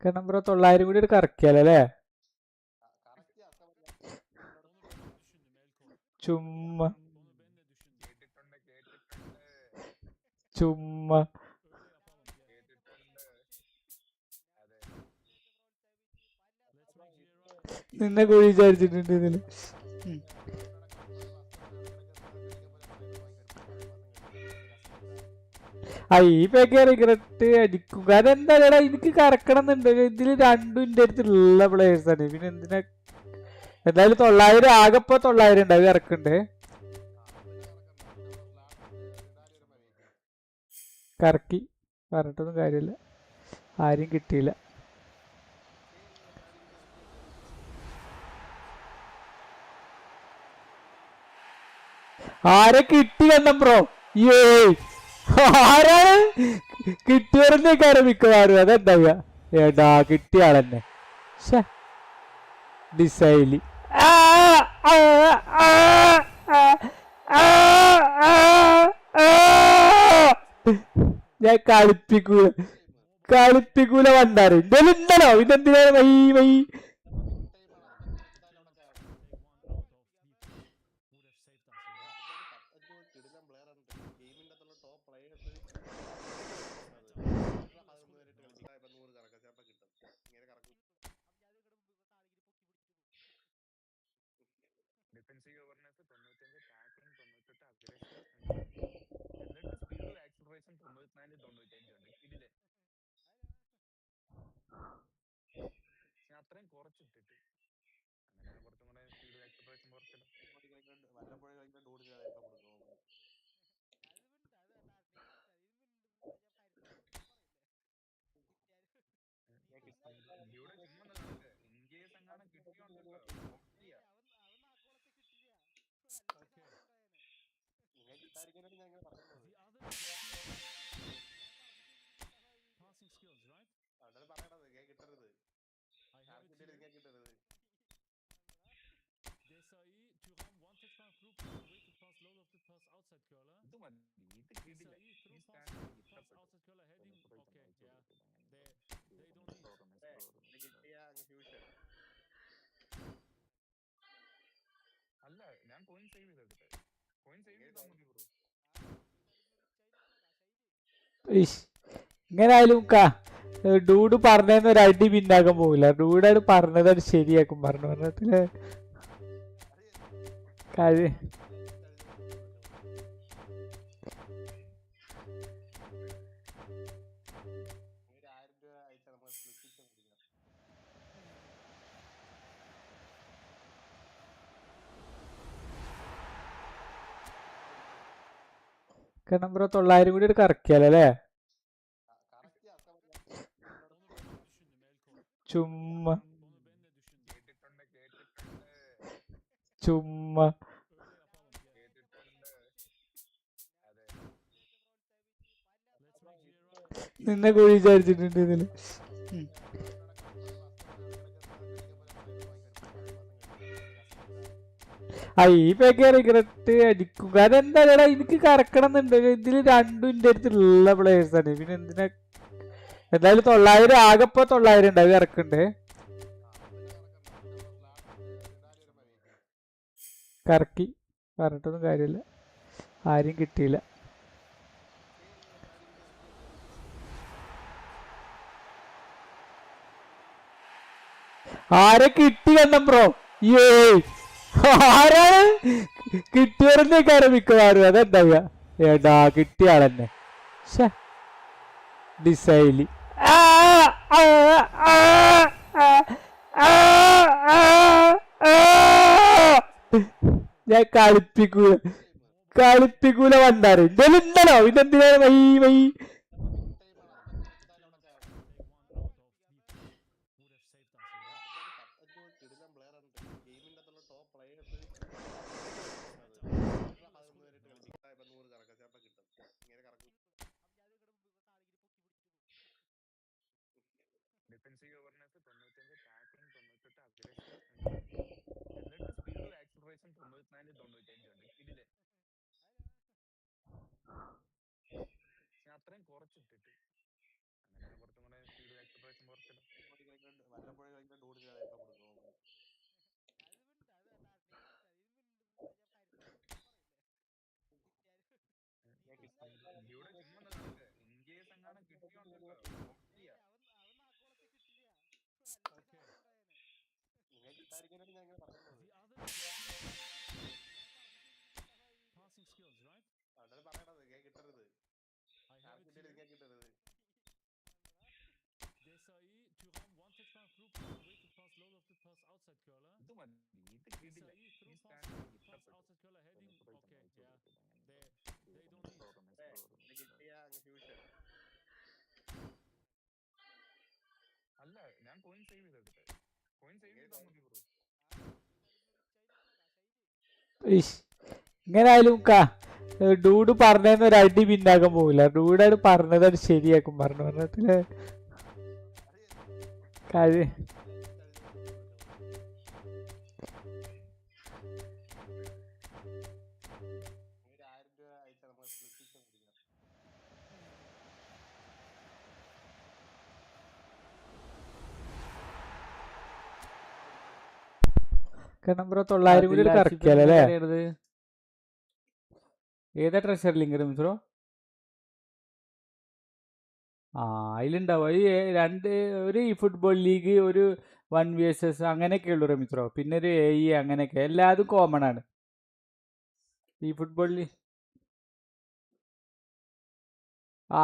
കാരണം ബ്രോ 900 കൂടി കറക്കിയാലേ ചുമ്മാ ചുമ്മാ നിന്നെ കൂടി വിചാരിച്ചിട്ടുണ്ട് ഇതില്. ഇപ്പൊക്കെ റിഗ്രറ്റ് അടിക്കും. കാരണം എന്താ എനിക്ക് കറക്കണം എന്നുണ്ട്. ഇതില് രണ്ടും എന്റെ അടുത്തുള്ള പ്ലേയേഴ്സ് ആണ്. പിന്നെ എന്തിനാ എന്തായാലും 900 ആകെപ്പോ 900 ഉണ്ടാവും ഇറക്കണ്ടേ. കറക്കി പറഞ്ഞിട്ടൊന്നും കാര്യമില്ല, ആരും കിട്ടിയില്ല. ആരെ കിട്ടി കണ്ണം ബ്രോ? ആരാണ് കിട്ടിയവരെന്നേക്കാരെ മിക്കവാറും അതെന്താ ഏടാ കിട്ടിയ ആളെന്നെ. ഡിസൈലി ഞാൻ കളിപ്പിക്കൂല വണ്ടാറ് എന്തായാലും ഉണ്ടല്ലോ. ഇതെന്തിനാണ് why defensive awareness 95, tackling 98, aggression എന്നിട്ട് സ്പീഡ് ആക്സിലറേഷൻ 94, 95 ഉണ്ട്. ഇതിലെ ഞാൻ അത്രയും കുറച്ചിട്ടിട്ട് അങ്ങനെ കുറച്ചും കൂടെ സ്പീഡ് ആക്സിലറേഷൻ കുറച്ചിട്ട് ഇവിടെ ചുമ്മാ നടക്ക്. ഇൻ കേസ് എങ്ങാനും കിട്ടിയോണ്ടല്ലോ ഓക്കെയാ. Passing skills, right? I have it here. Desai, Thuram, one touchdown through pass, awaited pass, low lofted pass, outside curler. Desai, through pass, awaited pass, outside curler, heading. Okay, yeah. They don't need. അല്ല, ഞാൻ coin save ചെയ്തെടുത്തെ. Coin save ചെയ്താൽ മതി bro. ഇങ്ങനെ ആയാലും dude പറഞ്ഞതെന്ന് ഒരു അടി പിന്നാക്കാൻ പോകില്ല. ഡൂഡാണ് പറഞ്ഞത് ശരിയാക്കും. പറഞ്ഞിട്ടില്ലേ കാര്യം. കാരണം ബ്രോ 900 കൂടി ഒരു കറക്കിയാലേ ചുമ്മാ ചുമ്മാ നിന്നെ കൂടി വിചാരിച്ചിട്ടുണ്ട് ഇതില്. ഇപ്പൊക്കെ റിഗ്രറ്റ് അടിക്കും. കാരണം എന്താ എനിക്ക് കറക്കണം എന്നുണ്ട്. ഇതില് രണ്ടും എന്റെ അടുത്തുള്ള പ്ലേയേഴ്സ് ആണ്. പിന്നെ എന്തിനാ എന്തായാലും 900 ആകെപ്പോ 900 ഉണ്ടാവും ഇറക്കണ്ടേ. കറക്കി പറഞ്ഞിട്ടൊന്നും കാര്യമില്ല, ആരും കിട്ടിയില്ല. ആരെ കിട്ടി കണ്ണം ബ്രോ? ആരാണ് കിട്ടിയവരെന്നേക്കാരെ മിക്കവാറും അതെന്താ ഏടാ കിട്ടിയ ആളെന്നെ. ഡിസൈലി ഞാൻ കളിപ്പിക്കൂല വണ്ടാറ് എന്തായാലും ഉണ്ടല്ലോ. ഇതെന്തിനാണ് why defensive awareness 95, tackling 98, aggression എന്നിട്ട് സ്പീഡ് ആക്സിലറേഷൻ 94, 95 ഉണ്ട്. ഇതിലെ ഞാൻ അത്രയും കുറച്ചിട്ടിട്ട് അങ്ങനെ കുറച്ചും കൂടെ സ്പീഡ് ആക്സിലറേഷൻ കുറച്ചിട്ട് ഇവിടെ ചുമ്മാ നടക്ക്. ഇൻ കേസ് എങ്ങാനും കിട്ടിയോണ്ടല്ലോ ഓക്കെയാ. Passing skills, right? I have it Thuram, one touch pass through pass, away to pass, low lofted pass, outside curler. Desai, through pass, away to pass, outside curler, heading. Okay, yeah. They don't need. ഇങ്ങനെ ആയാലും dude പറഞ്ഞതെന്ന് ഒരു അടി പിന്നാക്കാൻ പോകില്ല. ഡൂഡാണ് പറഞ്ഞത്, അത് ശരിയാക്കും പറഞ്ഞിട്ടില്ലേ കാര്യം. കാരണം ബ്രോ 900 കൂടി കറക്കിയാലേ. ഏതാ ട്രഷർ ലിങ്ക് ബ്രോ? അതിലുണ്ടാവും. ഒരു ഈ ഫുട്ബോൾ ലീഗ്, ഒരു 1 vs അങ്ങനെയൊക്കെ ഉള്ളൂ റമിത്രോ. പിന്നെ ഒരു AE അങ്ങനെയൊക്കെ എല്ലാതും കോമൺ ആണ് ഈ ഫുട്ബോളിൽ.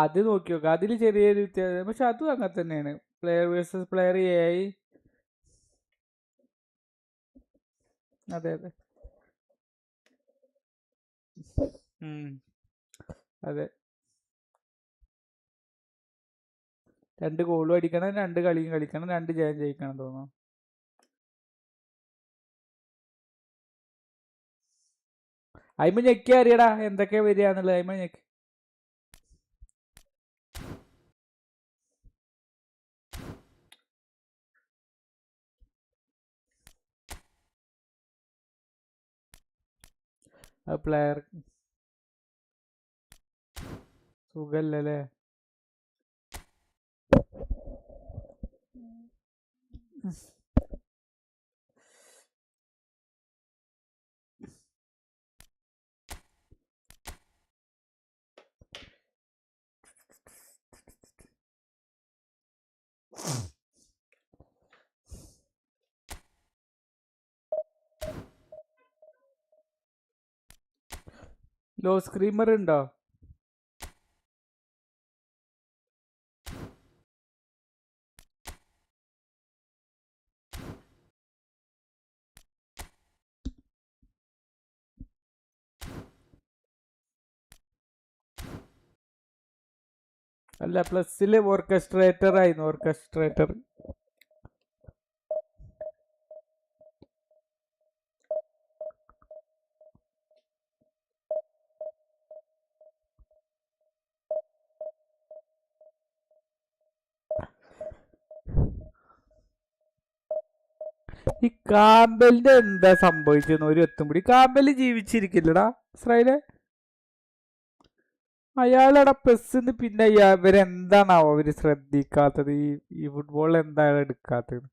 അത് നോക്കി നോക്കാം, അതിൽ ചെറിയൊരു വ്യത്യാസം. പക്ഷെ അതും അങ്ങനെ തന്നെയാണ്. Player versus player AI. അതെ അതെ അതെ. 2 ഗോളും അടിക്കണം, 2 കളിയും കളിക്കണം, 2 ജയം ജയിക്കണം തോന്നുന്നു. അയിമ ഞെക്കി അറിയടാ എന്തൊക്കെയാ വരിക എന്നുള്ളത്. അയിമ ഞെക്കി പ്ലെയർ സുഖല്ലേ. ലോ സ്ക്രീമർ ഉണ്ടോ? അല്ല, പ്ലസ്സിൽ ഓർക്കസ്ട്രേറ്റർ ആയിരുന്നു. ഓർക്കസ്ട്രേറ്റർ ഈ കാമ്പലിന്റെ എന്താ സംഭവിച്ചെന്ന് ഒരു എത്തുമ്പടി. കാമ്പല് ജീവിച്ചിരിക്കില്ലടാ ഇസ്രായേല്. അയാളടെ പെസ്സിന്ന് പിന്നെ ഇവരെന്താണാവോ അവര് ശ്രദ്ധിക്കാത്തത്? ഈ ഫുട്ബോൾ എന്താണ് എടുക്കാത്തത്?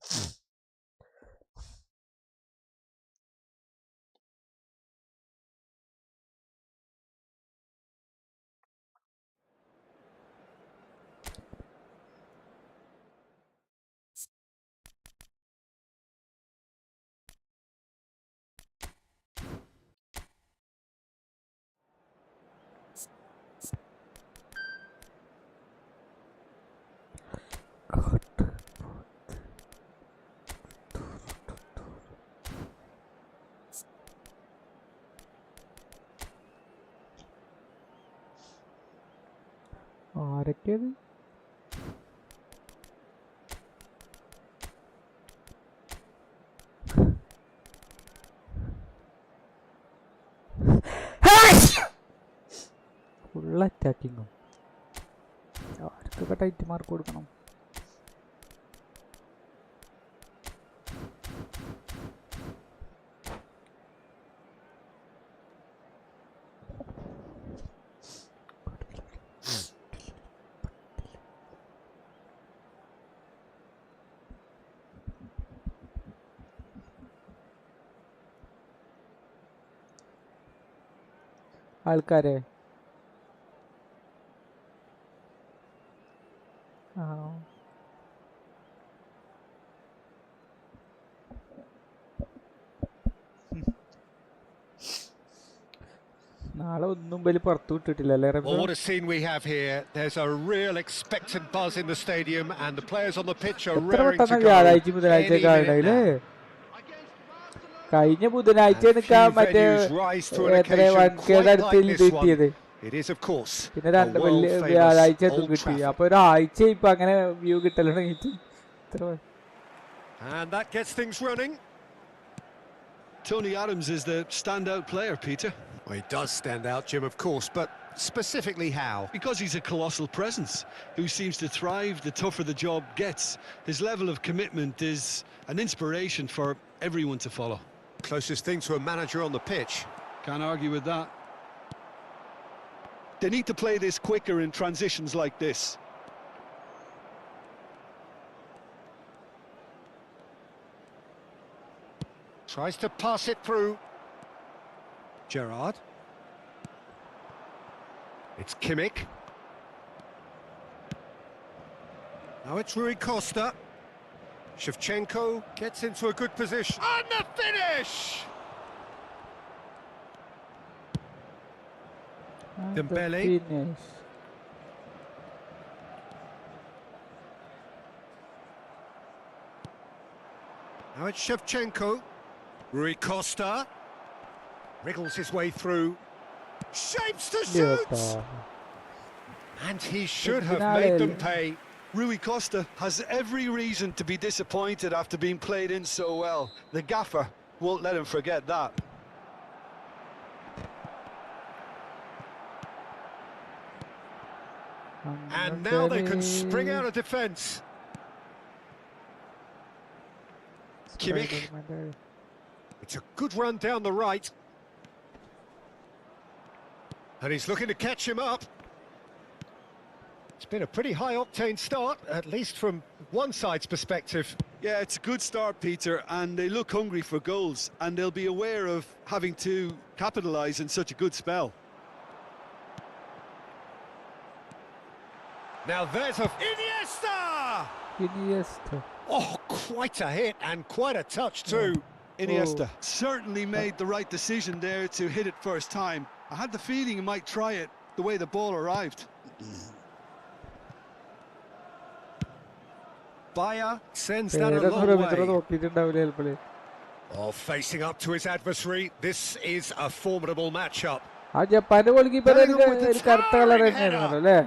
ആരൊക്കെയത്? ഫുൾ അറ്റാക്കിങ്ങും. ആർക്കൊക്കെ ടൈറ്റ് മാർക്ക് കൊടുക്കണം? ആൾക്കാരെ ആളെ ഒന്നും വലിയ പുറത്തു വിട്ടിട്ടില്ലല്ലേ Well, what a scene we have here. There's a real expectant buzz in the stadium and the players on the pitch are എത്ര raring to പെട്ടെന്ന് go വ്യാഴാഴ്ച ബുധനാഴ്ച any minute കാണണല്ലേ? now. കഴിഞ്ഞ ബുധനാഴ്ച And എടുക്കാ few മറ്റേ venues rise to an എത്ര occasion 1K quite അടുത്ത് like ഇത് this കിട്ടിയത്. one. It is, of course, പിന്നെ a 2 വലിയ world-famous വ്യാഴാഴ്ച അതും Old കിട്ടി. Trafford. അപ്പൊ ഒരാഴ്ച ഇപ്പൊ അങ്ങനെ വ്യൂ കിട്ടലുണ്ടെങ്കിൽ ഇത്ര And that gets things running. Tony Adams is the standout player, Peter. Well, he does stand out, Jim, of course, but specifically how? Because he's a colossal presence who seems to thrive the tougher the job gets. His level of commitment is an inspiration for everyone to follow. Closest thing to a manager on the pitch. Can't argue with that. They need to play this quicker in transitions like this. Tries to pass it through. Gerrard. It's Kimmich. Now it's Rui Costa. Shevchenko gets into a good position. And the finish! Dembele. finish. Now it's Shevchenko. Rui Costa. Wriggles his way through. Shapes to shoot! ഇതെന്താ? And he should have made them pay. Rui Costa has every reason to be disappointed after being played in so well. The gaffer won't let him forget that. And now they can spring out of defence. Kimmich. It's a good run down the right. And he's looking to catch him up. It's been a pretty high-octane start, at least from one side's perspective. Yeah, it's a good start, Peter, and they look hungry for goals, and they'll be aware of having to capitalise in such a good spell. Now there's a... Iniesta! Iniesta. Oh, quite a hit and quite a touch too. Iniesta certainly made the right decision there to hit it first time. I had the feeling he might try it the way the ball arrived. Bayer sends that a long way. നോക്കിയിട്ടുണ്ടാവില്ല ചിലപ്പോഴേ. Oh, facing up to his adversary, this is a formidable matchup. ആ ജപ്പാന്റെ goal keeper Bellingham with the കറുത്ത colour towering തന്നെയായിരുന്നു header. അല്ലേ?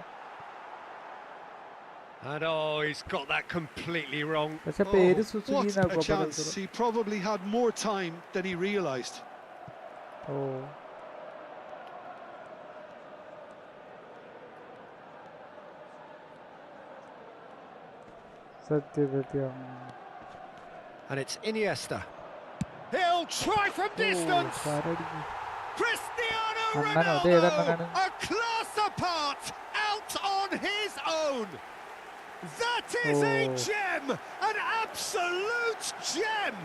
And oh, he's got that completely wrong. പക്ഷെ പേര് What Suzuki a chance. He probably had more time than he realised. ഓ സത്യം. And it's Iniesta. He'll try from distance. Cristiano അണ്ണനോ? ഇത് ഏത് Ronaldo, അണ്ണനാണ്? a class apart, out on his own. That is a gem, an absolute gem.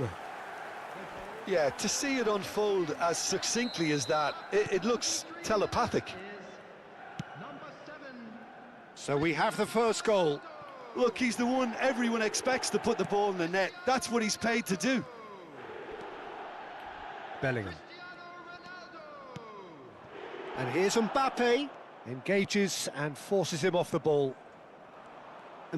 Yeah, to see it unfold as succinctly as that, it looks telepathic. So we have the first goal. Look, he's the one everyone expects to put the ball in the net. That's what he's paid to do. Bellingham. And here's Mbappe. Engages and forces him off the ball.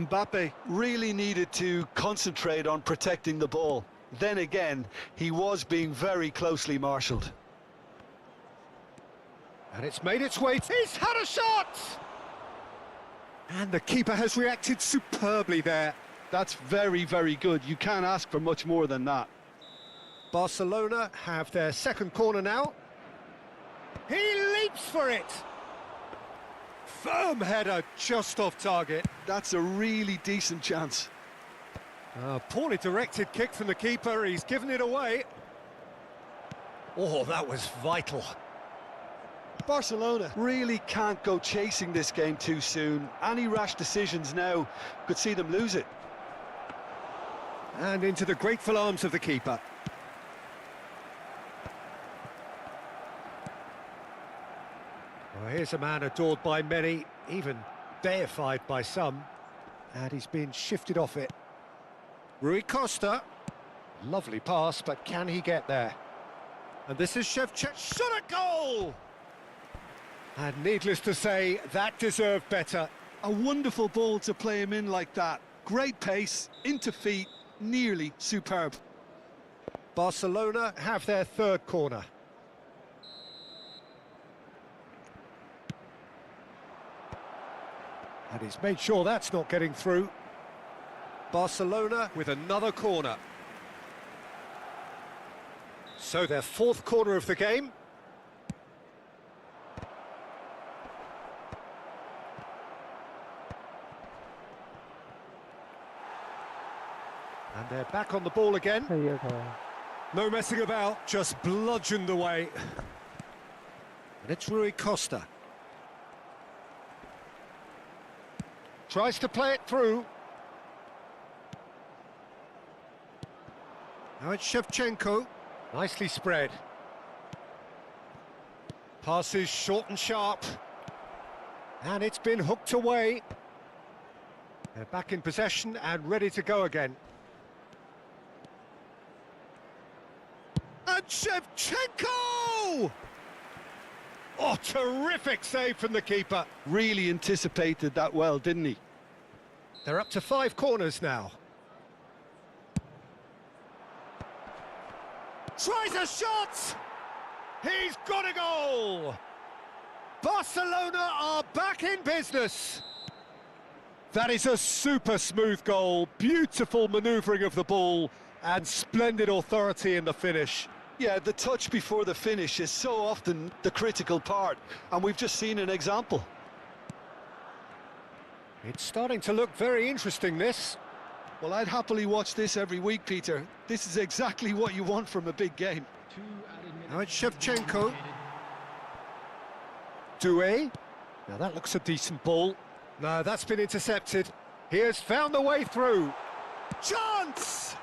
Mbappe really needed to concentrate on protecting the ball. Then again, he was being very closely marshalled. And it's made its way. He's had a shot! And the keeper has reacted superbly there. That's very, very good. You can't ask for much more than that. Barcelona have their second corner now. He leaps for it. Firm header just off target. That's a really decent chance. Poorly directed kick from the keeper. He's given it away. Oh, that was vital. Barcelona really can't go chasing this game too soon. Any rash decisions now could see them lose it. And into the grateful arms of the keeper. Well, here's a man adored by many, even deified by some. And he's been shifted off it. Rui Costa. Lovely pass, but can he get there? And this is Shevchenko. Shot a goal! And needless to say, that deserved better. A wonderful ball to play him in like that. Great pace, into feet, nearly superb. Barcelona have their third corner. And he's made sure that's not getting through. Barcelona with another corner. So their fourth corner of the game. And they're back on the ball again. No messing about, just bludgeoned away. And it's Rui Costa. Tries to play it through. Now it's Shevchenko. Nicely spread. Passes short and sharp. And it's been hooked away. They're back in possession and ready to go again. And Shevchenko! Oh, terrific save from the keeper. Really anticipated that well, didn't he? They're up to 5 corners now. Tries a shot! He's got a goal! Barcelona are back in business. That is a super smooth goal, beautiful manoeuvring of the ball and splendid authority in the finish. Yeah, the touch before the finish is so often the critical part, and we've just seen an example. It's starting to look very interesting, this. Well, I'd happily watch this every week, Peter. This is exactly what you want from a big game. Now it's Shevchenko. Doué. Now that looks a decent ball. No, that's been intercepted. He has found the way through. Chance!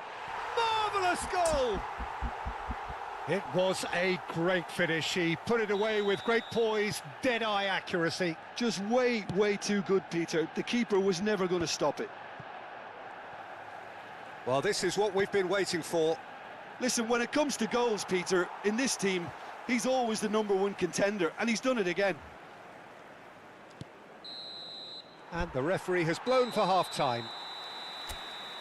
Marvellous goal! It was a great finish. He put it away with great poise, dead-eye accuracy. Just way, way too good, Peter. The keeper was never going to stop it. Well, this is what we've been waiting for. Listen, when it comes to goals, Peter, in this team, he's always the #1 contender, and he's done it again. And the referee has blown for half-time.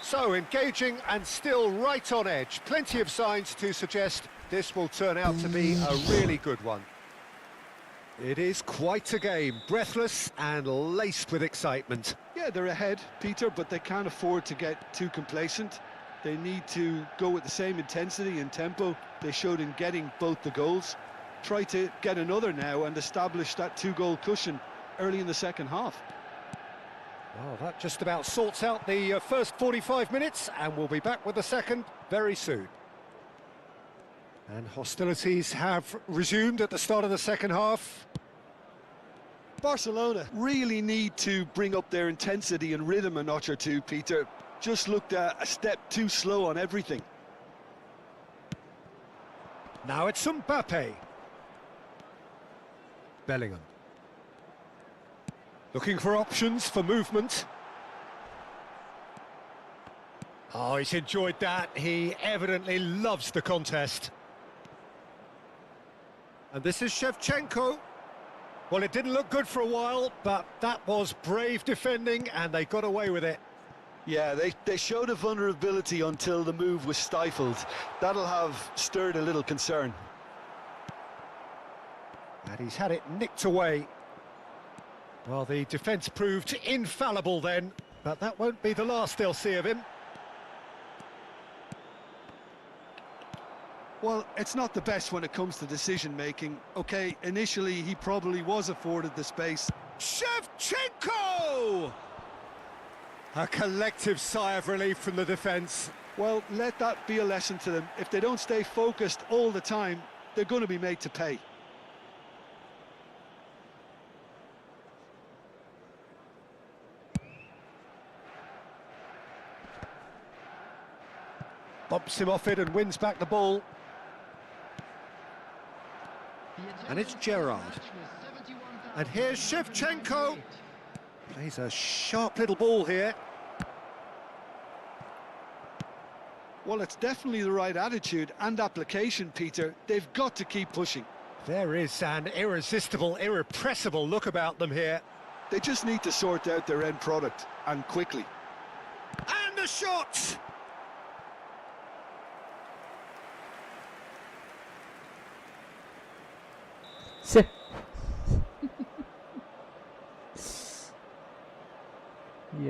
So, engaging and still right on edge. Plenty of signs to suggest this will turn out to be a really good one. It is quite a game, breathless and laced with excitement. Yeah, they're ahead, Peter, but they can't afford to get too complacent. They need to go with the same intensity and tempo they showed in getting both the goals. Try to get another now and establish that 2-goal cushion early in the second half. Well, that just about sorts out the first 45 minutes, and we'll be back with the second very soon. And hostilities have resumed at the start of the second half. Barcelona really need to bring up their intensity and rhythm a notch or two, Peter. Just looked a step too slow on everything. Now it's Mbappe. Bellingham. Looking for options for movement. Oh, he's enjoyed that. He evidently loves the contest. And this is Shevchenko. Well, it didn't look good for a while, but that was brave defending, and they got away with it. Yeah, they showed a vulnerability until the move was stifled. That'll have stirred a little concern. And he's had it nicked away. Well, the defence proved infallible then, but that won't be the last they'll see of him. Well, it's not the best when it comes to decision-making. OK, initially he probably was afforded the space. Shevchenko! A collective sigh of relief from the defence. Well, let that be a lesson to them. If they don't stay focused all the time, they're going to be made to pay. Bumps him off it and wins back the ball. And it's Gerrard. And here's Shevchenko. Plays a sharp little ball here. Well, it's definitely the right attitude and application, Peter. They've got to keep pushing. There is an irresistible, irrepressible look about them here. They just need to sort out their end product, and quickly. And the shot! ശ്ശെ.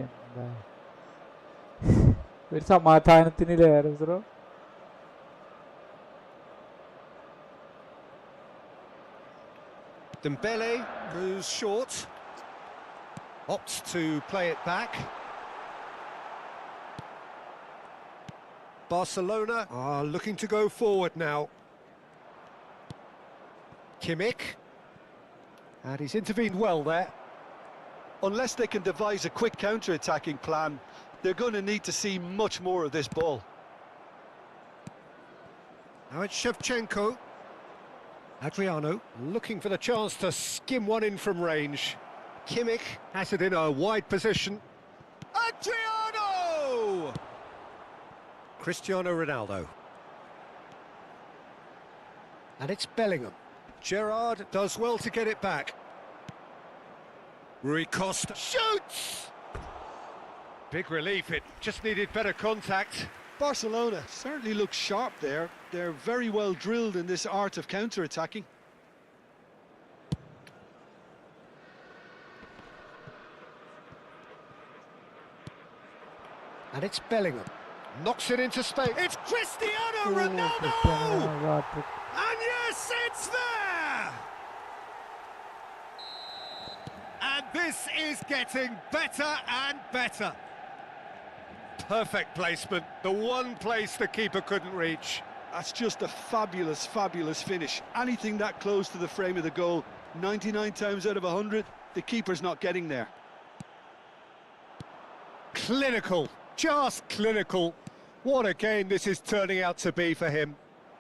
എന്താ ഒരു സമാധാനത്തിന് bro. Dembele moves short, opts to play it back. Barcelona are looking to go forward now. Kimmich, and he's intervened well there. Unless they can devise a quick counter-attacking plan, they're going to need to see much more of this ball. Now it's Shevchenko. Adriano looking for the chance to skim one in from range. Kimmich has it in a wide position. Adriano! Cristiano Ronaldo. And it's Bellingham. Gerrard does well to get it back. Rui Costa shoots! Big relief, it just needed better contact. Barcelona certainly looks sharp there. They're very well drilled in this art of counter-attacking. And it's Bellingham. Knocks it into space. It's Cristiano Ronaldo! And yes, it's there! And this is getting better and better. Perfect placement, the one place the keeper couldn't reach. That's just a fabulous, fabulous finish. Anything that close to the frame of the goal, 99 times out of 100, the keeper's not getting there. Clinical, just clinical. What a game this is turning out to be for him.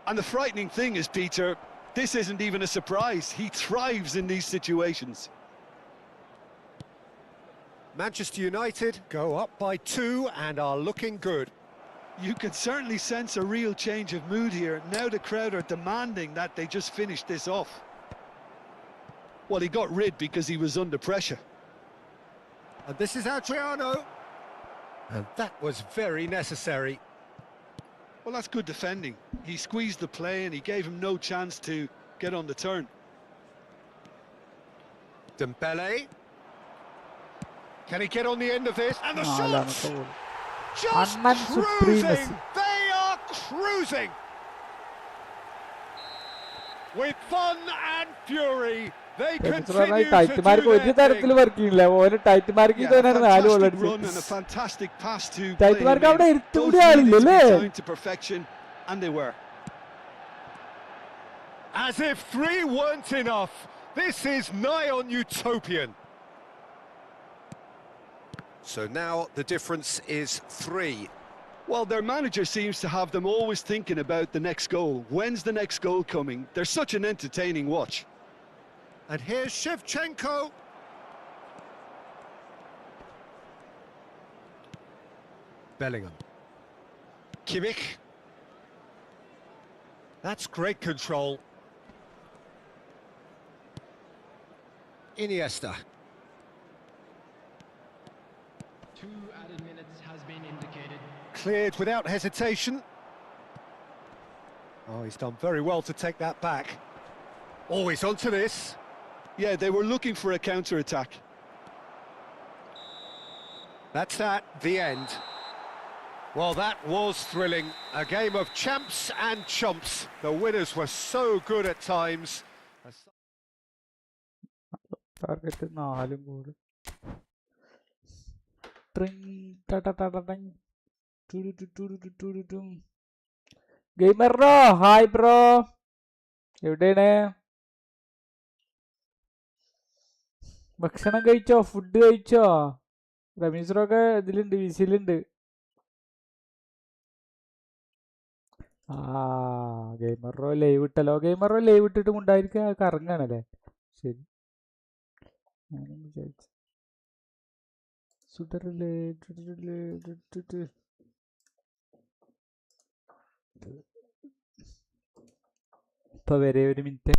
And the frightening thing is, Peter, this isn't even a surprise. He thrives in these situations. Manchester United go up by 2 and are looking good. You can certainly sense a real change of mood here. Now the crowd are demanding that they just finish this off. Well, he got rid because he was under pressure. And this is Adriano. And that was very necessary. Well, that's good defending. He squeezed the play and he gave him no chance to get on the turn. Dembele. Can he get on the end of this? And the shot! നാലാമത്തെ goal. Just Unman supremacy. cruising! They are cruising! With fun and fury, they continue to ടൈറ്റുമാർക്ക് do ഒരു their തരത്തിൽ thing. Work ചെയ്യില്ല. ഓന് ടൈറ്റുമാർക്ക് Yeah, a ഇതന്നെ 4 goal fantastic run and a അടിച്ചു. fantastic pass to ടൈറ്റുമാർക്ക് അവിടെ play. ഇരുത്തൂടി Those ആളില്ല needed to അല്ലേ? be timed to perfection, and they were. As if 3 weren't enough, this is nigh on utopian. So now the difference is 3. Well, their manager seems to have them always thinking about the next goal. When's the next goal coming? They're such an entertaining watch. And here's Shevchenko. Bellingham. Kimmich. That's great control. Iniesta. 2 added minutes has been indicated. Cleared without hesitation. Oh, he's done very well to take that back. Oh, he's onto this. Yeah, they were looking for a counter-attack. That's that, the end. Well, that was thrilling. A game of champs and chumps. The winners were so good at times. Target 4 goal. Gamer bro, hi bro, എവിടെയാണ്? ഭക്ഷണം കഴിച്ചോ? Food കഴിച്ചോ? റമീസറൊക്കെ ഇതിലുണ്ട്, വിസിലുണ്ട്. ആ gamer bro live ഇട്ടല്ലോ. Gamer bro live ഇട്ടിട്ട് ഉണ്ടായിരിക്കുക കറങ്ങാണല്ലേ? ശരി, ഞാനും വിചാരിച്ചു സുഡറില് ഇപ്പൊ വരെ. 1 minute.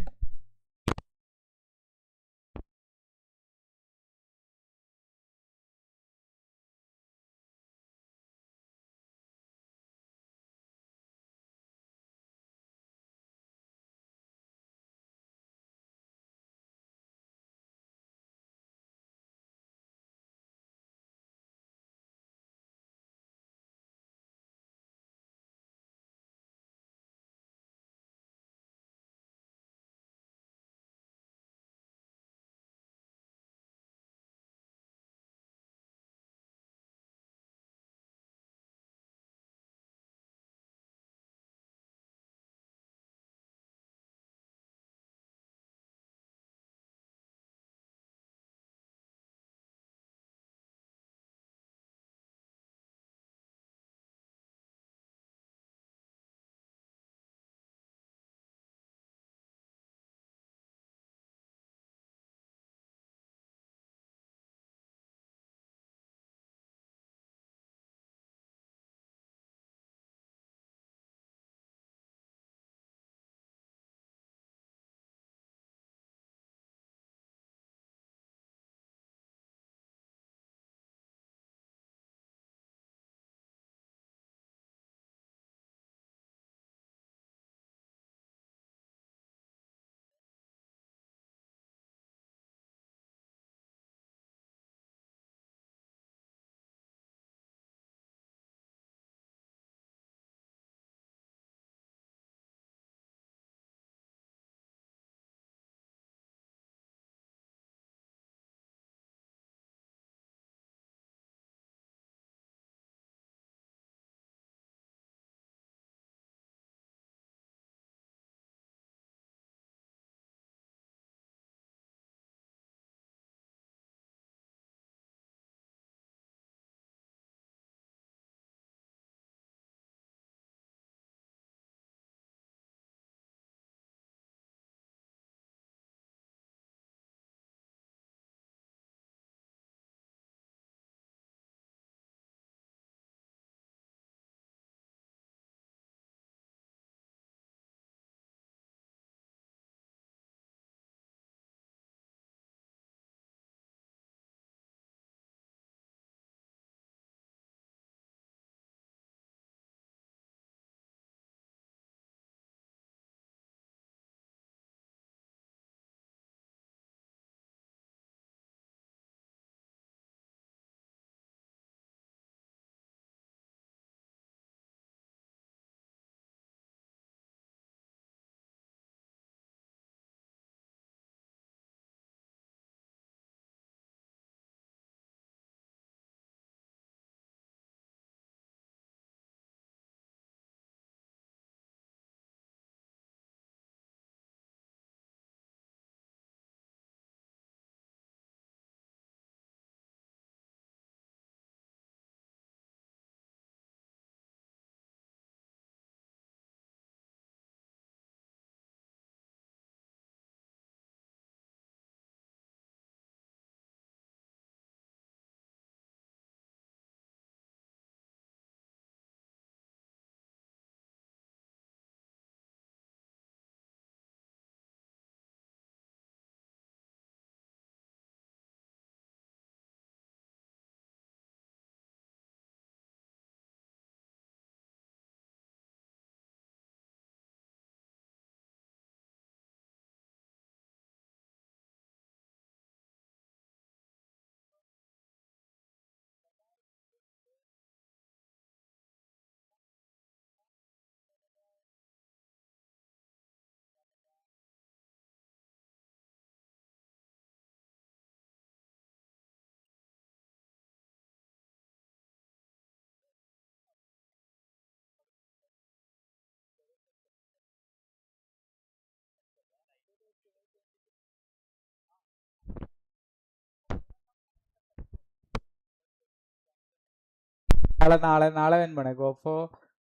നാളെ വേണം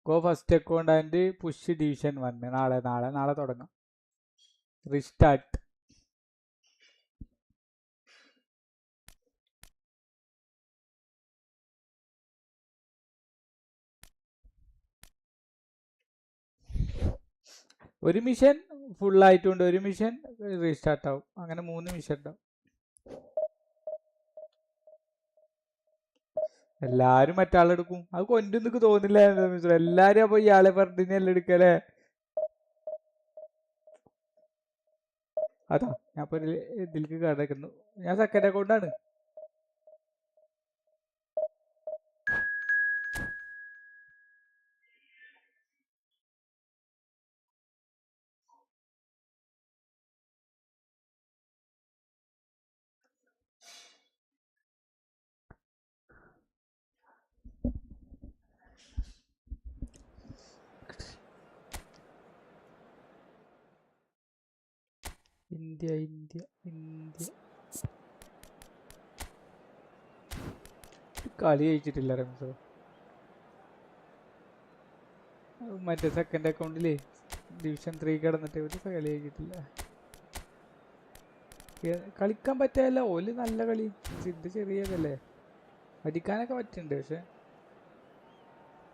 go first account and push division 1 നാളെ തുടങ്ങാം. റീസ്റ്റാർട്ട്. ഒരു മിഷൻ ഫുൾ ആയിട്ടുണ്ട്, ഒരു മിഷൻ റീസ്റ്റാർട്ട് ആവും. അങ്ങനെ 3 മിഷൻ ഉണ്ടാവും. എല്ലാരും മറ്റാളെടുക്കും. അത് കൊണ്ടൊന്നും തോന്നില്ല. എല്ലാരും അപ്പൊ ഇയാളെ പറഞ്ഞല്ലേ എടുക്കല്ലേ. അതാ ഞാൻ ഇപ്പൊ ഇതിലേക്ക് കടക്കുന്നു. ഞാൻ സെക്കൻഡ് അക്കൗണ്ടാണ്. ഇന്ത്യ കളി ജയിച്ചിട്ടില്ല റംസോ. മറ്റേ സെക്കൻഡ് അക്കൗണ്ടില് ഡിവിഷൻ 3 കിടന്നിട്ട് ഒരു കളി ജയിച്ചിട്ടില്ല. കളിക്കാൻ പറ്റില്ല. ഓല് നല്ല കളി. ഇത് ചെറിയതല്ലേ, അടിക്കാനൊക്കെ പറ്റുന്നുണ്ട്. പക്ഷെ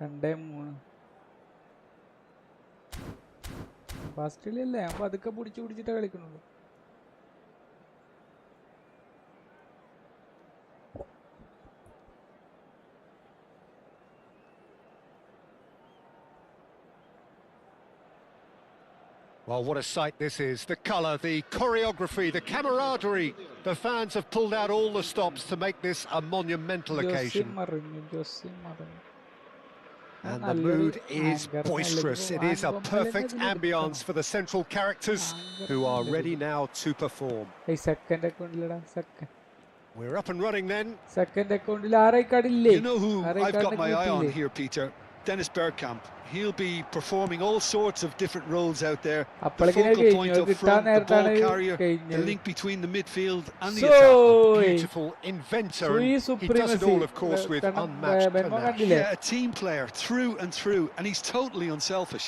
2-3 ഫാസ്റ്റിലല്ലേ. അപ്പൊ അതൊക്കെ പിടിച്ചിട്ടേ കളിക്കണുള്ളൂ. Well, what a sight this is. The colour, the choreography, the camaraderie. The fans have pulled out all the stops to make this a monumental occasion. And the mood is boisterous. It is a perfect ambience for the central characters who are ready now to perform. We're up and running then. You know who I've got my eye on here, Peter? Dennis Bergkamp. He'll be performing all sorts of different roles out there. The focal point up front, the ball carrier, the link between the midfield and the attack. A beautiful inventor, and he does it all, of course, with unmatched panache. Yeah, a team player through and through, and he's totally unselfish.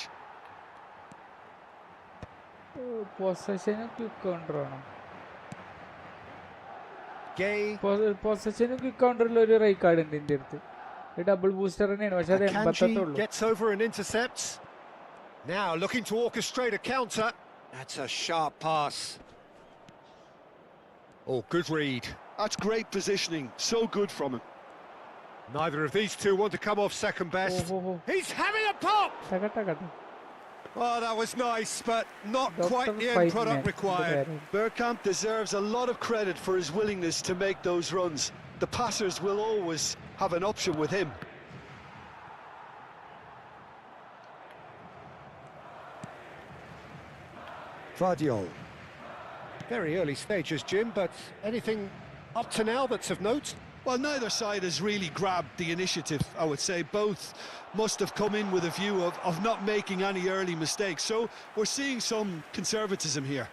Gay. Possession quick counter ഒരു right card ഉണ്ട് എൻ്റെ അടുത്ത്. Double booster തന്നെയാണ്, പക്ഷെ അത് 88 ഉള്ളൂ. Gets over and intercepts. Now looking to orchestrate a counter. That's a sharp pass. Oh, good read. That's great positioning. So good from him. Neither of these two want to come off second best. He's having a pop. Oh, that was nice, but not quite the end product required. Bergkamp deserves a lot of credit for his willingness to make those runs. The passers will always have an option with him. Vardiol. Very early stages, Jim, but anything up to now that's of note? Well, neither side has really grabbed the initiative, I would say. Both must have come in with a view of not making any early mistakes. So we're seeing some conservatism here.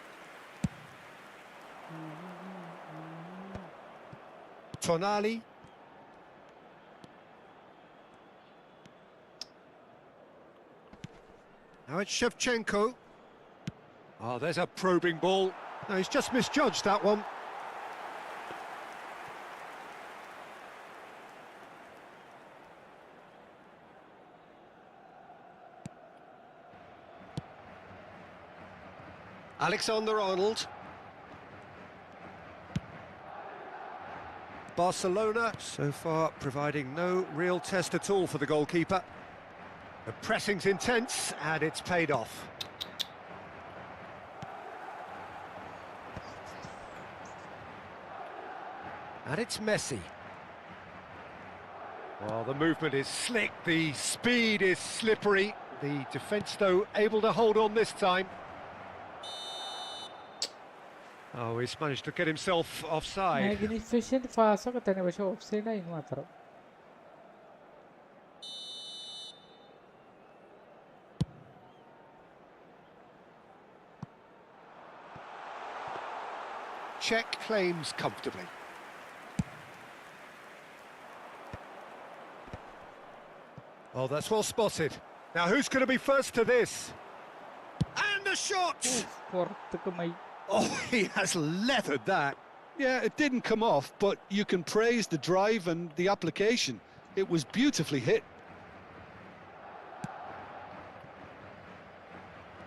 Tonali. Now it's Shevchenko. Oh, there's a probing ball. No, he's just misjudged that one. Alexander-Arnold. Barcelona so far providing no real test at all for the goalkeeper. The pressing's intense and it's paid off. And it's Messi. Well, the movement is slick, the speed is slippery. The defence, though, able to hold on this time. Oh, he's managed to get himself offside. Magnificent pass ഒക്കെ തന്നെ, പക്ഷെ offside ആയി മാത്രം. Czech claims comfortably. Oh, that's well spotted. Now, who's going to be first to this? And the shot! പുറത്തേക്ക് my. Oh, he has leathered that. Yeah, it didn't come off, but you can praise the drive and the application. It was beautifully hit.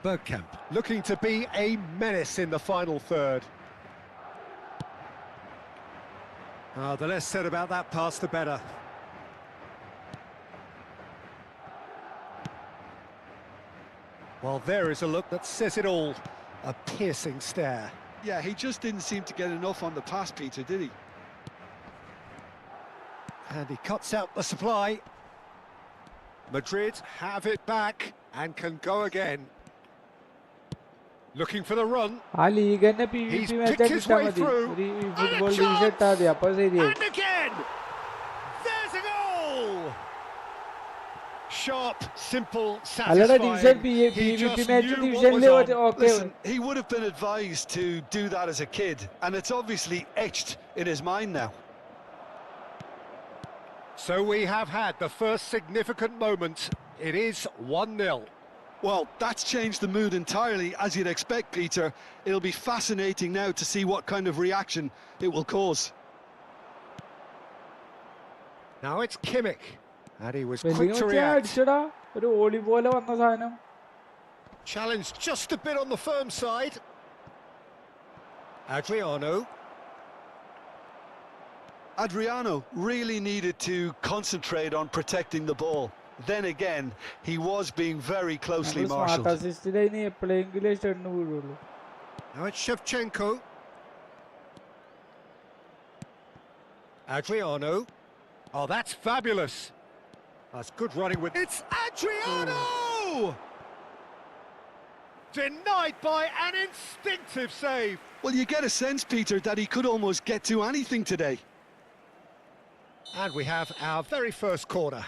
Bergkamp looking to be a menace in the final third. The less said about that pass, the better. Well, there is a look that says it all. A piercing stare. Yeah, he just didn't seem to get enough on the pass, Peter, did he? And he cuts out the supply. Madrid have it back and can go again. Looking for the run. ആ league തന്നെ He's PvP match picked his കിട്ടാ way മതി. through. ഒരു And a football division ഇട്ടാ മതി, അപ്പൊ ശരിയായി. And again! There's a goal! Sharp, simple, അല്ലടാ division satisfying. He PvP just match knew what ഡിവിഷനിൽ was on. Okay. Listen, he would have been advised to do that as a kid, and it's obviously etched in his mind now. So we have had the first significant moment. It is 1-0. Well, that's changed the mood entirely, as you'd expect, Peter. It'll be fascinating now to see what kind of reaction it will cause. Now it's Kimmich, and he was quick to വെല്ലിംഗ് react. അടിച്ചടാ, ഒരു ഓളി പോലെ വന്ന സാധനം. Challenged just a bit on the firm side. Adriano. Adriano really needed to concentrate on protecting the ball. Then again, he was being very closely smart marshalled. അസിസ്റ്റിൽ അതിന് എപ്പോഴെങ്കിലും സ്റ്റണ്ണ് വീഴുള്ളൂ. Now it's Shevchenko. Adriano. Oh, that's fabulous. That's good running with... It's Adriano! Denied by an instinctive save. Well, you get a sense, Peter, that he could almost get to anything today. And we have our very first corner.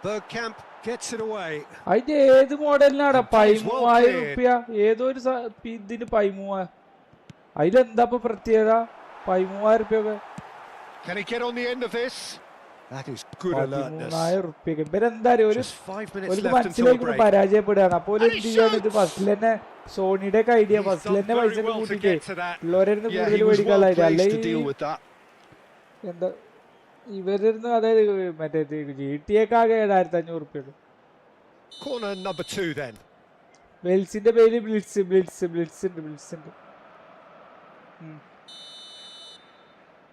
Bergkamp gets it away. അതിന്റെ ഏത് മോഡലിനാടാ? That is well 13,000 cleared. റുപ്യ. ഏതോ ഒരു ഇതിന് 13,000. അതിലെന്താ ഇപ്പൊ പ്രത്യേകത? 13,000 റുപ്യൊക്കെ. Can he get on the end of this? That is good alertness. 13,000 റുപ്യൊക്കെ. ഇവരെന്താ അറിയോ, ഒരു Just 5 minutes ഒരു left until the മനസ്സിലേക്ക് break. പരാജയപ്പെടുകയാണ്. അപ്പോൾ And he എന്ത് ചെയ്യാണ്? ഇത് shoots! ഫസ്റ്റിൽ തന്നെ സോണിയുടെ ഒക്കെ ഐഡിയ, He's ഫസ്റ്റിൽ done തന്നെ very പൈസ well to കൂട്ടിട്ട് get to that. ഉള്ളവരിന്ന് Yeah, he കൂടുതൽ was well മേടിക്കാനായിട്ട്. placed to അല്ലെങ്കിൽ deal with that. എന്താ ഇവരിന്ന്, അതായത് മറ്റേ GTA-ക്കാകെ 7,500 റുപ്യ. Corner number 2 then. വെൽസിന്റെ പേര് ബ്ലിറ്റ്സ് ഉണ്ട്.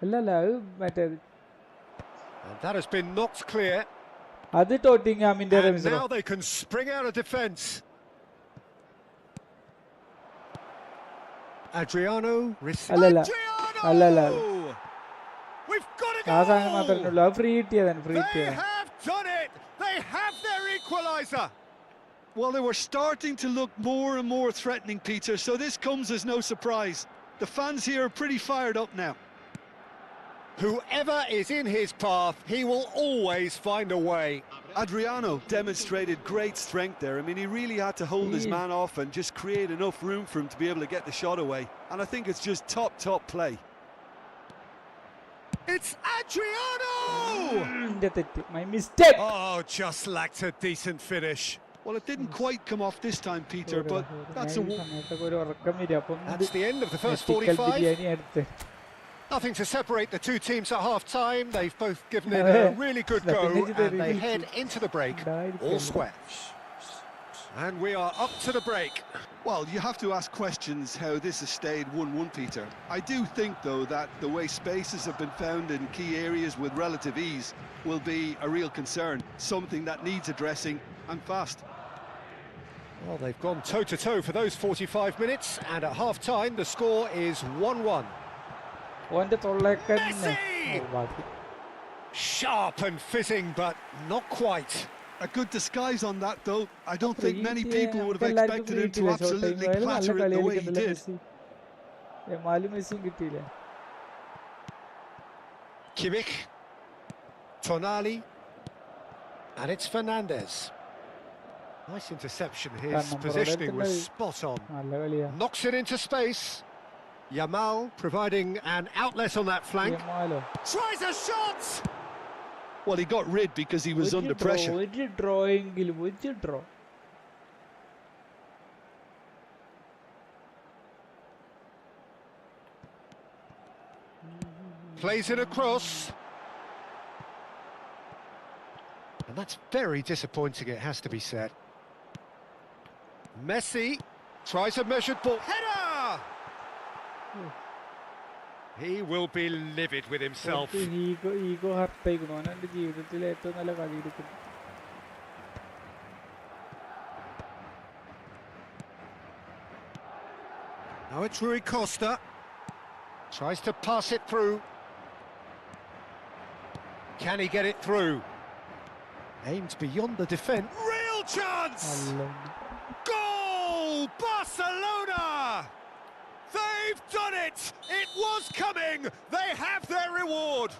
അല്ലല്ല, അത് മറ്റേത്, And that has been knocked clear. അത് ടോട്ടിംഗ്ഹാമിന്റെ And റെമിസോ. now they can spring out of defence. Adriano. Allala. Allala. We've got a ആ സാധനം മാത്രമേ goal! ഉള്ളൂ. അത് ഫ്രീ കിട്ടിയതാണ്, ഫ്രീ They കിട്ടിയതാണ്. have done it! They have their equaliser! Well, they were starting to look more and more threatening, Peter, so this comes as no surprise. The fans here are pretty fired up now. Whoever is in his path, he will always find a way. Adriano demonstrated great strength there. I mean, he really had to hold his man off and just create enough room for him to be able to get the shot away. And I think it's just top play. It's Adriano! എന്റെ തെറ്റ്, my mistake. Oh, just lacked a decent finish. Well, it didn't quite come off this time, Peter, but that's a... സമയത്തൊക്കെ ഒരു ഉറക്കം വരിക. അപ്പം That's the end of the first chicken 45. Biryani എടുത്ത്. Nothing to separate the two teams at half-time. They've both given it a really good go, and they head into the break all square. And we are up to the break. Well, you have to ask questions how this has stayed 1-1, Peter. I do think, though, that the way spaces have been found in key areas with relative ease will be a real concern, something that needs addressing and fast. Well, they've gone toe-to-toe for those 45 minutes, and at half-time the score is 1-1. ഓന്റെ തൊള്ളേക്കൻ Messi! Sharp and fizzing, but not quite. A good disguise on that, though. I don't think many people would have expected him to absolutely clatter it the way he did. എമാലും മെസ്സിയും കിട്ടിയില്ലേ? Kimmich, Tonali, and it's Fernandez. Nice interception. His positioning was spot on. നല്ല കളിയാ. Knocks it into space. Yamal providing an outlet on that flank. യമാലോ Tries a shot! Well, he got rid because he was under pressure. ഒരു draw എങ്കിലും ഒരു draw. Plays it across. And that's very disappointing, it has to be said. Messi tries a measured ball. Header! He will be livid with himself. Ego ഹർട്ടായിക്കണു. അവൻ എൻ്റെ ജീവിതത്തിൽ ഏറ്റവും നല്ല കളി എടുക്കുന്നു. Now it's Rui Costa. Tries to pass it through. Can he get it through? Aimed beyond the defence. Real chance! Goal! Barcelona! They've done it! It was coming! They have their reward!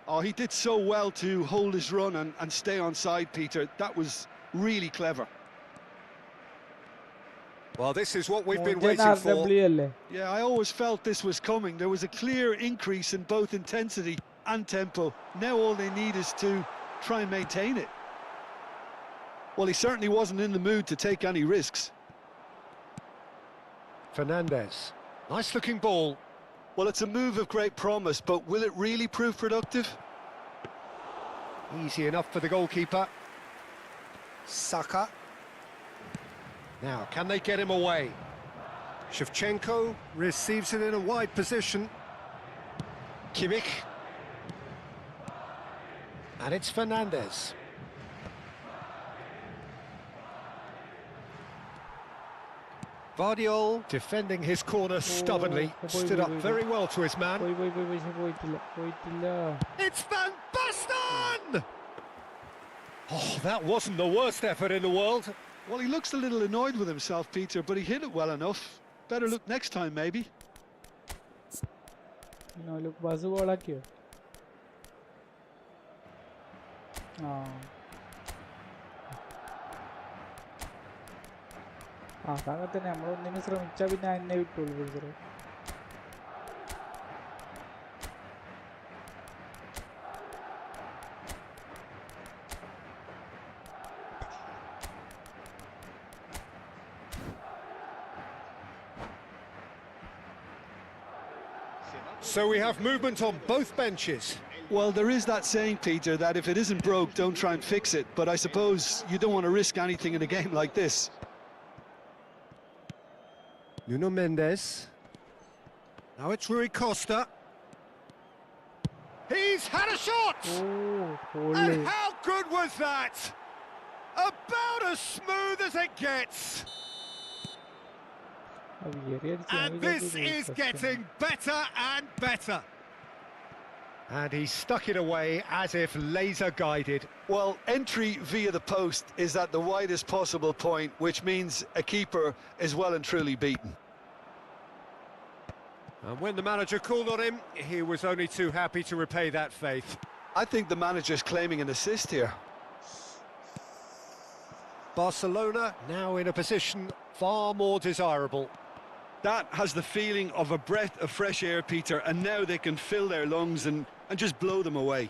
Oh, he did so well to hold his run and stay on side, Peter. That was really clever. Well, this is what we've been waiting for. അല്ലേ? Yeah, I always felt this was coming. There was a clear increase in both intensity and tempo. Now all they need is to try and maintain it. Well, he certainly wasn't in the mood to take any risks. Fernandez. Nice looking ball. Well, it's a move of great promise, but will it really prove productive? Easy enough for the goalkeeper. Saka. Now, can they get him away? Shevchenko receives it in a wide position. Kimmich. And it's Fernandez. Vardiol defending his corner stubbornly. Stood up very well to his man. പോയിട്ടില്ല. It's Van Basten! Oh, that wasn't the worst effort in the world. Well, he looks a little annoyed with himself, Peter, but he hit it well enough. Better look next time, maybe. look bus ബോളാക്കിയോ? അതങ്ങനെ തന്നെ നമ്മളൊന്നിനും ശ്രമിച്ചാൽ പിന്നെ എന്നെ വിട്ടുള്ളൂ വിളിച്ചത്. So we have movement on both benches. Well, there is that saying, Peter, that if it isn't broke, don't try and fix it. But I suppose you don't want to risk anything in a game like this. Nuno Mendes. Now it's Rui Costa. He's had a shot! And how good was that? About as smooth as it gets. And this is getting better and better. And he stuck it away as if laser guided. Well, entry via the post is at the widest possible point, which means a keeper is well and truly beaten. And when the manager called on him, he was only too happy to repay that faith. I think the manager's claiming an assist here. Barcelona now in a position far more desirable. That has the feeling of a breath of fresh air, Peter, and now they can fill their lungs and just blow them away.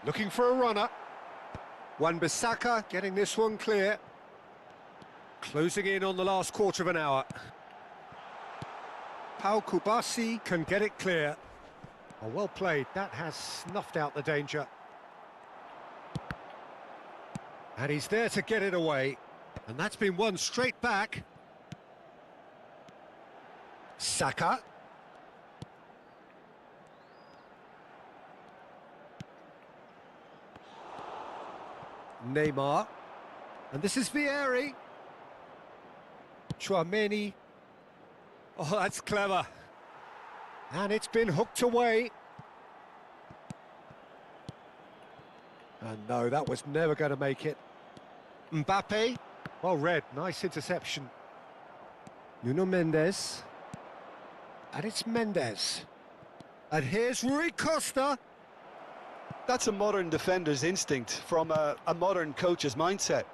Looking for a runner. Wan-Bissaka getting this one clear. Closing in on the last quarter of an hour. Pau Kubasi can get it clear. Oh, well played. That has snuffed out the danger. And he's there to get it away. And that's been won straight back. Saka. Neymar. And this is Vieri. Chouameni. Oh, that's clever. And it's been hooked away. And no, that was never going to make it. Mbappe. Well read. Nice interception. Nuno Mendes. And it's Mendes. And here's Rui Costa. That's a modern defender's instinct from a modern coach's mindset.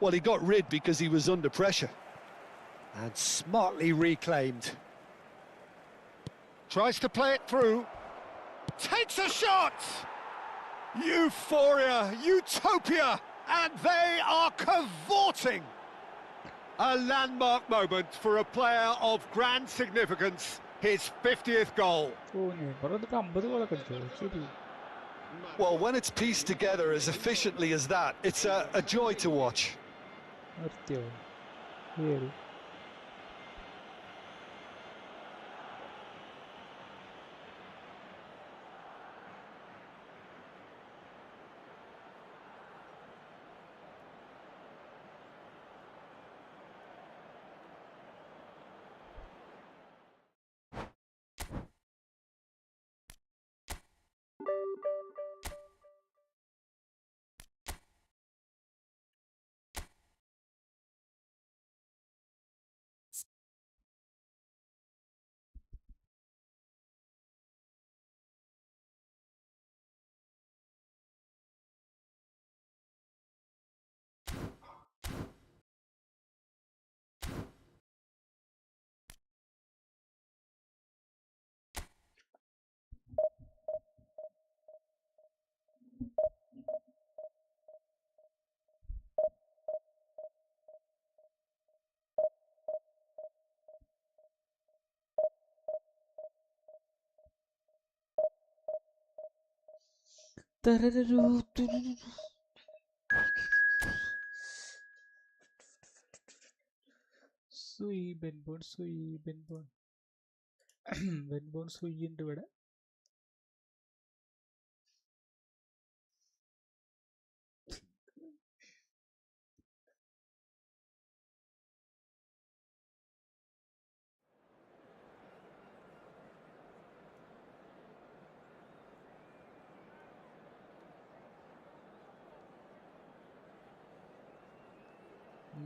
Well, he got rid because he was under pressure. And smartly reclaimed. Tries to play it through. Takes a shot! Euphoria, utopia, and they are cavorting! A landmark moment for a player of grand significance, his 50th goal. Well, when it's pieced together as efficiently as that, it's a joy to watch. Sui Benbon Sui Benbon Benbon Sui into it.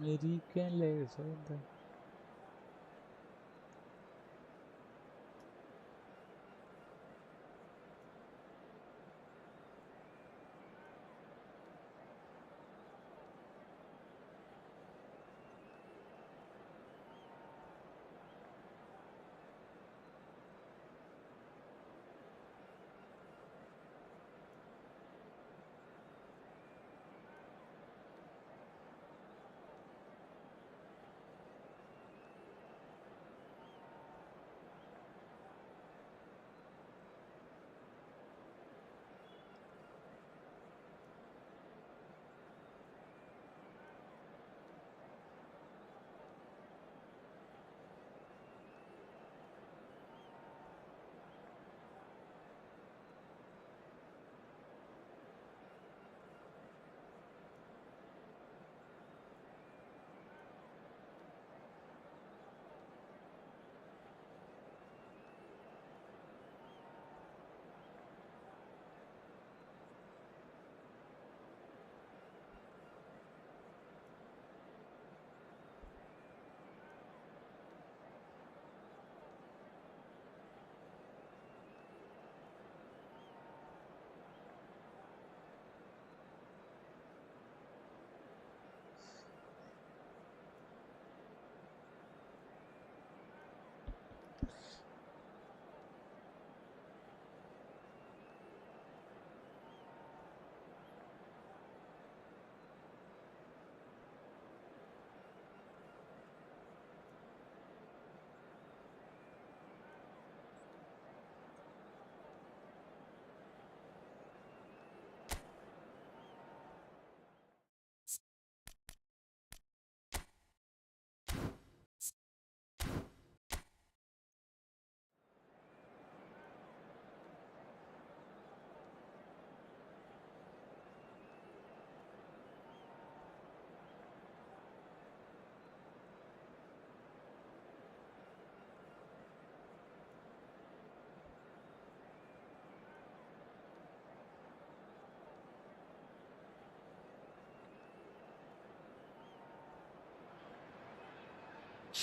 American legs,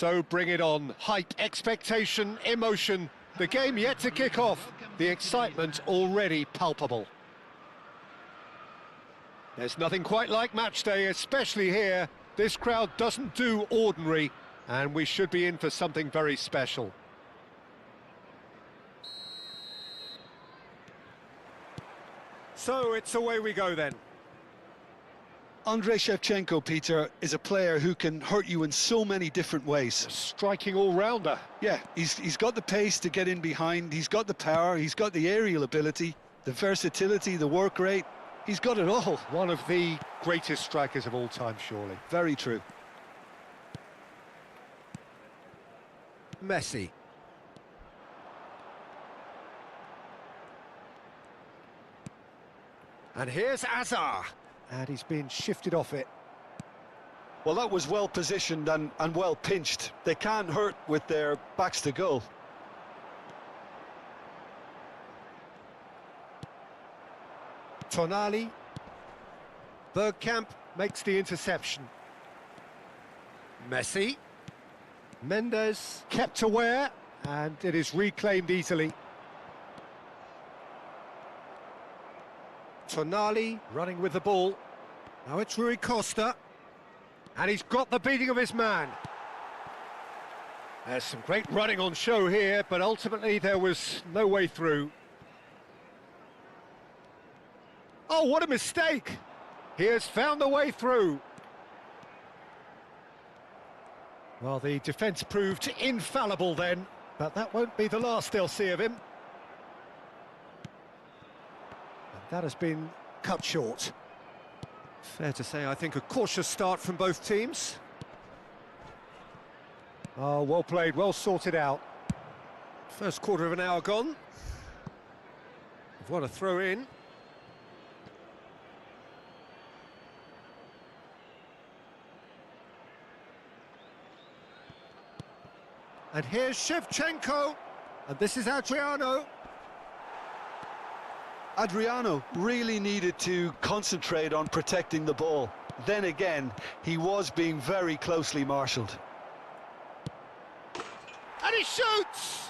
So bring it on. Hype, expectation, emotion. The game yet to kick off. The excitement already palpable. There's nothing quite like match day, especially here. This crowd doesn't do ordinary, and we should be in for something very special. So it's away we go then. Andrei Shevchenko, Peter, is a player who can hurt you in so many different ways. Striking all-rounder. Yeah, he's got the pace to get in behind, he's got the power, he's got the aerial ability, the versatility, the work rate. He's got it all. One of the greatest strikers of all time, surely. Very true. Messi. And here's Azar. And he's been shifted off it. Well, that was well positioned and well pinched. They can't hurt with their backs to goal. Tonali. Bergkamp makes the interception. Messi. Mendes kept aware, and it is reclaimed easily. Tonali running with the ball. Now it's Rui Costa. And he's got the beating of his man. There's some great running on show here, but ultimately there was no way through. Oh, what a mistake! He has found a way through. Well, the defence proved infallible then, but that won't be the last they'll see of him. And that has been cut short. Fair to say, I think, a cautious start from both teams. Oh, well played, well sorted out. First quarter of an hour gone. What a throw in. And here's Shevchenko, and this is Adriano. Adriano really needed to concentrate on protecting the ball. Then again, he was being very closely marshalled. And he shoots!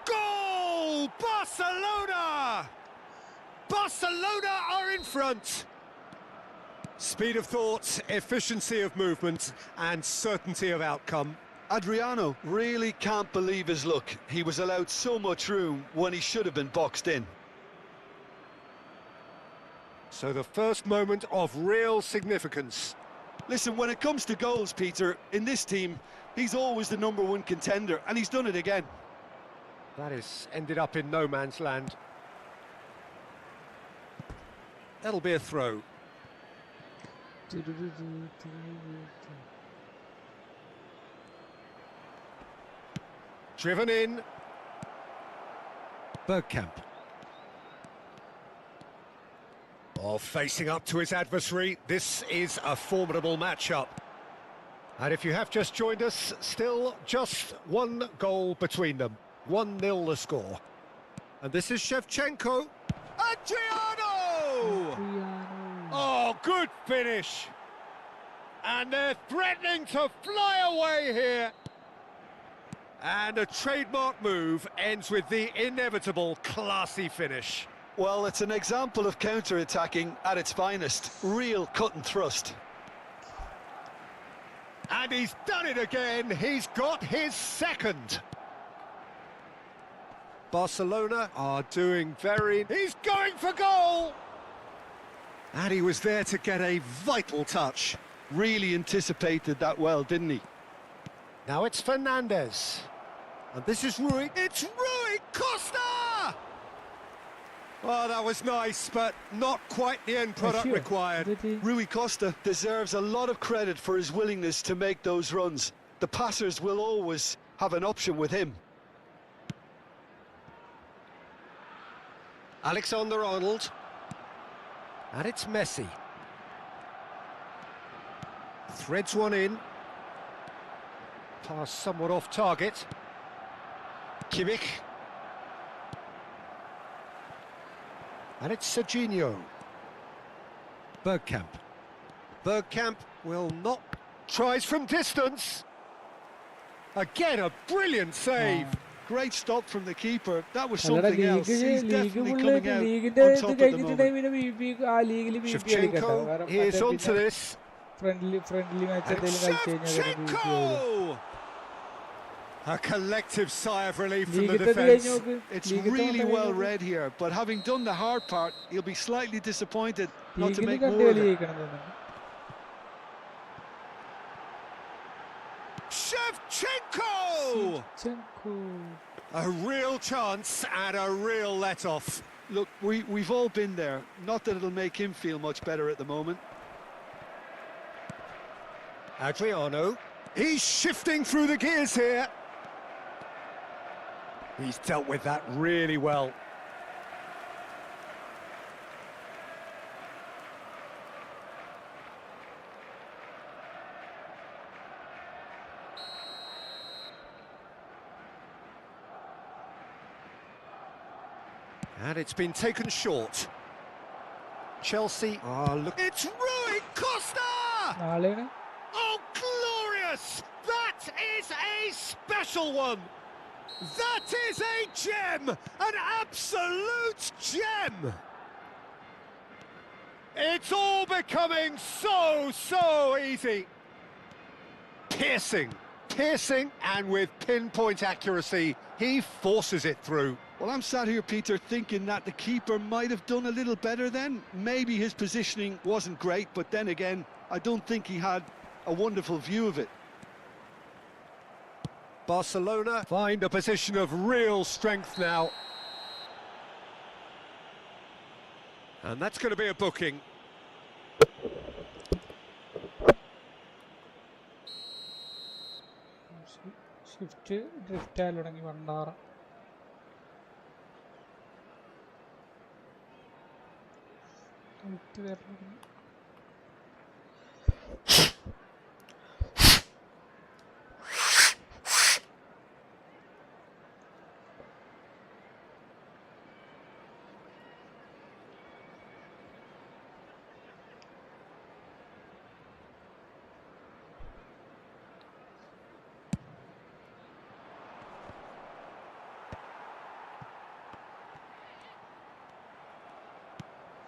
Goal! Barcelona! Barcelona are in front! Speed of thought, efficiency of movement, and certainty of outcome. Adriano really can't believe his luck. He was allowed so much room when he should have been boxed in. So the first moment of real significance. Listen, when it comes to goals, Peter, in this team, he's always the #1 contender, and he's done it again. That is ended up in no man's land. That'll be a throw. Driven in. Bergkamp. Oh, facing up to his adversary. This is a formidable matchup. And if you have just joined us, still just one goal between them. 1-0 the score. And this is Shevchenko. Adriano! Oh, good finish. And they're threatening to fly away here. And a trademark move ends with the inevitable classy finish. Well, it's an example of counter-attacking at its finest. Real cut and thrust. And he's done it again. He's got his second. Barcelona are doing very... He's going for goal! And he was there to get a vital touch. Really anticipated that well, didn't he? Now it's Fernandez. And this is Rui. It's Rui Costa! Oh, that was nice, but not quite the end product required. Rui Costa deserves a lot of credit for his willingness to make those runs. The passers will always have an option with him. Alexander-Arnold. And it's Messi. Threads one in. Pass somewhat off target. Kimmich. And it's Serginho. Bergkamp. Bergkamp will not... Tries from distance. Again, a brilliant save. Great stop from the keeper. That was something else. He's definitely coming out on top at the moment. Shevchenko, he is onto this. friendly match And Shevchenko! A collective sigh of relief from the ലീഗത്തെ കഴിഞ്ഞ് defence. നോക്ക്. It's ലീഗത്തെ really മൊത്തം well കഴിഞ്ഞ് നോക്ക്. read here, but having done the hard part, he'll be slightly disappointed not to ലീഗിൽ make രണ്ട് more of കളി it. ജയിക്കണം തോന്നുന്നു. Shevchenko! ചെങ്കോ. A real chance and a real let-off. Look, we've all been there. Not that it'll make him feel much better at the moment. Adriano. He's shifting through the gears here. He's dealt with that really well. And it's been taken short. Chelsea are look. It's Rui Costa! നാളെയാണ്. Oh, glorious! That is a special one! That is a gem! An absolute gem! It's all becoming so easy. Piercing, and with pinpoint accuracy, he forces it through. Well, I'm sat here, Peter, thinking that the keeper might have done a little better then. Maybe his positioning wasn't great, but then again, I don't think he had a wonderful view of it. Barcelona find a position of real strength now. And that's going to be a booking. Shift drift ആയാലും തുടങ്ങി വണ്ടാറ.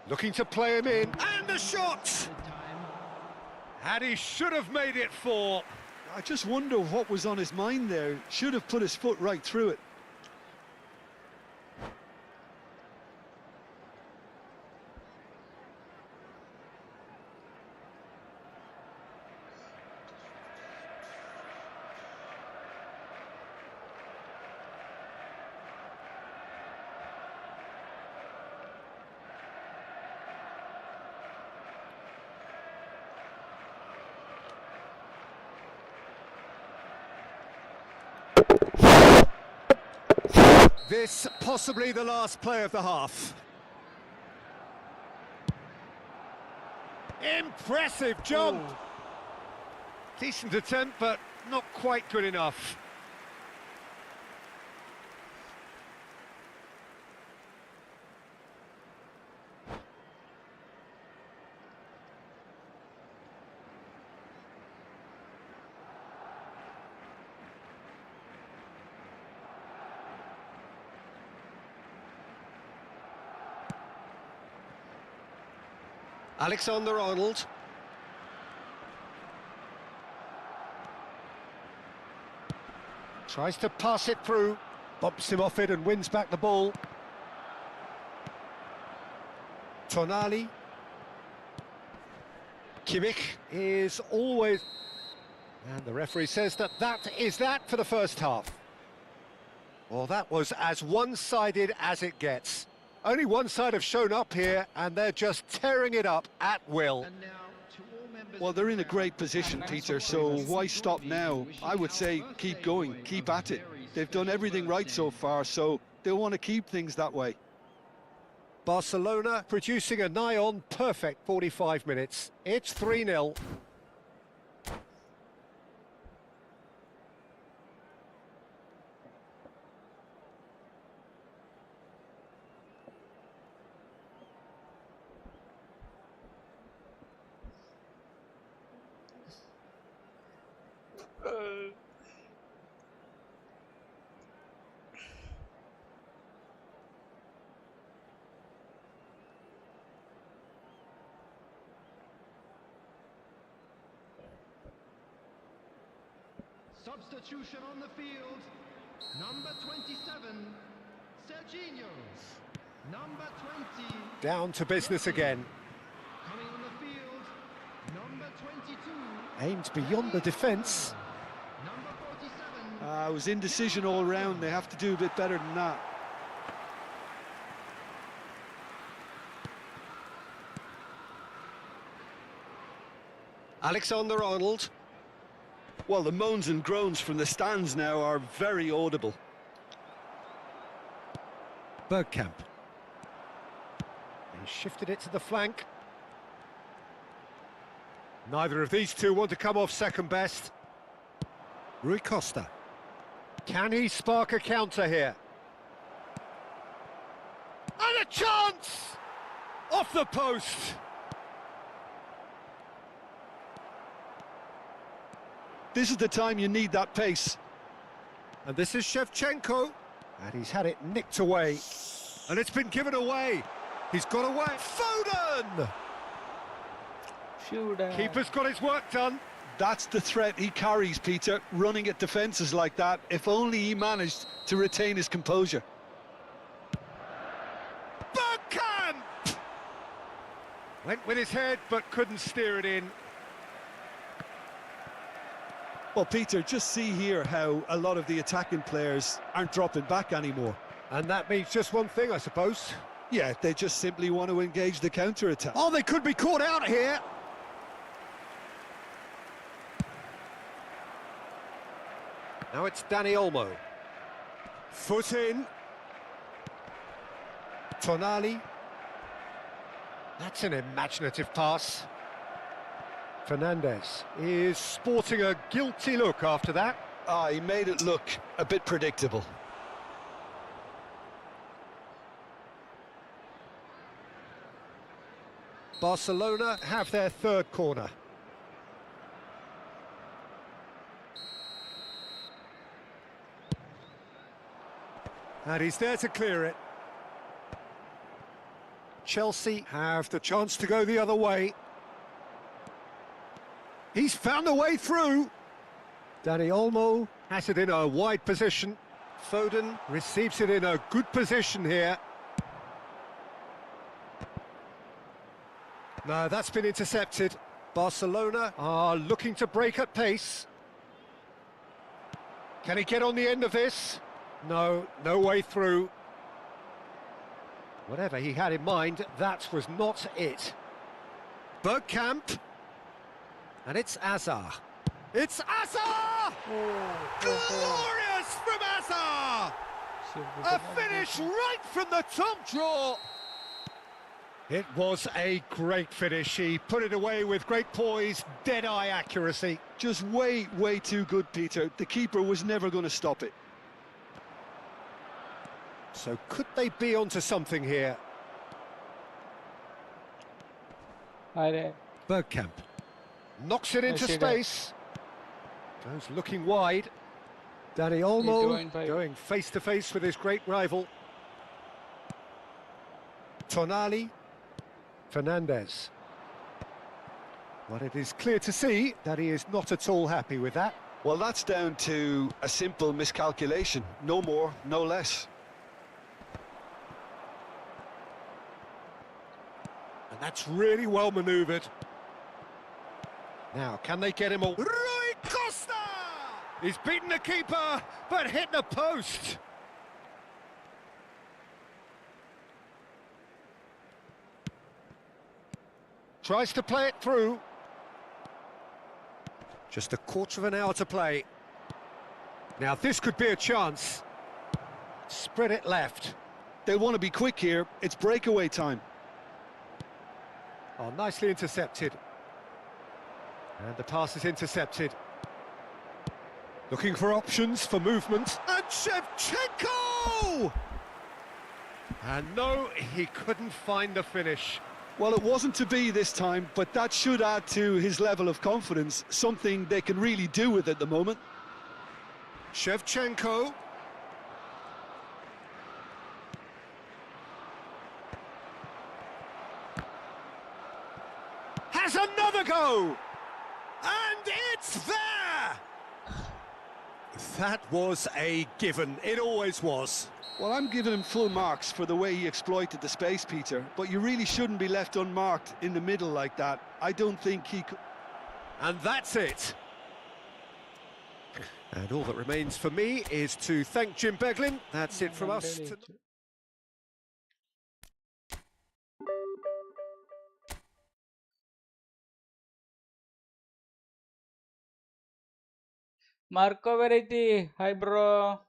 Looking to play him in, and the shot! And he should have made it four. I just wonder what was on his mind there. Should have put his foot right through it. This possibly the last play of the half. Impressive jump. Oh. Decent attempt, but not quite good enough. Alexander-Arnold. Tries to pass it through, bumps him off it and wins back the ball. Tonali. Kimmich is always... And the referee says that is that for the first half. Well, that was as one-sided as it gets. Only one side have shown up here, and they're just tearing it up at will. Well, they're in a great position, Peter, so why stop now? I would say keep going, keep at it. They've done everything right so far, so they'll want to keep things that way. Barcelona producing a nigh-on perfect 45 minutes. It's 3-0. substitution on the field. Number 27, Serginho. Number 20. Down to business again. Coming on the field, number 22. Aimed beyond the defence. Number 47. It was indecision all round. They have to do a bit better than that. Alexander-Arnold. Well, the moans and groans from the stands now are very audible. Bergkamp. He shifted it to the flank. Neither of these two want to come off second best. Rui Costa. Can he spark a counter here? And a chance! Off the post! This is the time you need that pace. And this is Shevchenko. And he's had it nicked away. And it's been given away. He's got away. Foden! Shoot. Keeper's got his work done. That's the threat he carries, Peter, running at defences like that. If only he managed to retain his composure. Bergkamp! Went with his head, but couldn't steer it in. Well, Peter, just see here how a lot of the attacking players aren't dropping back anymore. And that means just one thing, I suppose. Yeah, they just simply want to engage the counter-attack. Oh, they could be caught out here. Now it's Dani Olmo. Foot in. Tonali. That's an imaginative pass. Fernandes is sporting a guilty look after that. He made it look a bit predictable. Barcelona have their third corner. And he's there to clear it. Chelsea have the chance to go the other way. He's found a way through. Dani Olmo has it in a wide position. Foden receives it in a good position here. No, that's been intercepted. Barcelona are looking to break at pace. Can he get on the end of this? No, no way through. Whatever he had in mind, that was not it. Bergkamp. And it's Azar. It's Azar! Glorious from Azar! A finish right from the top draw. It was a great finish. He put it away with great poise, dead-eye accuracy. Just way, way too good, Peter. The keeper was never going to stop it. So could they be onto something here? Bergkamp knocks it into space. Goes looking wide. Dani Olmo going face-to-face with his great rival. Tonali. Fernandes. Well, it is clear to see that he is not at all happy with that. Well, that's down to a simple miscalculation. No more, no less. And that's really well manoeuvred. Now, can they get him all? Rui Costa! He's beaten the keeper, but hit the post. Tries to play it through. Just a quarter of an hour to play. Now, this could be a chance. Spread it left. They want to be quick here. It's breakaway time. Oh, nicely intercepted. And the pass is intercepted. Looking for options for movement. And Shevchenko! And no, he couldn't find the finish. Well, it wasn't to be this time, but that should add to his level of confidence, something they can really do with at the moment. Shevchenko. Has another go! And it's there! That was a given. It always was. Well, I'm giving him full marks for the way he exploited the space, Peter, but you really shouldn't be left unmarked in the middle like that. I don't think he could... And that's it. And all that remains for me is to thank Jim Beglin. That's it from us. Marco Variety, hi bro.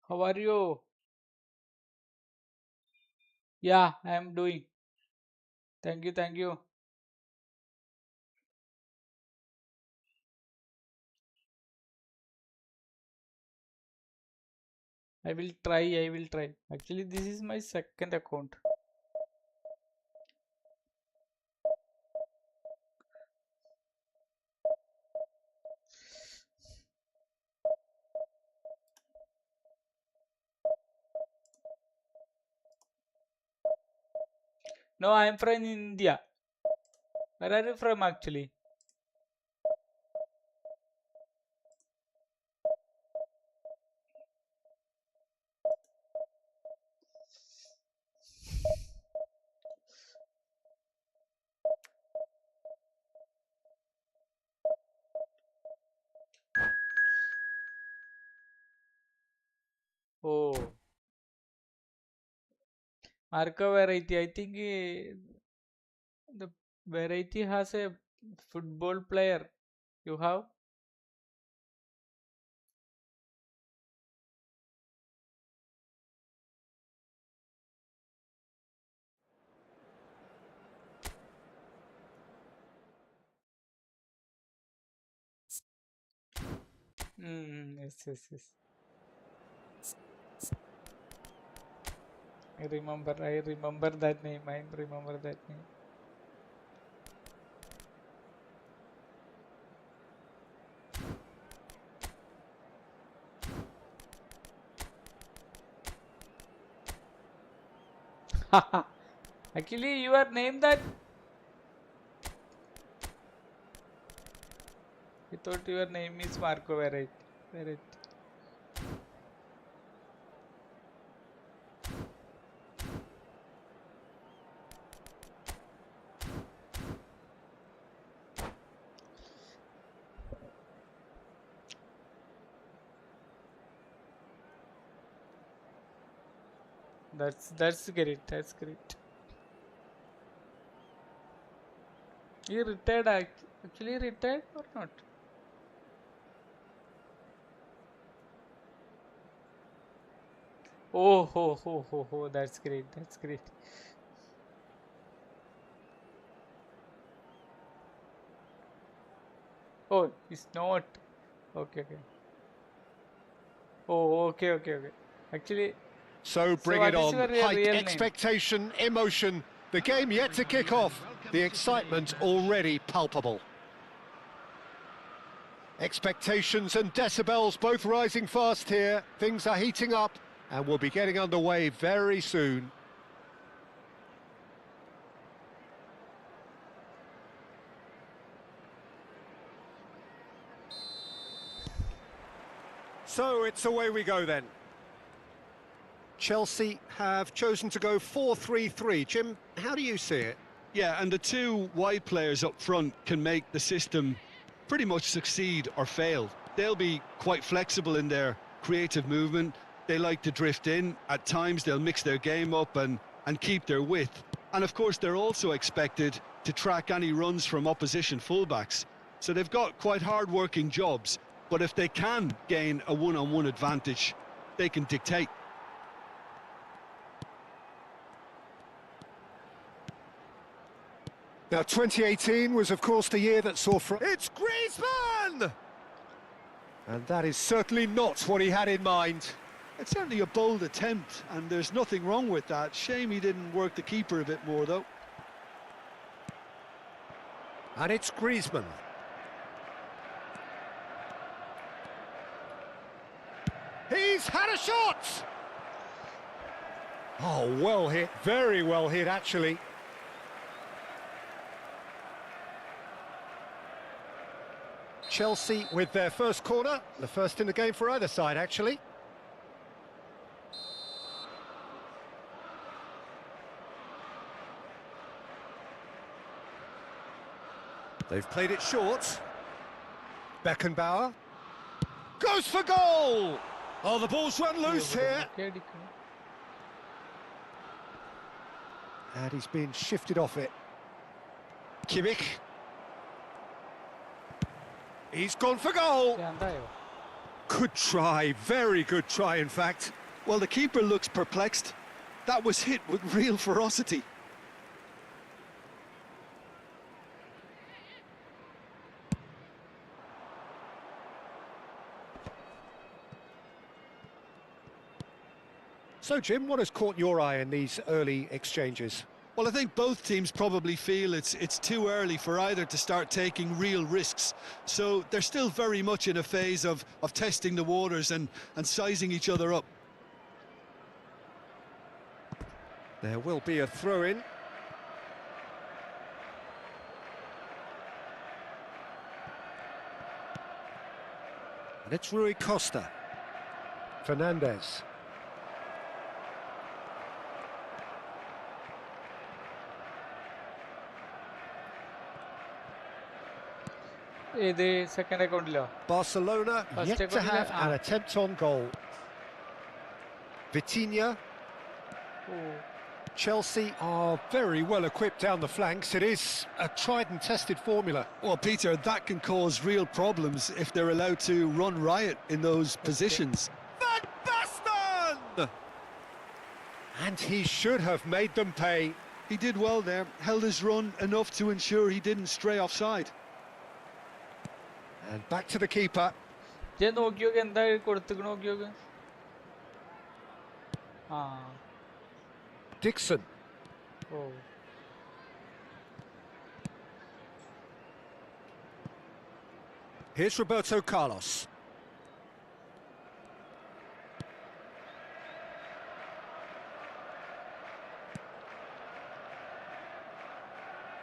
How are you? Yeah, I am doing. Thank you, thank you. I will try. Actually, this is my second account. No, I am from India. Where are you from actually? Oh, Marco Variety. I think the Variety has a football player. You have? Yes. I remember that name. I remember that name. Actually, you are named that. I thought your name is Marco Variety. That's great. That's great. He retired actually retired or not? Oh, that's great. That's great. Oh, it's not. Okay. Oh, okay. Actually, So bring what it is on. your Height, real name? expectation, emotion. The game yet to kick off. The excitement already palpable. Expectations and decibels both rising fast here. Things are heating up and we'll be getting underway very soon. So it's away we go then. Chelsea have chosen to go 4-3-3. Jim, how do you see it? Yeah, and the two wide players up front can make the system pretty much succeed or fail. They'll be quite flexible in their creative movement. They like to drift in. At times they'll mix their game up and keep their width. And of course they're also expected to track any runs from opposition fullbacks. So they've got quite hard-working jobs. But if they can gain a one-on-one advantage, they can dictate. Now, 2018 was, of course, the year that saw... It's Griezmann! And that is certainly not what he had in mind. It's certainly a bold attempt, and there's nothing wrong with that. Shame he didn't work the keeper a bit more, though. And it's Griezmann. He's had a shot! Oh, well hit, very well hit actually. Chelsea with their first corner, the first in the game for either side actually. They've played it short. Beckenbauer goes for goal! Oh, the ball's run loose here. And he's been shifted off it. Kimmich. He's gone for goal. Good try, very good try in fact. Well, the keeper looks perplexed. That was hit with real ferocity. So, Jim, what has caught your eye in these early exchanges? Well, I think both teams probably feel it's too early for either to start taking real risks. So they're still very much in a phase of testing the waters and sizing each other up. There will be a throw-in. And it's Rui Costa. Fernandez. Second account. Barcelona First yet to account, have an attempt on goal. Vitinha. Chelsea are very well equipped down the flanks. It is a tried and tested formula. Well, Peter, that can cause real problems if they're allowed to run riot in those positions. Van Basten! And he should have made them pay. He did well there, held his run enough to ensure he didn't stray offside. And back to the keeper. Dixon. Here's Roberto Carlos.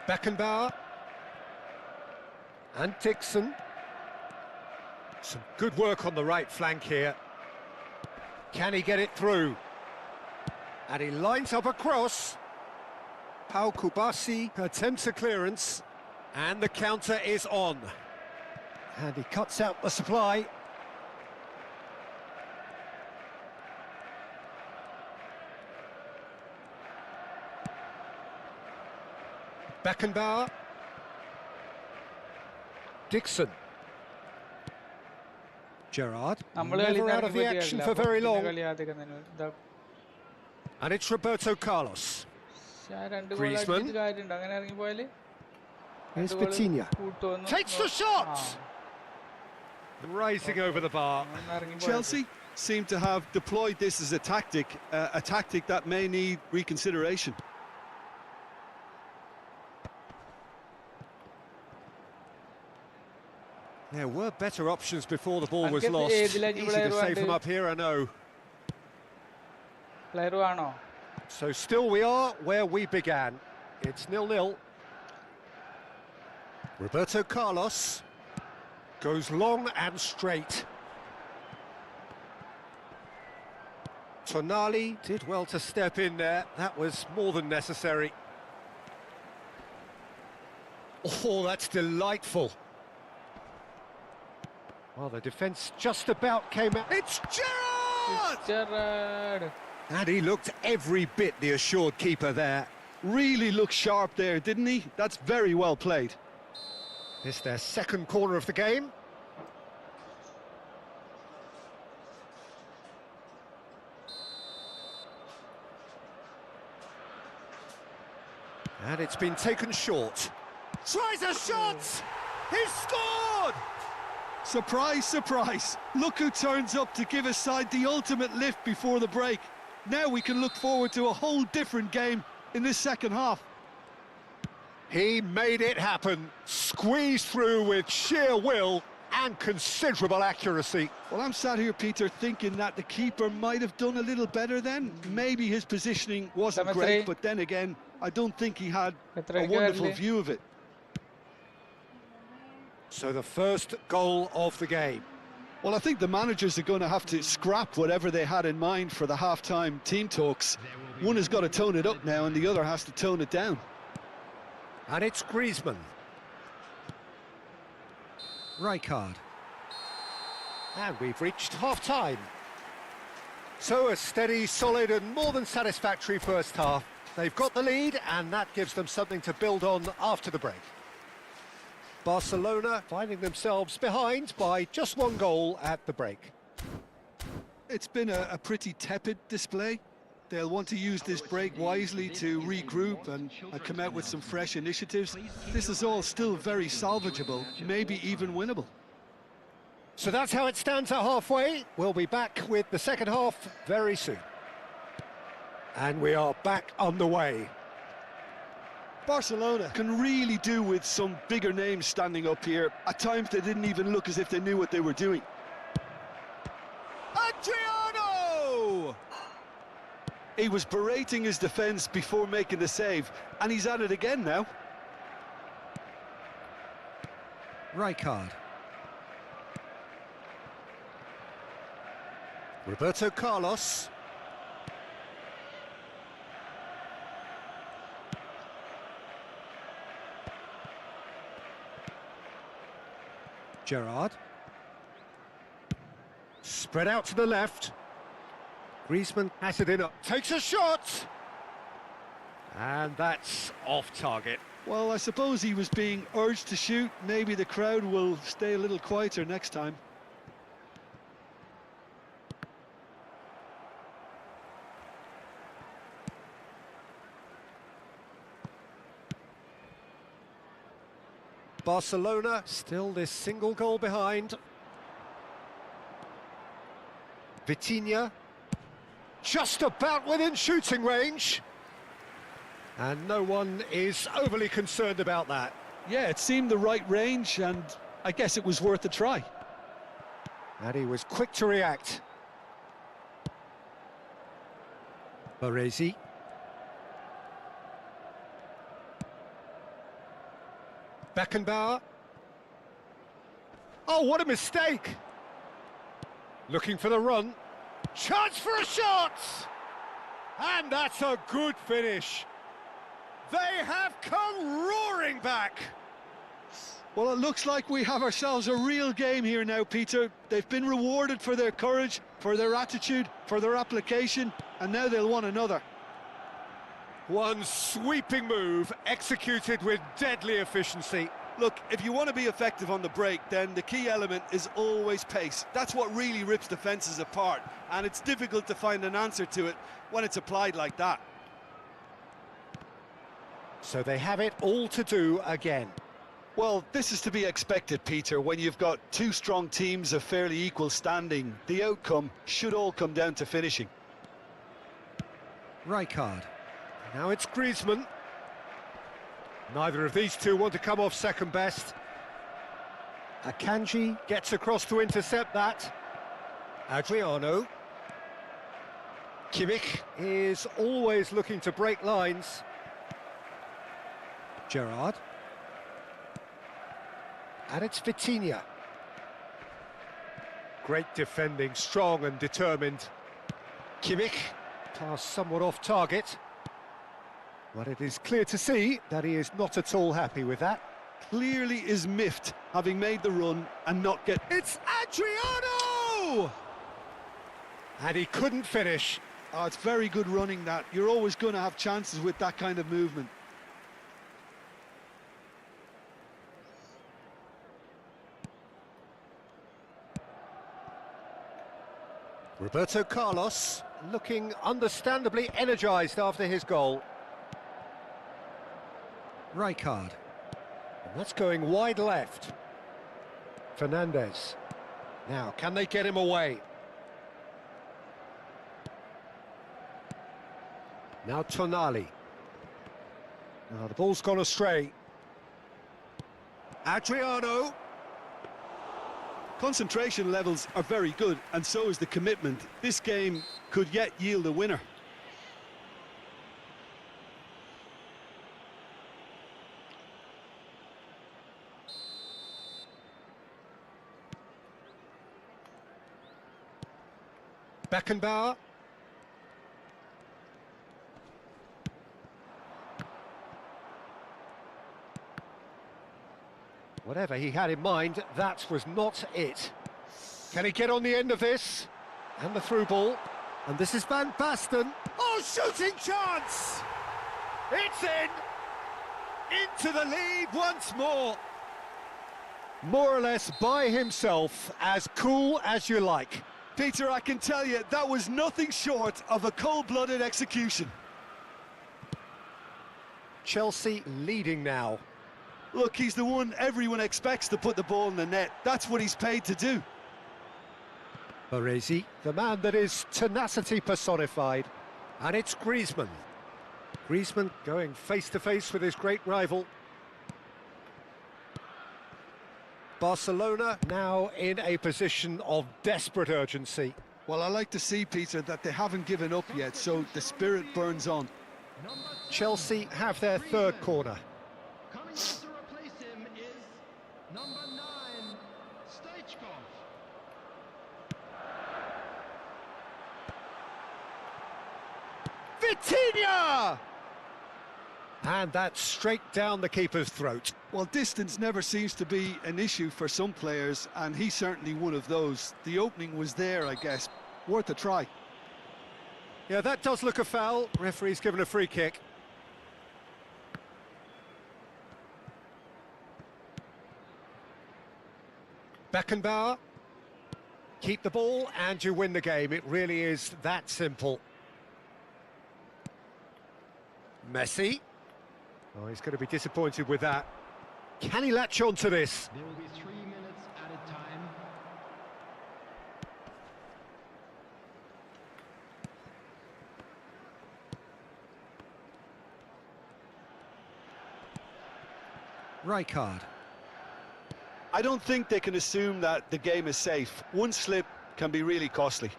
Beckenbauer. And Dixon. Some good work on the right flank here. Can he get it through? And he lines up a cross. Pau Kubasi attempts a clearance. And the counter is on. And he cuts out the supply. Beckenbauer. Dixon. Gerrard, never out of the action for very long. And it's Roberto Carlos. Griezmann. Here's Vitinha. Takes the shot! Rising over the bar. Chelsea seem to have deployed this as a tactic that may need reconsideration. There were better options before the ball was lost. Easy to save them up here, I know. So still we are where we began. It's 0-0. Roberto Carlos goes long and straight. Tonali did well to step in there. That was more than necessary. Oh, that's delightful. Well, the defence just about came out. It's Gerrard! And he looked every bit the assured keeper there. Really looked sharp there, didn't he? That's very well played. It's their second corner of the game. And it's been taken short. Tries a shot! He's scored! Surprise, surprise. Look who turns up to give his side the ultimate lift before the break. Now we can look forward to a whole different game in this second half. He made it happen, squeezed through with sheer will and considerable accuracy. Well, I'm sat here, Peter, thinking that the keeper might have done a little better then. Maybe his positioning wasn't Number great, 3. but then again, I don't think he had a Etra wonderful early. view of it. So the first goal of the game. Well, I think the managers are going to have to scrap whatever they had in mind for the half-time team talks. One has got to tone it up now and the other has to tone it down. And it's Griezmann. Rijkaard. And we've reached half-time. So a steady, solid and more than satisfactory first half. They've got the lead and that gives them something to build on after the break. Barcelona finding themselves behind by just 1 goal at the break. It's been a pretty tepid display. They'll want to use this break wisely to regroup and come out with some fresh initiatives. This is all still very salvageable, maybe even winnable. So that's how it stands at halfway. We'll be back with the second half very soon. And we are back on the way. Barcelona can really do with some bigger names standing up here. At times they didn't even look as if they knew what they were doing. Adriano! He was berating his defence before making the save, and he's at it again now. Rijkaard. Roberto Carlos. Gerrard. Spread out to the left. Griezmann has it in, takes a shot! And that's off target. Well, I suppose he was being urged to shoot. Maybe the crowd will stay a little quieter next time. Barcelona still this single goal behind. Vitinha just about within shooting range. And no one is overly concerned about that. Yeah, it seemed the right range, and I guess it was worth a try. And he was quick to react. Baresi. Beckenbauer. Oh, what a mistake! Looking for the run. Chance for a shot! And that's a good finish. They have come roaring back. Well, it looks like we have ourselves a real game here now, Peter. They've been rewarded for their courage, for their attitude, for their application, and now they'll want another. One sweeping move, executed with deadly efficiency. Look, if you want to be effective on the break, then the key element is always pace. That's what really rips defences apart, and it's difficult to find an answer to it when it's applied like that. So they have it all to do again. Well, this is to be expected, Peter. When you've got two strong teams of fairly equal standing, the outcome should all come down to finishing. Rijkaard. Now it's Griezmann. Neither of these two want to come off second best. Akanji gets across to intercept that. Adriano. Kimmich is always looking to break lines. Gerrard. And it's Vitinha. Great defending, strong and determined. Kimmich, pass somewhat off target. But it is clear to see that he is not at all happy with that. Clearly is miffed, having made the run and not get... It's Adriano! And he couldn't finish. Oh, it's very good running, that. You're always going to have chances with that kind of movement. Roberto Carlos looking understandably energised after his goal. Rijkaard. And that's going wide left. Fernandez. Now, can they get him away? Now Tonali. Now the ball's gone astray. Adriano. Concentration levels are very good, and so is the commitment. This game could yet yield a winner. Beckenbauer. Whatever he had in mind, that was not it. Can he get on the end of this? And the through ball. And this is Van Basten. Oh, shooting chance! It's in! Into the lead once more. More or less by himself, as cool as you like. Peter, I can tell you, that was nothing short of a cold-blooded execution. Chelsea leading now. Look, he's the one everyone expects to put the ball in the net. That's what he's paid to do. Baresi, the man that is tenacity personified. And it's Griezmann. Griezmann going face-to-face with his great rival. Barcelona now in a position of desperate urgency. Well, I like to see, Peter, that they haven't given up yet, so the spirit burns on. Chelsea have their third corner. Coming in to replace him is number 9, Stoichkov. Vitinha! And that's straight down the keeper's throat. Well, distance never seems to be an issue for some players, and he's certainly one of those. The opening was there, I guess. Worth a try. Yeah, that does look a foul. Referee's given a free kick. Beckenbauer. Keep the ball and you win the game. It really is that simple. Messi. Oh, he's going to be disappointed with that. Can he latch on to this? There will be 3 minutes added time. Rijkaard. I don't think they can assume that the game is safe. One slip can be really costly.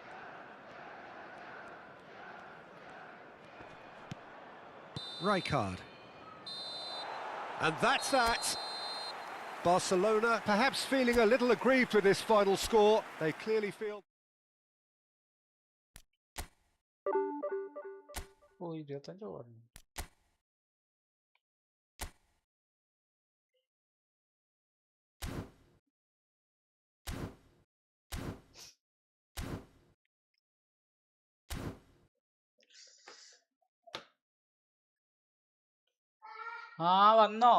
Rijkaard. And that's that. Barcelona perhaps feeling a little aggrieved with this final score. They clearly feel... ഓ 25 പറഞ്ഞു. ആ വന്നോ?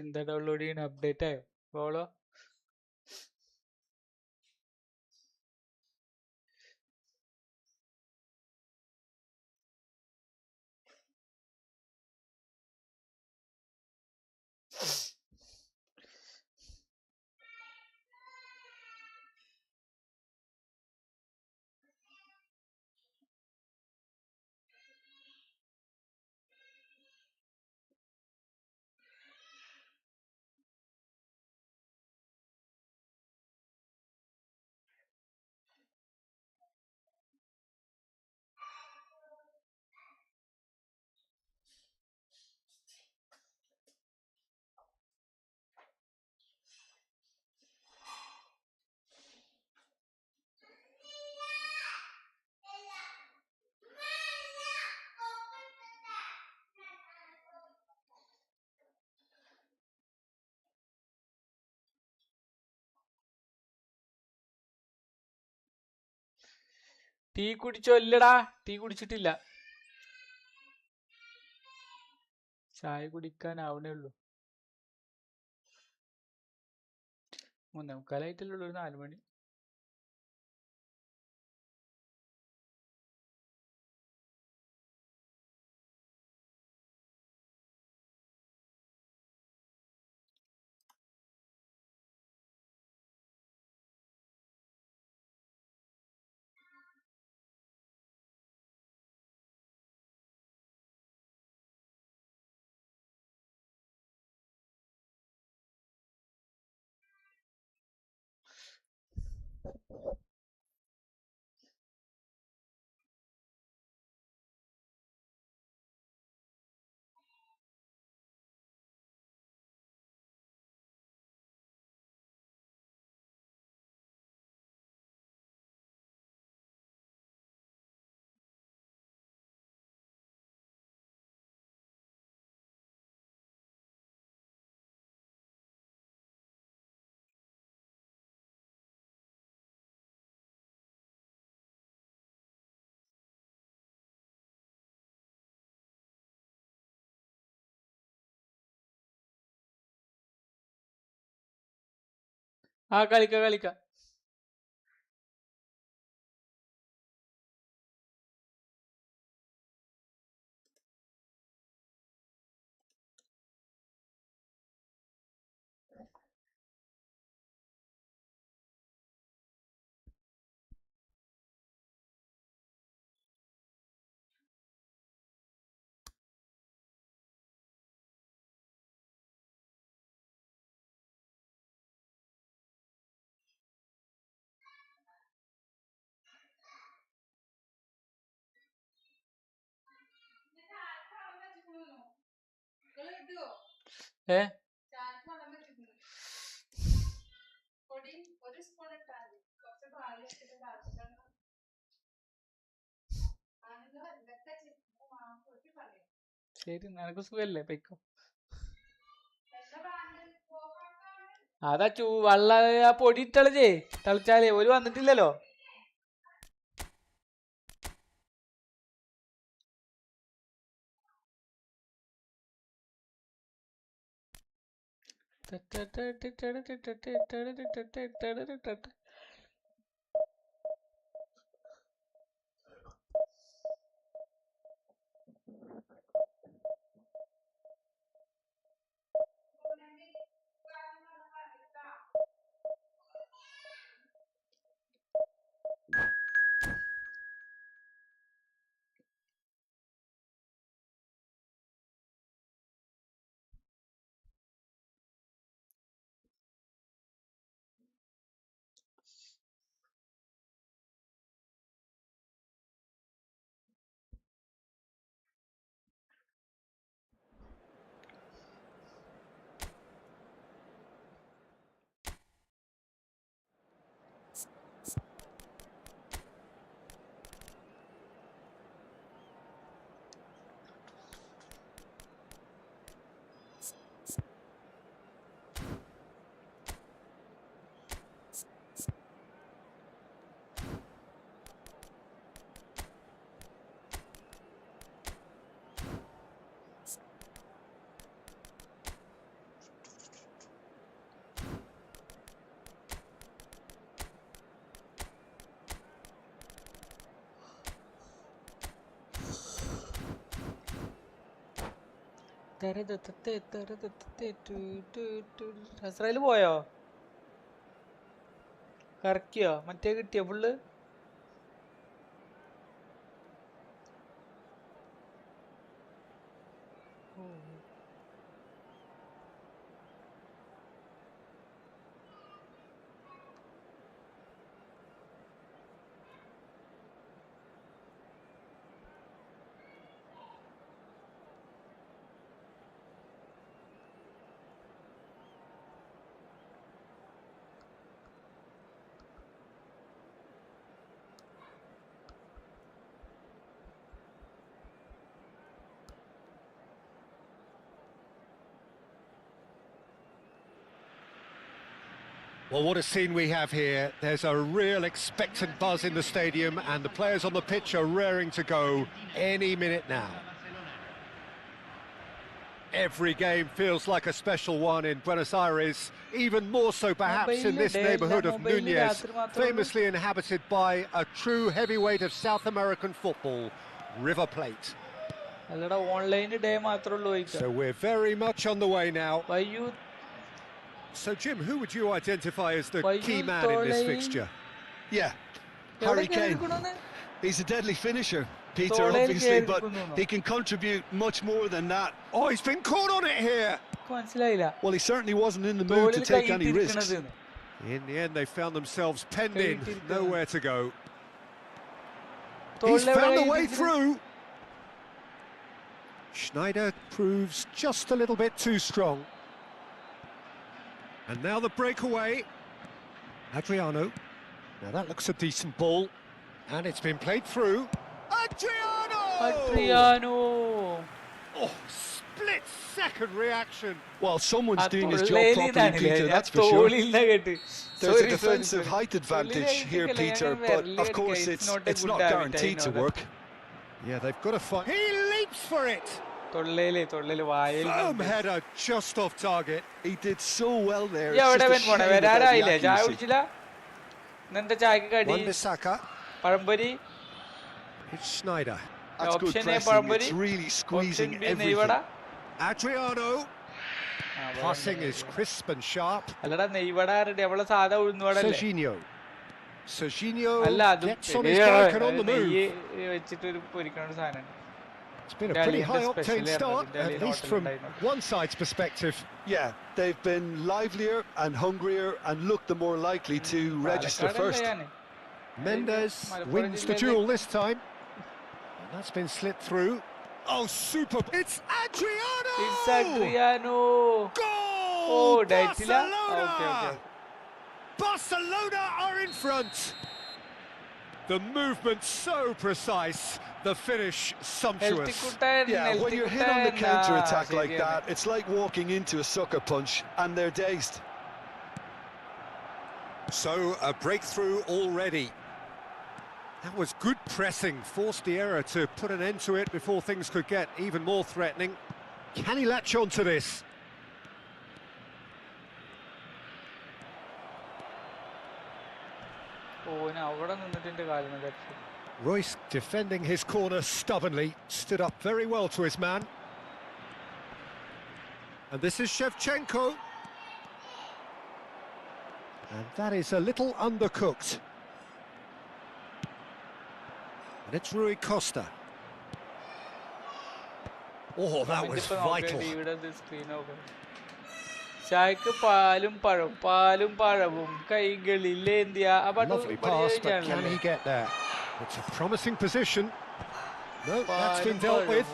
എന്താ download ചെയ്യണ? Update ആയോ? Follow tea കുടിച്ചോ? ഇല്ലടാ, tea കുടിച്ചിട്ടില്ല. ചായ കുടിക്കാനാവണേ ഉള്ളൂ. 3:45 ഒരു 4 മണി. കളിക്കാം. ശരി, നിനക്ക് സുഖല്ലേ? പൊയ്ക്കോ. അതാ ആ പൊടി ഇട്ടളച്ചേ, തളിച്ചാലേ ഓല് വന്നിട്ടില്ലല്ലോ. ഹസ്രയിൽ പോയോ? കറക്കിയോ? മറ്റേ കിട്ടിയോ full? Well, what a scene we have here. There's a real expectant buzz in the stadium and the players on the pitch are raring to go any minute now. Every game feels like a special one in Buenos Aires, even more so perhaps in this neighbourhood of Núñez, famously inhabited by a true heavyweight of South American football, River Plate. So we're very much on the way now. So, Jim, who would you identify as the key man in this fixture? Yeah, Harry Kane. He's a deadly finisher, Peter, obviously, but he can contribute much more than that. Oh, he's been caught on it here! Well, he certainly wasn't in the mood to take any risks. In the end, they found themselves penned in, nowhere to go. He's found a way through! Schneider proves just a little bit too strong. And now the breakaway. Adriano. Now that looks a decent ball. And it's been played through. Adriano! Oh, split-second reaction. Well, someone's doing his job properly, Peter, that's for sure. There's a defensive height advantage here, Peter, but of course it's not guaranteed to work. Yeah, they've got to fight. He leaps for it! Firm header just off target. He did so well there. Wan-Bissaka. It's Schneider. That's good pressing. It's really squeezing everything. Adriano. Passing is crisp and sharp. Serginho. Serginho gets on his bike and on the move. It's been a pretty high-octane start, at least from one side's perspective. Yeah, they've been livelier and hungrier and looked the more likely to register first. Mendes wins the duel this time. And that's been slit through. Oh, super! It's Adriano! It's Adriano! Goal! Oh, Barcelona! Okay. Barcelona are in front. The movement so precise, the finish sumptuous. Yeah, when you're hit on the counter-attack like that, it's like walking into a sucker punch, and they're dazed. So, a breakthrough already. That was good pressing, forced the error to put an end to it before things could get even more threatening. Can he latch on to this? Royce, defending his corner stubbornly, stood up very well to his man. And this is Shevchenko. And that is a little undercooked. And it's Rui Costa. Oh, that was vital. Lovely pass, but can he get there? It's a promising position. No, that's been dealt with.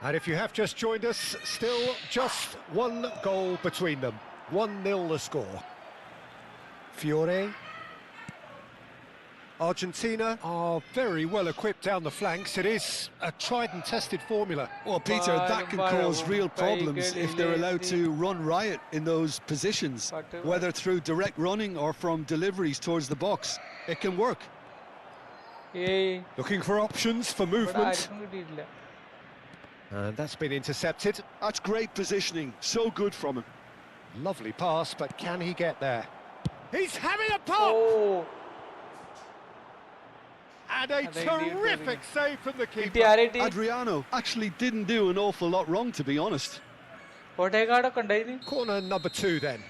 And if you have just joined us, still just one goal between them. 1-0 the score. Fiore. Argentina are very well equipped down the flanks. It is a tried and tested formula. Well, Peter, that can cause real problems if they're allowed to run riot in those positions, whether through direct running or from deliveries towards the box. It can work. Looking for options for movement. And that's been intercepted. That's great positioning, so good from him. Lovely pass, but can he get there? He's having a pop! Oh. And a terrific save from the കിട്ടി keeper. ആരേട്ടി Adriano actually didn't do an awful lot wrong, to be honest. കോട്ടയക്കാടൊക്കെ ഉണ്ടായിന് Corner number 2 then.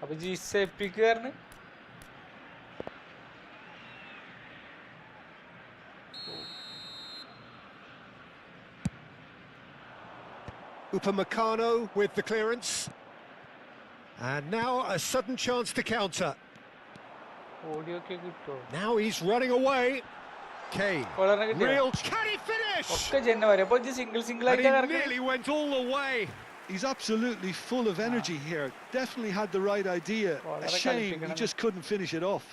അപ്പൊ Jees എപ്പിക്കാരന് Upamecano with the clearance. And now a sudden chance to counter. ഓടിയൊക്കെ കിട്ടുമോ Now he's running away. Kane. കോളറിനെ കിട്ടിയോ Real. Can he finish? ഒക്കെ ജെന്നെ വരെ അപ്പൊ single And ആയിട്ട് he correct nearly went all the way. He's absolutely full of energy here. Definitely had the right idea. A shame he just couldn't finish it off.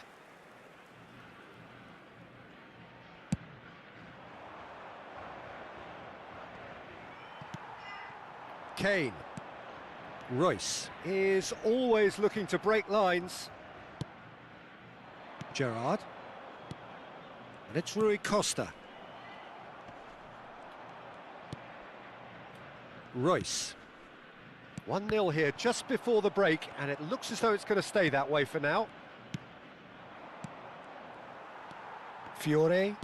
Kane. Royce is always looking to break lines. Gerrard. And it's Rui Costa. Royce. 1-0 here just before the break, and it looks as though it's going to stay that way for now. Fiore.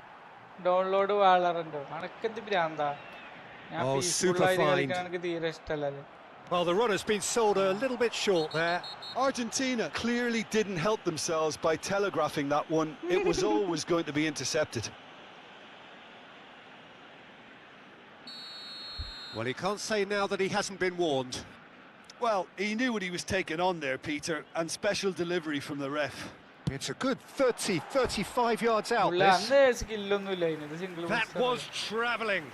Download വളരണ്ടോ അനക്കെന്ത് ഭ്രാന്താ ഞാൻ Oh, peaceful super ആയിട്ട് find. കളിക്കാൻ എനിക്ക് തീരെ ഇഷ്ടമല്ലേ Well, the run has been sold a little bit short there. Argentina clearly didn't help themselves by telegraphing that one. It was always going to be intercepted. Well, he can't say now that he hasn't been warned. Well, he knew what he was taking on there, Peter, and special delivery from the ref. It's a good 30, 35 yards out, പുള്ളി this. അന്ന് സ്കില്ലൊന്നും ഇല്ല ഇതിന് single That was travelling.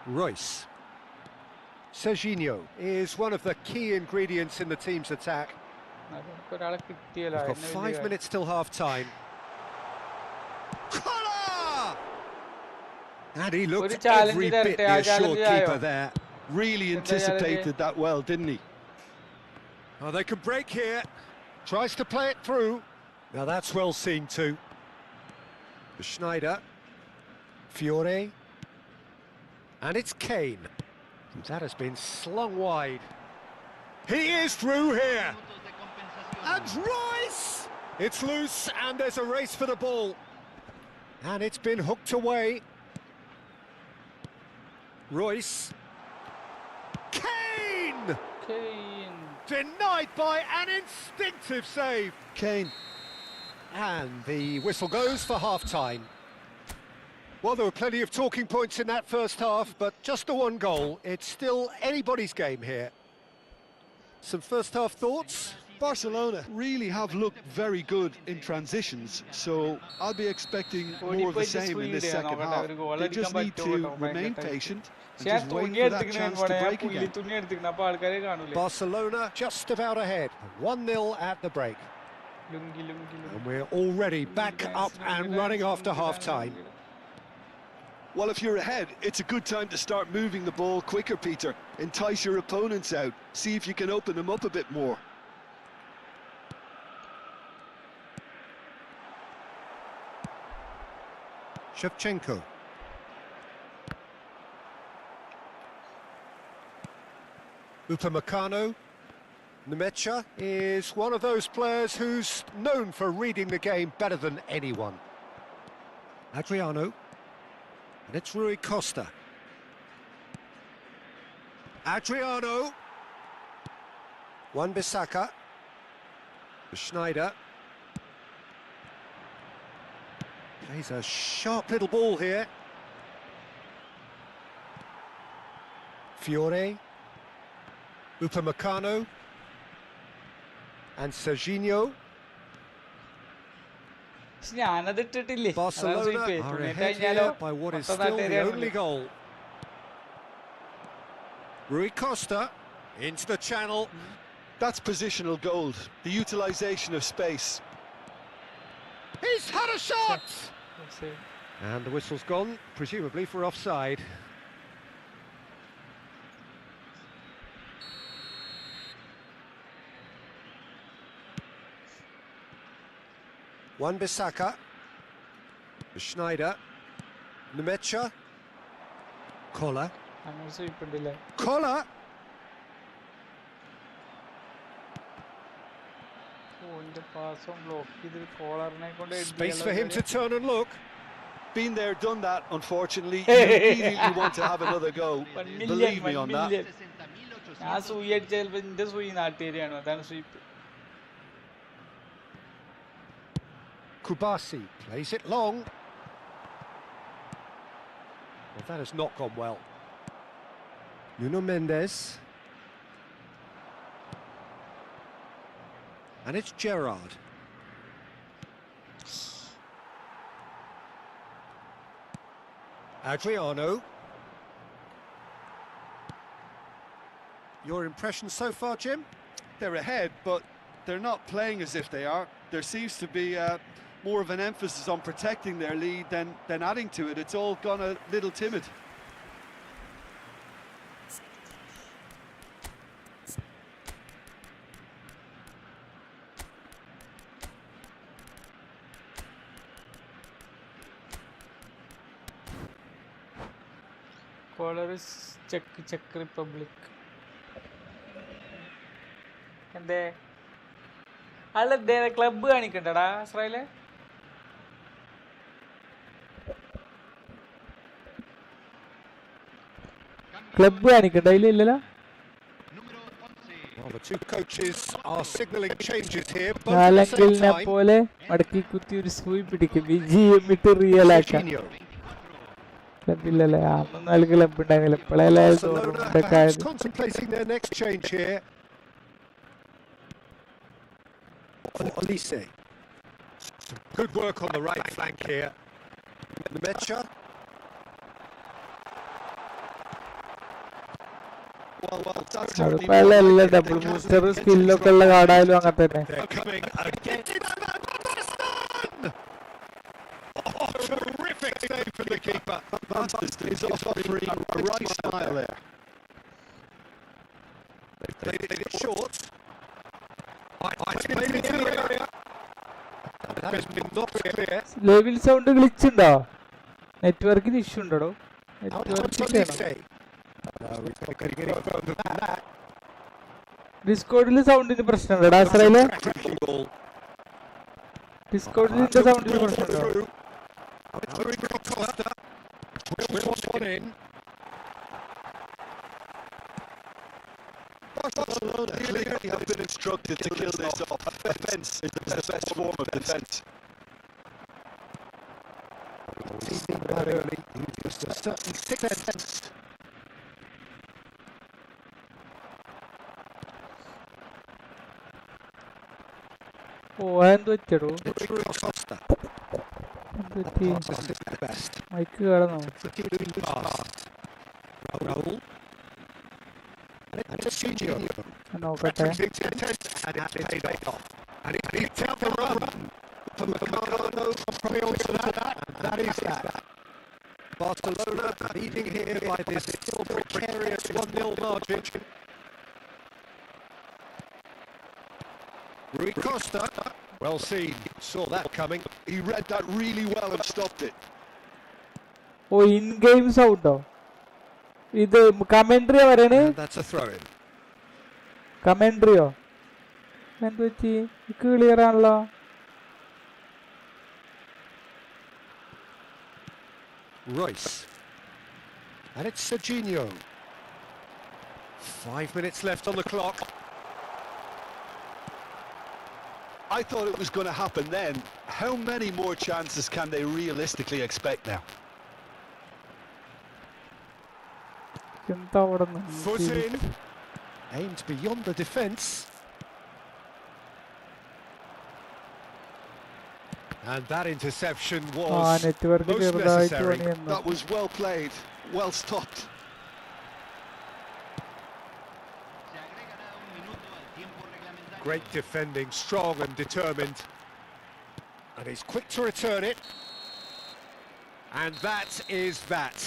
Royce. Serginho is one of the key ingredients in the team's attack. ഒരാളെ കിട്ടിയല്ലോ We've got 5 minutes till half-time. Collar! And he looked ഒരു challenge every bit തരട്ടെ, the ആ assured challenge keeper ആയോ? there. Really anticipated that well, didn't he? Oh, they can break here. Tries to play it through. Now that's well seen too. Schneider. Fiore. And it's Kane. That has been slung wide. He is through here. And Royce! It's loose and there's a race for the ball. And it's been hooked away. Royce. Kane! Denied by an instinctive save. Kane. And the whistle goes for half-time. Well, there were plenty of talking points in that first half, but just the one goal. It's still anybody's game here. Some first-half thoughts? Barcelona really have looked very good in transitions, so I'll be expecting more of the same in this second half. They just need to remain patient and just wait for that chance to break again. Barcelona just about ahead, 1-0 at the break. And we're already back up and running after half-time. Well, if you're ahead, it's a good time to start moving the ball quicker, Peter. Entice your opponents out. See if you can open them up a bit more. Shevchenko. Upamecano. Nemecha is one of those players who's known for reading the game better than anyone. Adriano. And it's Rui Costa. Adriano. Wan-Bissaka. Schneider. Plays a sharp little ball here. Fiore. Upamecano. And Serginho. ഞാനത് ഇട്ടിട്ടില്ലേ Barcelona are ahead here by what is still the only goal. Rui Costa into the channel. That's positional gold, the utilisation of space. He's had a shot! And the whistle's gone, presumably for offside. Wan-Bissaka. Schneider. Nemecha. Collar. അങ്ങനെ sweep ഉണ്ടല്ലേ. Collar. ഓന്റെ പാസും block ചെയ്ത് കോളറിനെ കൊണ്ട് Space for him to turn and look. Been there, done that, unfortunately. You really want to have another go. Believe me on that. ഞാൻ സൂയി അടിച്ച ചിലപ്പോ എന്റെ സൂയി നാട്ടുകാരിയാണ്, അതാണ് sweep. Kubasi plays it long. Well, that has not gone well. Nuno Mendes. And it's Gerrard. Adriano. Your impression so far, Jim? They're ahead, but they're not playing as if they are. There seems to be more of an emphasis on protecting their lead than adding to it. It's all gone a little timid. Koller ചെക്ക് Republic. എന്തേ അല്ല club കാണിക്കണ്ടടാ Israel? Club കാണിക്കണ്ട ഇല്ലല്ലോ. Well, the two coaches are signalling changes here. കാലങ്കിലിനെ പോലെ മടക്കി കുത്തി ഒരു സൂയി പിടിക്കും, വിജയം ഇട്ട് റിയൽ ആക്കാം. ക്ലബില്ലല്ലേ, അന്ന് നാല് ക്ലബ് ഉണ്ടാകില്ല ഇപ്പോഴെല്ലാം. Contemplating their next change here. Olise. Some good work on the right flank here. Nemecha. അതിപ്പല്ല ഡബിൾ ബൂസ്റ്റർ സ്കില്ലൊക്കെ ഉള്ള കാർഡായാലും അങ്ങനെ തന്നെ. Terrific save from the keeper. Is offering a right smile there. They've played it short. Played it in the area. That has been not clear. Level sound glitch ഉണ്ടോ? നെറ്റ്വർക്കിന് issue ഉണ്ടോ? Network ഡിസ്കോഡില് സൗണ്ടിന് പ്രശ്നമുണ്ടോ Israel? ഡിസ്കോഡിൽ സൗണ്ടിന് പ്രശ്നമുണ്ടോ? Clearly have been instructed to kill this off. Defence is the best form of defence. That early, he just certainly sixth. ഓ എന്ത് പറ്റടോ? Mic കാണുന്നോ? നോക്കട്ടെ. Barcelona leading here by this still precarious 1-0 margin. Rui Costa, well seen, saw that coming. He read that really well and stopped it. Oh in game സൗണ്ടോ? ഇത് കമന്ററിയാ പറയണേ? That's a throw in. കമന്ററിയോ? എന്ത് പറ്റി? Clear ആണല്ലോ. Royce. And it's Serginho. 5 minutes left on the clock. I thought it was going to happen then. How many more chances can they realistically expect now? Foot in. Aimed beyond the defence. And that interception was most necessary. That was well played, well stopped. Great defending, strong and determined. And he's quick to return it. And that is that.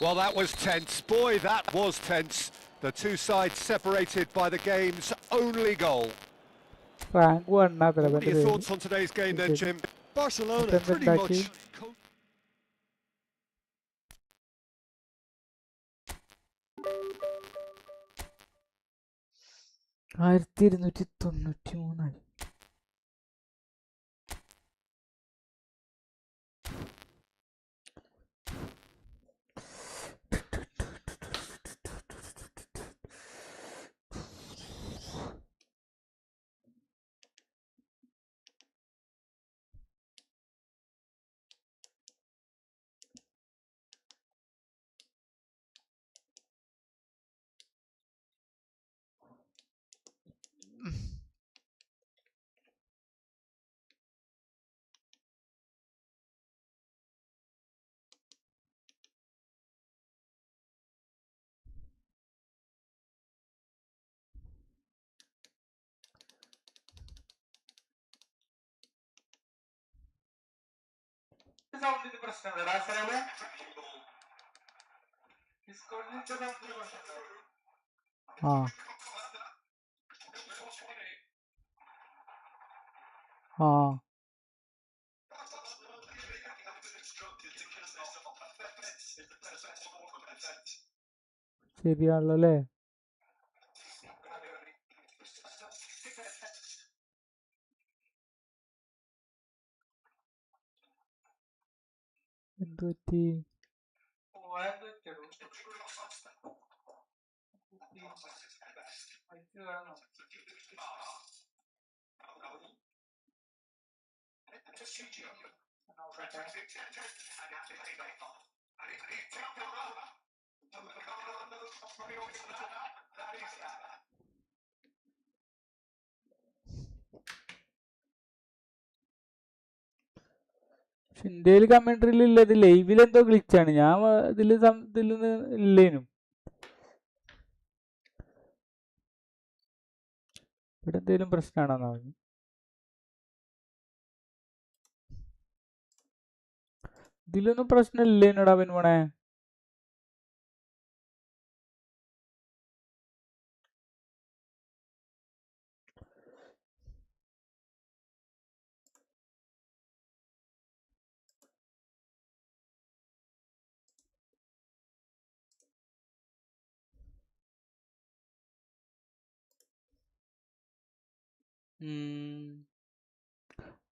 Well, that was tense. Boy, that was tense. The two sides separated by the game's only goal. What are your thoughts on today's game then, Jim? Barcelona pretty much. ആയിരത്തി 293. ആ ആ ശരിയാണല്ലോ അല്ലേ? എന്ത് പറ്റി? പക്ഷെ ഇന്ത്യയിൽ കമന്ററിയിൽ ഇല്ല, ഇത് ലൈവിൽ എന്തോ ഗ്ലിച്ചാണ്. ഞാൻ ഇതിൽ ഇല്ലേനും. ഇവിടെ എന്തെങ്കിലും പ്രശ്നമാണോന്നാ പറഞ്ഞു. ഇതിലൊന്നും പ്രശ്നം ഇല്ലേനോടാ പിൻമോണേ.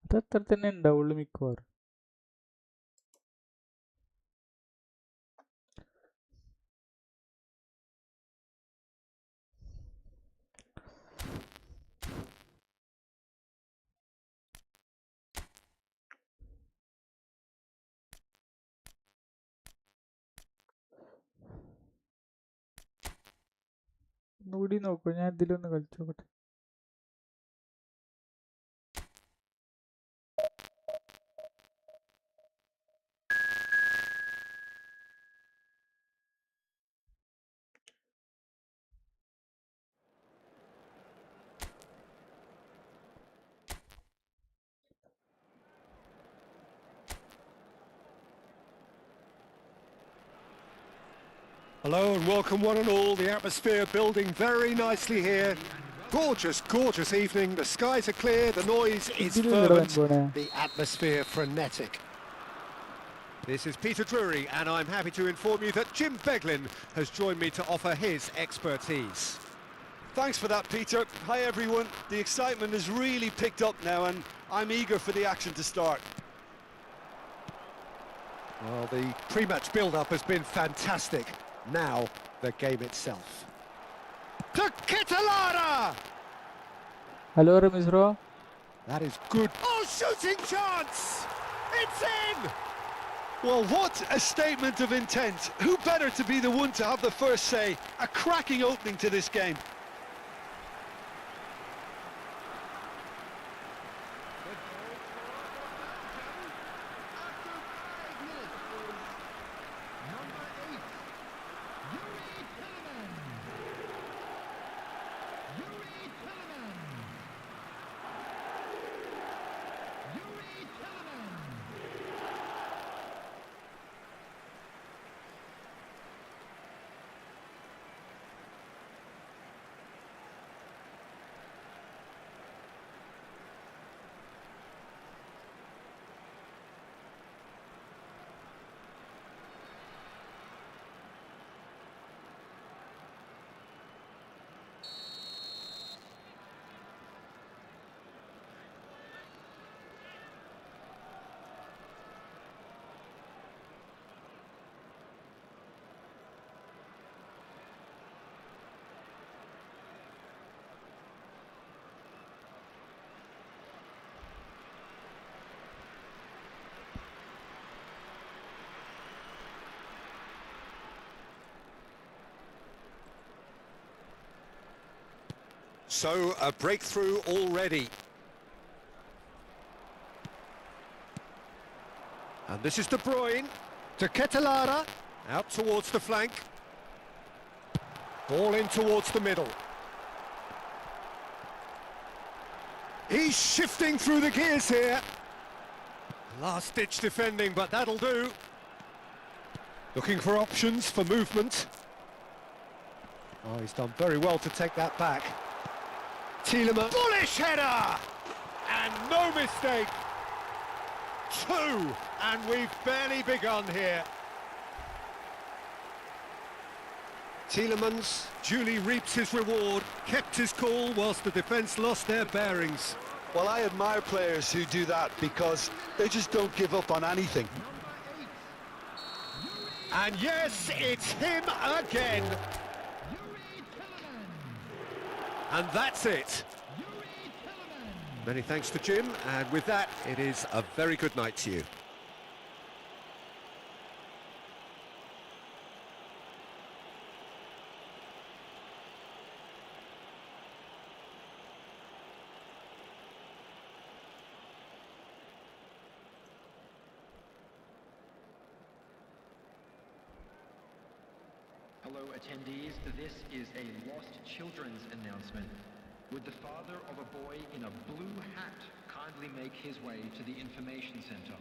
അതത്ര തന്നെ ഉണ്ടാവുള്ളൂ മിക്കവാറും. ഒന്നുകൂടി നോക്കൂ, ഞാൻ ഇതിലൊന്ന് കളിച്ചു നോക്കട്ടെ. Hello and welcome one and all. The atmosphere building very nicely here. Gorgeous, gorgeous evening. The skies are clear, the noise is fervent, the atmosphere frenetic. This is Peter Drury and I'm happy to inform you that Jim Beglin has joined me to offer his expertise. Thanks for that, Peter. Hi everyone. The excitement has really picked up now and I'm eager for the action to start. Well, the pre-match build-up has been fantastic. Now, the game itself. To Kitalara! Hello, ramees bro. That is good. Oh, shooting chance! It's in! Well, what a statement of intent. Who better to be the one to have the first say? A cracking opening to this game. So a breakthrough already. And this is De Bruyne to Ketelara, out towards the flank. Ball in towards the middle. He's shifting through the gears here. Last-ditch defending, but that'll do. Looking for options for movement. Oh, he's done very well to take that back. Tielemans. Bullish header! And no mistake. 2, and we've barely begun here. Tielemans duly reaps his reward, kept his cool whilst the defence lost their bearings. Well, I admire players who do that because they just don't give up on anything. And yes, it's him again. And that's it. Many thanks to Jim, and with that, it is a very good night to you. Hello attendees, this is a lost children's announcement. Would the father of a boy in a blue hat kindly make his way to the information center?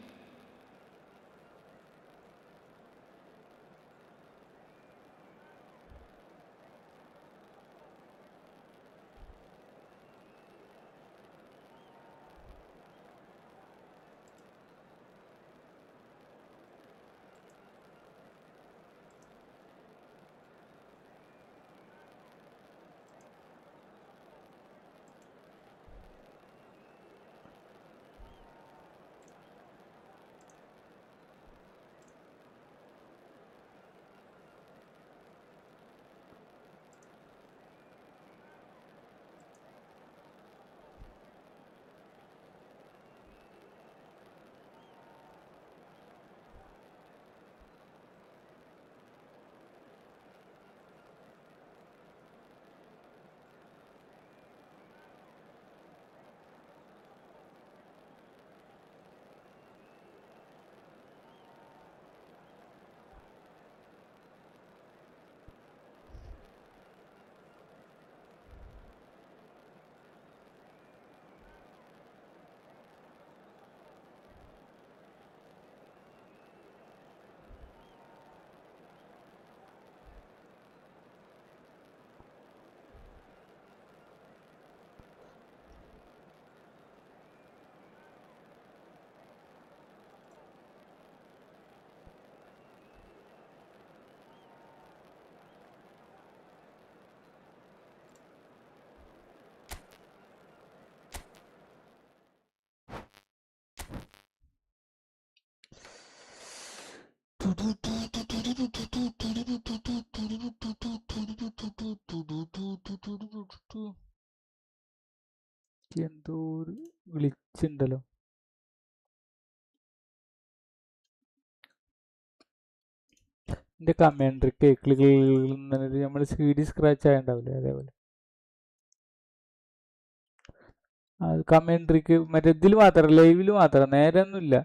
എന്തോ ഒരു glitch ഉണ്ടല്ലോ. എന്റെ കമന്ററിക്ക് നമ്മള് CD scratch ആയിണ്ടാവില്ലേ, അതേപോലെ. അത് കമന്ററിക്ക് മറ്റേ ഇതിൽ മാത്രം, ലൈവില് മാത്രം, നേരെ ഒന്നുമില്ല.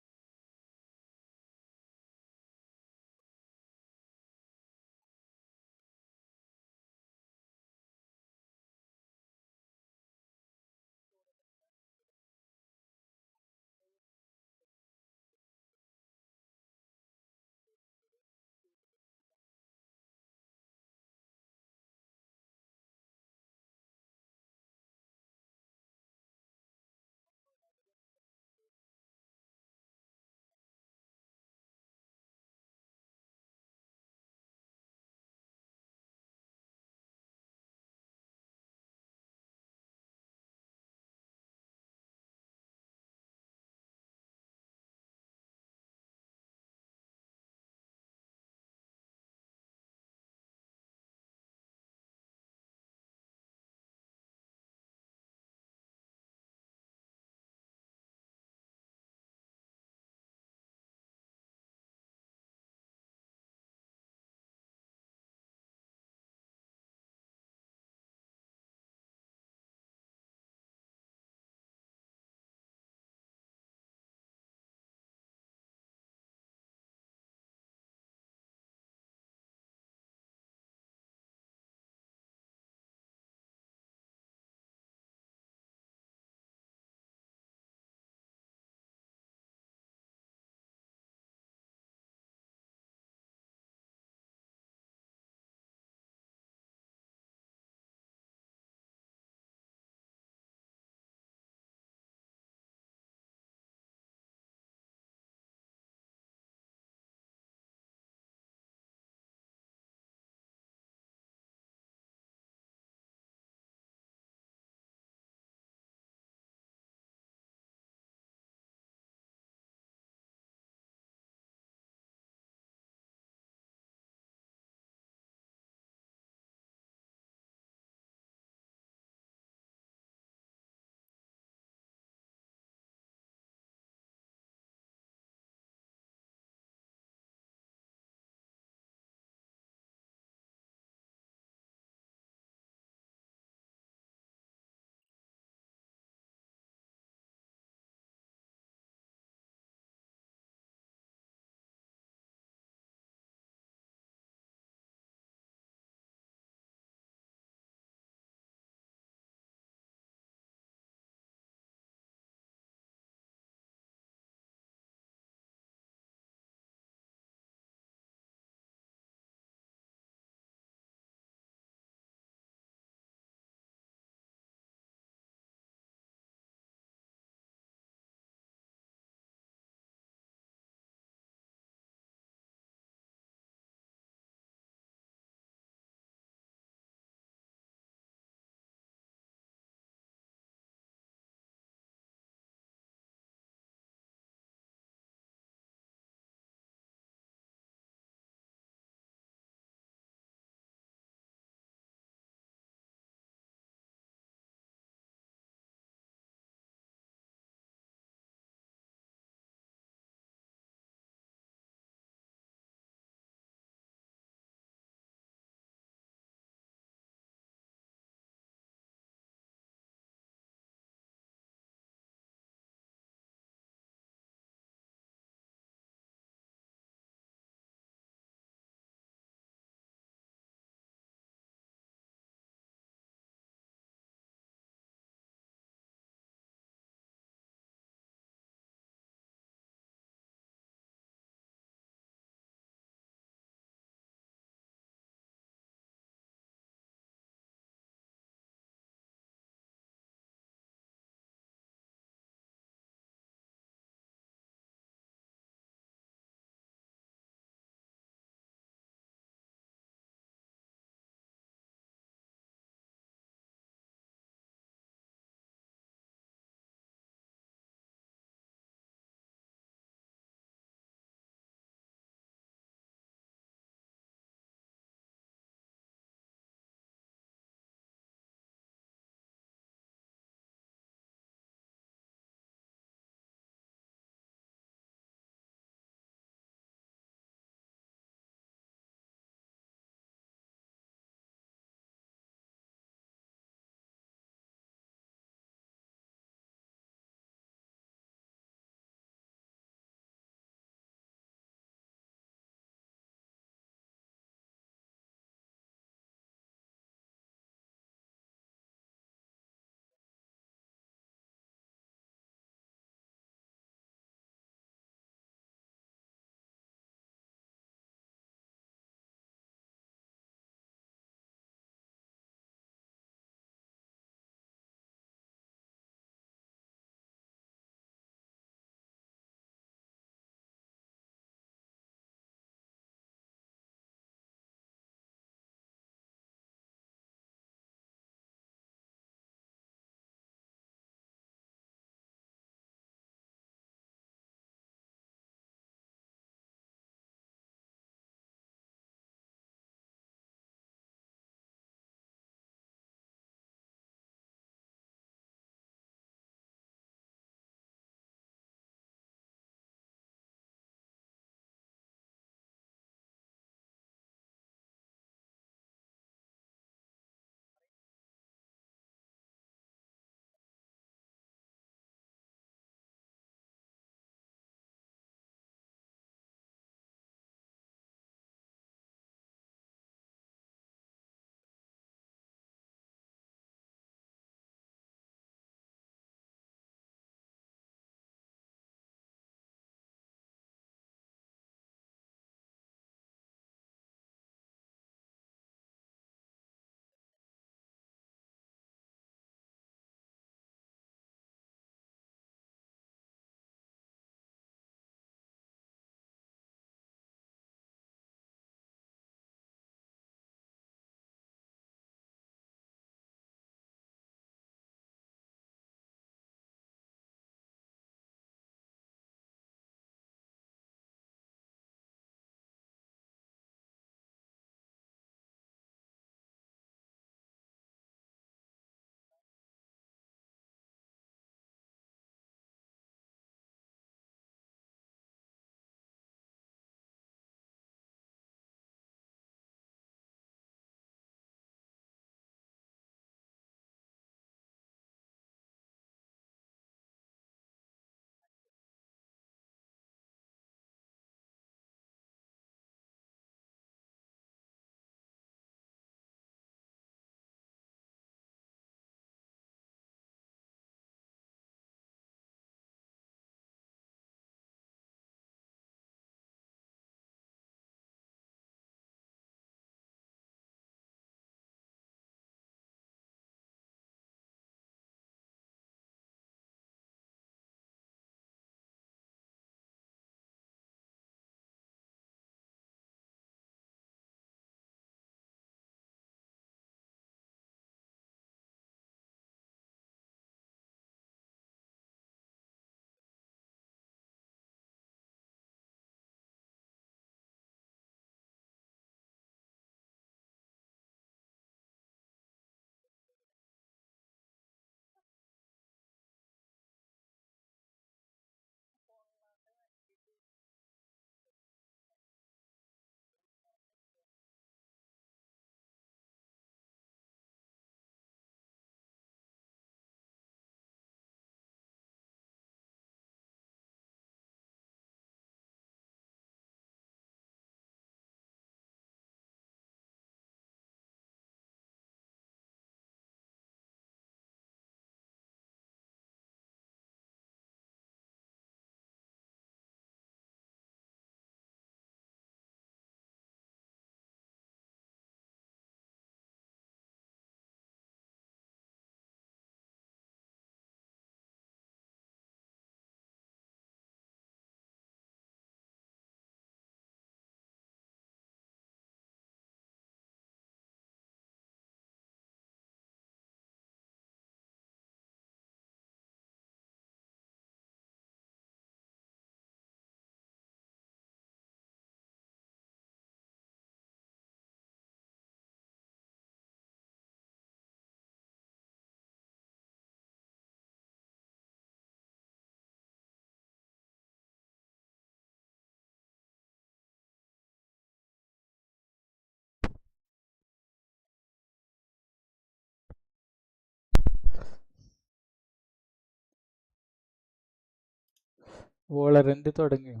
വോളറന്റ് തുടങ്ങിയോ?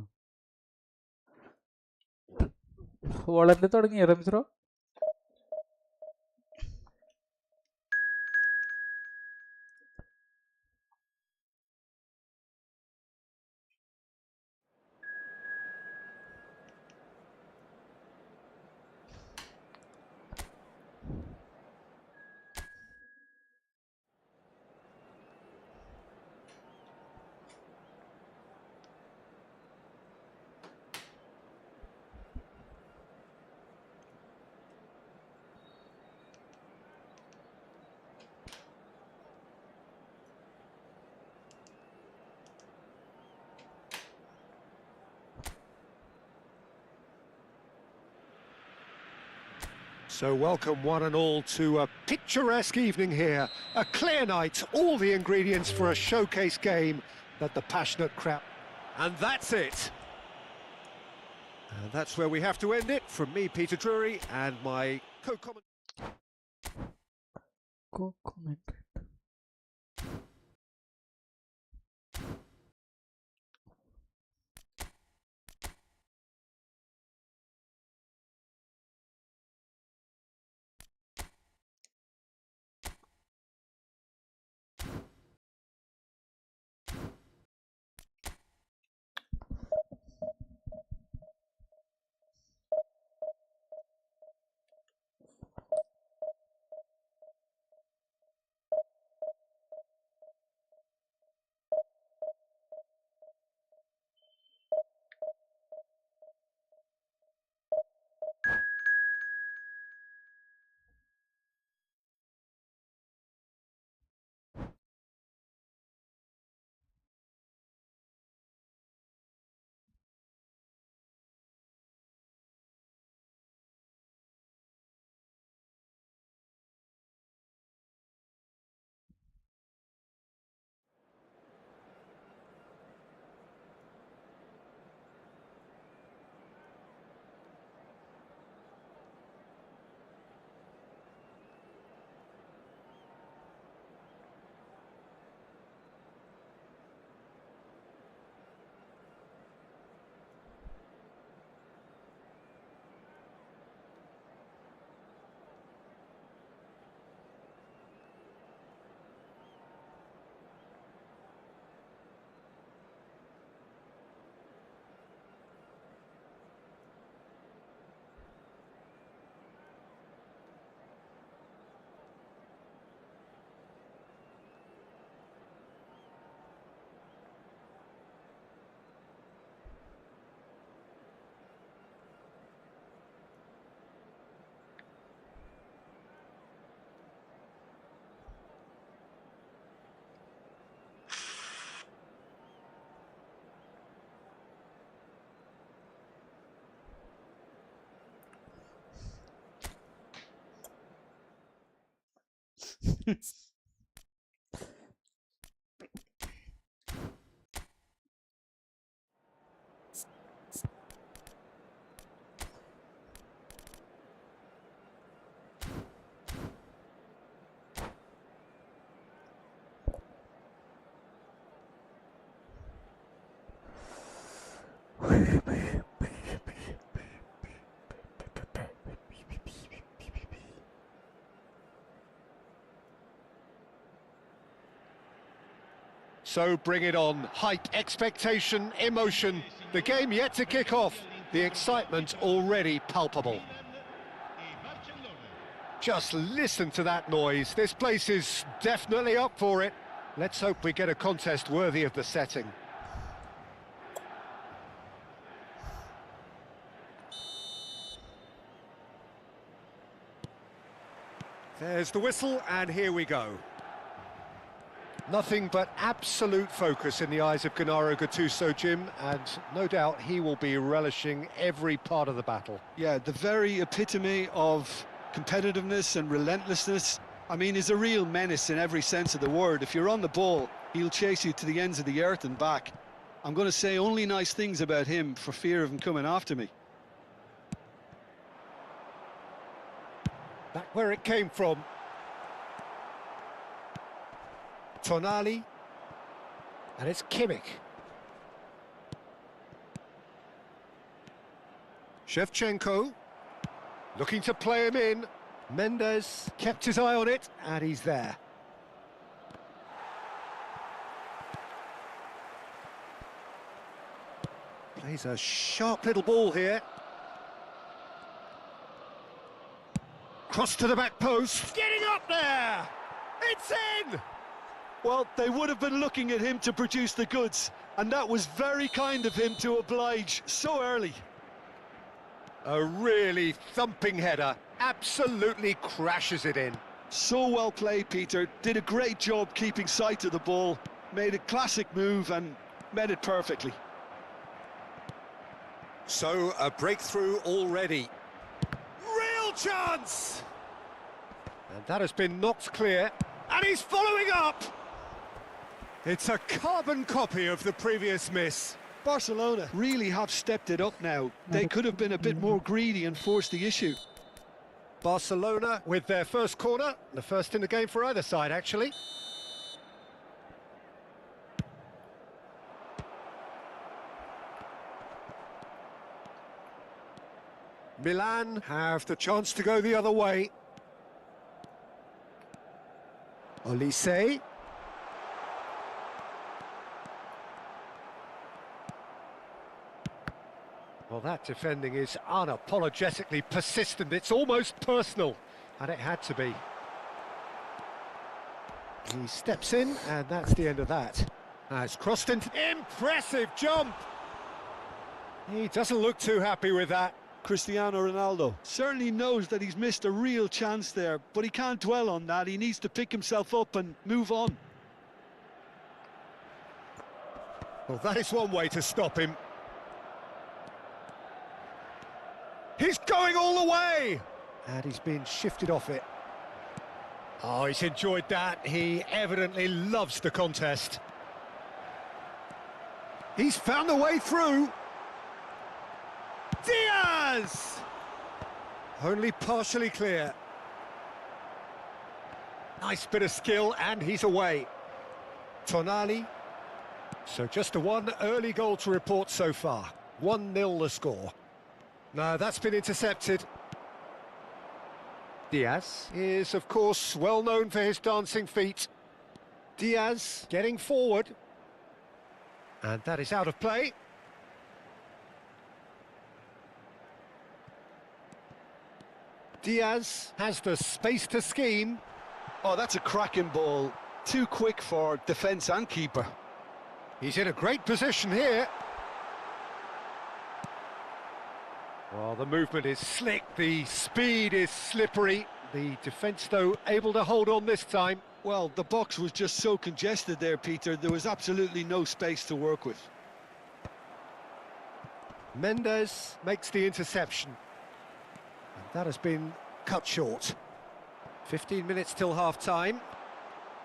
വോളറന്റ് തുടങ്ങിയോ റംസ്രോ? So welcome one and all to a picturesque evening here. A clear night, all the ingredients for a showcase game that the passionate crowd... And that's it. And that's where we have to end it. From me, Peter Drury, and my co-commentator. So bring it on. Hype, expectation, emotion. The game yet to kick off. The excitement already palpable. Just listen to that noise. This place is definitely up for it. Let's hope we get a contest worthy of the setting. There's the whistle, and here we go. Nothing but absolute focus in the eyes of Gennaro Gattuso, Jim, and no doubt he will be relishing every part of the battle. Yeah, the very epitome of competitiveness and relentlessness. I mean, he's a real menace in every sense of the word. If you're on the ball, he'll chase you to the ends of the earth and back. I'm going to say only nice things about him for fear of him coming after me. Back where it came from. Tonali, and it's Kimmich. Shevchenko, looking to play him in. Mendes kept his eye on it, and he's there. Plays a sharp little ball here. Cross to the back post, getting up there! It's in! Well, they would have been looking at him to produce the goods, and that was very kind of him to oblige so early. A really thumping header, absolutely crashes it in. So well played, Peter. Did a great job keeping sight of the ball, made a classic move and met it perfectly. So, a breakthrough already. Real chance! And that has been knocked clear, and he's following up! It's a carbon copy of the previous miss. Barcelona really have stepped it up now. They could have been a bit more greedy and forced the issue. Barcelona with their first corner, the first in the game for either side, actually. Milan have the chance to go the other way. Olise. Well, that defending is unapologetically persistent. It's almost personal, and it had to be. He steps in, and that's the end of that. It's crossed into... Impressive jump! He doesn't look too happy with that. Cristiano Ronaldo certainly knows that he's missed a real chance there, but he can't dwell on that. He needs to pick himself up and move on. Well, that is one way to stop him. He's going all the way! And he's been shifted off it. Oh, he's enjoyed that. He evidently loves the contest. He's found a way through. Diaz! Only partially clear. Nice bit of skill, and he's away. Tonali. So just the one early goal to report so far. 1-0 the score. No, that's been intercepted. Diaz is, of course, well known for his dancing feet. Diaz getting forward. And that is out of play. Diaz has the space to scheme. Oh, that's a cracking ball. Too quick for defence and keeper. He's in a great position here. Well, the movement is slick, the speed is slippery. The defence, though, able to hold on this time. Well, the box was just so congested there, Peter. There was absolutely no space to work with. Mendes makes the interception. And that has been cut short. 15 minutes till half-time.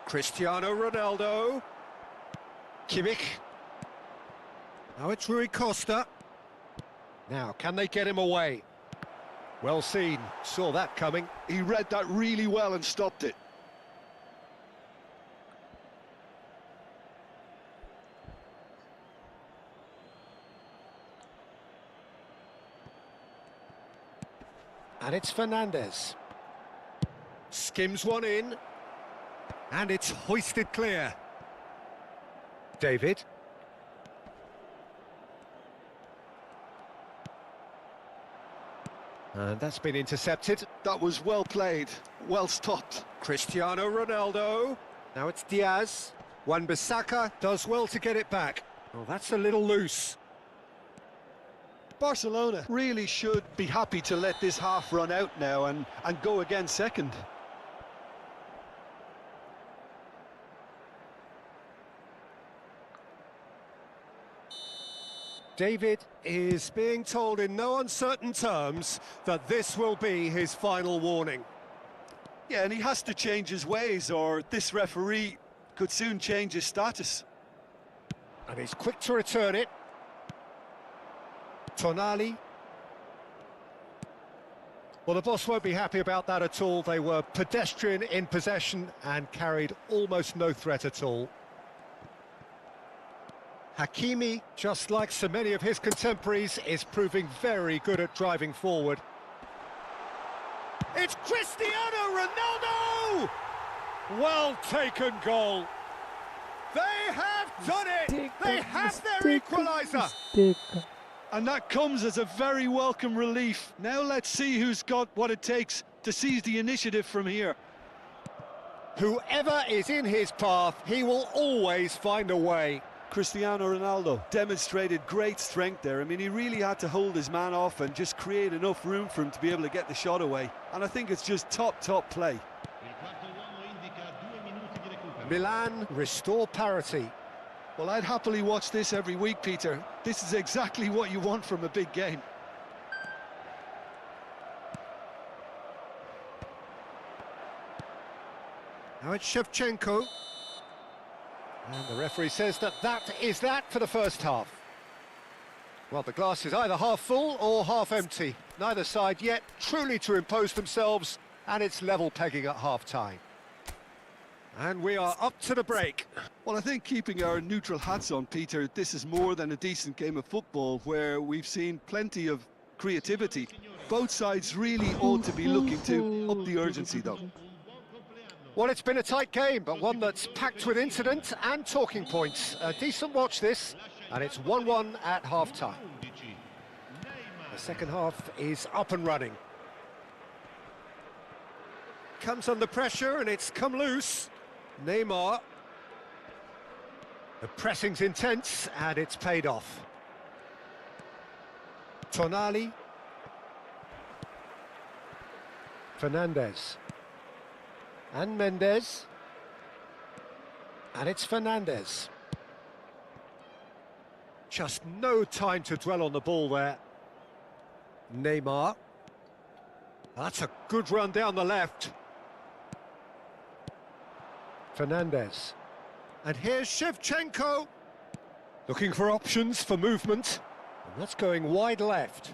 Cristiano Ronaldo. Kimmich. Now it's Rui Costa. Now, can they get him away? Well seen, saw that coming. He read that really well and stopped it. And it's Fernandez. Skims one in. And it's hoisted clear. David. And that's been intercepted. That was well played, well stopped. Cristiano Ronaldo. Now it's Diaz. Wan-Bissaka does well to get it back. Well, that's a little loose. Barcelona really should be happy to let this half run out now and go again second. David is being told in no uncertain terms that this will be his final warning. Yeah, and he has to change his ways, or this referee could soon change his status. And he's quick to return it. Tonali. Well, the boss won't be happy about that at all. They were pedestrian in possession and carried almost no threat at all. Hakimi, just like so many of his contemporaries, is proving very good at driving forward. It's Cristiano Ronaldo! Well taken goal. They have done it! They have their equaliser! And that comes as a very welcome relief. Now let's see who's got what it takes to seize the initiative from here. Whoever is in his path, he will always find a way. Cristiano Ronaldo demonstrated great strength there. I mean, he really had to hold his man off and just create enough room for him to be able to get the shot away. And I think it's just top play. Milan restore parity. Well, I'd happily watch this every week, Peter. This is exactly what you want from a big game. Now it's Shevchenko. And the referee says that is that for the first half. Well, the glass is either half full or half empty. Neither side yet truly to impose themselves, and it's level pegging at half-time. And we are up to the break. Well, I think keeping our neutral hats on, Peter, this is more than a decent game of football where we've seen plenty of creativity. Both sides really ought to be looking to up the urgency, though. Well, it's been a tight game, but one that's packed with incident and talking points. A decent watch this, and it's 1-1 at half-time. The second half is up and running. Comes under pressure, and it's come loose. Neymar. The pressing's intense, and it's paid off. Tonali. Fernandez. And Mendes. And it's Fernandez. Just no time to dwell on the ball there. Neymar. That's a good run down the left. Fernandez. And here's Shevchenko. Looking for options for movement. And that's going wide left.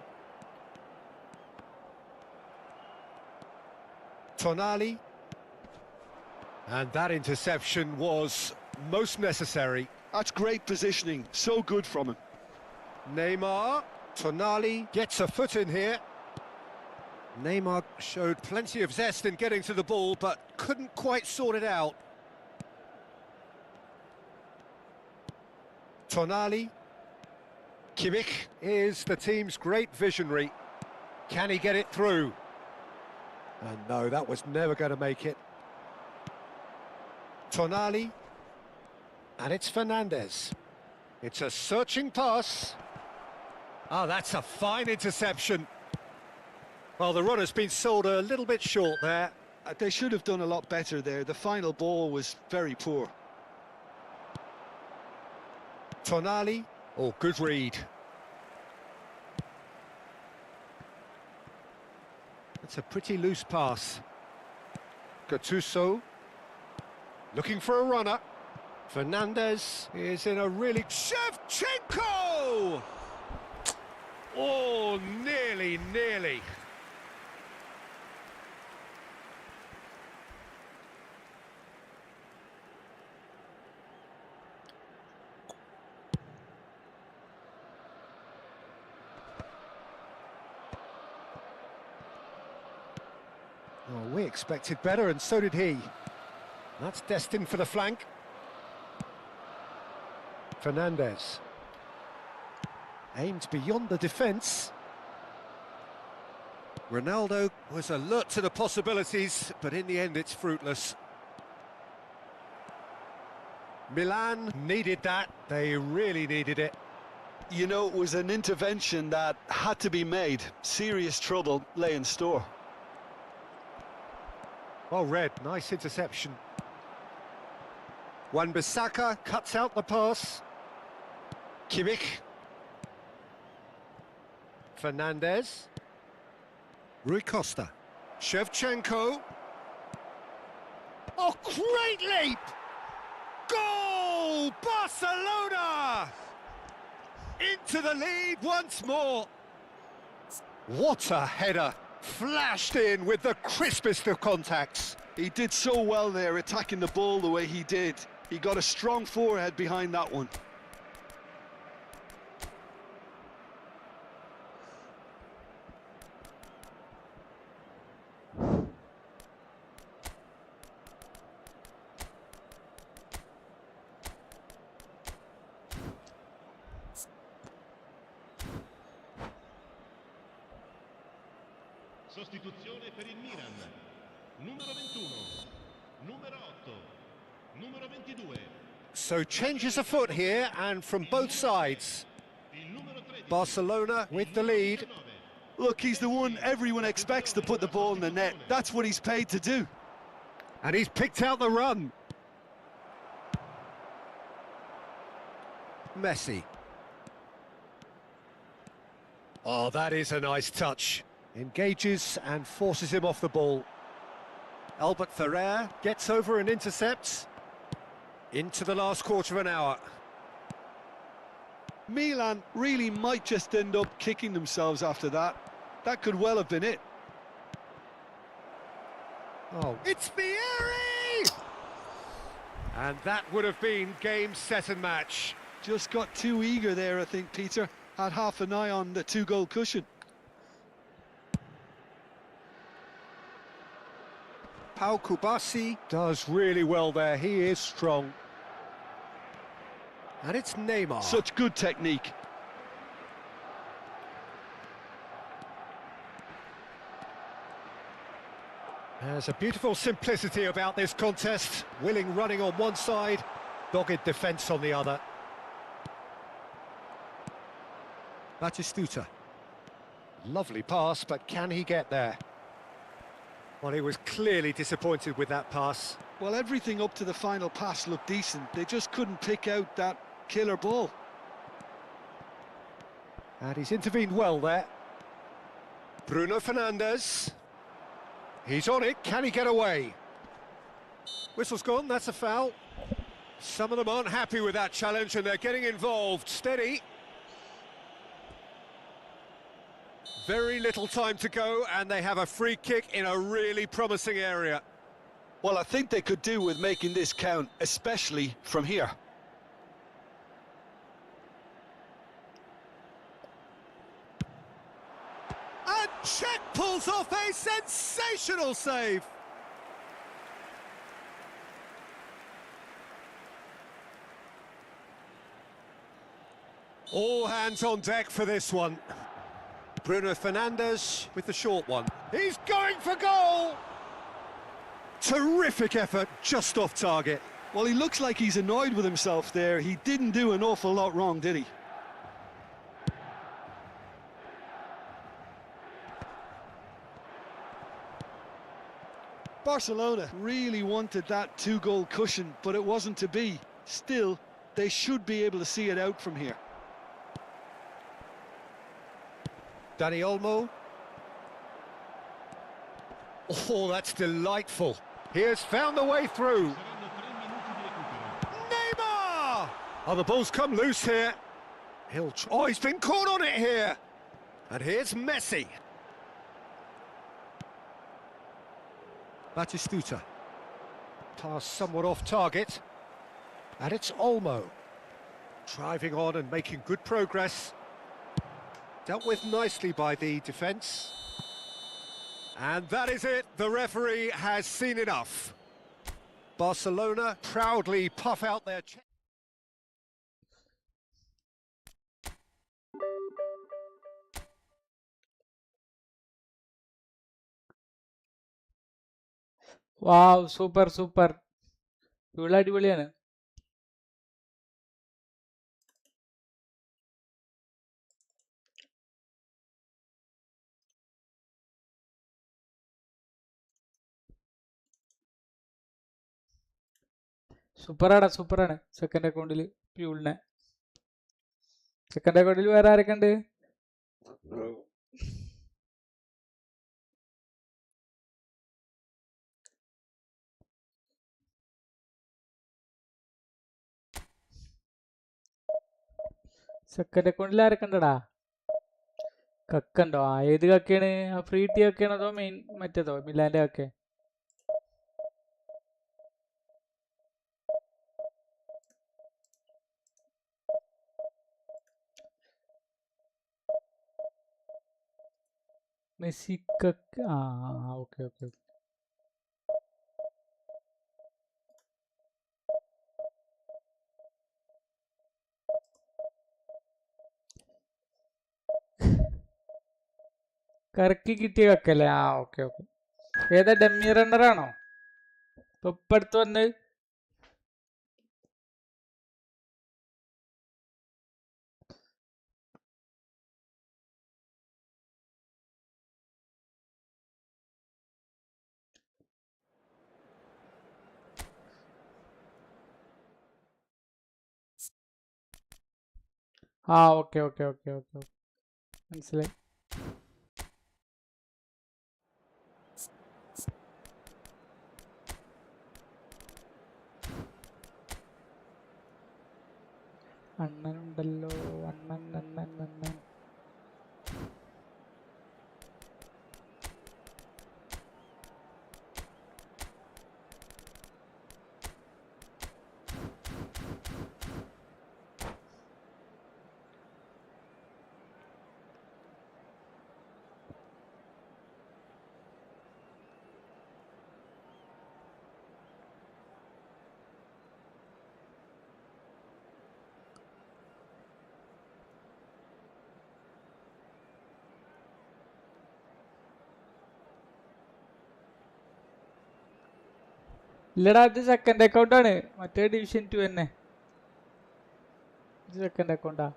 Tonali. And that interception was most necessary. That's great positioning, so good from him. Neymar, Tonali gets a foot in here. Neymar showed plenty of zest in getting to the ball, but couldn't quite sort it out. Tonali. Kimmich is the team's great visionary. Can he get it through? And no, that was never going to make it. Tonali, and it's Fernandez. It's a searching pass. Oh, that's a fine interception. Well, the run has been sold a little bit short there. They should have done a lot better there. The final ball was very poor. Tonali, oh, good read. That's a pretty loose pass. Gattuso. Looking for a runner. Fernandez is in a really... Shevchenko! Oh, nearly. Oh, we expected better, and so did he. That's destined for the flank. Fernandez. Aimed beyond the defence. Ronaldo was alert to the possibilities, but in the end it's fruitless. Milan needed that. They really needed it. You know, it was an intervention that had to be made. Serious trouble lay in store. Well read, nice interception. Wan-Bissaka cuts out the pass. Kimmich. Fernandez. Rui Costa. Shevchenko. Oh, great leap! Goal! Barcelona! Into the lead once more. What a header! Flashed in with the crispest of contacts. He did so well there, attacking the ball the way he did. He got a strong forehead behind that one. Sostituzione per il Milan. Numero 21, numero 8, numero 22. So changes afoot here, and from both sides. Barcelona with the lead. Look, he's the one everyone expects to put the ball in the net. That's what he's paid to do. And he's picked out the run. Messi. Oh, that is a nice touch. Engages and forces him off the ball. Albert Ferrer gets over and intercepts. Into the last quarter of an hour. Milan really might just end up kicking themselves after that. That could well have been it. Oh, it's Vieri! And that would have been game, set and match. Just got too eager there, I think, Peter. Had half an eye on the 2-goal cushion. Pau Kubasi does really well there. He is strong. And it's Neymar. Such good technique. There's a beautiful simplicity about this contest. Willing running on one side, dogged defence on the other. Batistuta. Lovely pass, but can he get there? Well, he was clearly disappointed with that pass. Well, everything up to the final pass looked decent. They just couldn't pick out that killer ball. And he's intervened well there. Bruno Fernandes. He's on it, can he get away? Whistle's gone, that's a foul. Some of them aren't happy with that challenge and they're getting involved. Steady. Very little time to go and they have a free kick in a really promising area. Well, I think they could do with making this count, especially from here. And Czech pulls off a sensational save. All hands on deck for this one. Bruno Fernandes with the short one. He's going for goal! Terrific effort, just off target. Well, he looks like he's annoyed with himself there. He didn't do an awful lot wrong, did he? Barcelona really wanted that 2-goal cushion, but it wasn't to be. Still, they should be able to see it out from here. Dani Olmo. Oh, that's delightful. He has found the way through. Neymar! Oh, the ball's come loose here. Oh, he's been caught on it here. And here's Messi. Batistuta. Pass somewhat off target. And it's Olmo. Driving on and making good progress. Dealt with nicely by the defence. And that is it. The referee has seen enough. Barcelona proudly puff out their chest. Wow super super ഇവിടെ അടിപൊളിയാണ്. സൂപ്പറാണ് സൂപ്പറാണ്. Second അക്കൗണ്ടിൽ പ്യൂളിനെ. Second അക്കൗണ്ടിൽ വേറെ ആരൊക്കെ ഉണ്ട്? Second അക്കൗണ്ടിൽ ആരൊക്കെ ഉണ്ടടാ? കക്കുണ്ടോ? ഏത് കക്കയാണ്? ആ ഫ്രീ ടി കക്കയാണോ അതോ മെയിൻ മറ്റേതോ മിലാന്റെ കക്കെ? മെസ്സി കക്ക്. ആ ഓക്കെ ഓക്കെ. കറക്കി കിട്ടിയ കക്കല്ലേ? ആ ഓക്കെ ഓക്കെ. ഏതാ ഡമ്മി റണ്ണറാണോ ഇപ്പൊ അടുത്ത് വന്ന്? ആ ഓക്കെ ഓക്കെ ഓക്കെ ഓക്കെ മനസ്സിലായി. അണ്ണനുണ്ടല്ലോ, അണ്ണൻ അണ്ണൻ അണ്ണൻ. ഇല്ലടാ, ഇത് സെക്കൻഡ് അക്കൗണ്ടാണ്, മറ്റേ ഡിവിഷൻ 2 തന്നെ. ഇത് second അക്കൗണ്ടാ.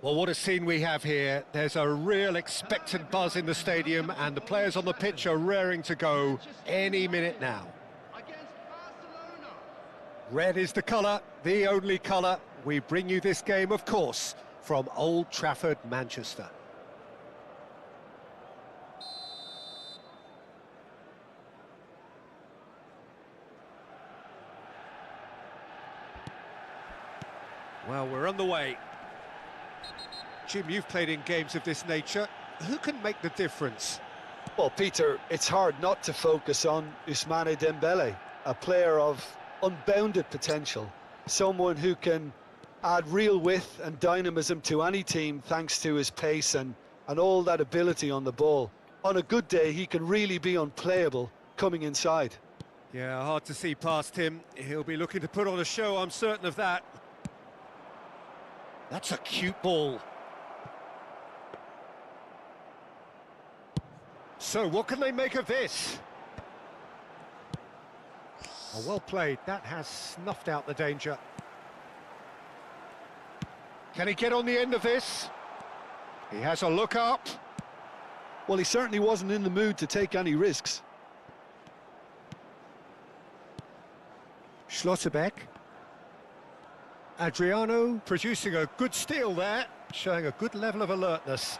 Well, what a scene we have here. There's a real expectant buzz in the stadium and the players on the pitch are raring to go any minute now. Against Barcelona. Red is the colour, the only colour. We bring you this game, of course, from Old Trafford, Manchester. Well, we're on the way. Jim, you've played in games of this nature. Who can make the difference? Well, Peter, it's hard not to focus on Ousmane Dembele, a player of unbounded potential, someone who can add real width and dynamism to any team thanks to his pace and all that ability on the ball. On a good day, he can really be unplayable coming inside. Yeah, hard to see past him. He'll be looking to put on a show, I'm certain of that. That's a cute ball. So, what can they make of this? Oh, well played. That has snuffed out the danger. Can he get on the end of this? He has a look up. Well, he certainly wasn't in the mood to take any risks. Schlotterbeck. Adriano producing a good steal there, showing a good level of alertness.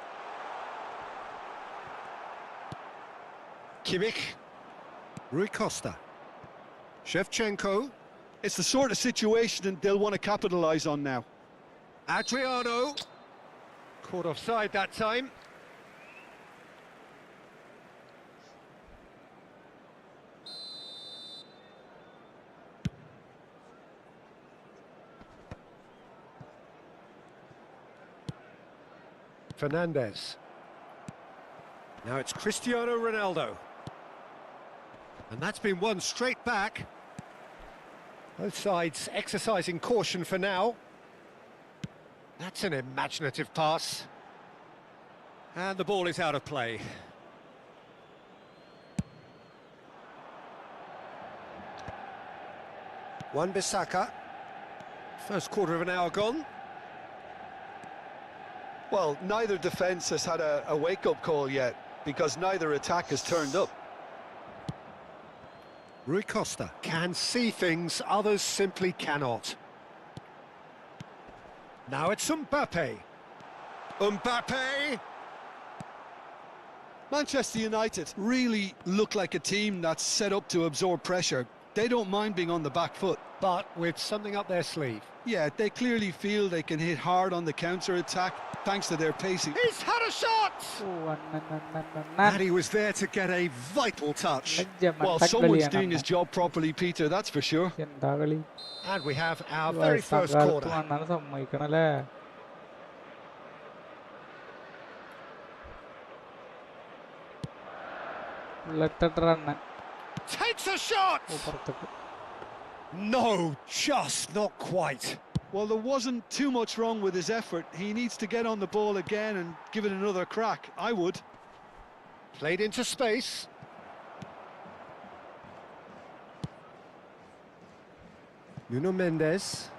Kimmich. Rui Costa. Shevchenko. It's the sort of situation they'll want to capitalise on now. Adriano. Caught offside that time. Fernandez. Now it's Cristiano Ronaldo. And that's been won straight back. Both sides exercising caution for now. That's an imaginative pass. And the ball is out of play. Wan-Bissaka. First quarter of an hour gone. Well, neither defence has had a wake-up call yet, because neither attack has turned up. Rui Costa can see things others simply cannot. Now it's Mbappe. Mbappe! Manchester United really look like a team that's set up to absorb pressure. They don't mind being on the back foot. But with something up their sleeve. Yeah, they clearly feel they can hit hard on the counter-attack thanks to their pacing. He's had a shot! And he was there to get a vital touch. Well, someone's doing his job properly, Peter, that's for sure. And we have our very first corner. Takes a shot! No, just not quite. Well, there wasn't too much wrong with his effort. He needs to get on the ball again and give it another crack. I would. Played into space. Nuno Mendes.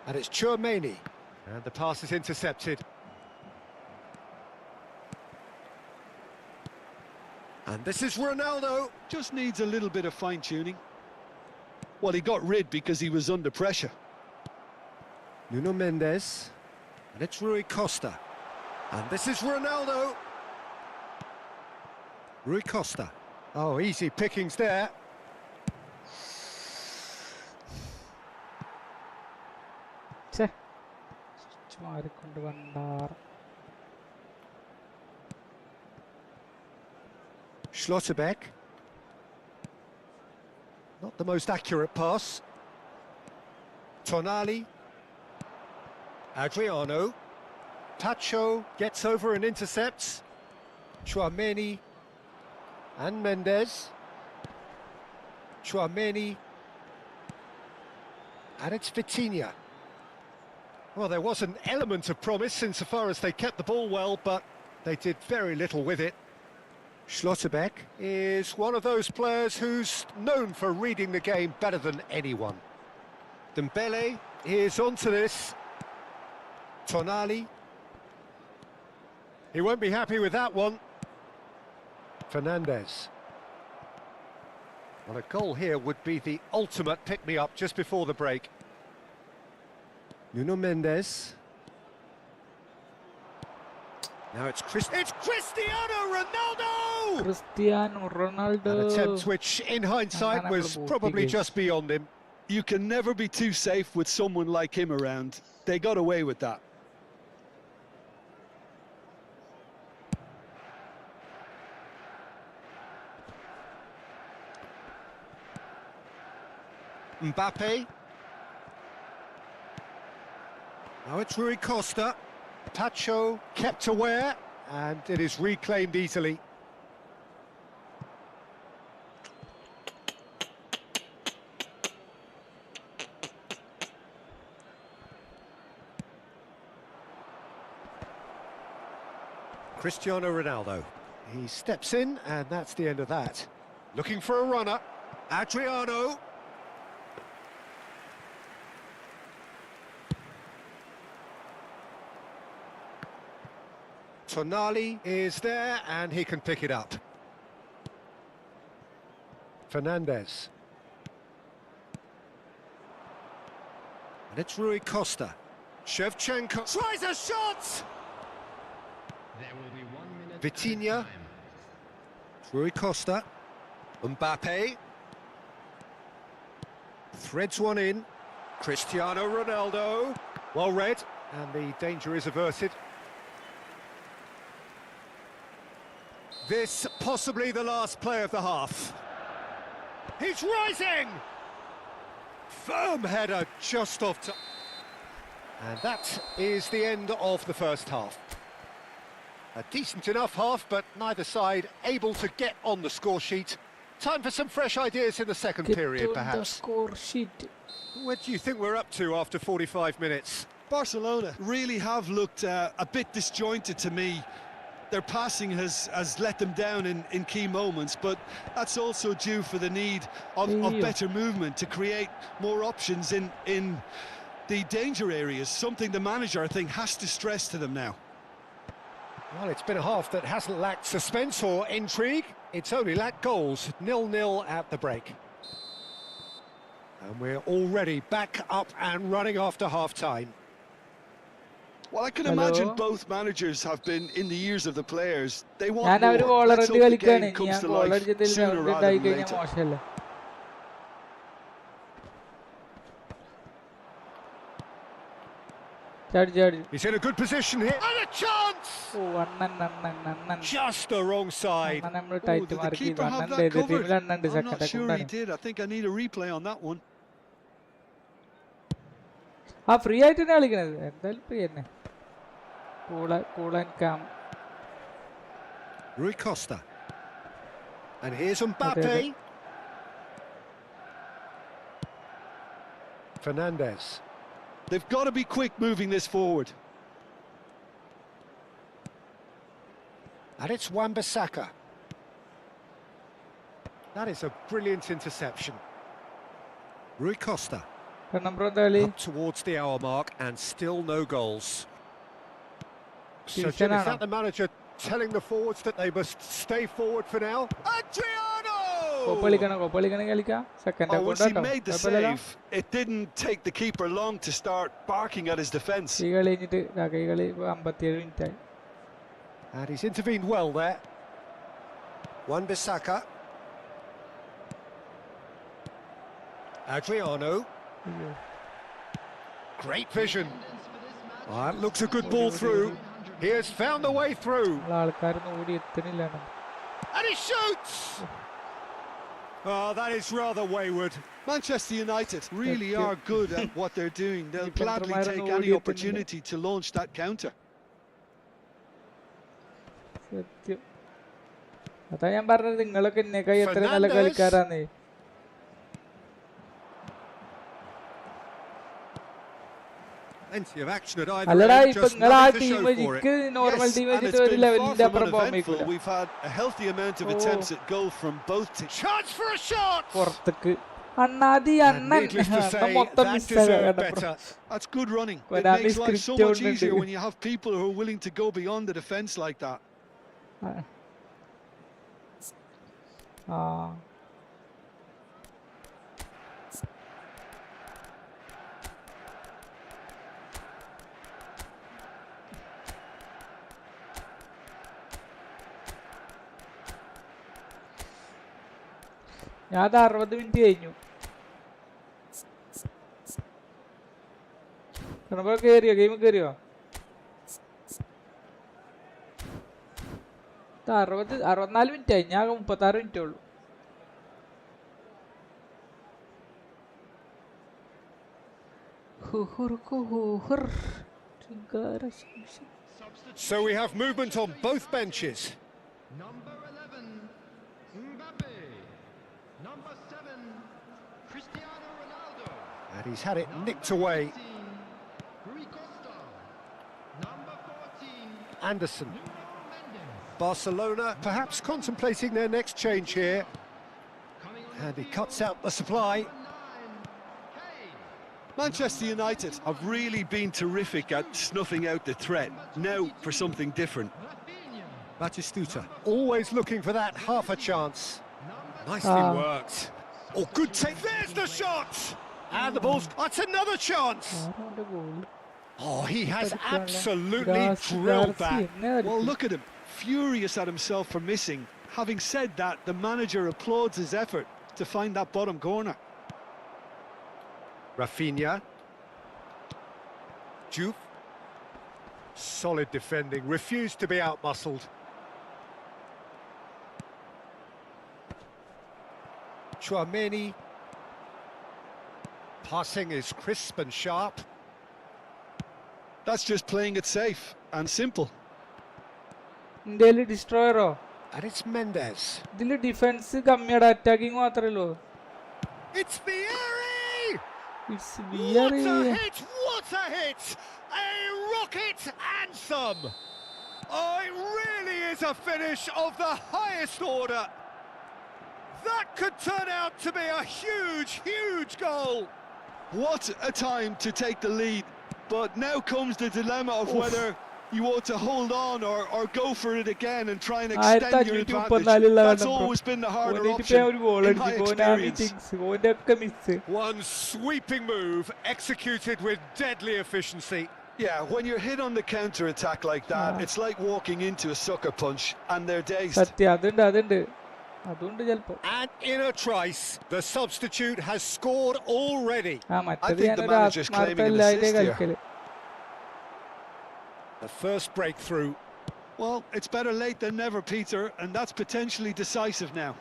And it's Tchouaméni. And the pass is intercepted. And this is Ronaldo. Just needs a little bit of fine-tuning. Well, he got rid because he was under pressure. Nuno Mendes. And it's Rui Costa. And this is Ronaldo. Rui Costa. Oh, easy pickings there. Schlotterbeck. Not the most accurate pass. Tonali. Adriano. Tacho gets over and intercepts. Tchouaméni. And Mendes. Tchouaméni. And it's Vitinha. Well, there was an element of promise insofar as they kept the ball well, but they did very little with it. Schlotterbeck is one of those players who's known for reading the game better than anyone. Dembele is onto this. Tonali. He won't be happy with that one. Fernandes. Well, a goal here would be the ultimate pick-me-up just before the break. Nuno Mendes. Now it's Cristiano Ronaldo! Cristiano Ronaldo. An attempt which, in hindsight, was probably just beyond him. You can never be too safe with someone like him around. They got away with that. Mbappe. Now it's Rui Costa. Tacho kept aware, and it is reclaimed easily. Cristiano Ronaldo. He steps in, and that's the end of that. Looking for a runner. Adriano. Tonali is there, and he can pick it up. Fernandes. And it's Rui Costa. Shevchenko tries a shot! There will be 1 minute. Vitinha. Rui Costa. Mbappe. Threads one in. Cristiano Ronaldo. Well read, and the danger is averted. This possibly the last play of the half. He's rising! Firm header just off to... And that is the end of the first half. A decent enough half, but neither side able to get on the score sheet. Time for some fresh ideas in the second period, perhaps. Score sheet. What do you think we're up to after 45 minutes? Barcelona really have looked a bit disjointed to me. Their passing has let them down in key moments, but that's also due for the need of better movement to create more options in the danger areas, something the manager, I think, has to stress to them now. Well, it's been a half that hasn't lacked suspense or intrigue. It's only lacked goals. 0-0 at the break. And we're already back up and running after half-time. Well, I can Hello? imagine both managers have been in the ears of the players. They want ഞാൻ അവര് more. Let's ഗോളടിച്ച് hope the കളിക്കാണ്. game comes ഞാൻ to life ഗോളടിച്ചതിൽ sooner rather ഉണ്ടായി than കഴിഞ്ഞാൽ later. മോശമല്ലേ? ചാടി. He's in a good position here. And a chance! Oh Annan. Just the wrong side. അണ്ണൻ നമ്മള് Oh, tight did the mark ചെയ്തു. keeper have അണ്ണൻ്റെ that എതിർ covered? ടീമിൽ അണ്ണുണ്ട് I'm not second sure he കൊണ്ടാണ്. did. I think I need a replay on that one. ആ free ആയിട്ട് തന്നെ കളിക്കണത്. എന്തായാലും ഫ്രീ തന്നെ. Cool and calm. Rui Costa. And here's Mbappe. Fernandez. They've got to be quick moving this forward. And it's Wan-Bissaka. That is a brilliant interception. Rui Costa. Number എന്താ കളി? Up towards the hour mark and still no goals. So, Cristiano. Jim, is that the manager telling the forwards that they must stay forward for now? Adriano! Copa കളിക്കണം കളിക്കാം. Second Oh, once he കൊണ്ടാട്ടോ. made the save, it didn't take the keeper long to start barking at his defence. ഈ കളി കഴിഞ്ഞിട്ട് ഈ കളി 57 minute ആയി. And he's intervened well there. Wan-Bissaka. Adriano. Great vision. That looks a good ball through. He has found the way through. ആൾക്കാരൊന്നും ഓടി എത്തണില്ല. And he shoots! Oh, that is rather wayward. Manchester United really are good at what they're doing. They'll gladly take any opportunity to launch that counter. സത്യം. അതാ ഞാൻ പറഞ്ഞത് നിങ്ങളൊക്കെ എന്നെക്കായി എത്ര നല്ല കളിക്കാരാന്നേ. Plenty of action at either അല്ലടാ end, ഇപ്പൊ just നിങ്ങൾ ആ nothing to team show for it. എനിക്ക് നോർമൽ Yes, ടീം and വെച്ചിട്ട് it's ഒരു been far ലെവലിന്റെ from അപ്പുറം പോകാൻ uneventful. പറ്റില്ല. We've had a healthy amount of Oh. attempts at goal from both teams. Chance for a shot! പുറത്തേക്ക് അണ്ണാതി And Annan needless to say, മൊത്തം that മിസ്സാണ് deserved കണ്ടപ്പോ. better. That's good running. It Konami makes life so script much ഉണ്ട്. easier when you have people who are willing to go beyond the defence like that. ആ ഞാൻ 60 minute കഴിഞ്ഞു. കേറിയോ game കേറിയോ? 64 minute ആയി. ഞാൻ 36 മിനിറ്റേ ഉള്ളൂ. So we have movement on both benches. Number 11, Mbappe. Number 7, Cristiano Ronaldo. And he's had it nicked away. 14, Rui Costa. Number 14, Anderson. Mendes. Barcelona perhaps contemplating their next change here. Coming on And the he field, cuts out the supply. number 9, Kane. Manchester United have really been terrific at snuffing out the threat. Now for something different. Rafinha. Batistuta always looking for that half a chance. Nicely worked. Oh, good take. There's the shot! And the ball's... That's another chance! Oh, he has absolutely drilled that. Well, look at him, furious at himself for missing. Having said that, the manager applauds his effort to find that bottom corner. Rafinha. Juve. Solid defending, refused to be out-muscled. Chouameni. Passing is crisp and sharp. That's just playing it safe and simple. ഇന്ത്യയില് ഡിസ്ട്രോയറോ? And it's Mendes. ഇതില് defence കമ്മിയുടെ attacking മാത്രമേ ഉള്ളൂ. It's Vieri! It's What weary. a hit! What a hit! A rocket anthem! Oh, it really is a finish of the highest order. That could turn out to be a huge, huge goal. What a time to take the lead. But now comes the dilemma of whether you want to hold on or go for it again and try and extend your advantage. 1534 That's always been the harder ഓനായിട്ട് option ഒരു goal in my അടിച്ചു ഓനാമി experience. Six ഓന്റെ ഒക്കെ miss. One sweeping move executed with deadly efficiency. Yeah, when you're hit on the counter attack like that, it's like walking into a sucker punch and they're dazed. സത്യം അതുണ്ട് അതുണ്ട് ചിലപ്പോ. And in a trice, the substitute has scored already. മറ്റേത് think the ഞാനൊരു manager's claiming an ആത്മാർത്ഥമില്ലാതെ assist here. കളിക്കല്. The first breakthrough. Well, it's better late than never, Peter, and that's potentially decisive now.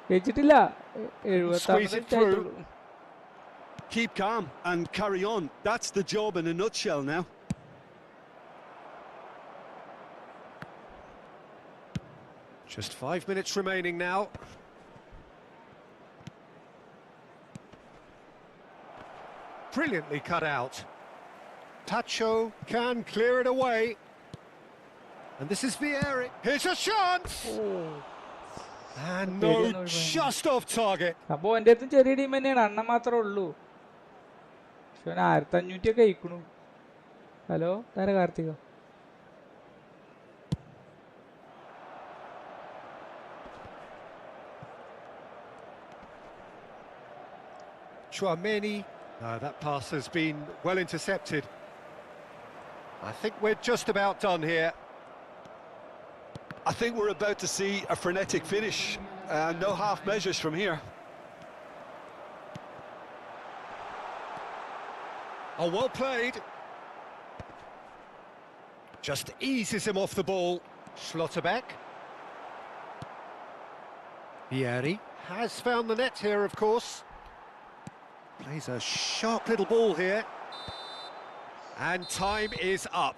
ജയിച്ചിട്ടില്ല. Squeeze it 78 through. ആയിട്ടുള്ളൂ. Keep calm and carry on. That's the job in a nutshell now. Just 5 minutes remaining now. Brilliantly cut out. Tacho can clear it away. And this is Vieri. Here's a chance! And no, just off target. അപ്പൊ എന്റെ അടുത്തും ചെറിയ team തന്നെയാണ്, അണ്ണൻ മാത്രമേ ഉള്ളൂ. പക്ഷെ 1500 ഒക്കെ അയക്കണു. Hello Thara Karthika. Chouameni. That pass has been well intercepted. I think we're just about done here. I think we're about to see a frenetic finish. No half measures from here. Oh, well played. Just eases him off the ball. Schlotterbeck. Vieri has found the net here, of course. Plays a sharp little ball here. And time is up.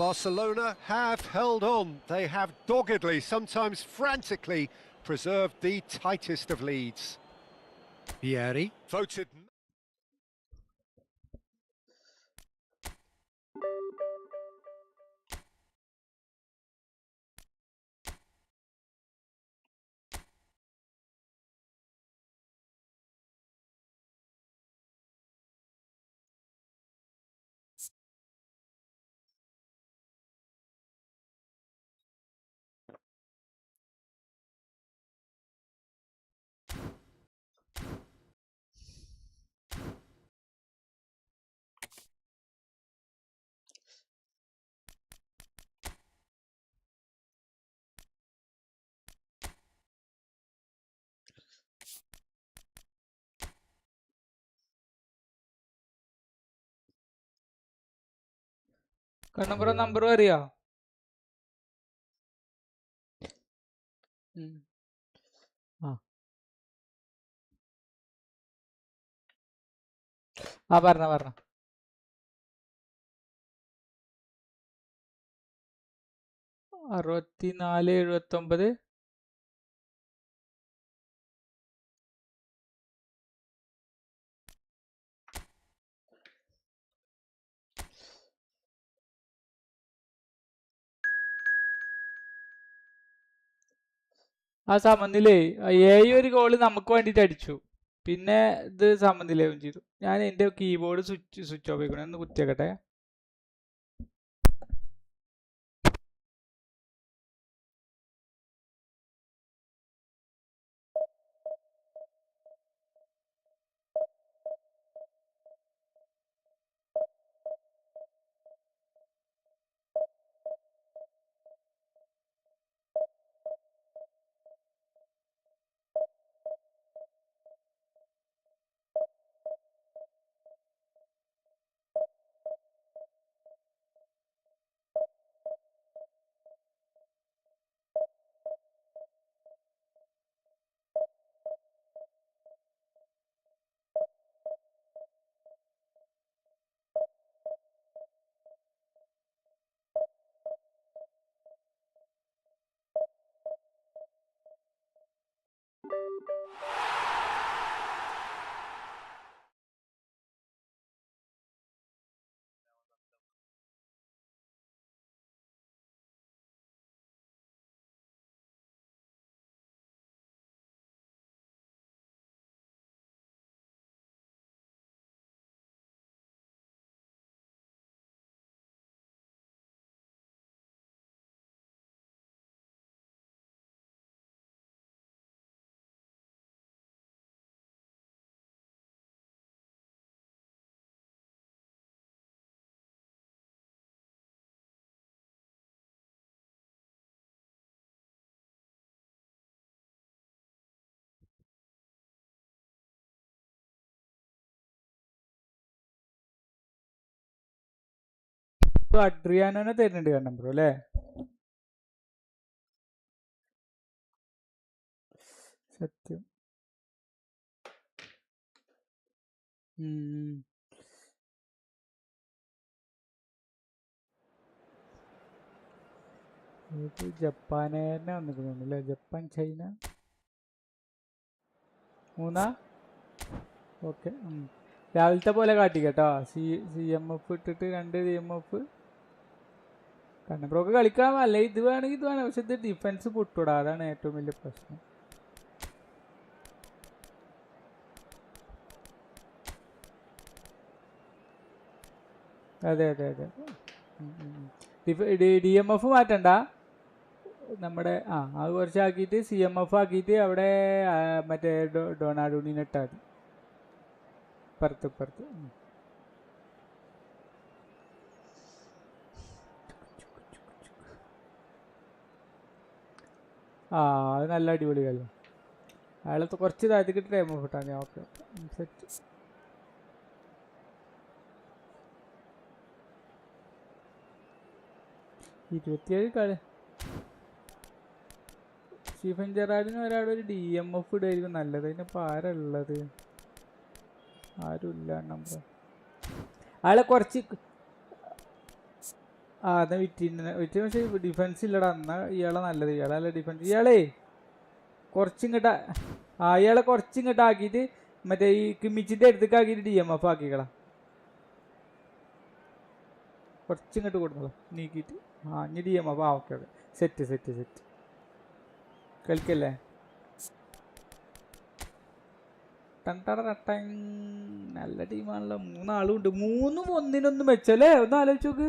Barcelona have held on. They have doggedly, sometimes frantically, preserved the tightest of leads. Vieri voted... കണ്ണമ്പുറം number അറിയോ? പറഞ്ഞ 6479. ആ സമനിലേ 7 ഒരു goal നമുക്ക് വേണ്ടിയിട്ട് അടിച്ചു, പിന്നെ ഇത് സമനിലയും ചെയ്തു. ഞാൻ എൻ്റെ കീബോർഡ് സ്വിച്ച് ഓഫ് ആയിക്കണേ, ഒന്ന് കുത്തിയേക്കട്ടെ. ഇപ്പൊ അഡ്രിയാനോനെ തരുന്നുണ്ട് കാരണം ബ്രോ അല്ലേ? സത്യം. ജപ്പാനെ വന്നിട്ടുണ്ട് അല്ലേ? Japan China 3. ഓക്കെ, രാവിലത്തെ പോലെ കാട്ടി കേട്ടോ. CMF ഇട്ടിട്ട് 2 CMF. കാരണം ബ്രോക്ക് കളിക്കാൻ അല്ലേ, ഇത് വേണമെങ്കിൽ ഇത് വേണം, പക്ഷെ ഇത് ഡിഫൻസ് പൊട്ടൂടാ, അതാണ് ഏറ്റവും വലിയ പ്രശ്നം. അതെ. DMF മാറ്റണ്ട, നമ്മുടെ അത് കുറച്ചാക്കിയിട്ട് CMF ആക്കിയിട്ട് അവിടെ മറ്റേ ഡൊണാഡോണിനെ ഇട്ടാൽ മതി ഇപ്പുറത്ത്. അത് നല്ല അടിപൊളി കളി. അയാളെ കുറച്ച് താഴത്തേക്ക് ടൈം ഓഫ് ഇട്ടാൽ മതി. Okay, set. കളി. സ്റ്റീഫൻ ജെറാർഡിന് ഒരാളൊരു DMF ഇടായിരിക്കും നല്ലത്. അതിനിപ്പോൾ ആരാ ഉള്ളത്? ആരുമില്ല നമ്പർ. അയാളെ കുറച്ച് അതാ വിറ്റിന് പക്ഷേ ഡിഫൻസ് ഇല്ലടാ. എന്നാ ഇയാളെ നല്ലത്, ഇയാളല്ല ഡിഫൻസ്. ഇയാളെ കുറച്ചിങ്ങോട്ട് ആക്കിയിട്ട് മറ്റേ ഈ കിമ്മിച്ചിൻ്റെ അടുത്തേക്ക് ആക്കിയിട്ട് DMF ആക്കിക്കളാം. കുറച്ചിങ്ങോട്ട് കൊടുത്തോളാം നീക്കിയിട്ട്. ഇനി DMF. ഓക്കെ. സെറ്റ് കളിക്കല്ലേ? നല്ല ടീമാണല്ലോ. 3 ആളും ഉണ്ട്. 3 ഒന്നിനൊന്നും വെച്ചല്ലേ? ഒന്ന് ആലോചിച്ച് നോക്ക്.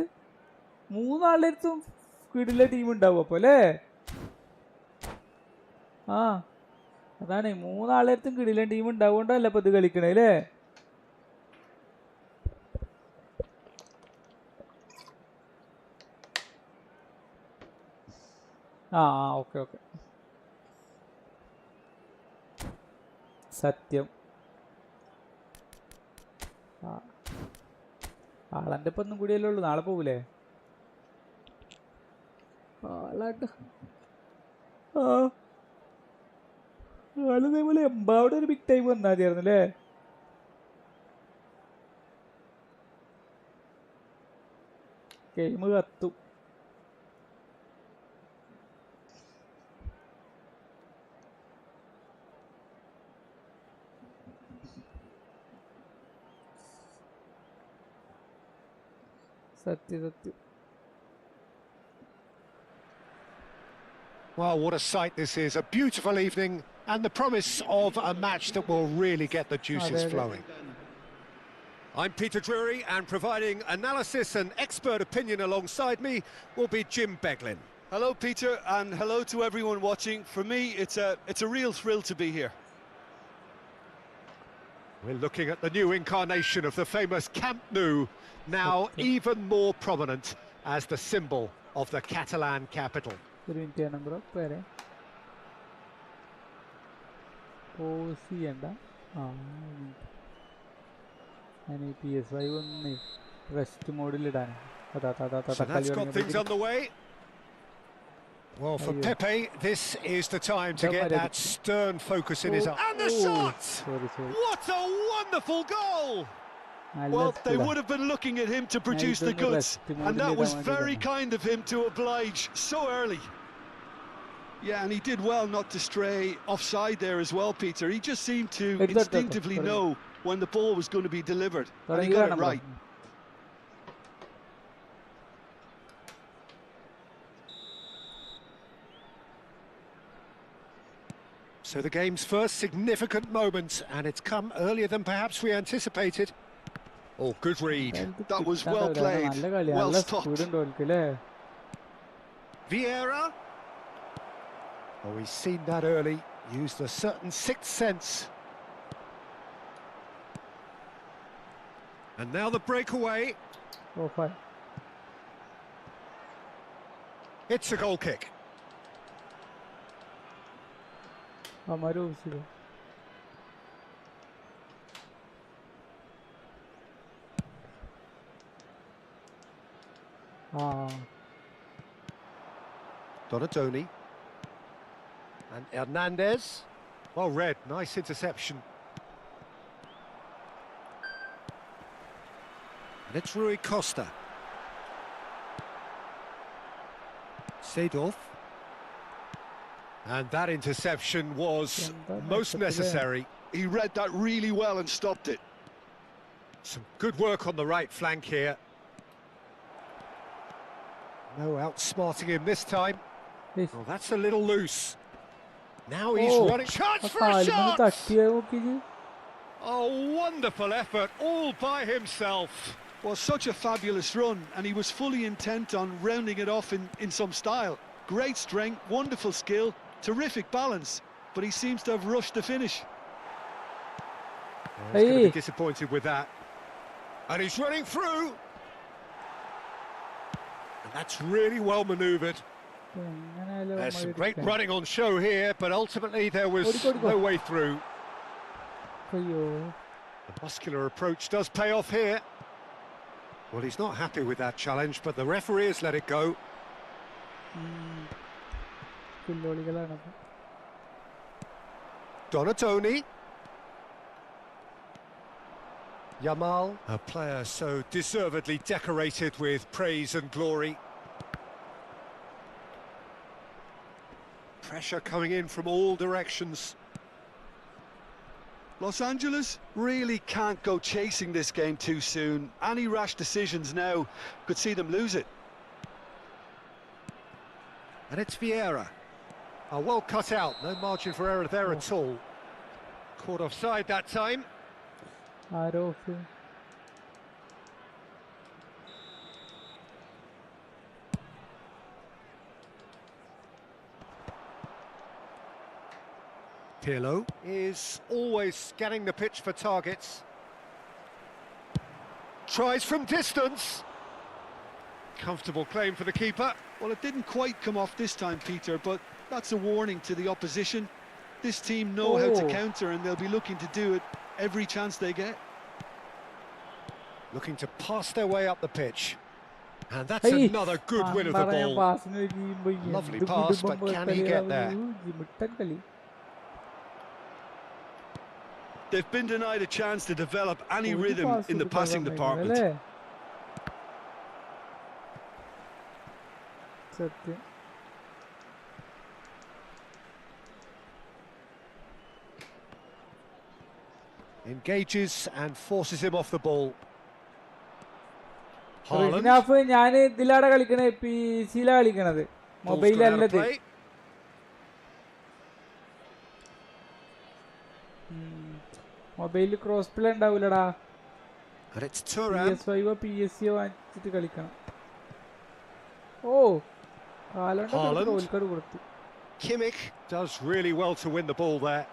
3 ആളുടെ അടുത്തും സ്പീഡിലെ ടീം ഉണ്ടാവും അപ്പോൾ അല്ലേ? അതാണ് 3 ആളുടെ അടുത്തും കിടിലെ ടീം ഉണ്ടാവുകൊണ്ടല്ലേ ഇപ്പൊ ഇത് കളിക്കണേ അല്ലേ? ഓക്കെ. സത്യം. ആളെൻ്റെ ഇപ്പം ഒന്നും കൂടിയല്ലേ ഉള്ളൂ. നാളെ പോകൂലേ ആളാട്ട്? ആളിതേപോലെ എമ്പാവിടെ ഒരു ബിഗ് ടൈം വന്നാൽ മതിയായിരുന്നു അല്ലേ? ഗെയിം കത്തും. സത്യം. Well, what a sight this is. A beautiful evening and the promise of a match that will really get the juices flowing. I'm Peter Drury, and providing analysis and expert opinion alongside me will be Jim Beglin. Hello, Peter, and hello to everyone watching. For me, it's a real thrill to be here. We're looking at the new incarnation of the famous Camp Nou, now even more prominent as the symbol of the Catalan capital. ഒരു minute ചെയ്യണം bro. പേരെ pose ചെയ്യണ്ട. ഞാൻ ഈ PS5 ഒന്ന് rest മോഡിലിടാൻ. So that's got things on the way. Well, for Pepe, this is the time to get that stern focus in his eye. And the shot! Sorry. What a wonderful goal! Well, they would have been looking at him to produce the goods, and that was very kind of him to oblige so early. Yeah, and he did well not to stray offside there as well, Peter. He just seemed to instinctively know when the ball was going to be delivered, and he got it right. So the game's first significant moment, and it's come earlier than perhaps we anticipated. Oh, good read. That was well played, well stopped. Vieira. Oh, he's seen that early, used a certain sixth sense. And now the breakaway. Fine. It's a goal kick. Donatoni. And Hernandez. Well read, nice interception. And it's Rui Costa. Seedorf. And that interception was most necessary. He read that really well and stopped it. Some good work on the right flank here. No outsmarting him this time. Well, that's a little loose. Now he's running. Chance for a shot! Oh, wonderful effort, all by himself. Well, such a fabulous run, and he was fully intent on rounding it off in some style. Great strength, wonderful skill, terrific balance, but he seems to have rushed the finish. He's going to be disappointed with that. And he's running through. And that's really well manoeuvred. There's some great running on show here, but ultimately there was no way through. The muscular approach does pay off here. Well, he's not happy with that challenge, but the referee has let it go. Donatoni. Yamal, a player so deservedly decorated with praise and glory. Pressure coming in from all directions. Los Angeles really can't go chasing this game too soon. Any rash decisions now could see them lose it. And it's Vieira. Well cut out, no margin for error there at all. Caught offside that time. Pirlo is always scanning the pitch for targets. Tries from distance. Comfortable claim for the keeper. Well, it didn't quite come off this time, Peter, but that's a warning to the opposition. This team know how to counter, and they'll be looking to do it every chance they get. Looking to pass their way up the pitch. And that's another good win of the ball. Lovely pass, but can he get there? They've been denied a chance to develop any rhythm in the passing department. Engages and forces him off the ball. ഞാൻ ഇതിലാണ് കളിക്കണത്, PC-ലാ കളിക്കണത്, മൊബൈലല്ലത്. മൊബൈലിൽ cross play ഉണ്ടാവൂലടാ. PS5 PSCO വാങ്ങിച്ചിട്ട് കളിക്കണം. Kimmich does really well to win the ball there.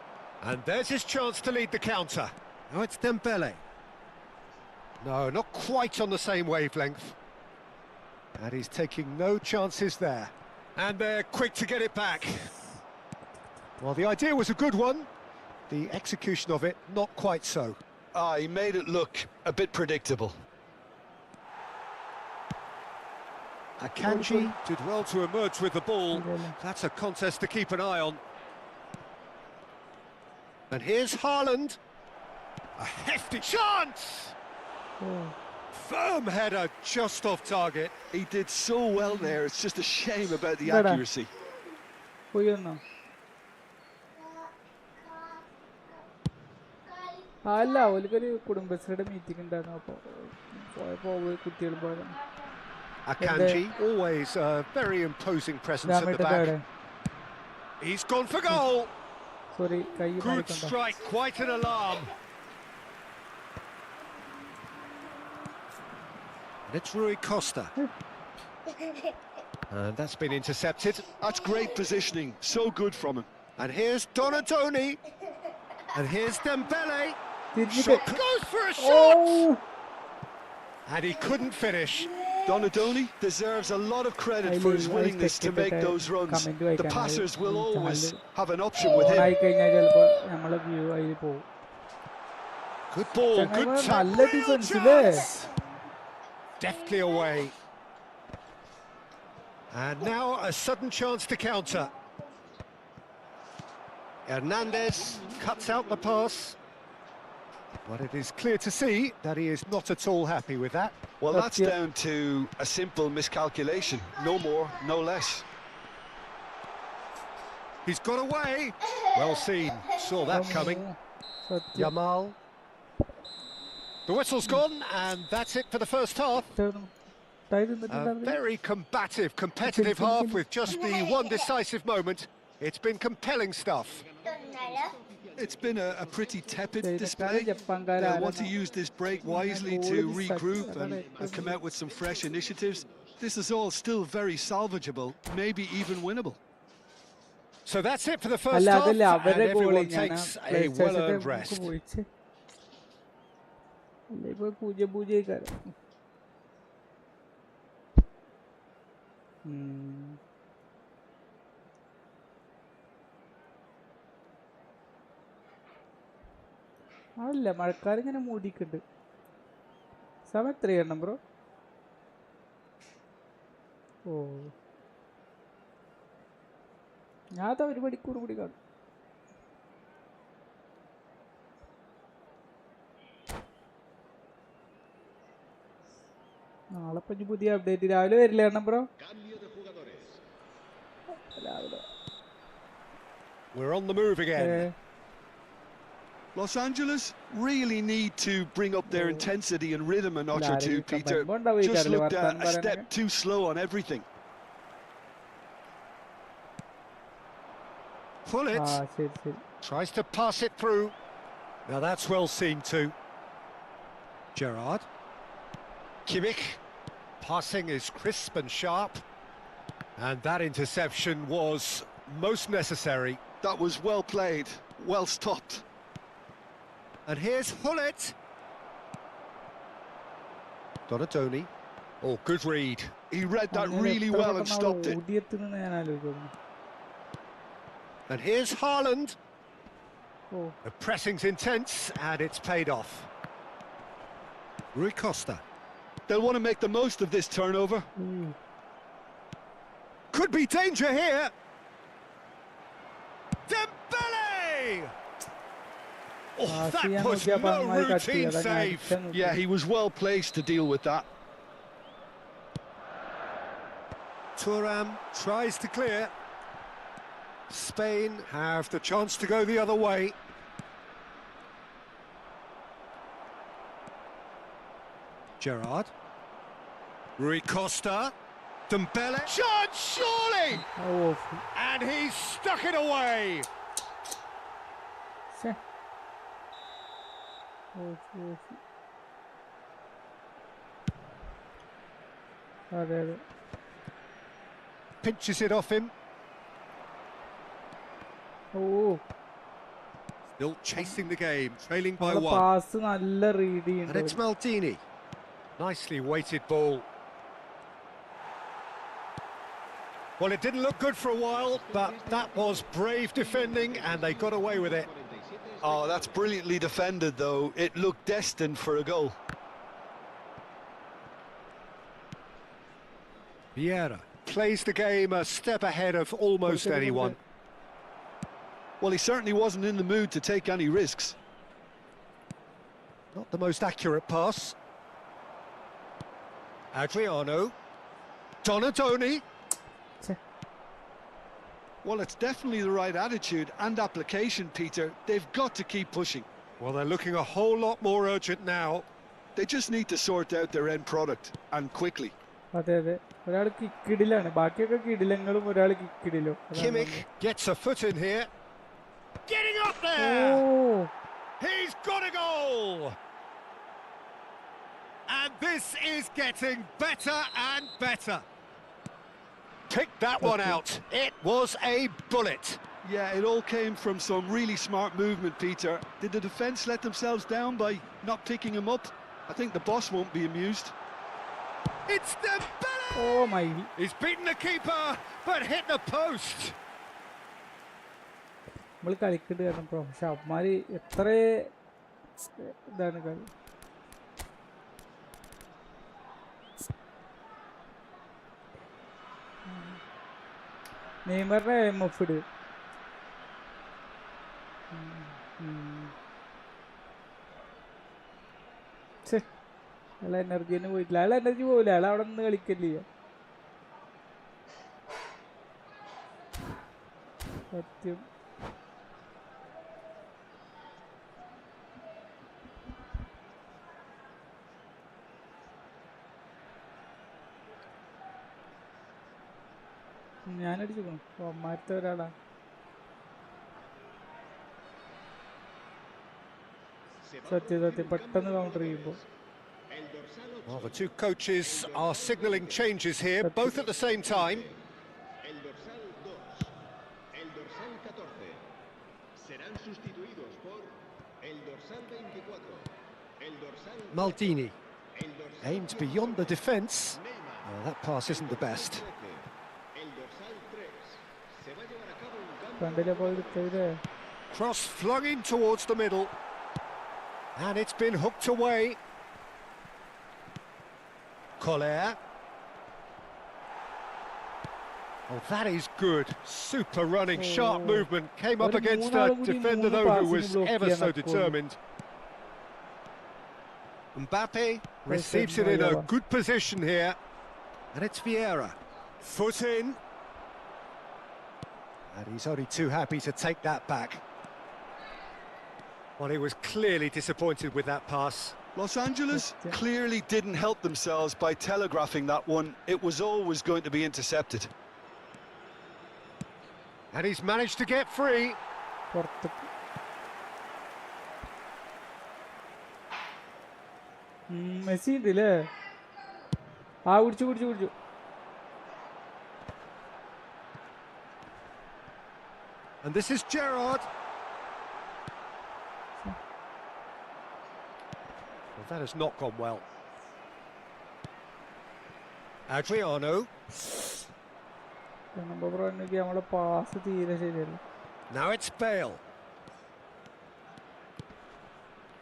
And there's his chance to lead the counter. Now it's Dembele. No, not quite on the same wavelength. And he's taking no chances there. And they're quick to get it back. Well, the idea was a good one. The execution of it, not quite so. He made it look a bit predictable. Akanji did well to emerge with the ball. That's a contest to keep an eye on. And here's Haaland. A hefty chance! Firm header just off target. He did so well there, it's just a shame about the accuracy. അല്ല ഓൽക്കൊരു കുടുംബശ്രീയുടെ meeting ഉണ്ടായിരുന്നു, അപ്പോൾ കുട്ടികൾ പോയത്. Akanji, always a very imposing presence at the back. He's gone for goal. Sorry, good strike, quite an alarm. And it's Rui Costa. And that's been intercepted. That's great positioning, so good from him. And here's Donatoni. And here's Dembele. Shot goes for a shot! And he couldn't finish. Donatoni deserves a lot of credit for his willingness to make those runs. The passers will always have an option with him. Good ball, good chance. Deftly away. And now a sudden chance to counter. Hernandez cuts out the pass. But it is clear to see that he is not at all happy with that. Well, that's down to a simple miscalculation. No more, no less. He's got away. Well seen. Saw that coming. Yamal. The whistle's gone, and that's it for the first half. A very combative, competitive half with just the one decisive moment. It's been compelling stuff. It's been a pretty tepid display. They'll want to use this break wisely to regroup and come out with some fresh initiatives. This is all still very salvageable, maybe even winnable. So that's it for the first half, and everyone takes a well-earned rest. അല്ല മഴക്കാരിങ്ങനെ മൂടിക്കുണ്ട്. സമയം എത്രയാണ് bro? ഓ ഞാൻ അതാ 1 മണിക്കൂർ കൂടി കാണും. നാളെ ഇപ്പം പുതിയ അപ്ഡേറ്റ് രാവിലെ വരില്ല കാരണം ബ്രോ. രാവിലെ We're on the move again. Los Angeles really need to bring up their intensity and rhythm a notch or two, Peter. Just looked a step too slow on everything. Pull it. Tries to pass it through. Now that's well seen too. Gerrard. Kimmich. Passing is crisp and sharp. And that interception was most necessary. That was well played, well stopped. And here's Hullet. Donatoni. Oh, good read. He read that really well and stopped it. And here's Haaland. The pressing's intense, and it's paid off. Rui Costa. They'll want to make the most of this turnover. Could be danger here. Dembele! Oh, that was no routine save. Yeah, he was well placed to deal with that. Thuram tries to clear. Spain have the chance to go the other way. Gerrard. Rui Costa. Dembele. Chance, surely! And he's stuck it away. Pinches it off him. Still chasing the game, trailing by 1. And it's Maldini. Nicely weighted ball. Well, it didn't look good for a while, but that was brave defending, and they got away with it. Oh, that's brilliantly defended, though. It looked destined for a goal. Vieira plays the game a step ahead of almost anyone. Well, he certainly wasn't in the mood to take any risks. Not the most accurate pass. Adriano. Donatoni. Well, it's definitely the right attitude and application, Peter. They've got to keep pushing. Well, they're looking a whole lot more urgent now. They just need to sort out their end product, and quickly. Kimmich gets a foot in here. Getting up there! He's got a goal! And this is getting better and better. Picked that one out. It was a bullet. Yeah, it all came from some really smart movement, Peter. Did the defence let themselves down by not picking him up? I think the boss won't be amused. It's Dembele! Oh my! He's beaten the keeper, but hit the post. നമ്മൾ കളിക്കട്ട് കാരണം പക്ഷെ അവന്മാര് എത്ര ഇതാണ് കളി. നെയ്മറിനെ മഫിഡ് അയാളെ energy തന്നെ പോയിട്ടില്ല. അയാളെ എനർജി പോവില്ല, അയാൾ അവിടെ നിന്ന് കളിക്കല്ലേ. സത്യം. ഞാനടിച്ചു അമ്മാരത്തെ ഒരാളാ. സത്യം പെട്ടെന്ന് കൗണ്ടർ ചെയ്യുമ്പോൾ. Well, the two coaches are signalling changes here, both at the same time. El dorsal 2, el dorsal 14 serán sustituidos por el dorsal 24, el dorsal 13, Maldini el dorsal aimed 18, beyond the defence. Neymar, Oh, that pass isn't the best. el dorsal 3. Se va a llevar a cabo un കണ്ടില്ല പോയി എടുത്തേ. Cross flung in towards the middle. And it's been hooked away. Collier. Oh, that is good. Super running, sharp movement. Came up against a defender, though, who was ever so determined. Mbappe receives it in a good position here. And it's Vieira. Foot in. And he's only too happy to take that back. Well, he was clearly disappointed with that pass. Los Angeles clearly didn't help themselves by telegraphing that one. It was always going to be intercepted. And he's managed to get free. Messi ഉണ്ടല്ലേ? കുടിച്ചു. And this is Gerrard. Well, that has not gone well. Adriano. നമ്മളെ pass തീരെ ശരിയല്ല. Now it's Bale.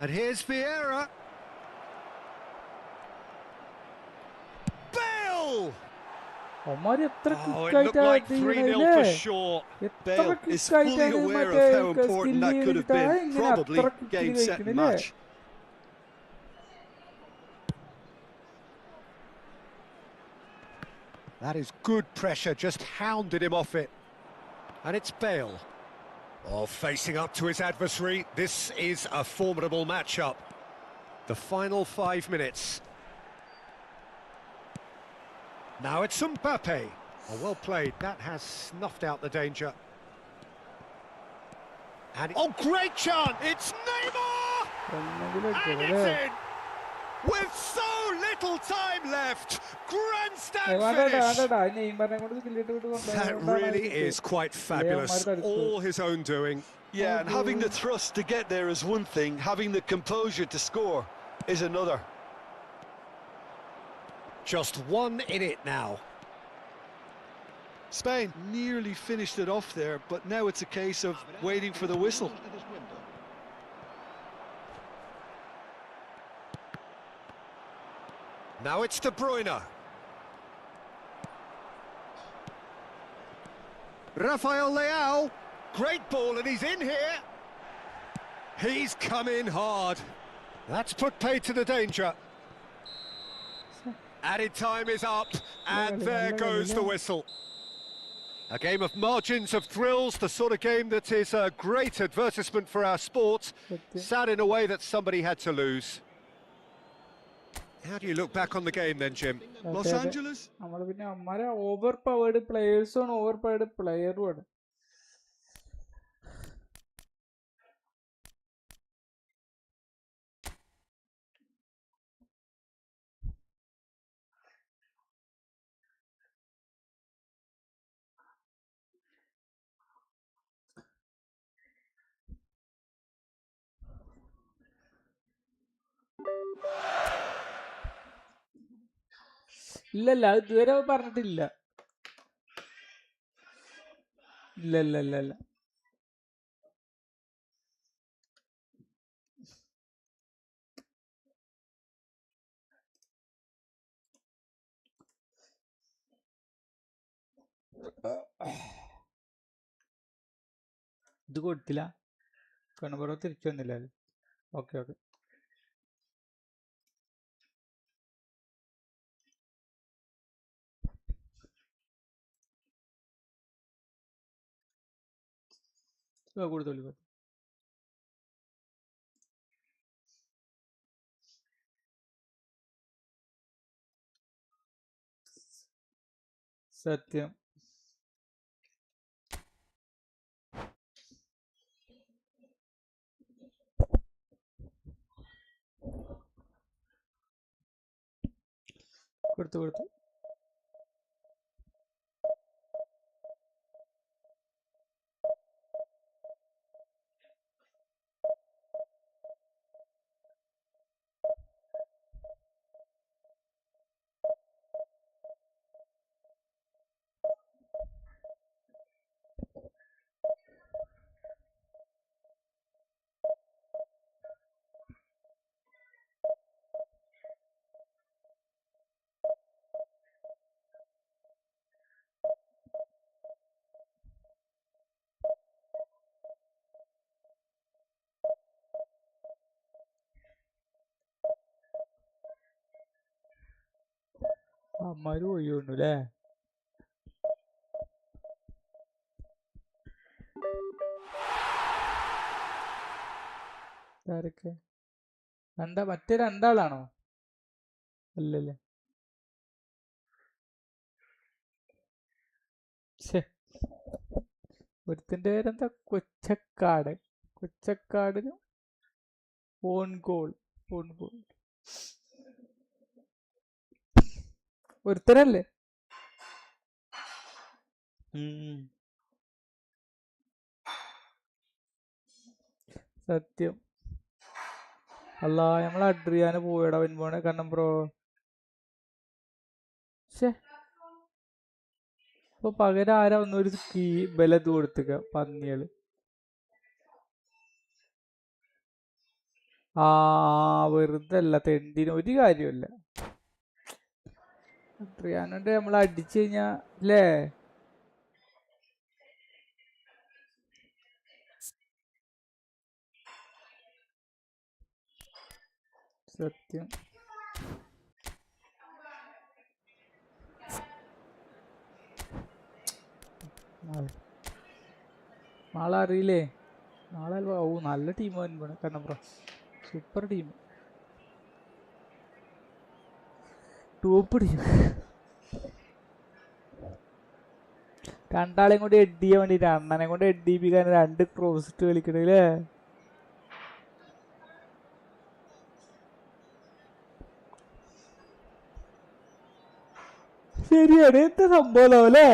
And here's Vieira. Bale! Oh, it looked like 3-0 for sure. Bale is fully aware of how important that could have been. Probably game-setting match. That is good pressure, just hounded him off it. And it's Bale. Oh, facing up to his adversary. This is a formidable matchup. The final 5 minutes. Now it's Mbappe. Oh, well played. That has snuffed out the danger. And oh, great chance! It's Neymar! And it's in! With so little time left, grandstand finish! That really is quite fabulous, all his own doing. Yeah, and having the thrust to get there is one thing, having the composure to score is another. Just one in it now. Spain nearly finished it off there, but now it's a case of waiting for the whistle. Now it's De Bruyne. Rafael Leao. Great ball, and he's in here. He's come in hard. That's put paid to the danger. Added time is up, and there goes the whistle. A game of margins, of thrills, the sort of game that is a great advertisement for our sport. Sad in a way that somebody had to lose. How do you look back on the game then, Jim? Los Angeles? നമ്മള് പിന്നെ അമ്മാരെ over powered പ്ലേയേഴ്സും ആണ്, over powered പ്ലെയറും ആണ്. ഇല്ലല്ല, അത് ഇതുവരെ പറഞ്ഞിട്ടില്ല. ഇല്ല. ഇത് കൊടുത്തില്ല, കണ്ണുപുറം തിരിച്ചു വന്നില്ല. Okay okay. കൊടുത്തോളൂ. സത്യം. കൊടുത്തു. അമ്മാര് ഒഴിയുണ്ടു അല്ലേ? ആരൊക്കെ? മറ്റേ രണ്ടാളാണോ? അല്ലല്ലേ. ഒരുത്തിന്റെ പേരെന്താ? കൊച്ചക്കാടിന് ഓൺ ഗോൾ. ഒരുത്തരല്ലേ? സത്യം. അല്ല, നമ്മളെ അഡ്രിയാന് പോയടാ വെൻപോണെ കണ്ണം ബ്രോ. അപ്പൊ പകരം ആരാ ഒന്നൊരു ബലത് കൊടുത്തുക പന്നികള്. വെറുതെ അല്ല, തെണ്ടിന് ഒരു കാര്യമില്ല. അഡ്രിയാനോന്റെ നമ്മൾ അടിച്ചു കഴിഞ്ഞാ അല്ലേ? സത്യം. നാളെ അറിയില്ലേ? നാളെ നല്ല ടീം വേണം കാരണം bro, super team, top team. രണ്ടാളെയും കൊണ്ട് എഡ് ചെയ്യാൻ വേണ്ടിട്ട്, അണ്ണനെ കൊണ്ട് എഡ് ചെയ്യിപ്പിക്കാൻ 2 ക്രോസിട്ട് കളിക്കണല്ലേ? ശരിയാണ്, എന്താ സംഭവം അല്ലേ?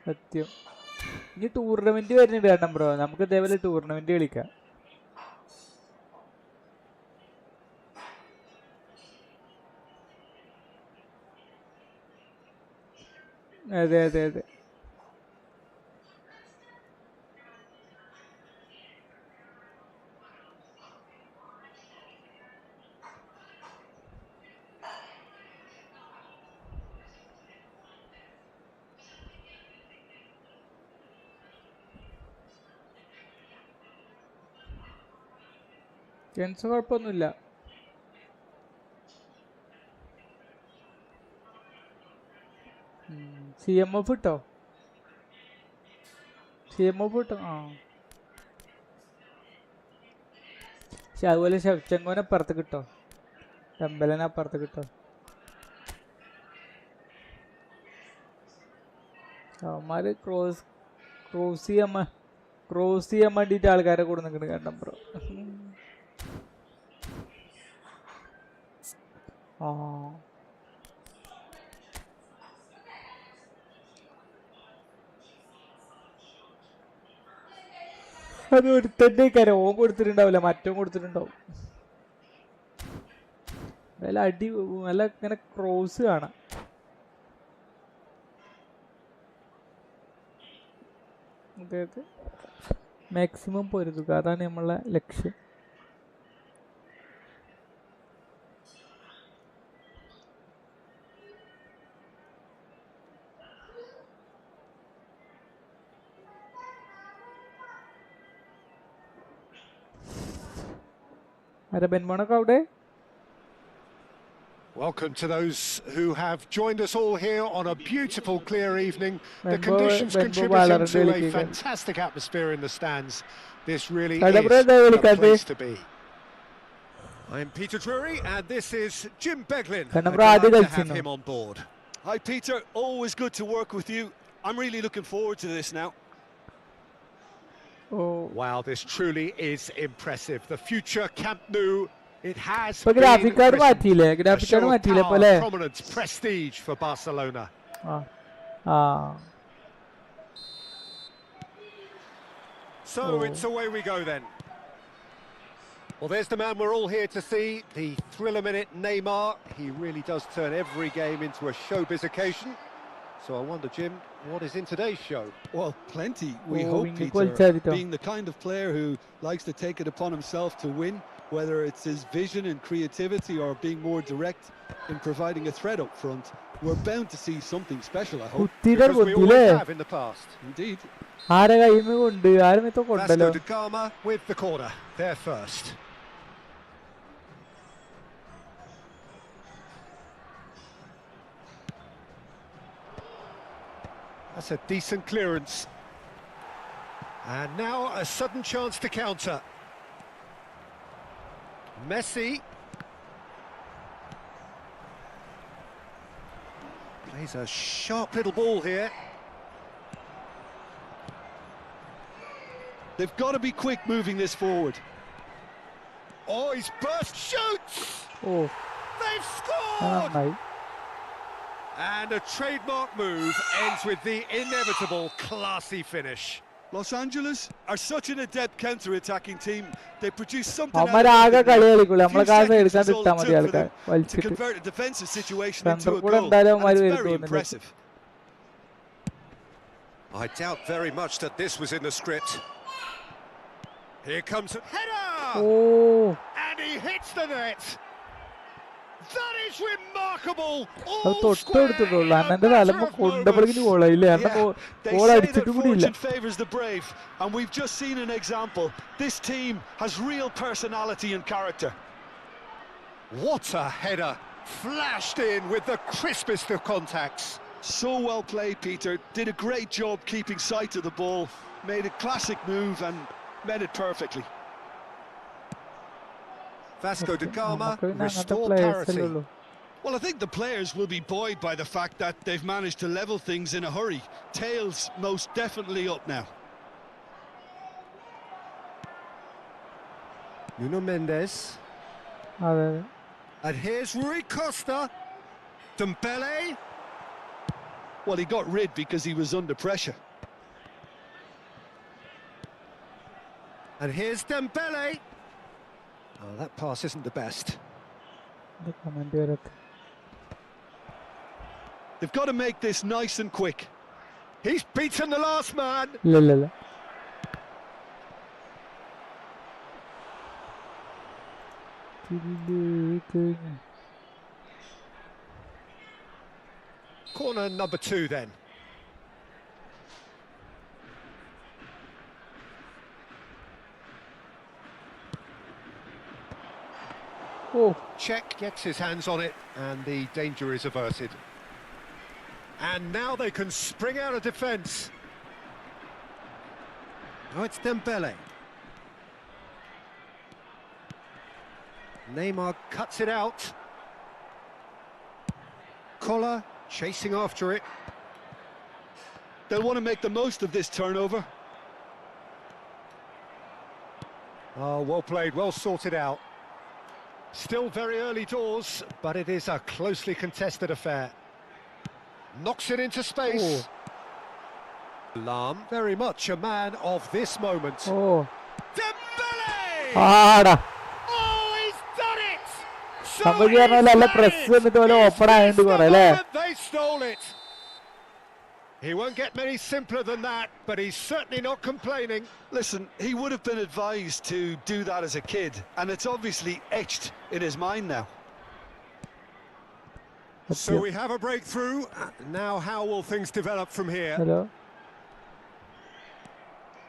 സത്യം. ഇനി ടൂർണമെന്റ് വരുന്നുണ്ട് കാരണം ബ്രോ, നമുക്ക് ഇതേപോലെ ടൂർണമെന്റ് കളിക്കാം. അതെ. ജെൻസ് കുഴപ്പമൊന്നുമില്ല. CMF ഇട്ടോ? പക്ഷെ അതുപോലെ ഷെവ്ചെങ്കോനെ അപ്പുറത്ത് കിട്ടോ, ടെമ്പലിനെ അപ്പുറത്ത് കിട്ടോ. അവന്മാര് ക്രോസ് ചെയ്യാൻ വേണ്ടിയിട്ട് ആൾക്കാരെ കൂടെ നിൽക്കണ കണ്ടം ബ്രോ. അത് ഒരുത്തന്റെ കാര്യം, ഓൻ കൊടുത്തിട്ടുണ്ടാവില്ല, മറ്റോ കൊടുത്തിട്ടുണ്ടാവും. നല്ല അടി, നല്ല ഇങ്ങനെ ക്രോസ് കാണാം. അതെ, മാക്സിമം പൊരുതുക, അതാണ് നമ്മളെ ലക്ഷ്യം. ആരാ ബെൻമോണൊക്കെ അവിടെ? Welcome to those who have joined us all here on a beautiful, clear evening. The Benbo- conditions Benbo contributing Ballarante to a കളിക്കുക. fantastic atmosphere in the stands. This really Kadappuram is എന്താ a കളിക്കാത്തെ? place to be. I'm Peter Drury, and this is Jim Beglin. A കടപ്പുറം ആദ്യം delight to have കളിച്ചിരുന്നു. him on board. Hi, Peter. Always good to work with you. I'm really looking forward to this now. Oh Wow, this truly is impressive. The future Camp Nou, it has ഇപ്പൊ been graphic card christened. മാറ്റിയില്ലേ? A graphic show card of മാറ്റിയില്ലേ power, പോലെ? prominence, prestige for Barcelona. ആ ആ So it's away we go then. Well, there's the man we're all here to see, the thriller-minute Neymar. He really does turn every game into a showbiz occasion. So I wonder, Jim, what is in today's show? Well, plenty. We Oh, hope, wing Peter, quality. being the kind of player who likes to take it upon himself to win, whether it's his vision and creativity or being more direct in providing a threat up front, we're bound to see something special, I hope. കുത്തിയുടെ Because we ബുദ്ധിയില്ലേ? always have in the past. Indeed. ആരെ കൈമ കൊണ്ട് ആരും ഇപ്പൊ കൊണ്ടല്ലോ. Vasco da Gama with the corner, there first. That's a decent clearance. And now a sudden chance to counter. Messi. Plays a sharp little ball here. They've got to be quick moving this forward. Oh, he's burst, shoots! Oh They've അത് scored! നന്നായി. And a trademark move ends with the inevitable classy finish. Los Angeles are such an adept counter-attacking team. They produce something out of അവന്മാരാകെ nothing കളി there. കളിക്കൂല. Few നമ്മളെ കാശ് seconds എടുക്കാൻ is all ഇട്ടാ it മതി took for ആൾക്കാർ them to വലിച്ചിട്ട്. convert a defensive situation Center into a കൂടെ goal. എന്തായാലും And അവന്മാര് it's വരും very തോന്നുന്നില്ല. impressive. I doubt very much that this was in the script. Here comes a header! Oh And he hits the net! That is remarkable! അത് All തൊട്ട് square കൊടുത്തിട്ടുള്ളൂ. in a അണ്ണന്റെ matter തലമ്മ of കൊണ്ടപ്പോഴേക്കും moments. ഗോളായില്ലേ? അണ്ണ Yeah, they goal say that അടിച്ചിട്ട് കൂടിയില്ല. fortune favours the brave, and we've just seen an example. This team has real personality and character. What a header! Flashed in with the crispest of contacts. So well played, Peter. Did a great job keeping sight of the ball. Made a classic move and met it perfectly. Vasco da Gama നമുക്ക് പിന്നെ അങ്ങനത്തെ restore players parity. അല്ലേ ഉള്ളൂ. Well, I think the players will be buoyed by the fact that they've managed to level things in a hurry. Tails most definitely up now. Nuno Mendes. അതെ And here's Rui Costa. Dembele. Well, he got rid because he was under pressure. And here's Dembele. Oh, that pass isn't the best. ഇത് comment വരട്ടെ. They've got to make this nice and quick. He's beaten the last man. ഇല്ല ഇല്ല ഇല്ല. Corner number 2 then. Oh Czech gets his hands on it and the danger is averted. And now they can spring out of defence. Oh, it's Dembele. Neymar cuts it out. Collar chasing after it. They'll want to make the most of this turnover. Oh, well played, well sorted out. Still very early doors, but it is a closely contested affair. Knocks it into space. Lam, very much a man of this moment. Oh Dembele! ആടാ Oh, he's done it! So സംഭവം പറഞ്ഞാൽ നല്ല press എന്നിട്ട് പോലെ open ആയതുകൊണ്ട് കുറെ അല്ലേ? they stole it. He won't get many simpler than that, but he's certainly not complaining. Listen, he would have been advised to do that as a kid, and it's obviously etched in his mind now. So we have a breakthrough. Now how will things develop from here? Hello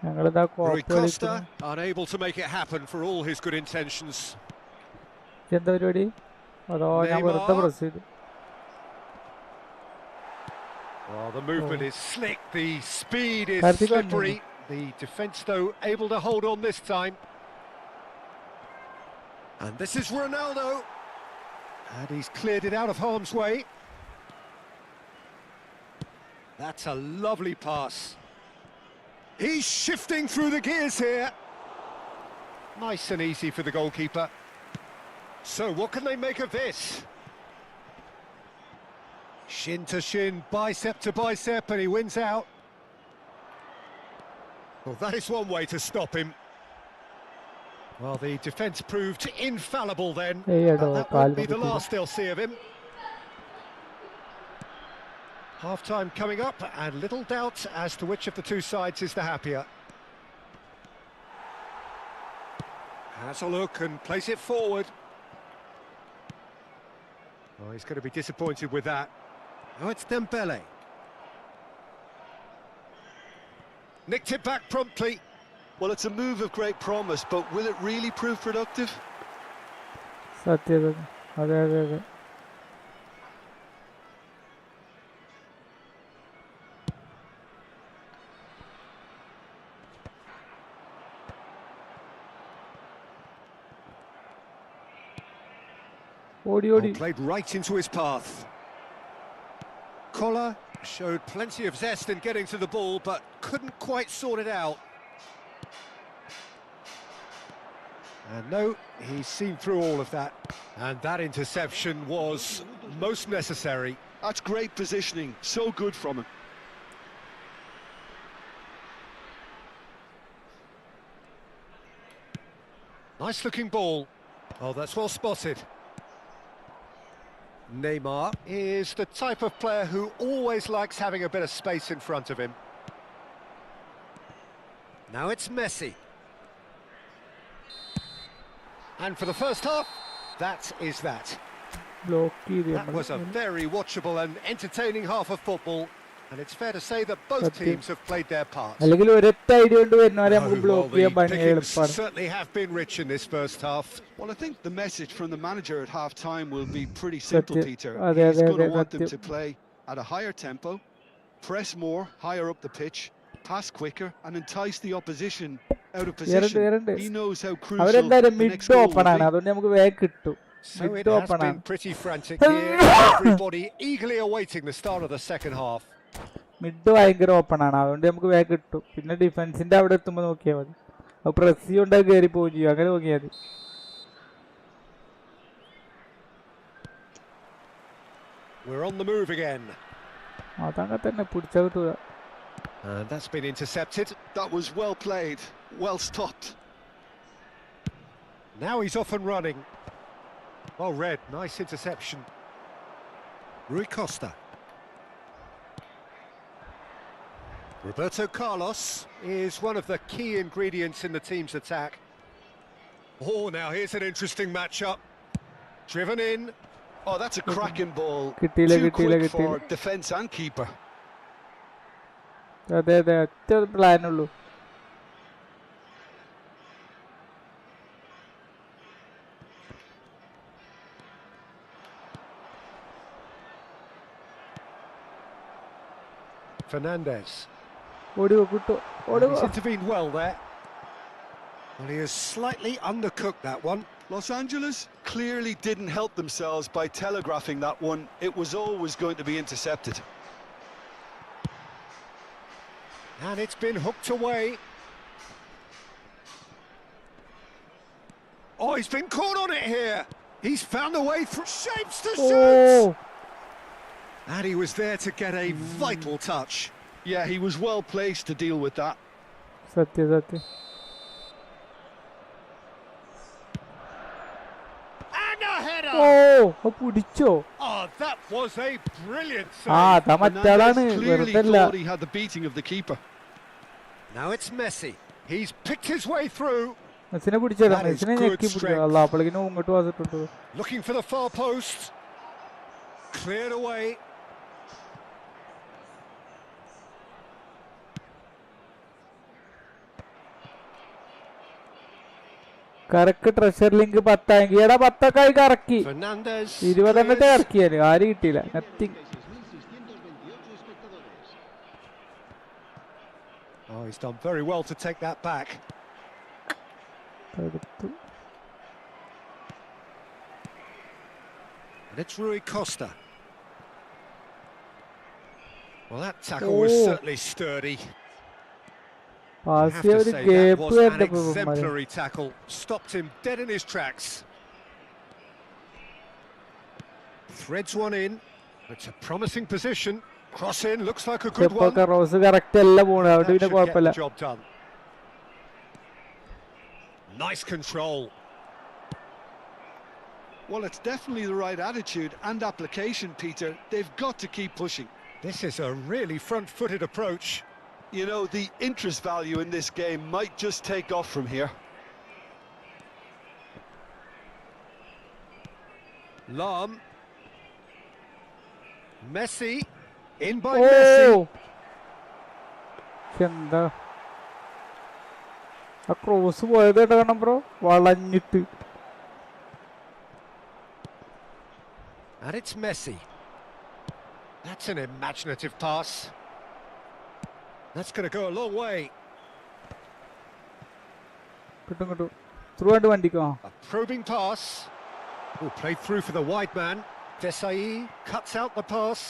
ഞങ്ങളിതാ Rui കോപ്പ് Costa കളിക്കുന്നു. unable to make it happen for all his good intentions. എന്താ പരിപാടി? അതോ ഞാൻ വെറുതെ press ചെയ്തു. Well, the movement is slick, the speed is Karthik on slippery. The defence, though, able to hold on this time. And this is Ronaldo. And he's cleared it out of harm's way. That's a lovely pass. He's shifting through the gears here. Nice and easy for the goalkeeper. So what can they make of this? Shin to shin, bicep to bicep, and he wins out. Well, that is one way to stop him. Well, the defence proved infallible then. But that won't be the last they'll see of him. Half-time coming up, and little doubt as to which of the two sides is the happier. Has a look and plays it forward. Oh, he's going to be disappointed with that. Oh, it's Dembele. Nicked it back promptly. Well, it's a move of great promise, but will it really prove productive? സത്യം. അതെ അതെ അതെ. ഓടി ഓടി. Played right into his path. Collar showed plenty of zest in getting to the ball, but couldn't quite sort it out. And no, he's seen through all of that. And that interception was most necessary. That's great positioning, so good from him. Nice looking ball. Oh, that's well spotted. Neymar is the type of player who always likes having a bit of space in front of him. Now it's Messi. And for the first half, that is that. That was a very watchable and entertaining half of football. And it's fair to say that both teams have played their part. അല്ലെങ്കിൽ ഒരൊറ്റ idea കൊണ്ട് വരുന്നവരെ നമുക്ക് block ചെയ്യാൻ ഭയങ്കര എളുപ്പമാണ്. Certainly have been rich in this first half. Well, I think the message from the manager at half-time will be pretty simple, Peter. അതെ He's അതെ going അതെ to want them സത്യം. to play at a higher tempo, press more, higher up the pitch, pass quicker, and entice the opposition out of position. He knows how crucial അവരെന്തായാലും the next mid goal open will ആണ്, be. അതുകൊണ്ട് നമുക്ക് വേഗം കിട്ടും. So it mid has open been ആണ്. pretty frantic here. Everybody eagerly awaiting the start of the second half. Mid ഭയങ്കര open ആണ്, അതുകൊണ്ട് നമുക്ക് വേഗം കിട്ടും. പിന്നെ ഡിഫൻസിന്റെ അവിടെ എത്തുമ്പോൾ നോക്കിയാൽ മതി. അത് പ്രസ് കൊണ്ട് കയറി പോവുകയും ചെയ്യും, അങ്ങനെ നോക്കിയാൽ മതി. We're on the move again. അതങ്ങനെ തന്നെ പിടിച്ചാൽ കിട്ടുക. And that's been intercepted. That was well played, well stopped. Now he's off and running. Oh, Red, nice interception. Rui Costa. Roberto Carlos is one of the key ingredients in the team's attack. Oh, now here's an interesting matchup. Driven in. Oh, that's a cracking ball. കിട്ടിയില്ല Too കിട്ടിയില്ല quick കിട്ടിയില്ല. for defence and keeper. അതെ അതെ, ഒറ്റ പ്ലാനുള്ളൂ. Fernandez. ഓടിവോ കിട്ടോ, ഓടിവോ. He's intervened well there. Well, he has slightly undercooked that one. Los Angeles clearly didn't help themselves by telegraphing that one. It was always going to be intercepted. And it's been hooked away. Oh, he's been caught on it here. He's found a way through. Shapes to shoot. And he was there to get a vital touch. Yeah, he was well placed to deal with that. സത്യം സത്യം. And a header. ഓ പിടിച്ചോ. Oh, that was a brilliant ആ save. അതാ മറ്റാളാണ്, Fernandes clearly വെറുതല്ല. thought he had the beating of the keeper. Now it's Messi. He's picked his way through. മെസ്സിനെ പിടിച്ചേരാ, That is മെസ്സിനെ good ഞെക്കി പിടിച്ചോ. strength. അല്ല അപ്പോഴേക്കും ഇങ്ങോട്ട് വന്നിട്ടുണ്ട്. Looking for the far post. Cleared away. കറക്ക് treasure link 10 ആയെങ്കിൽ എടാ 10 ഒക്കെ ആയി കറക്കി Fernandez 20 എന്നിട്ട് clears. ഇറക്കിയാല് ആരും കിട്ടിയില്ല nothing. 36.628 espectadores. Oh, he's done very well to take that back. എടുത്തു. And it's Rui Costa. Well, that tackle was Oh. certainly sturdy. I pass have to ഒരു say that gap was an കണ്ടപ്പോ exemplary tackle. Stopped him dead in his tracks. Threads one in. It's a promising position. Cross in, looks like a good one. Rose correct അല്ല പോണത് അവിടെ That പിന്നെ should get കുഴപ്പമില്ല. the job done. Nice control. Well, it's definitely the right attitude and application, Peter. They've got to keep pushing. This is a really front-footed approach. You know, the interest value in this game might just take off from here. Lam. Messi. In by Messi. എന്താ ആ cross പോയത് കേട്ടോ bro വളഞ്ഞിട്ട്. And it's Messi. That's an imaginative pass. That's going to go a long way. കിട്ടും കിട്ടും through ആയിട്ട് വണ്ടിക്കോ. A probing pass. Oh, played through for the wide man. Desai cuts out the pass.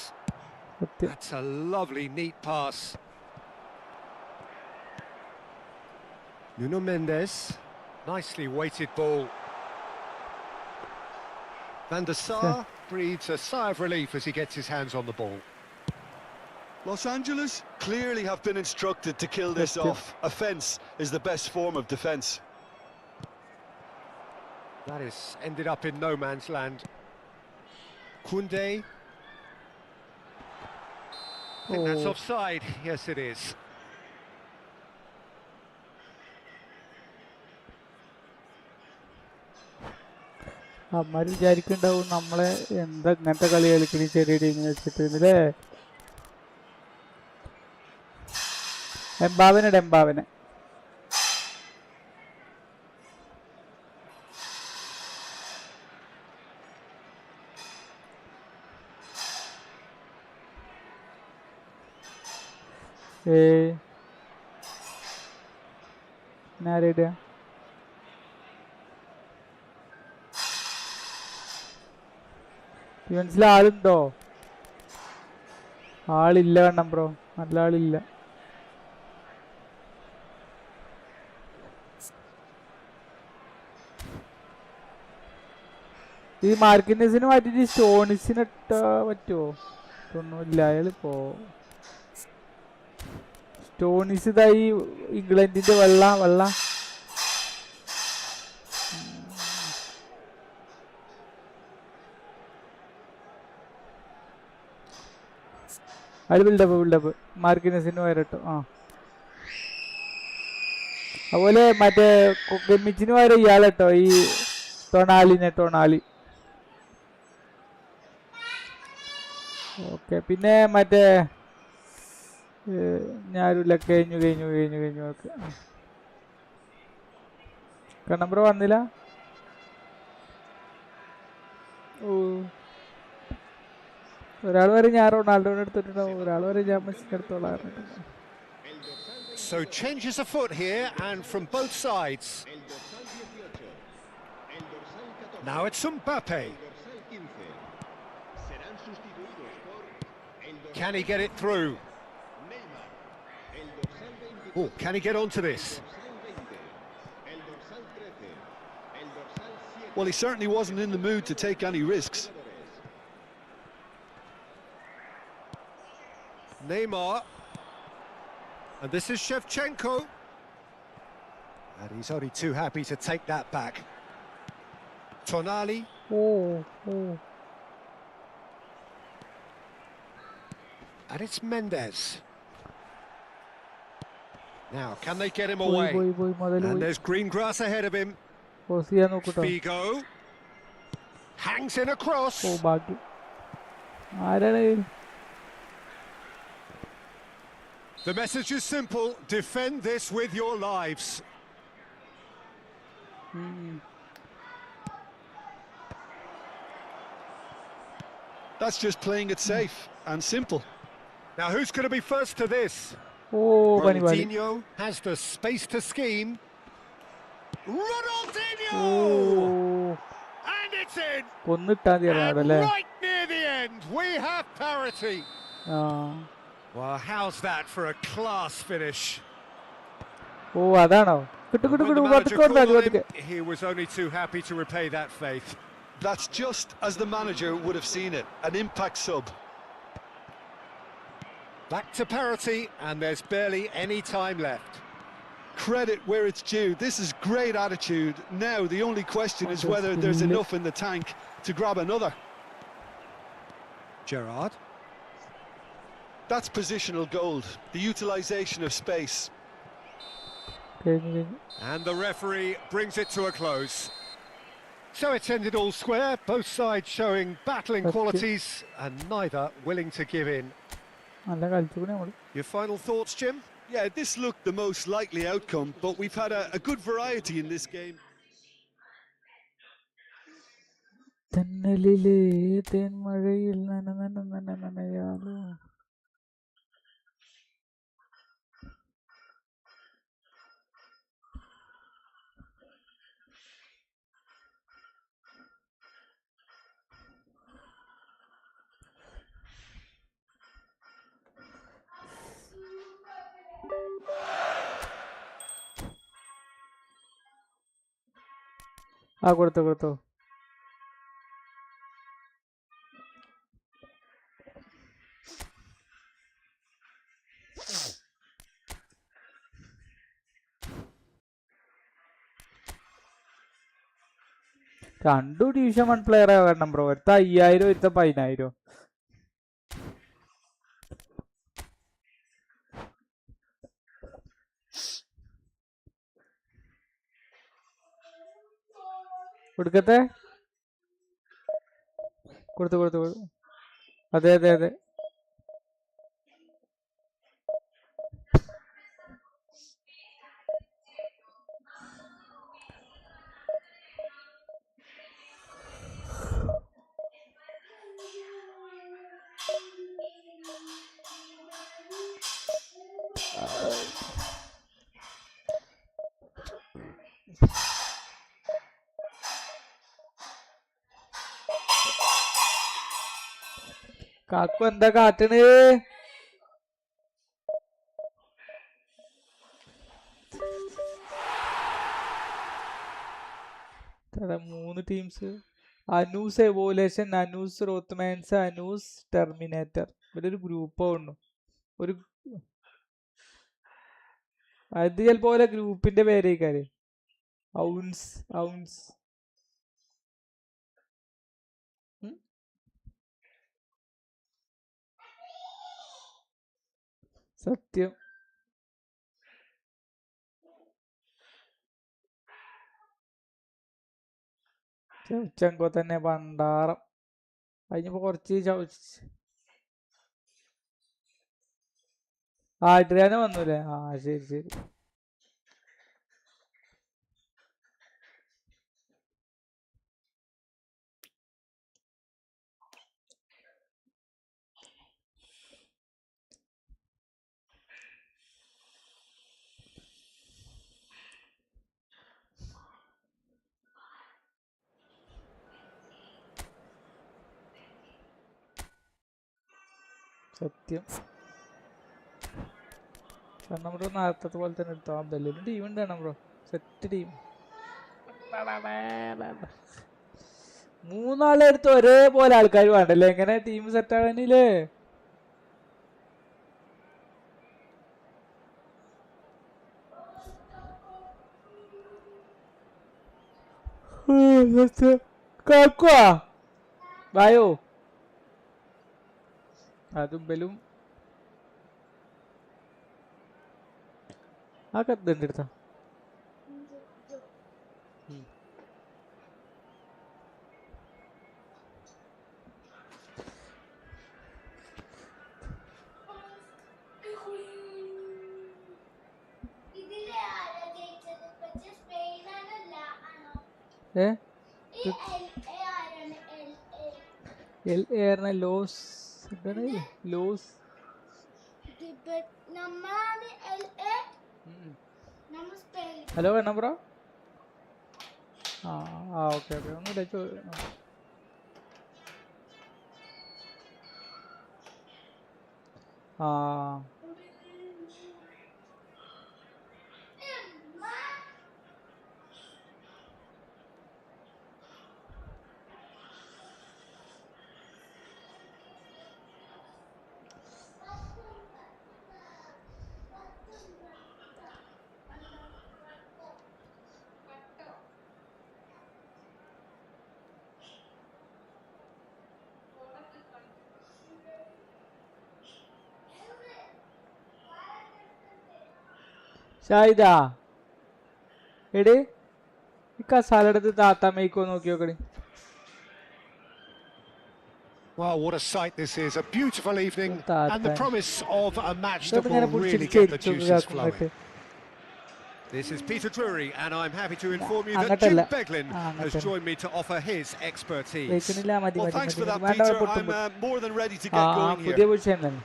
That's a lovely, neat pass. Nuno Mendes. Nicely weighted ball. Van der Sar breathes a sigh of relief as he gets his hands on the ball. Los Angeles clearly have been instructed to kill this Yes, off. Offence is the best form of defence. That has ended up in no man's land. Koundé. I think that's Oh. offside. Yes, it is. അമ്മ വിചാരിക്കുന്നുണ്ടാവും നമ്മളെ എന്താ ഇങ്ങനത്തെ കളി കളിക്കണി ചെറിയ ടീമിനെ വെച്ചിട്ട് ഇല്ലേ. എംബാവനെ ആരേടാ ഇവൻസിൽ ആളുണ്ടോ? ആളില്ല കണ്ണം ബ്രോ, നല്ല ആളില്ല. ഈ മാർക്കിനസിന് മാറ്റിട്ട് സ്റ്റോണിസിന് ഇട്ടാ പറ്റുമോ? ഒന്നുമില്ല അയാളിപ്പോ സ്റ്റോണിസ് ഇതായി ഇംഗ്ലണ്ടിന്റെ വെള്ള അത് ബിൽഡപ്പ് മാർക്കിനസിന് വരട്ടോ. ആ അതുപോലെ മറ്റേ ഗമ്മിച്ചിന് വരെ ഇയാളട്ടോ ഈ ടൊണാലി. ഓക്കെ പിന്നെ മറ്റേ ഞാനില്ല കഴിഞ്ഞു ഓക്കെ. കണ്ണമ്പ്ര വന്നില്ല. ഓ ഒരാൾ വരെ ഞാൻ റൊണാൾഡോനെ എടുത്തിട്ടുണ്ടാവും, ഒരാൾ വരെ ഞാൻ മെസ്സിനെ എടുത്തോളാം. So changes afoot here and from both sides. Now it's Mbappe. Can he get it through? Oh, can he get onto this? Well, he certainly wasn't in the mood to take any risks. Neymar. And this is Shevchenko. And he's only too happy to take that back. Tonali. Oh. And it's Mendes. Now, can they get him away? And there's green grass ahead of him. Figo. Hangs in across. ഓ ഭാഗ്യം. ആരാണ്? The message is simple. Defend this with your lives. That's just playing it safe and simple. Now, who's going to be first to this? Oh, pani. Ronaldinho has the space to scheme. Ronaldinho! Oh, And it's in! കൊന്നിട്ടാ And തീർന്നല്ലേ? right near the end, we have parity. Well, how's that for a class finish? ഓ അതാണോ? And when the manager called on him, he was only too happy to repay that faith. That's just as the manager would have seen it, an impact sub. Back to parity, and there's barely any time left. Credit where it's due. This is great attitude. Now the only question is whether there's enough in the tank to grab another. Gerrard. That's positional gold, the utilisation of space. And the referee brings it to a close. So it's ended all square, both sides showing battling qualities and neither willing to give in. Your final thoughts, Jim? Yeah, this looked the most likely outcome, but we've had a good variety in this game. തെന്നലിലെ തേൻമഴയിൽ നനയാലോ. കൊടുത്തോ. രണ്ടു division 1 player ആവണം bro. ഒരുത്ത 5000 ഒരുത്ത 10000. കൊടുക്കത്തെ കൊടുത്തു. അതെ. കാക്കു എന്താ കാട്ടണ്? 3 teams. Anu's എവോലേഷൻ, Anu's റോത്ത്മാൻസ്, Anu's Terminator. ഇവിടെ ഒരു ഗ്രൂപ്പ് ഉണ്ട്. ഒരു അത് ചിലപ്പോ ഗ്രൂപ്പിന്റെ പേരേക്കാര്. ഔൺസ് സത്യം. ചവച്ചങ്കോ തന്നെ പണ്ടാറം. അതിനിപ്പോ കുറച്ച് ആഡ്രിയാന വന്നൂലേ? ശരി. സത്യം. നമ്മുടെ നേരത്തെ പോലെ തന്നെ എടുത്തോ. ആ ബെല്ലിന് ടീം ഉണ്ടാണ് ബ്രോ. Set team. 3 എടുത്ത് ഒരേപോലെ ആൾക്കാർ വേണ്ടല്ലേ? എങ്ങനെ ടീം സെറ്റ് ആവാനില്ലേ? കാക്കുവാ വായോ. അതും ബലും ആ കത്തുണ്ട് എടുത്ത. ഏ LA ലോസ് എന്താണ് ലോസ് ഹലോ എന്നാ ബ്രോ ഓക്കെ ഒന്നുമില്ല ഷായിദാ എടേ ഈ കസാലെടുത്ത് താത്താ മേക്കോ നോക്കി നോക്കണേ. Well, what a sight this is. A beautiful evening and the promise of a match that ഇങ്ങനെ will really പിടിച്ചിട്ട് get the juices flowing. This is Peter Drury, and I'm happy to inform you that Jim Beglin has joined me to offer his expertise. Well, thanks for that, Peter. I'm more than ready to get going here. പുതിയ position തന്നെ.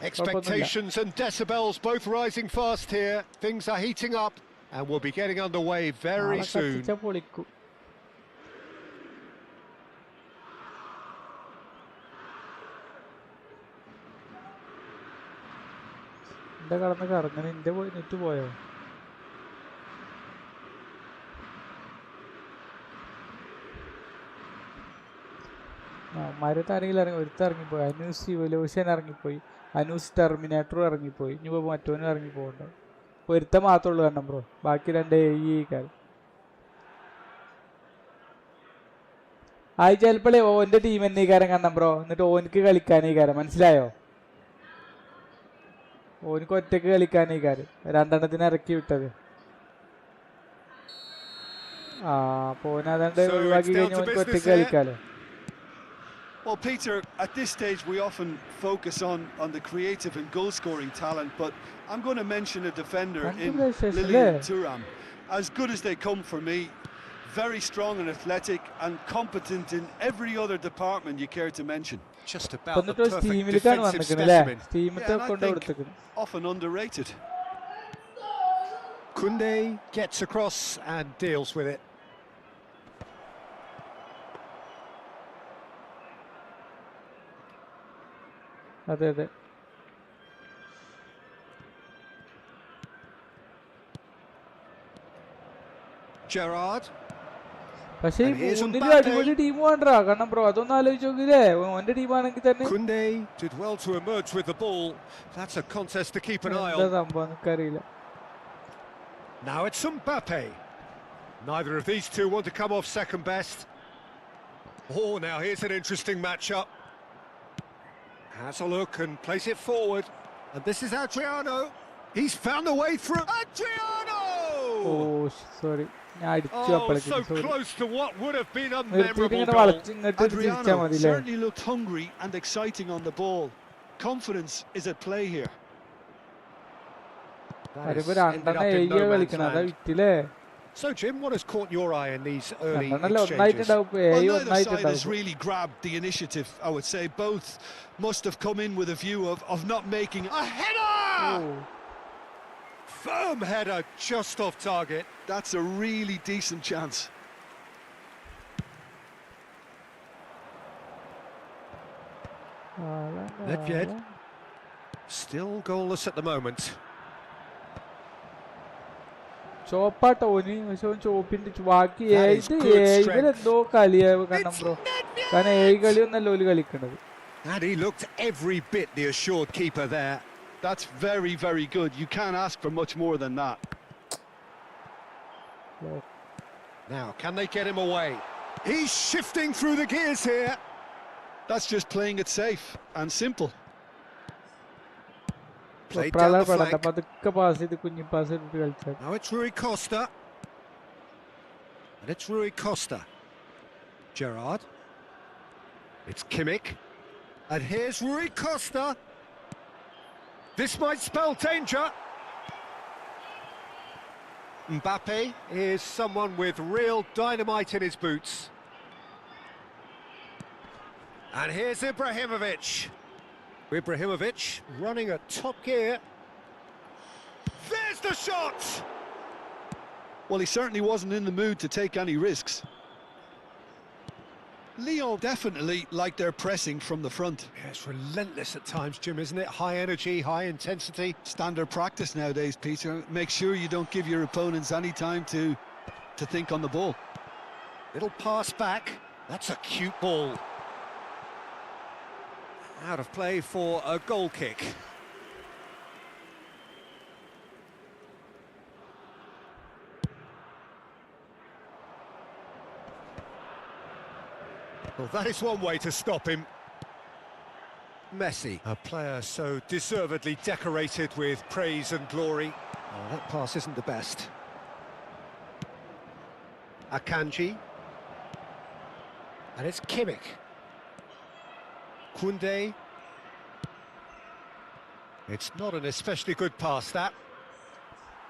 Expectations and decibels both rising fast here. Things are heating up and we'll be getting underway very soon. എന്റെ കടന്ന് കറങ്ങണ എന്റെ net പോയോ? മരത്ത് ആരെങ്കിലും ഒരുത്തിറങ്ങിപ്പോയി. Anu's evolution ഇറങ്ങിപ്പോയി, അനൂസ് ടെർമിനേറ്ററും ഇറങ്ങിപ്പോയി. ഇനിയിപ്പോൾ മറ്റോനും ഇറങ്ങി പോകണ്ട. ഒരുത്ത മാത്രമേ ഉള്ളൂ കണ്ണം ബ്രോ, ബാക്കി രണ്ട് കാര്യം. ചിലപ്പോഴേ ഓൻ്റെ ടീം തന്നെ ഈ കാര്യം കണ്ണം ബ്രോ, എന്നിട്ട് ഓനിക്ക് കളിക്കാനേ കാര്യം, മനസ്സിലായോ? ഓനിക്ക് ഒറ്റക്ക് കളിക്കാനേ കാര്യം, രണ്ടെണ്ണത്തിന് ഇറക്കി വിട്ടത്. അപ്പൊ ഓനതാണ്ട് ഒഴിവാക്കി കഴിഞ്ഞാൽ ഓനിക്ക് ഒറ്റക്ക് കളിക്കാലോ. Well, Peter, at this stage we often focus on the creative and goal-scoring talent, but I'm going to mention a defender in Lilian Thuram. As good as they come for me, very strong and athletic and competent in every other department you care to mention. Just about the perfect defensive specimen. Yeah, and I think often underrated. Kunde gets across and deals with it. അതെ Gerrard. പക്ഷേ മൂന്നിലും അടിപൊളി team വേണ്ടാ കാരണം bro, അതൊന്നും ആലോചിച്ച് നോക്കില്ലേ, ഓന്റെ ടീമാണെങ്കിൽ തന്നെ. Kunde did well to emerge with the ball. That's a contest to keep an eye on. സംഭവം എനിക്കറിയില്ല. Now it's Mbappe. Neither of these two want to come off second best. Oh, now here's an interesting matchup. Has a look and plays it forward. And this is Adriano. He's found a way through. Adriano! Oh, sorry. So close to what would have been a memorable goal. Adriano certainly looked hungry and exciting on the ball. Confidence is at play here. So, Jim, what has caught your eye in these early exchanges? Well, neither side has really grabbed the initiative, I would say. Both must have come in with a view of not making a header! Firm header just off target. That's a really decent chance. Nedved still goalless at the moment. ചോപ്പാ ടോനി, പക്ഷെ ചോപ്പിന്റെ ബാക്കി ഇവരെന്തോ കളിയാ കണ്ണം bro, കാരണം കളിയൊന്നല്ല ഓല് കളിക്കണത്. And he looked every bit the assured keeper there. That's very, very good. You can't ask for much more than that. Now, can they get him away? He's shifting through the gears here. That's just playing it safe and simple. Played down the flank. Now it's Rui Costa. And it's Rui Costa. Gerrard. It's Kimmich. And here's Rui Costa. This might spell danger. Mbappe is someone with real dynamite in his boots. And here's Ibrahimovic. Ibrahimovic running at top gear. There's the shot! Well, he certainly wasn't in the mood to take any risks. Lyon definitely like their pressing from the front. Yeah, it's relentless at times, Jim, isn't it? High energy, high intensity. Standard practice nowadays, Peter. Make sure you don't give your opponents any time to think on the ball. Little pass back. That's a cute ball. Out of play for a goal kick. Well, that is one way to stop him. Messi, a player so deservedly decorated with praise and glory. Oh, that pass isn't the best. Akanji. And it's Kimmich. Koundé. It's not an especially good pass, that.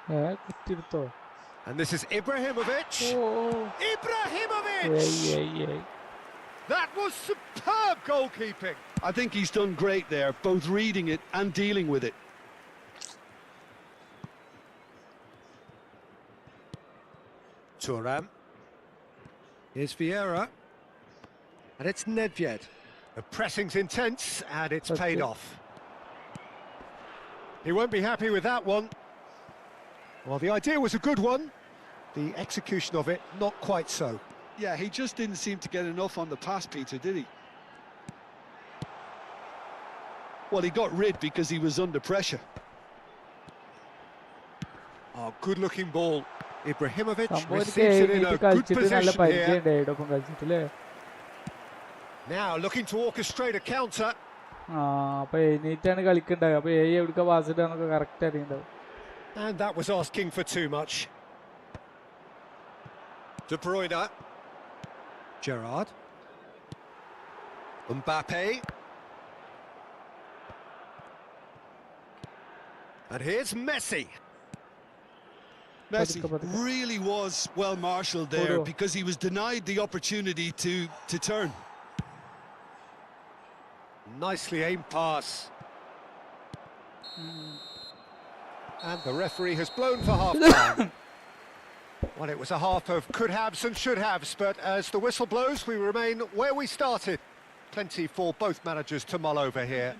കുത്തിയെടുത്തോ? And this is Ibrahimovic. Oh. Ibrahimovic! That was superb goalkeeping. I think he's done great there, both reading it and dealing with it. Thuram. Here's Vieira. And it's Nedved. The pressing's intense and it's paid off. He won't be happy with that one. Well, the idea was a good one. The execution of it, not quite so. Yeah, he just didn't seem to get enough on the pass, Peter, did he? Well, he got rid because he was under pressure. Oh, good-looking ball. Ibrahimovic സംഭവം receives it in a good കളിച്ചിട്ട് നല്ല position പരിചയം here. ഉണ്ടായിട്ട് ഒപ്പം കളിച്ചിട്ടില്ലേ? Now looking to orchestrate a counter. അപ്പൊ എണീറ്റാണ് കളിക്കണ്ടാവുക. അപ്പൊ എവിടേക്കാ പാസ് ഇടാന്നൊക്കെ കറക്റ്റ് അറിയണ്ടാവും. And that was asking for too much. De Bruyne. Gerrard. Mbappe. And here's Messi. Messi really was well marshalled there because he was denied the opportunity to turn. Nicely aimed pass. And the referee has blown for half-time. Well, it was a half of could-haves and should-haves, but as the whistle blows, we remain where we started. Plenty for both managers to mull over here.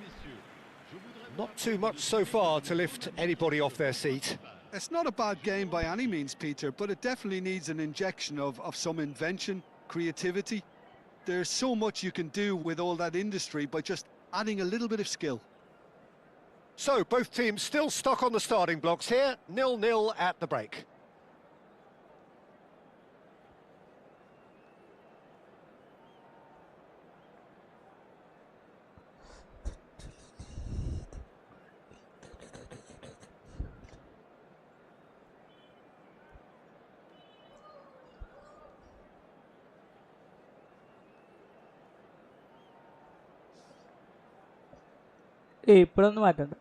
Not too much so far to lift anybody off their seat. It's not a bad game by any means, Peter, but it definitely needs an injection of some invention, creativity. There's so much you can do with all that industry by just adding a little bit of skill. So, both teams still stuck on the starting blocks here, 0-0 at the break. ഇപ്പോഴൊന്നും മാറ്റണ്ട.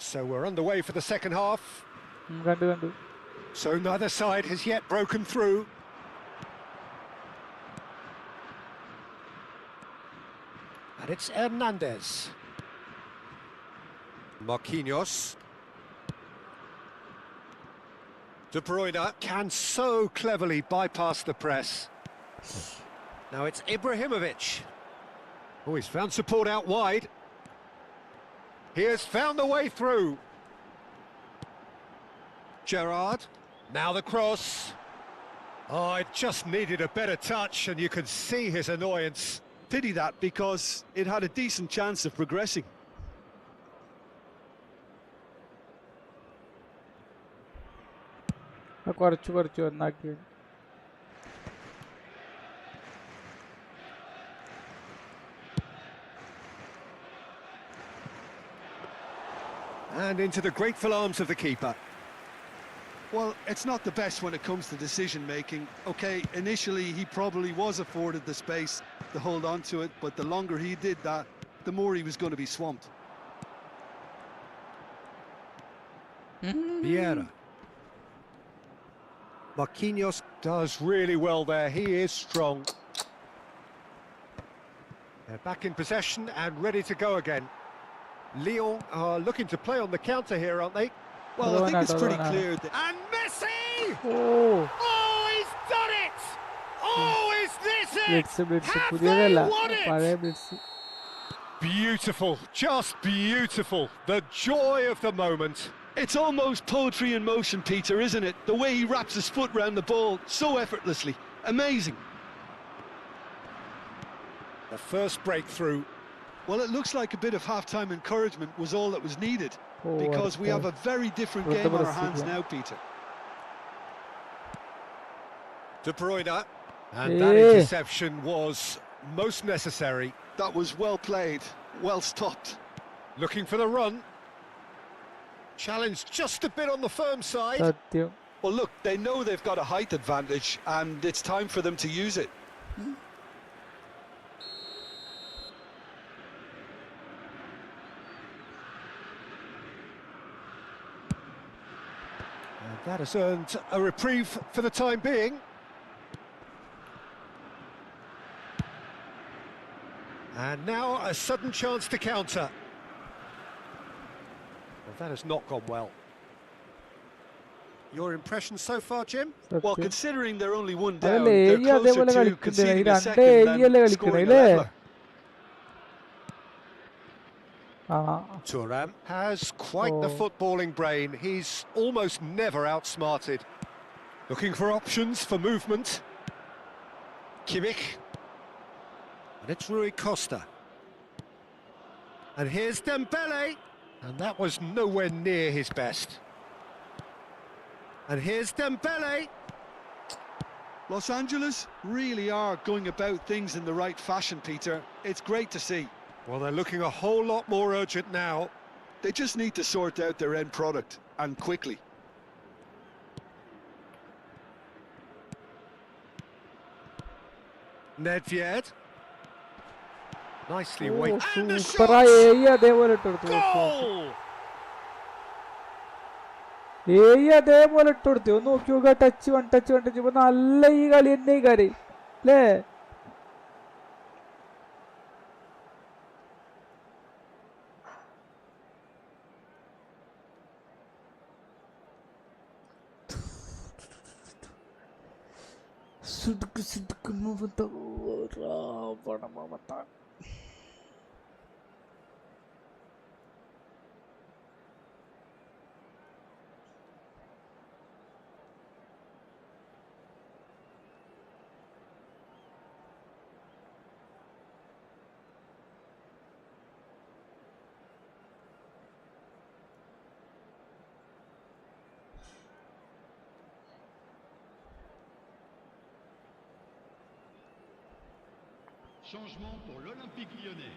So we're underway for the second half. കണ്ടു. So neither side has yet broken through. And it's Hernandez. Marquinhos. De Bruyne can so cleverly bypass the press. Now it's Ibrahimovic. Oh, he's found support out wide. He has found the way through. Gerrard. Now the cross. Oh, it just needed a better touch, and you can see his annoyance. Pity that, because it had a decent chance of progressing. കുറച്ചു ഒന്നാക്കി. And into the grateful arms of the keeper. Well, it's not the best when it comes to decision-making. Okay, initially he probably was afforded the space to hold on to it, but the longer he did that, the more he was going to be swamped. Vieira. Marquinhos does really well there. He is strong. They're back in possession and ready to go again. Lyon are looking to play on the counter here, aren't they? Well, I think it's pretty clear that... And Messi! Oh, Oh, he's done it! Oh, is this it? blitz Have പുതിയതല്ല they won it? പഴയ blitz. Beautiful, just beautiful. The joy of the moment. It's almost poetry in motion, Peter, isn't it? The way he wraps his foot round the ball so effortlessly. Amazing. The first breakthrough. Well, it looks like a bit of half-time encouragement was all that was needed, Oh, because we have a very different game on our hands now, Peter. De Bruyne. And that interception was most necessary. That was well played, well stopped. Looking for the run. Challenged just a bit on the firm side. സത്യം. Well, look, they know they've got a height advantage, and it's time for them to use it. And that has earned a reprieve for the time being. And now a sudden chance to counter. Well, that has not gone well. Your impression so far, Jim? Well, സത്യം. considering they're only one down, അതല്ലേ they're area closer അതേപോലെ to കളിക്കണ്ടേ, ഈ conceding a രണ്ട് second ഏരിയല്ലേ than കളിക്കണേ scoring a അല്ലേ? leveller. ആ Thuram has quite the Oh. footballing brain. He's almost never outsmarted. Looking for options for movement. Kimmich. And it's Rui Costa. And here's Dembele. And that was nowhere near his best. And here's Dembele. Los Angeles really are going about things in the right fashion, Peter. It's great to see. Well, they're looking a whole lot more urgent now. They just need to sort out their end product, and quickly. Nedved. Nicely oh weighted. And the സൂപ്പറാ shot! Area അതേപോലെ ഇട്ടെടുത്തു. Goal! Area അതേപോലെ ഇട്ടെടുത്തു. ഒന്ന് നോക്കി നോക്കുക, touch one ഇപ്പൊ നല്ല ഈ കളി തന്നെ ഈ കളി അല്ലേ? സിദ്ക്ക് Mamata Ravana Mamata. Changement pour l'Olympique Lyonnais.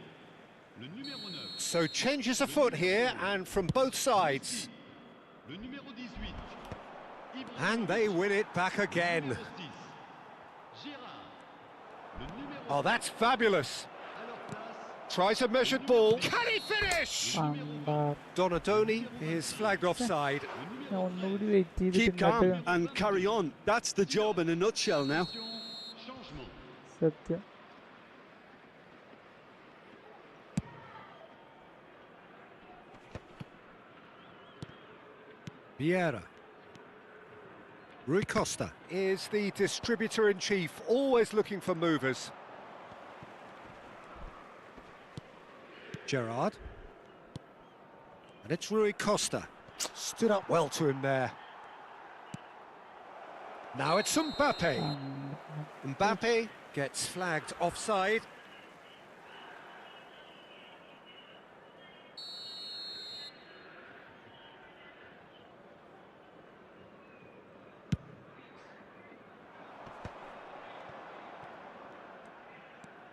Le numéro 9. So changes afoot here and from both sides. Le numéro 18. And they win it back again. Numéro 6. Gérard. Le numéro Oh, that's fabulous. à leur place. Tries a measured ball. Can he finish? പണ്ടാ. Donadoni is flagged offside. ഞാൻ ഒന്നുകൂടി wait ചെയ്തിട്ട് Keep calm ഇങ്ങോട്ട്. and carry on. That's the job in a nutshell now. Changement. സത്യം. Vieira. Rui Costa is the distributor-in-chief, always looking for movers. Gerrard. And it's Rui Costa. Stood up well to him there. Now it's Mbappe. Mbappe gets flagged offside.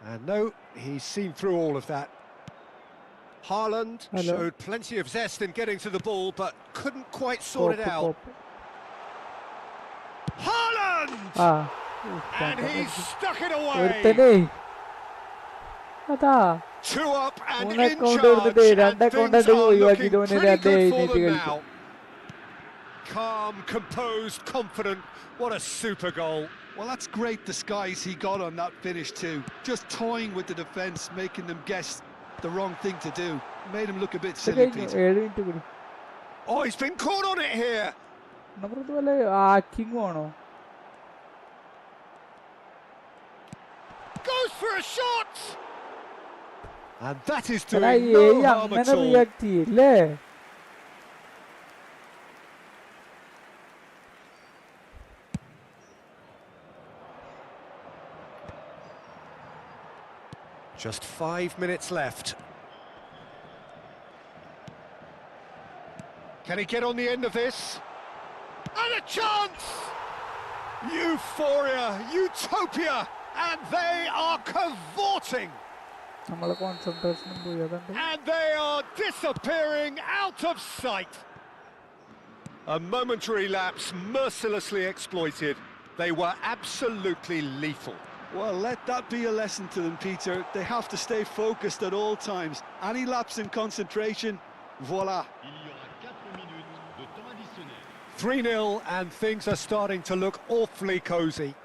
And no, he's seen through all of that. Haaland Hello. showed plenty of zest in getting to the ball, but couldn't quite sort it out. Haaland! And he's stuck it away. Two up and in charge, and things are looking pretty good for them now. Calm, composed, confident. What a super goal. Well, that's great disguise he got on that finish too. Just toying with the defence, making them guess the wrong thing to do. Made him look a bit silly, Peter. Oh, he's been caught on it here. Goes for a shot. And that is doing no harm at all. Just 5 minutes left. Can he get on the end of this? And a chance! Euphoria, utopia, and they are cavorting. And they are disappearing out of sight. A momentary lapse mercilessly exploited. They were absolutely lethal. Well, let that be a lesson to them, Peter. They have to stay focused at all times. Any lapse in concentration, voila. 3-0 and things are starting to look awfully cosy.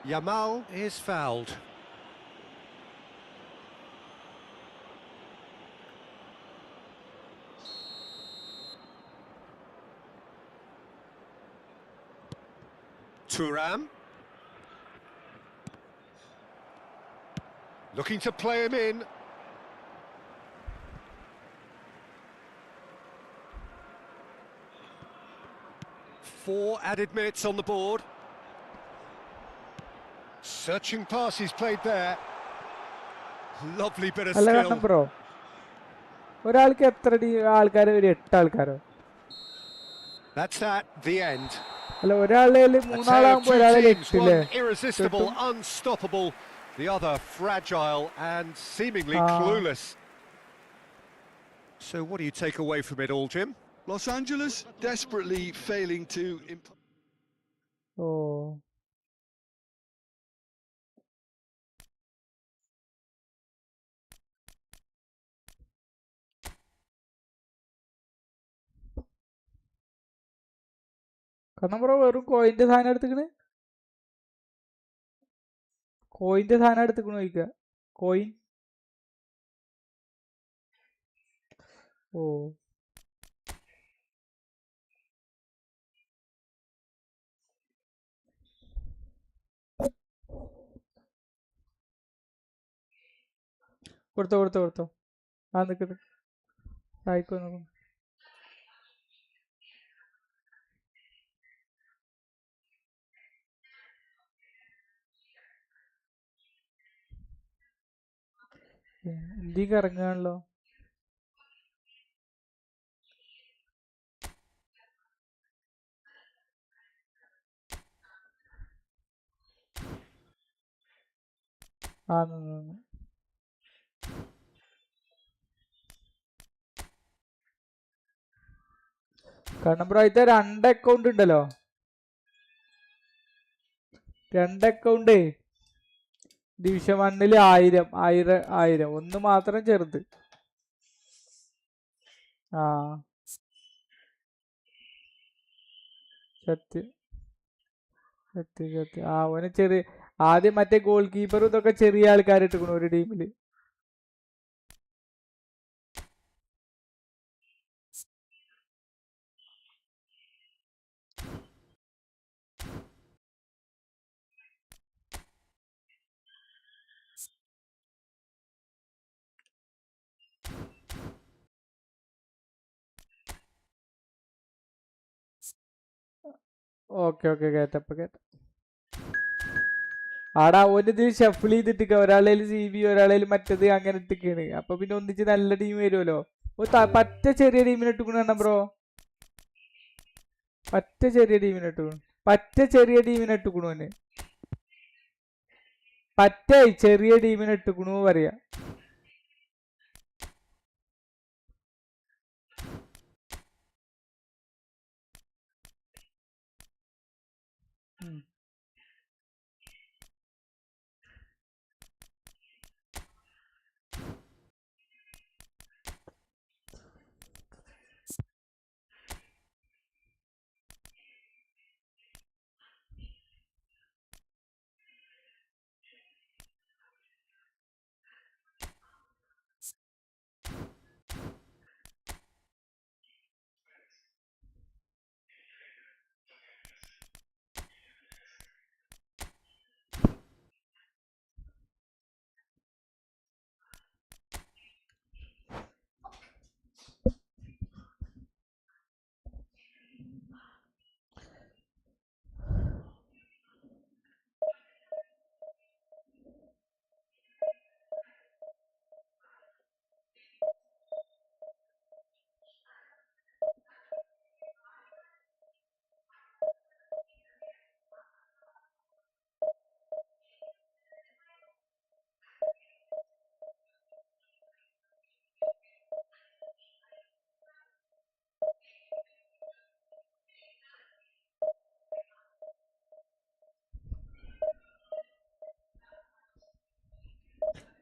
Yamal is fouled. Thuram. Looking to play him in. Four added minutes on the board. Searching pass he's played there. Lovely bit of skill. That's at the end. A tale of two teams, one irresistible, unstoppable, the other fragile and seemingly clueless. So what do you take away from it all, Jim? Los Angeles desperately failing to... വെറും കോയിന്റെ സാധനം എടുത്തിക്കണ് കോയിന്റെ സാധനം എടുത്തിക്കണു ചോദിക്കുക coin ഓ കൊടുത്തോ ആ നിൽക്കുന്നു ആയിക്കോ നോക്കുന്നു ഇന്ത്യക്ക് ഇറങ്ങാണല്ലോ ആ കാരണം ബ്രോ ഇത് 2 അക്കൗണ്ട് ഉണ്ടല്ലോ 2 അക്കൗണ്ട് ഡിവിഷൻ 1 1000 ഒന്ന് മാത്രം ചെറുത് ആ സത്യം ആ ഓന് ചെറിയ ആദ്യം മറ്റേ ഗോൾ കീപ്പറും ഇതൊക്കെ ചെറിയ ആൾക്കാരിട്ടിക്കണു ഒരു ടീമില് ഓക്കെ കേട്ടപ്പോ ആടാ ഓനിത് ഷഫിൾ ചെയ്തിട്ട് ഒരാളേൽ CV ഒരാളേൽ മറ്റത് അങ്ങനെ ഇട്ടിക്കാണ് അപ്പൊ പിന്നെ ഒന്നിച്ച് നല്ല ടീം വരുമല്ലോ പറ്റ ചെറിയ ടീമിനെ ഇട്ടുക്കണ ബ്രോ പറ്റ ചെറിയ ടീമിനെ ഇട്ടുക്കണു ഓന് പറ്റേ ചെറിയ ടീമിനെ ഇട്ടുക്കണു പറയാ.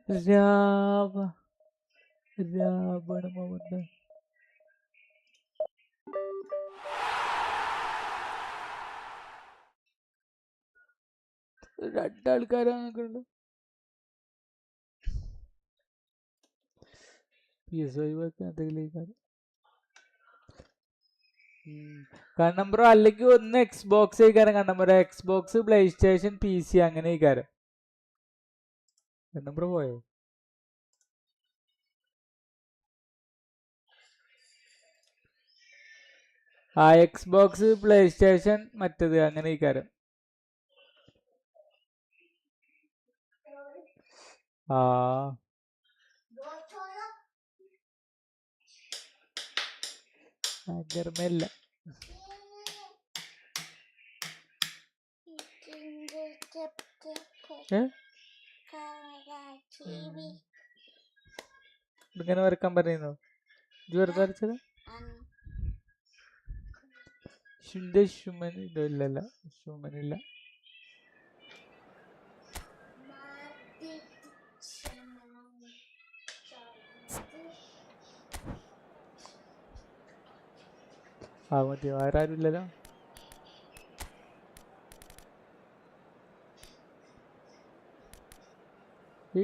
രാവണ രണ്ടാൾക്കാരാണ് നിൽക്കുന്നത്. കണ്ണമ്പ്രോ അല്ലെങ്കിൽ ഒന്ന് എക്സ്ബോക്സ് കഴിക്കാരം. കണ്ണമ്പ്രോ എക്സ്ബോക്സ്, പ്ലേ സ്റ്റേഷൻ, PC അങ്ങനെ കഴിക്കാരം. കണ്ണമ്പ്രോ പോയോ? ആ എക്സ്ബോക്സ്, പ്ലേ സ്റ്റേഷൻ, മറ്റത് അങ്ങനെ കഴിക്കാരം. ഗർമല്ല. ഇങ്ങനെ വരക്കാൻ പറയുന്നു. ഇത് വെറുതെ വരച്ചത് ഇല്ലല്ല, ഷുമനില്ല. മതിയോ? ആരും ഇല്ലല്ലോ. ഈ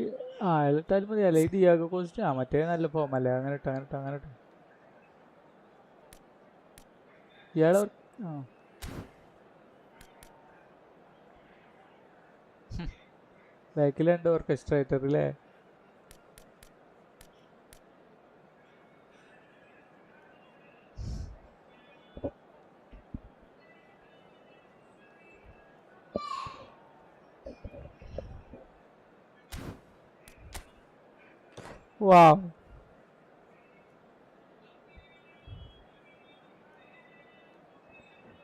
അയാളിട്ടാലും മതി. അല്ല, ഇത് യാഗ കോസ്റ്റ് മറ്റേ നല്ല ഫോമല്ലേ. അങ്ങനെ ഇട്ടോ, അങ്ങനെ ഇട്ടോ, അങ്ങനെ ഇട്ടോ. ഇയാളെ ബാക്കിലുണ്ട് ഓർക്കസ്ട്രേറ്റർ അല്ലേ? വാ,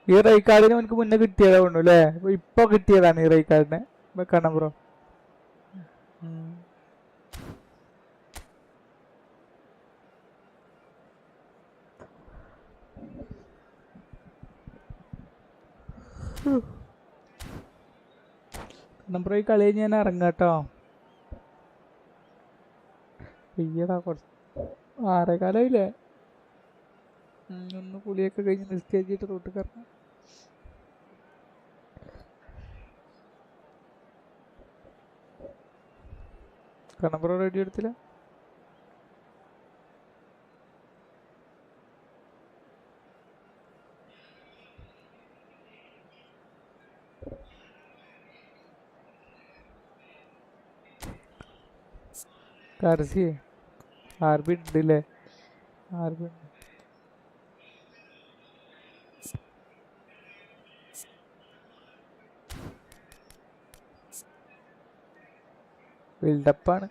ഈ റൈക്കാർഡിന് എനിക്ക് മുന്നേ കിട്ടിയതാ കൊണ്ടു അല്ലേ? ഇപ്പൊ കിട്ടിയതാണ് ഈ റൈക്കാർഡിനെ. വെക്കണം ബ്രോ. ബ്രോ ഈ കളി ഞാൻ ഇറങ്ങാട്ടോ. പെയ്യടാ, കുറച്ച് 6:15 ഒന്ന് കുളിയൊക്കെ കഴിഞ്ഞ് നിസ്കരിച്ചിട്ട് റൂട്ട് കയറണം. കണ്ണമ്പ്രോ റെഡി എടുത്തില്ല? കർസി ആർബി ഉണ്ടല്ലേ? ആർബി ബിൽഡപ്പാണ്.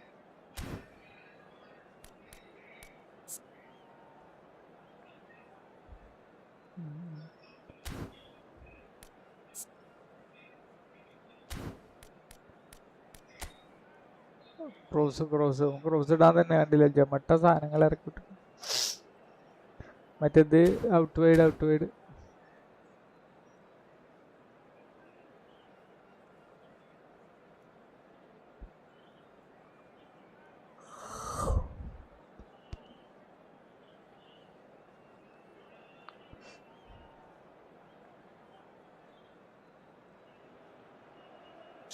ക്രോസ് ഇടാൻ തന്നെ കണ്ടില്ല, ജമട്ട സാധനങ്ങൾ ഇറക്കി വിട്ടു. മറ്റേത് out wide.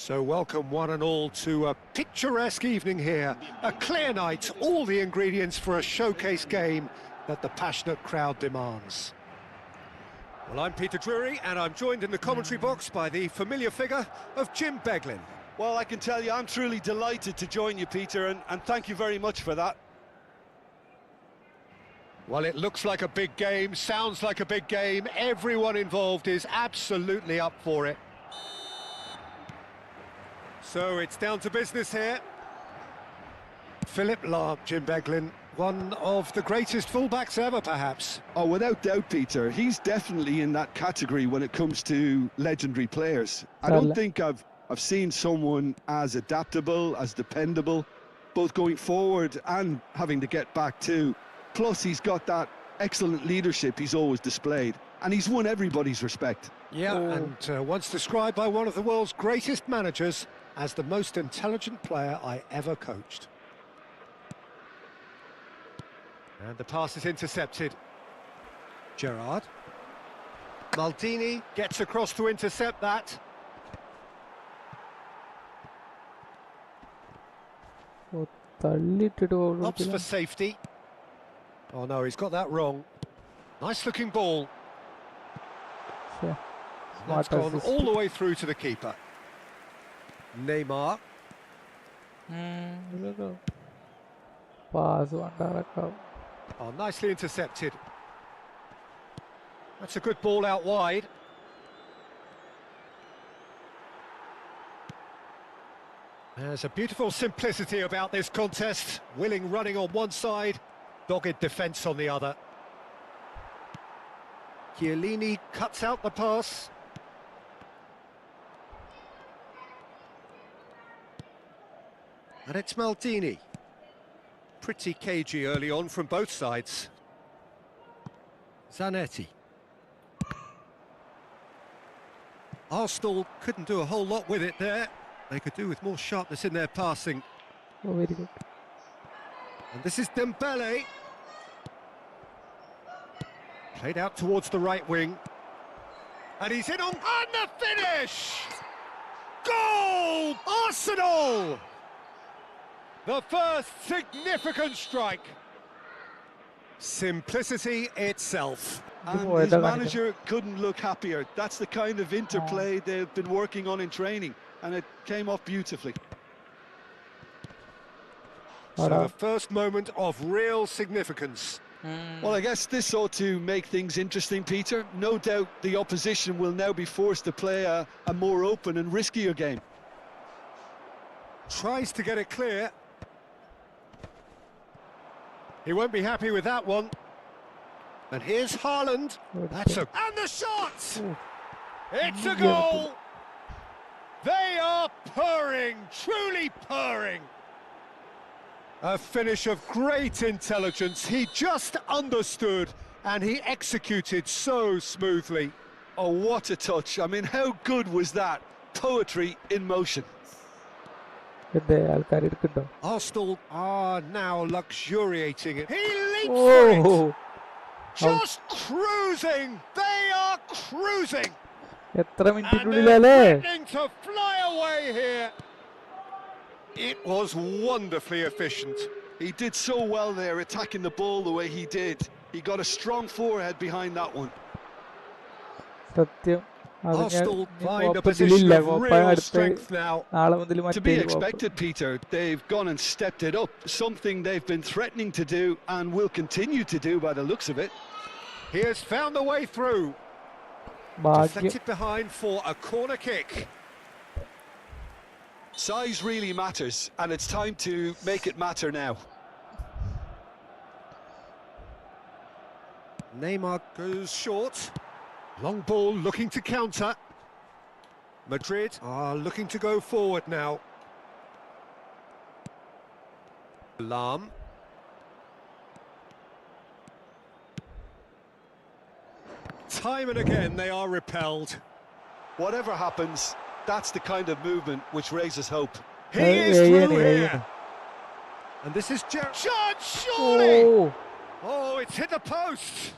So welcome one and all to a picturesque evening here. A clear night, all the ingredients for a showcase game that the passionate crowd demands. Well, I'm Peter Drury, and I'm joined in the commentary box by the familiar figure of Jim Beglin. Well, I can tell you, I'm truly delighted to join you, Peter, and thank you very much for that. Well, it looks like a big game, sounds like a big game. Everyone involved is absolutely up for it. So it's down to business here. Philip Lahm, Jim Beglin, one of the greatest fullbacks ever, perhaps. Oh, without doubt, Peter. He's definitely in that category when it comes to legendary players. I don't think I've seen someone as adaptable, as dependable, both going forward and having to get back too. Plus, he's got that excellent leadership he's always displayed, and he's won everybody's respect. Yeah, and once described by one of the world's greatest managers as the most intelligent player I ever coached. And the pass is intercepted. Gerrard. Maldini gets across to intercept that. Opts for safety. Oh no, he's got that wrong. Nice looking ball. That's gone all the way through to the keeper. Neymar. Oh, nicely intercepted. That's a good ball out wide. There's a beautiful simplicity about this contest. Willing running on one side, dogged defence on the other. Chiellini cuts out the pass. And it's Maldini. Pretty cagey early on from both sides. Zanetti. Arsenal couldn't do a whole lot with it there. They could do with more sharpness in their passing. Oh, very good. And this is Dembele. Played out towards the right wing. And he's in on the finish! Goal! Arsenal! The first significant strike. Simplicity itself. And his manager couldn't look happier. That's the kind of interplay they've been working on in training, and it came off beautifully. So the first moment of real significance. Well, I guess this ought to make things interesting, Peter. No doubt the opposition will now be forced to play a more open and riskier game. Tries to get it clear. He won't be happy with that one. And here's Haaland. And the shot! It's a goal! They are purring, truly purring. A finish of great intelligence. He just understood and he executed so smoothly. Oh, what a touch. I mean, how good was that? Poetry in motion. Arsenal are now luxuriating it. He leaps for it! Just cruising! They are cruising! And they're threatening to fly away here! It was wonderfully efficient. He did so well there, attacking the ball the way he did. He got a strong forehead behind that one. Arsenal find a position of real strength now. To be expected, Peter. They've gone and stepped it up, something they've been threatening to do and will continue to do by the looks of it. He has found a way through. Deflected behind for a corner kick. Size really matters, and it's time to make it matter now. Neymar goes short. Long ball looking to counter. Madrid are looking to go forward now. Lam. Time and again they are repelled. Whatever happens, that's the kind of movement which raises hope. He is through here. And this is Shot, surely! Oh, it's hit the post.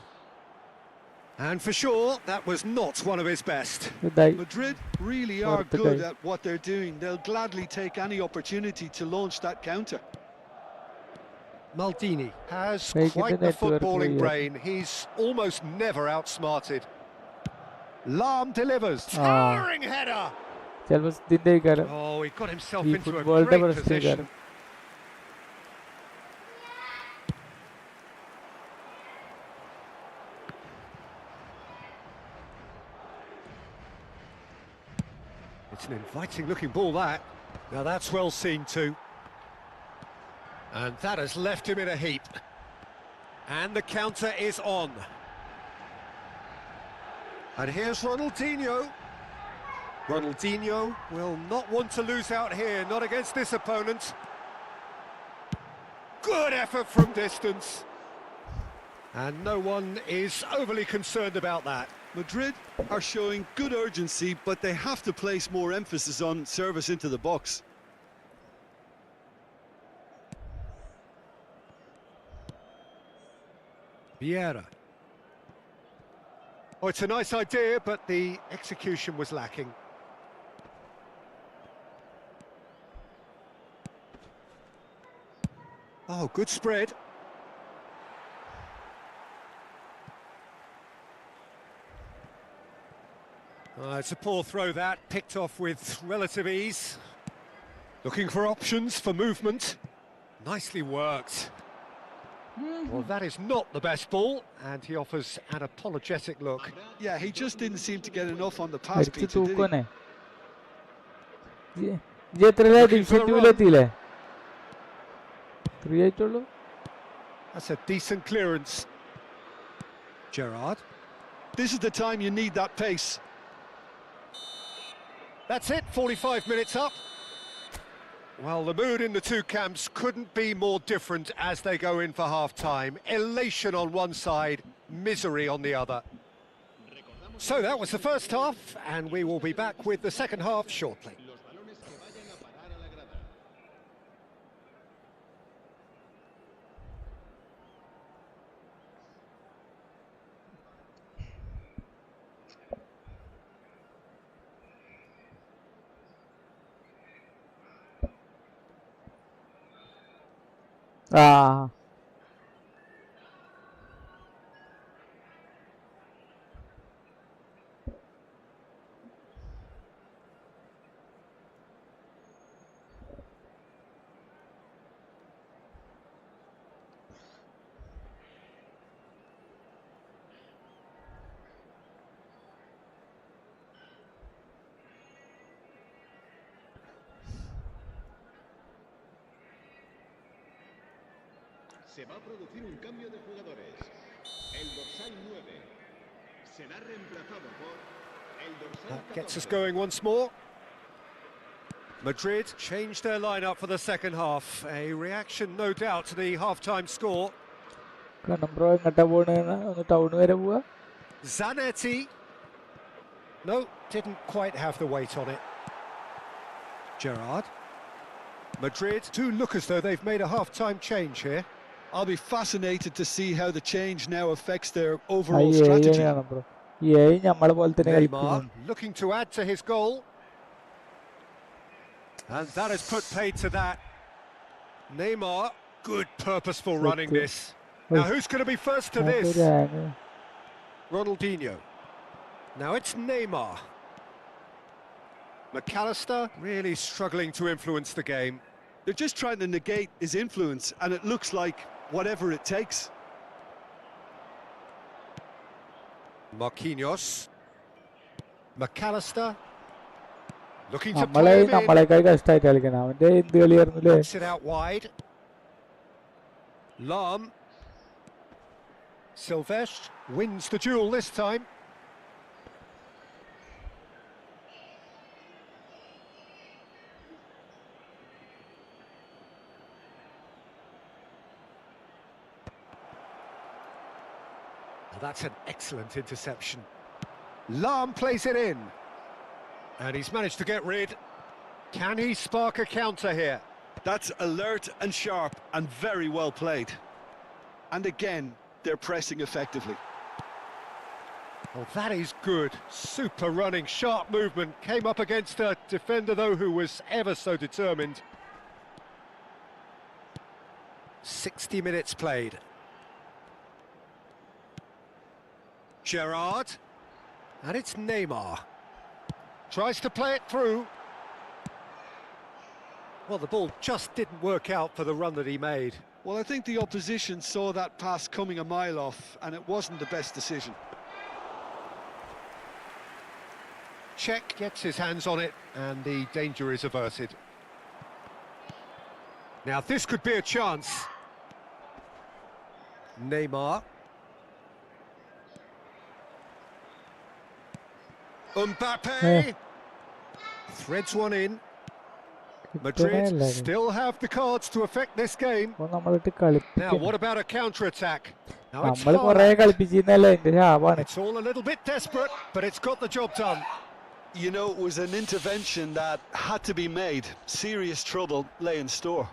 And for sure, that was not one of his best. Madrid really are good at what they're doing. They'll gladly take any opportunity to launch that counter. Maldini has quite the footballing brain. He's almost never outsmarted. Lam delivers. Towering header. Oh, he got himself into a great position. It's an inviting looking ball, that. Now that's well seen too. And that has left him in a heap. And the counter is on. And here's Ronaldinho. Ronaldinho will not want to lose out here, not against this opponent. Good effort from distance. And no one is overly concerned about that. Madrid are showing good urgency, but they have to place more emphasis on service into the box. Vieira. Oh, it's a nice idea, but the execution was lacking. Oh, good spread. It's a poor throw, that, picked off with relative ease. Looking for options for movement. Nicely worked. Well, that is not the best ball, and he offers an apologetic look. Yeah, he just didn't seem to get enough on the pass, Peter, did he? That's a decent clearance. Gerrard. This is the time you need that pace. That's it, 45 minutes up. Well, the mood in the two camps couldn't be more different as they go in for half-time. Elation on one side, misery on the other. So that was the first half, and we will be back with the second half shortly. Se va a producir un cambio de jugadores. El dorsal 9 será reemplazado por el dorsal 14. That gets us going once more. Madrid changed their lineup for the second half. A reaction, no doubt, to the half-time score. Zanetti. No, didn't quite have the weight on it. Gerrard. Madrid do look as though they've made a half-time change here. I'll be fascinated to see how the change now affects their overall strategy. Neymar looking to add to his goal. And that has put paid to that. Neymar, good purposeful running this. Now who's going to be first to this? Ronaldinho. Now it's Neymar. McAllister really struggling to influence the game. They're just trying to negate his influence, and it looks like whatever it takes. Marquinhos. McAllister. Looking to play him in. Puts it out wide. Lam. Silvestre wins the duel this time. That's an excellent interception. Lam plays it in. And he's managed to get rid. Can he spark a counter here? That's alert and sharp and very well played. And again, they're pressing effectively. Oh, that is good. Super running, sharp movement. Came up against a defender, though, who was ever so determined. 60 minutes played. Gerrard. And it's Neymar. Tries to play it through. Well, the ball just didn't work out for the run that he made. Well, I think the opposition saw that pass coming a mile off, and it wasn't the best decision. Czech gets his hands on it, and the danger is averted. Now, this could be a chance. Neymar. Mbappe. Threads one in. Madrid still have the cards to affect this game. Now, what about a counter-attack? Now it's all a little bit desperate, but it's got the job done. You know, it was an intervention that had to be made. Serious trouble lay in store.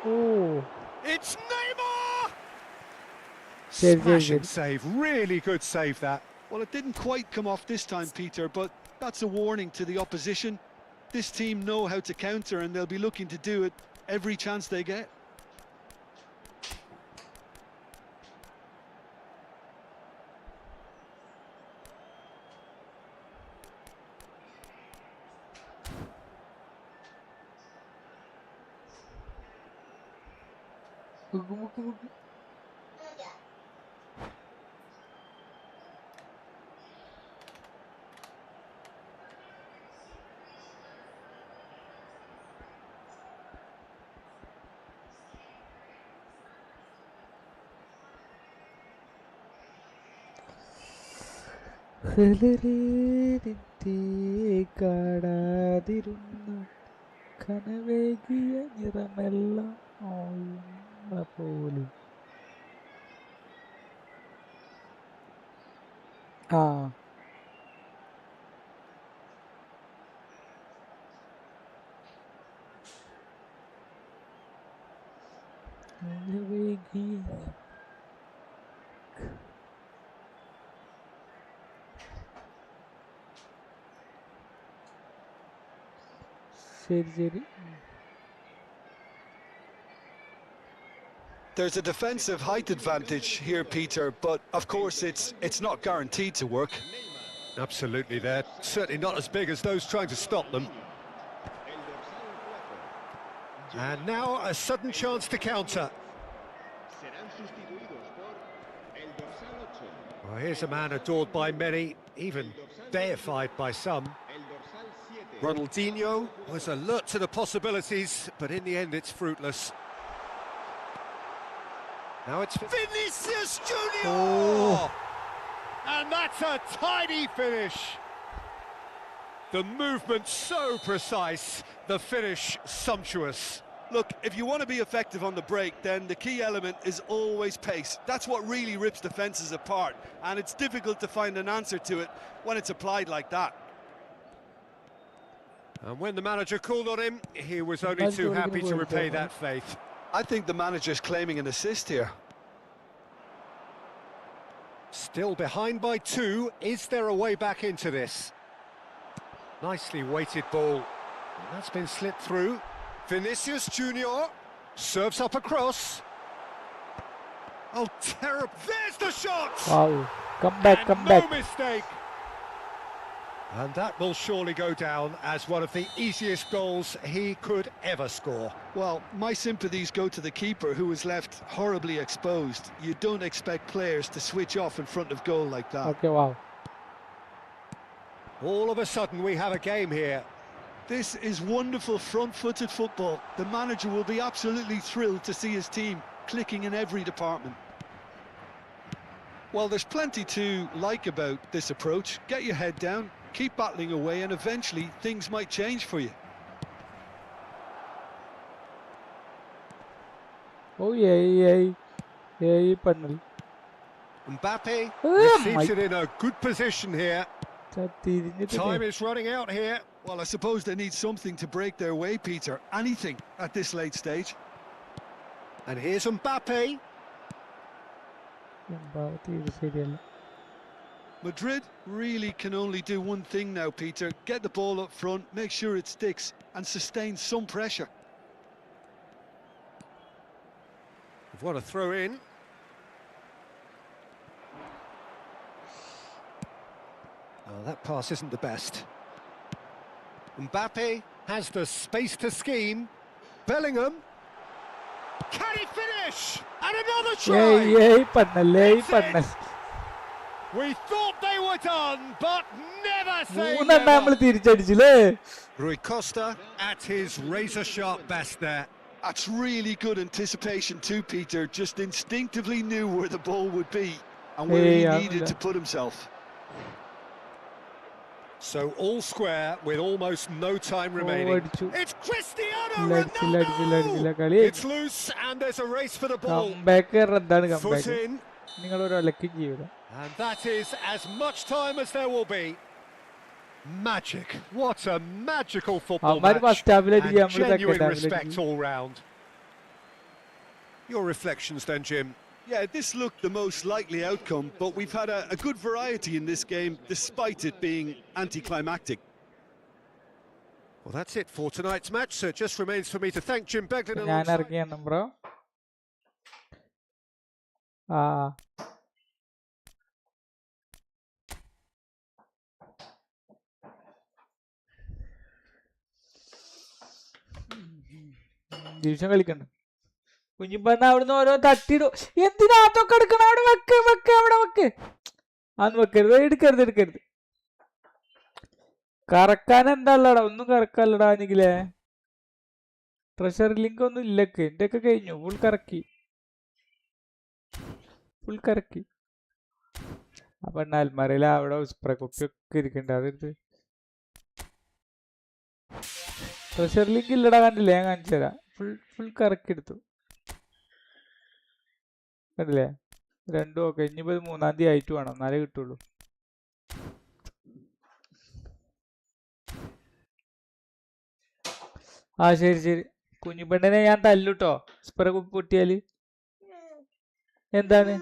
Oh. It's Neymar! Smashing save, really good save that. Well, it didn't quite come off this time, Peter, but that's a warning to the opposition. This team know how to counter, and they'll be looking to do it every chance they get. കനവേകിയ നിറമെല്ലാം പോലെ ആ കനവേകിയ There's a defensive height advantage here, Peter, but of course it's not guaranteed to work. Absolutely, they're certainly not as big as those trying to stop them. And now a sudden chance to counter. Well, here's a man adored by many, even deified by some. Ronaldinho was alert to the possibilities, but in the end it's fruitless. Now it's Vinicius Junior! Oh. And that's a tidy finish! The movement so precise, the finish sumptuous. Look, if you want to be effective on the break, then the key element is always pace. That's what really rips defences apart, and it's difficult to find an answer to it when it's applied like that. And when the manager called on him, he was only too happy to repay that faith. I think the manager's claiming an assist here. Still behind by 2. Is there a way back into this? Nicely weighted ball. That's been slipped through. Vinicius Junior serves up across. Oh, terrible. There's the shot! Wow. Come back, come back. No mistake. And that will surely go down as one of the easiest goals he could ever score. Well, my sympathies go to the keeper, who was left horribly exposed. You don't expect players to switch off in front of goal like that. Okay, wow. All of a sudden we have a game here. This is wonderful front-footed football. The manager will be absolutely thrilled to see his team clicking in every department. Well, there's plenty to like about this approach. Get your head down, keep battling away, and eventually things might change for you. Oh, yeah, panel. Mbappe Oh receives my- it in a good position here. Time is running out here. Well, I suppose they need something to break their way, Peter. Anything at this late stage. And here's Mbappe. Madrid really can only do one thing now, Peter. Get the ball up front, make sure it sticks, and sustain some pressure. What a throw in. Oh, that pass isn't the best. Mbappe has the space to scheme. Bellingham. Can he finish? And another try! We thought they were done, but never say never. Rui Costa at his razor-sharp best there. That's really good anticipation too, Peter. Just instinctively knew where the ball would be and where he needed to put himself. So all square with almost no time remaining. It's Cristiano Ronaldo! It's loose and there's a race for the ball. Foot in. And that is as much time as there will be. Magic. What a magical football match. And genuine respect all round. Your reflections then, Jim? Yeah, this looked the most likely outcome, but we've had a good variety in this game, despite it being anticlimactic. Well, that's it for tonight's match, so it just remains for me to thank Jim Beglin ഞാൻ alongside... ഇറങ്ങിയാണ് bro. Division കളിക്കണ്ട. കുഞ്ഞിപ്പണ്ണ അവിടുന്ന് ഓരോ തട്ടിടും. എന്തിനാ അതൊക്കെ എടുക്കണം? അവിടെ വെക്ക് അവിടെ വെക്ക്. അന്ന് വെക്കരുത്, എടുക്കരുത്. കറക്കാൻ എന്താള്ളടാ? ഒന്നും കറക്കാല്ലടാ. ആണെങ്കിലേ ട്രഷർ ലിങ്ക് ഒന്നും ഇല്ലക്ക്. എന്റെ ഒക്കെ കഴിഞ്ഞു. ഫുൾ കറക്കി. അപ്പൊ അൽമറയില അവിടെ സ്പ്രേ കുപ്പി ഒക്കെ ഇരിക്കണ്ട. അതെടുത്ത് ട്രഷർ ലിങ്ക് ഇല്ലടാ. കണ്ടില്ലേ? ഞാൻ കാണിച്ചു തരാം. ഫുൾ കറക്കി എടുത്തു. കണ്ടില്ലേ? രണ്ടും ഒക്കെ. ഇനിയിപ്പോ 3-ാം തീയതി ആയിട്ട് വേണം, എന്നാലേ കിട്ടുള്ളൂ. ശരി. കുഞ്ഞിപ്പെണ്ണിനെ ഞാൻ തല്ലുട്ടോ സ്പ്രേ പൊട്ടിയാല്. എന്താണ്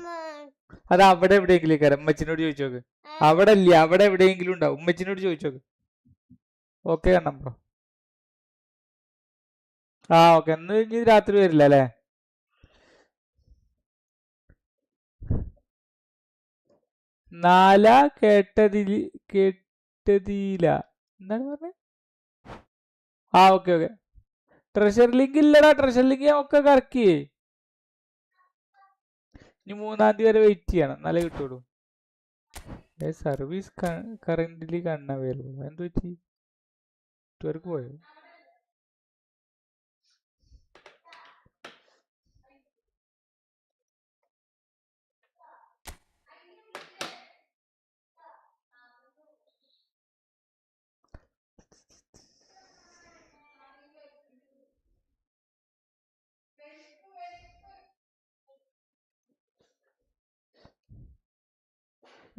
അത്? അവിടെ എവിടെയെങ്കിലും കയറാം. ഉമ്മച്ചിനോട് ചോദിച്ചോക്ക്. അവിടെ ഇല്ല, അവിടെ എവിടെയെങ്കിലും ഉണ്ടാവും. ഉമ്മച്ചിനോട് ചോദിച്ചോക്ക്. ഓക്കെ കണ്ണം ബ്രോ. ഓക്കെ. എന്ന് ഇനി രാത്രി വരില്ല അല്ലേ? കേട്ടതില്ല. എന്താണ് പറഞ്ഞത്? ഓക്കെ. ട്രഷർ ലിങ്ക് ഇല്ലടാ. ട്രഷർ ലിങ്ക് ഞാൻ ഒക്കെ കറക്കി. ഇനി 3-ാം തീയതി വരെ വെയിറ്റ് ചെയ്യണം, എന്നാലേ കിട്ടുള്ളൂ. Service currently unavailable. എന്ത് പറ്റി? നെറ്റ്വർക്ക് പോയോ?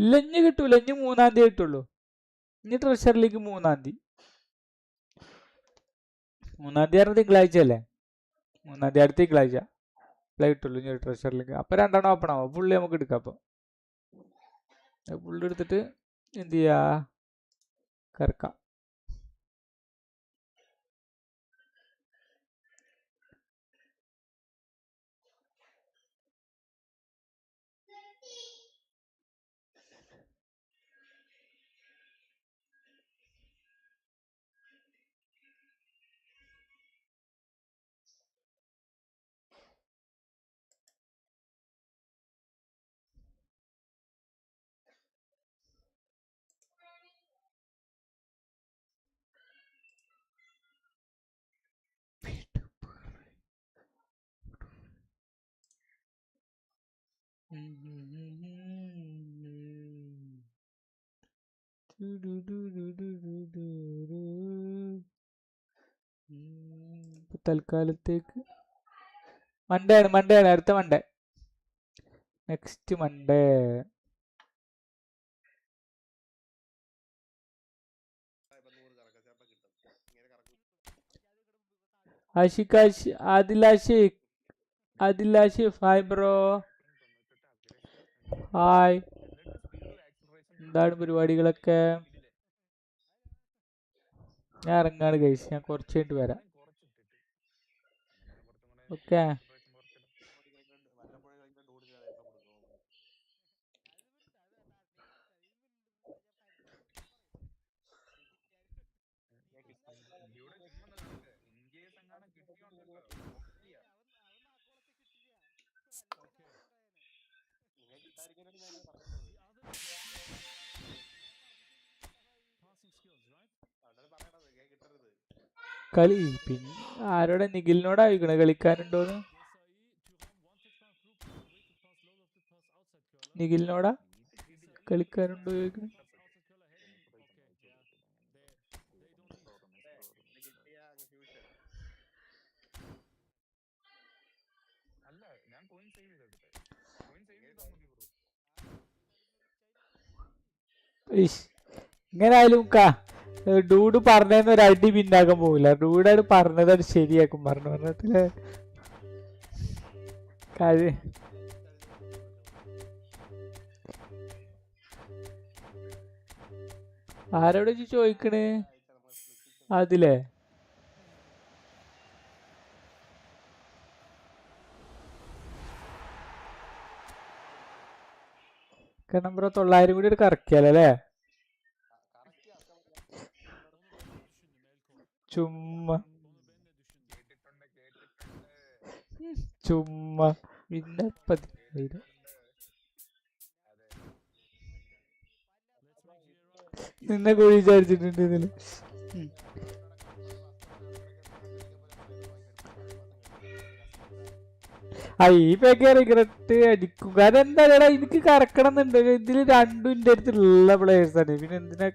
ഇല്ല, ഇനി കിട്ടൂല. ഇനി 3-ാം തീയതി കിട്ടുള്ളൂ. ഇനി ട്രഷറിലേക്ക് 3-ാം തീയതി. 3-ാം തീയതി തിങ്കളാഴ്ച അല്ലേ? 3-ാം തീയതി അടുത്ത തിങ്കളാഴ്ച കിട്ടുള്ളൂ ഇനി ട്രഷറിലേക്ക്. അപ്പൊ 2 ഓപ്പൺ ആവും. ഫുള്ള് നമുക്ക് എടുക്കാം. അപ്പൊ ഫുള്ള് എടുത്തിട്ട് എന്ത് ചെയ്യാ? കറക്കാം. തൽക്കാലത്തേക്ക് മൺഡേ ആണ്. അടുത്ത മൺഡേ. Next Monday. ആഷിഖ് ആദിലാഷിഫ് ഹായ് ബ്രോ. ഹായ്, എന്താണ് പരിപാടികളൊക്കെ? ഞാൻ ഇറങ്ങാണ് ഗൈസ്, ഞാൻ കുറച്ച് കഴിഞ്ഞിട്ട് വരാം. ഓക്കെ, കളി പിന്നെ ആരോടെ നിഖിലിനോട് ആയിക്കണേ കളിക്കാനുണ്ടോന്ന്? നിഖിലിനോടാ കളിക്കാനുണ്ടോ ചോദിക്കണേ? ഇങ്ങനെ ആയാലും ഡൂഡ് പറഞ്ഞതെന്ന് ഒരു അടി പിന്നാക്കാൻ പോകില്ല. ഡൂഡാണ് പറഞ്ഞത്, അത് ശരിയാക്കും പറഞ്ഞതില് കാര്യം. ആരോട് ചോദിക്കണേ? അതിലേ കാരണം ബ്രോ 900 കൂടി ഒരു കറക്കിയാലേ ചുമ്മാ പിന്നെ 10,000 നിന്നെ കൂടി വിചാരിച്ചിട്ടുണ്ട് ഇതില്. ഈ പേക്ക് റിഗ്രറ്റ് അടിക്കും. കാരണം എന്താ എനിക്ക് കറക്കണം എന്നുണ്ട്. ഇതില് രണ്ടും എന്റെ അടുത്തുള്ള പ്ലേയേഴ്സാണ്. പിന്നെ എന്തിനാ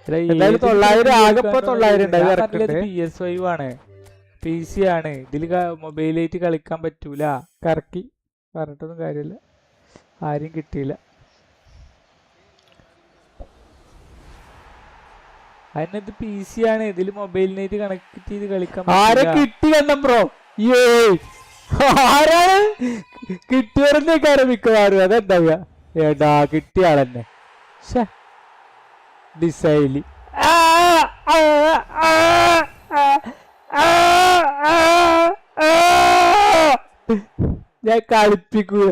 900 ആകെപ്പോ 900 ഉണ്ട്. PS5 ആണ്, PC ആണ്. ഇതില് മൊബൈലായിട്ട് കളിക്കാൻ പറ്റൂല. കറക്കി പറഞ്ഞിട്ടൊന്നും കാര്യമില്ല, ആരും കിട്ടിയില്ല. അതിനകത്ത് PC ആണ്, ഇതില് മൊബൈലിനായിട്ട് കണക്ട് ചെയ്ത് കളിക്കാൻ. ആരെ കിട്ടി കണ്ടം ബ്രോ? ആരാണ് കിട്ടിയവരെന്നേക്കാരം മിക്കവാറും. അതെന്താ ഏടാ കിട്ടിയ ആളെന്നെ ഡിസൈലി. ഞാൻ കളിപ്പിക്കുക.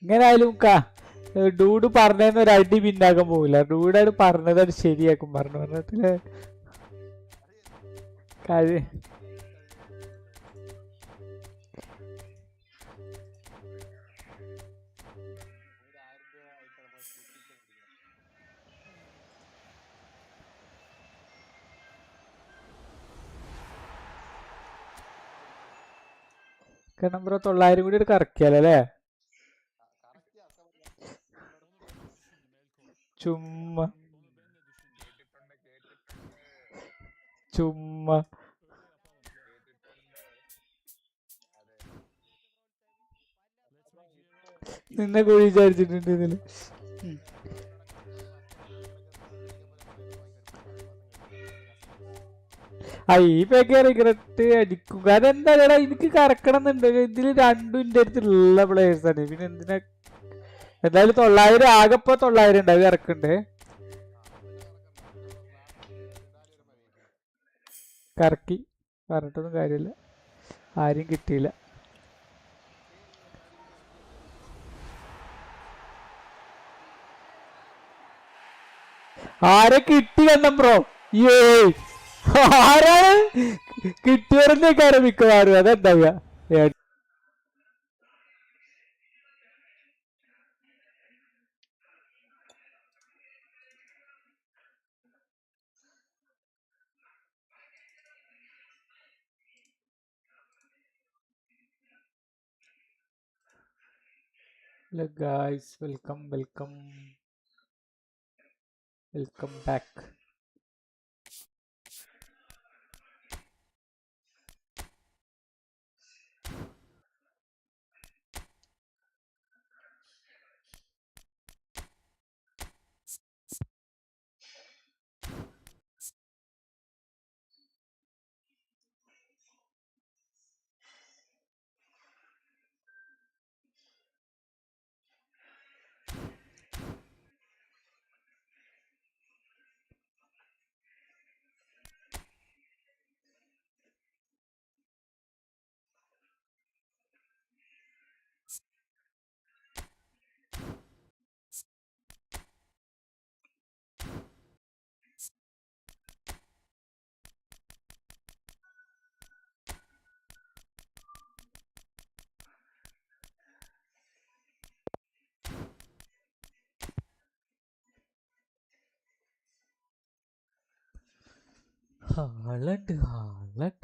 ഇങ്ങനെ ആയാലും ഡൂഡ് പറഞ്ഞതെന്ന് ഒരു അടി പിന്നാക്കാൻ പോകില്ല. ഡൂഡാണ് പറഞ്ഞത്, അത് ശരിയാക്കും പറഞ്ഞതില് കാര്യം. കാരണം ബ്രോ 900 കൂടി ഒരു കറക്കിയാലേ ചുമ്മാ നിന്നെ കൂടി വിചാരിച്ചിട്ടുണ്ട് ഇതില്. ഈ പേക്ക് റിഗ്രറ്റ് അടിക്കും. കാരണം എന്താ എനിക്ക് കറക്കണം എന്നുണ്ട്. ഇതില് രണ്ടും എന്റെ അടുത്തുള്ള പ്ലേയേഴ്സാണ്. പിന്നെ എന്തിനാ എന്തായാലും 900 ആകെപ്പോ 900 ഉണ്ട്. അത് ഇറക്കണ്ട് കറക്കി പറഞ്ഞിട്ടൊന്നും കാര്യമില്ല, ആരും കിട്ടിയില്ല. ആരെ കിട്ടി കണ്ടം ബ്രോ? ആരാണ് കിട്ടിയവരെന്നേക്കാരം മിക്കവാറും അതുണ്ടാവുക. Hello guys, welcome back. Haaland.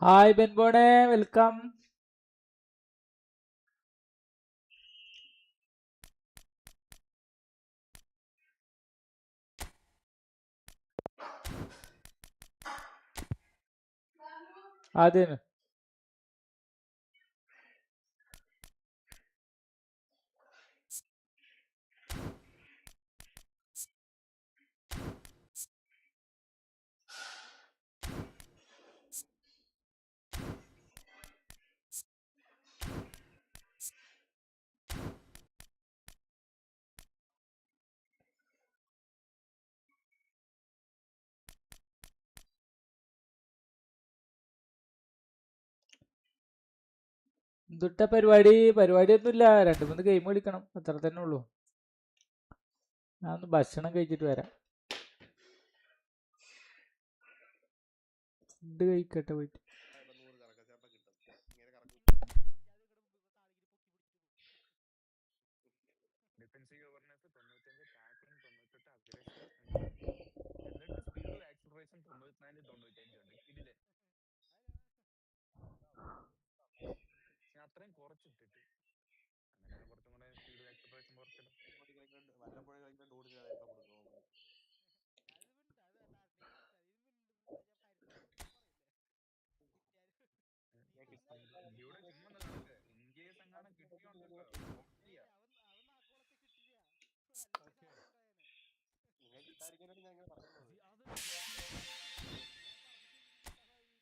Hi ബെൻബോണെ, വെൽക്കം. അതെ, എന്തുട്ട പരിപാടിയൊന്നുമില്ല. 2-3 ഗെയിം കളിക്കണം, അത്ര തന്നെ ഉള്ളൂ. ഞാൻ ഒന്ന് ഭക്ഷണം കഴിച്ചിട്ട് വരാം. ഫുഡ് കഴിക്കട്ടെ പോയിട്ട്.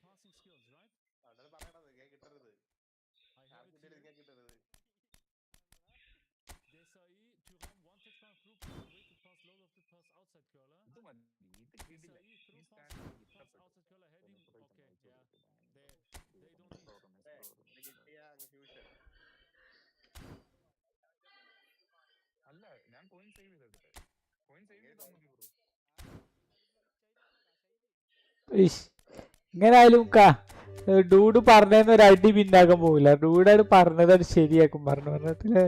Passing skills, right? I have it here. Desai, Thuram, one touch pass through pass, away to pass, low lofted pass, outside curler. Desai, through pass, away to pass, outside curler, heading. Okay, yeah. They don't need. ഇങ്ങനായാലും dude പറഞ്ഞതെന്ന് ഒരു അടി പിന്നാക്കാൻ പോകില്ല. ഡൂഡാണ് പറഞ്ഞത് ശരിയാക്കും. പറഞ്ഞതില്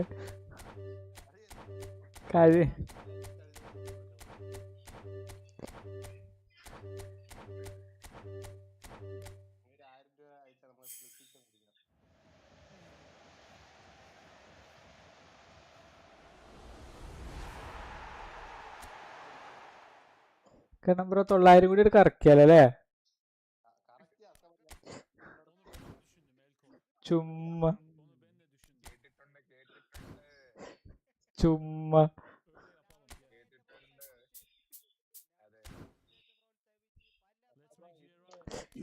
കാര്യം കാരണം bro 900 കൂടി ഒരു കറക്കിയാലോ അല്ലേ? ചുമ്മാ ചുമ്മാ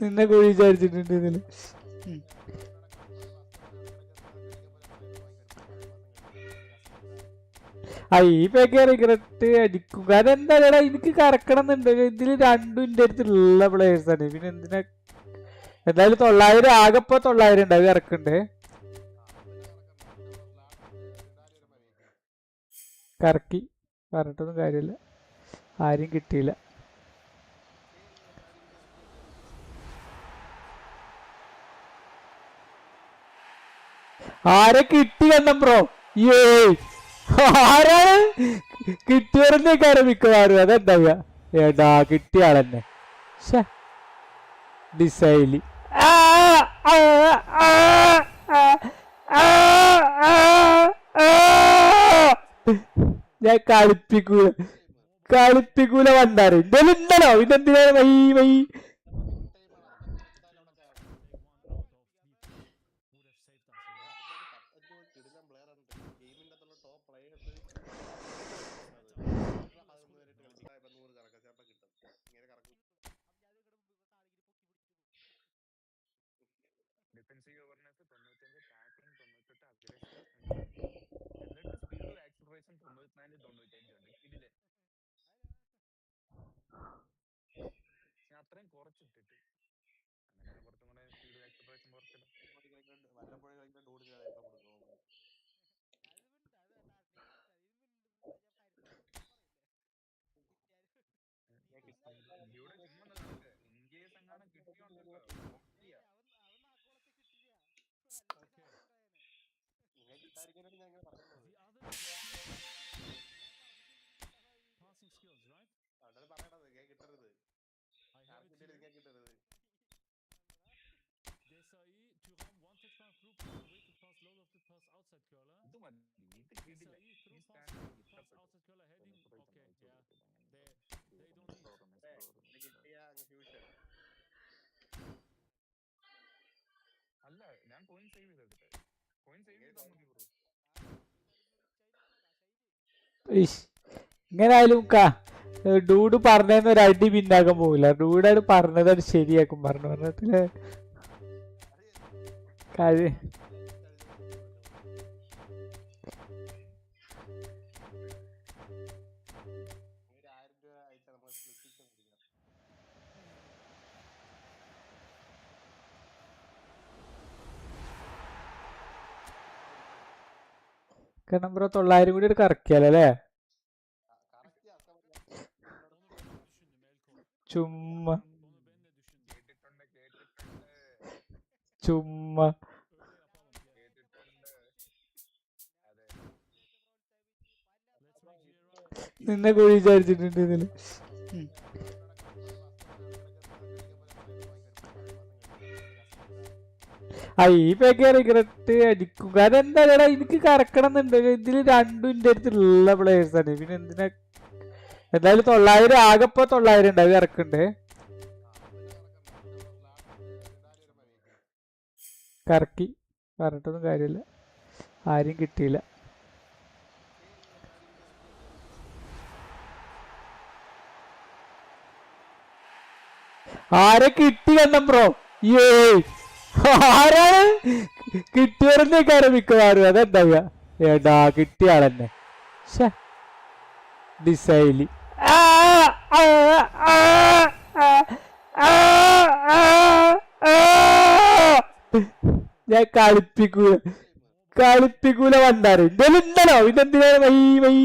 നിന്നെ കുഴി വിചാരിച്ചിട്ടുണ്ട് ഇതില്. ഈ പേക്ക് റിഗ്രറ്റ് അടിക്കും. കാരണം എന്താ എനിക്ക് കറക്കണം എന്നുണ്ട്. ഇതില് രണ്ടും എന്റെ അടുത്തുള്ള പ്ലേയേഴ്സാണ്. പിന്നെ എന്തിനാ? എന്തായാലും 900 ആകെപ്പോ 900 ഉണ്ട്. അത് കറക്കണ്ട്. കറക്കി പറഞ്ഞിട്ടൊന്നും കാര്യമില്ല. ആരും കിട്ടിയില്ല. ആരെ കിട്ടി കണ്ണം ബ്രോ? ആരാണ് കിട്ടിയവരെന്നേക്കാരം മിക്കവാറും. അതെന്താ ഏടാ കിട്ടിയ ആളെന്നെ. ഡിസൈലി ഞാൻ കളിപ്പിക്കൂല വണ്ടാറ്. ഇതെല്ലാം ഉണ്ടല്ലോ. ഇതെന്തിനാ Y Passing skills, right? I have it here. to pass outside curler. Isai through pass outside curler heading. Okay, yeah. They don't need. ഇങ്ങനെ ആയാലും ഡൂഡ് പറഞ്ഞതെന്ന് ഒരു അടി പിന്നാക്കാൻ പോകില്ല. ഡൂഡാണ് പറഞ്ഞത് ശരിയാക്കും. പറഞ്ഞിട്ടില്ലേ കാര്യം. കാരണം ബ്രോ 900 കൂടി കറക്കിയാലേ ചുമ്മാ ചുമ്മാ നിന്നെ കുഴി വിചാരിച്ചിട്ടുണ്ട് ഇതില്. ഈ പേക്ക് റിഗ്രറ്റ് അടിക്കും. കാരണം എന്താ എനിക്ക് കറക്കണം എന്നുണ്ട്. ഇതില് രണ്ടും എന്റെ അടുത്തുള്ള പ്ലേയേഴ്സ് ആണ്. പിന്നെ എന്തിനാ എന്തായാലും 900 ആകെപ്പോ 900 ഉണ്ട്. അത് ഇറക്കണ്ടേ. കറക്കി പറഞ്ഞിട്ടൊന്നും കാര്യമില്ല. ആരും കിട്ടിയില്ല. ആരെ കിട്ടി കണ്ണം ബ്രോ? ആരാണ് കിട്ടിയവരെന്നേക്ക് ആരംഭിക്കുമാറും. അതെന്താ ഏടാ കിട്ടിയ ആളെന്നെ. ഡിസൈലി ഞാൻ കളിപ്പിക്കൂല വണ്ടാറ്. എന്തായാലും ഉണ്ടല്ലോ. ഇതെന്തിനാണ് Y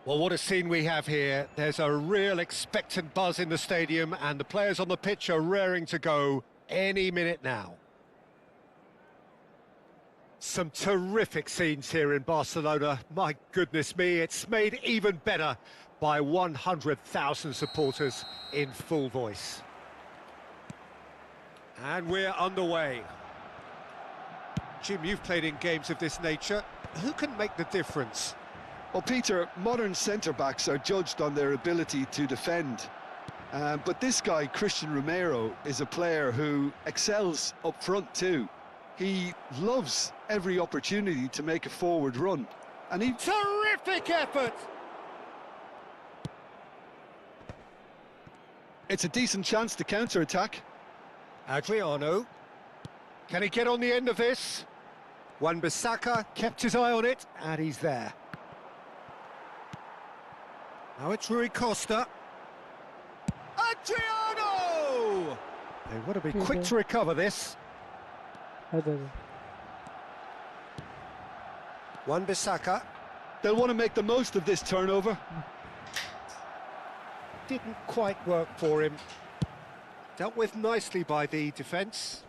Well, what a scene we have here. There's a real expectant buzz in the stadium, and the players on the pitch are raring to go any minute now. Some terrific scenes here in Barcelona. My goodness me, it's made even better by 100,000 supporters in full voice. And we're underway. Jim, you've played in games of this nature. Who can make the difference? Well, Peter, modern centre-backs are judged on their ability to defend. But this guy, Christian Romero, is a player who excels up front too. He loves every opportunity to make a forward run. And he... Terrific effort! It's a decent chance to counter-attack. Adriano. Can he get on the end of this? Wan-Bissaka kept his eye on it, and he's there. Now it's Rui Costa. Adriano! They want to be quick to recover this. Wan-Bissaka. They'll want to make the most of this turnover. Didn't quite work for him. Dealt with nicely by the defence.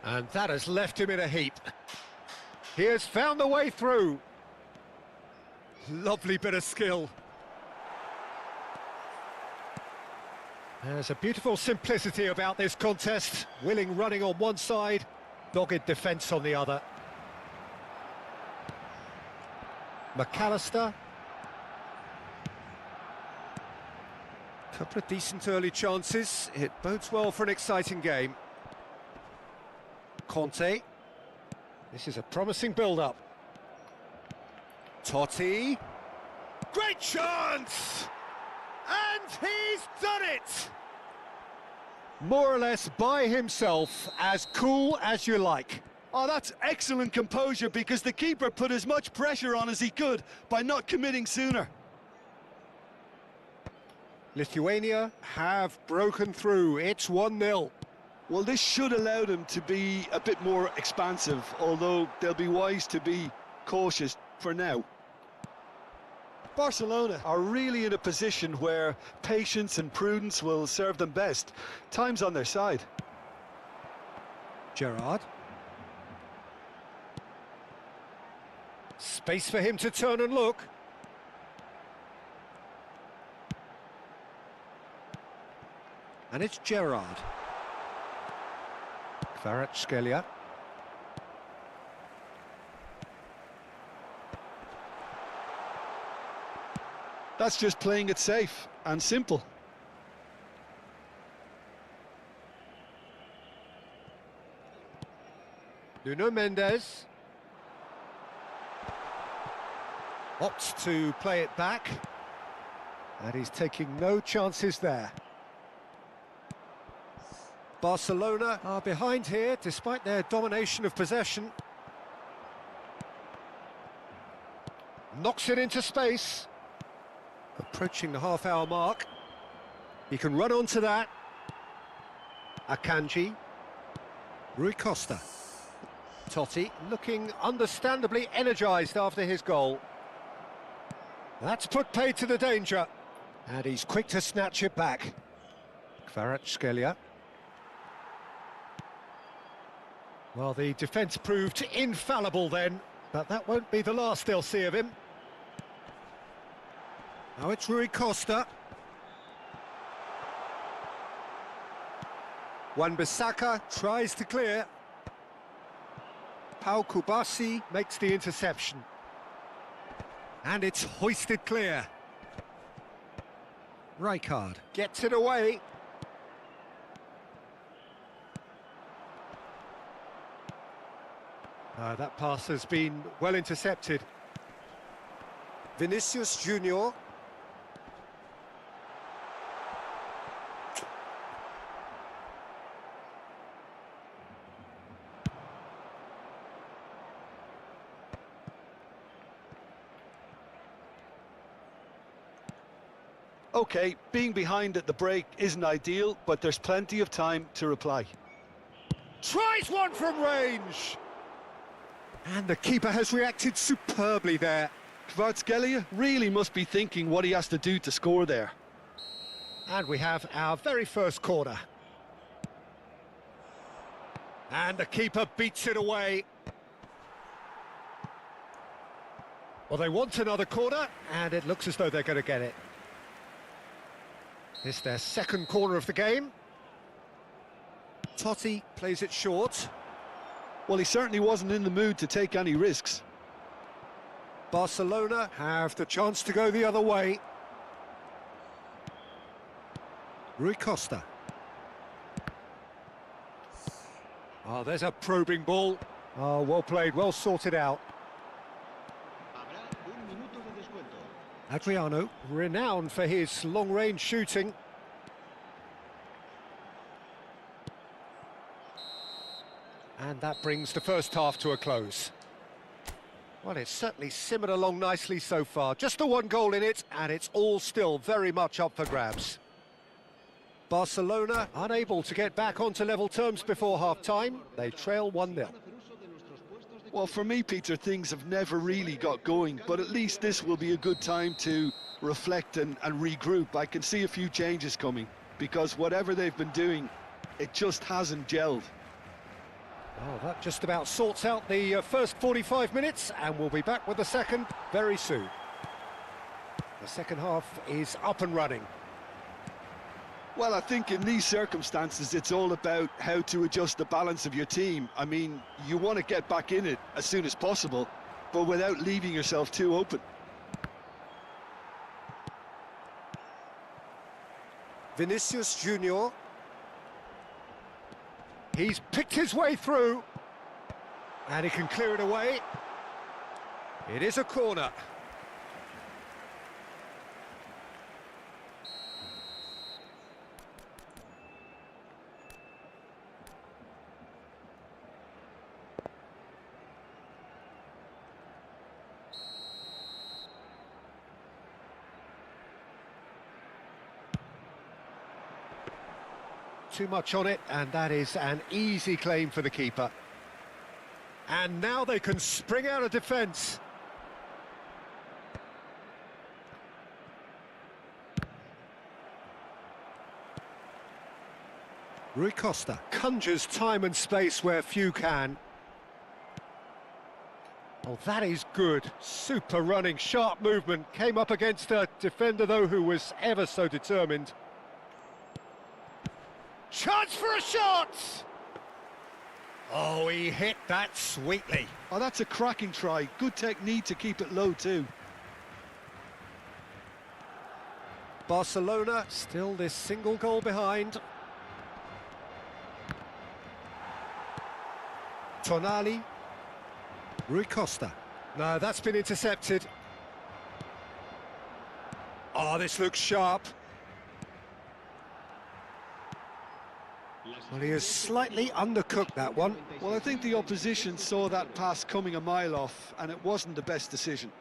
And that has left him in a heap. He has found the way through. Lovely bit of skill. There's a beautiful simplicity about this contest. Willing running on one side, dogged defence on the other. McAllister. Couple of decent early chances. It bodes well for an exciting game. Conte. This is a promising build-up. Totti. Great chance! And he's done it! More or less by himself, as cool as you like. Oh, that's excellent composure, because the keeper put as much pressure on as he could by not committing sooner. Lithuania have broken through. It's 1-0. Well, this should allow them to be a bit more expansive, although they'll be wise to be cautious for now. Barcelona are really in a position where patience and prudence will serve them best. Time's on their side. Gerrard. Space for him to turn and look. And it's Gerrard. Kvaratskhelia. That's just playing it safe and simple. Nuno Mendes. Opts to play it back. And he's taking no chances there. Barcelona are behind here, despite their domination of possession. Knocks it into space. Approaching the half-hour mark. He can run onto that. Akanji. Rui Costa. Totti looking understandably energised after his goal. That's put paid to the danger. And he's quick to snatch it back. Kvaratskhelia. Well, the defence proved infallible then, but that won't be the last they'll see of him. Now it's Rui Costa. Wan-Bissaka tries to clear. Pau Kubasi makes the interception. And it's hoisted clear. Rijkaard gets it away. That pass has been well intercepted. Vinicius Junior. Okay, being behind at the break isn't ideal, but there's plenty of time to reply. Tries one from range! And the keeper has reacted superbly there. Kvaratskhelia really must be thinking what he has to do to score there. And we have our very first corner. And the keeper beats it away. Well, they want another corner, and it looks as though they're going to get it. It's their second corner of the game. Totti plays it short. Well, he certainly wasn't in the mood to take any risks. Barcelona have the chance to go the other way. Rui Costa. Oh, there's a probing ball. Oh, well played, well sorted out. Habrá un minuto de descuento. Adriano, renowned for his long-range shooting. And that brings the first half to a close. Well, it's certainly simmered along nicely so far. Just the one goal in it, and it's all still very much up for grabs. Barcelona unable to get back onto level terms before half-time. They trail 1-0. Well, for me, Peter, things have never really got going, but at least this will be a good time to reflect and regroup. I can see a few changes coming, because whatever they've been doing, it just hasn't gelled. Oh, that just about sorts out the first 45 minutes, and we'll be back with the second very soon. The second half is up and running. Well, I think in these circumstances, it's all about how to adjust the balance of your team. I mean, you want to get back in it as soon as possible, but without leaving yourself too open. Vinicius Junior. He's picked his way through, and he can clear it away. It is a corner. Too much on it, and that is an easy claim for the keeper. And now they can spring out of defence. Rui Costa conjures time and space where few can. Oh, that is good. Super running, sharp movement. Came up against a defender, though, who was ever so determined. Chance for a shot! Oh, he hit that sweetly. Oh, that's a cracking try. Good technique to keep it low too. Barcelona still this single goal behind. Tonali. Rui Costa. No, that's been intercepted. Oh, this looks sharp. Well, he has slightly undercooked that one. Well, I think the opposition saw that pass coming a mile off, and it wasn't the best decision.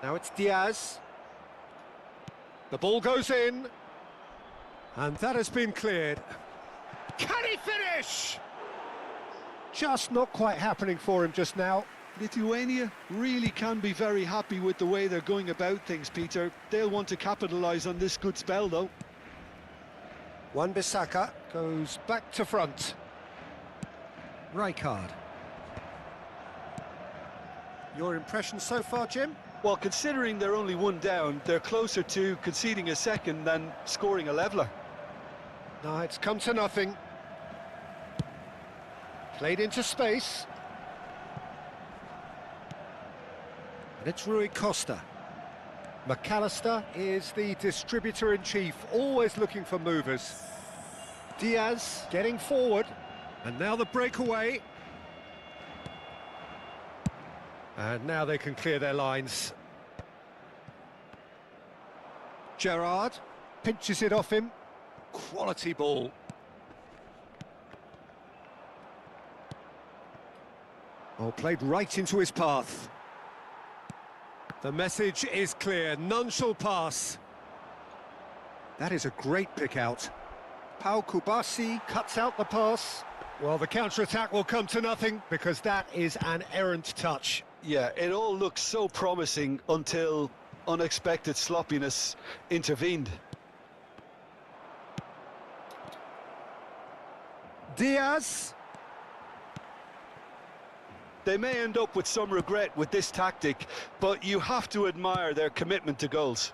Now it's Diaz. The ball goes in. And that has been cleared. Can he finish? Just not quite happening for him just now. Lithuania really can be very happy with the way they're going about things, Peter. They'll want to capitalise on this good spell, though. Wan-Bissaka goes back to front. Rijkaard. Your impression so far, Jim? Well, considering they're only one down, they're closer to conceding a second than scoring a leveller. No, it's come to nothing. Played into space. And it's Rui Costa. McAllister is the distributor-in-chief, always looking for movers. Diaz getting forward. And now the breakaway. And now they can clear their lines. Gerrard pinches it off him. Quality ball. Oh, played right into his path. The message is clear, none shall pass. That is a great pick out. Pau Kubasi cuts out the pass. Well, the counter-attack will come to nothing because that is an errant touch. Yeah, it all looked so promising until unexpected sloppiness intervened. Diaz. They may end up with some regret with this tactic, but you have to admire their commitment to goals.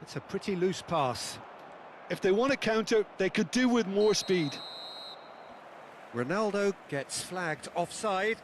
It's a pretty loose pass. If they want to counter, they could do with more speed. Ronaldo gets flagged offside.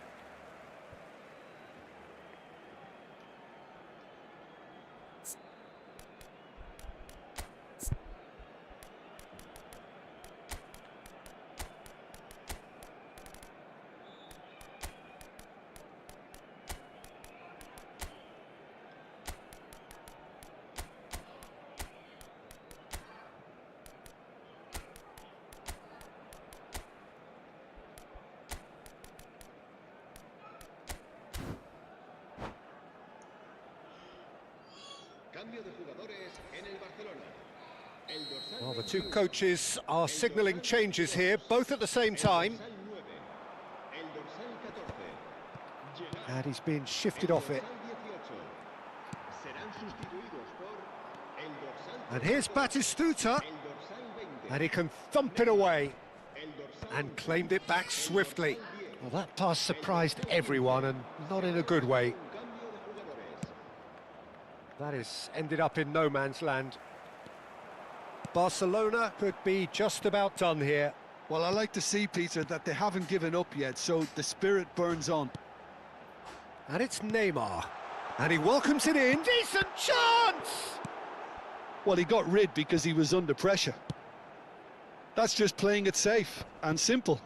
Cambio de jugadores en el Barcelona. El dorsal Well, the two coaches are signalling changes here, both at the same time. dorsal 9, el dorsal 14. Gerrard, And he's being shifted off it. dorsal 18. Serán sustituidos por el dorsal And here's Batistuta, el dorsal 20. and he can thump it away El dorsal and claimed it back swiftly. Well, that pass surprised everyone, and not in a good way. cambio de jugadores. That has ended up in no man's land. Barcelona could be just about done here. Well, I like to see, Peter, that they haven't given up yet, so the spirit burns on. And it's Neymar. And he welcomes it in. Decent chance! Well, he got rid because he was under pressure. That's just playing it safe and simple.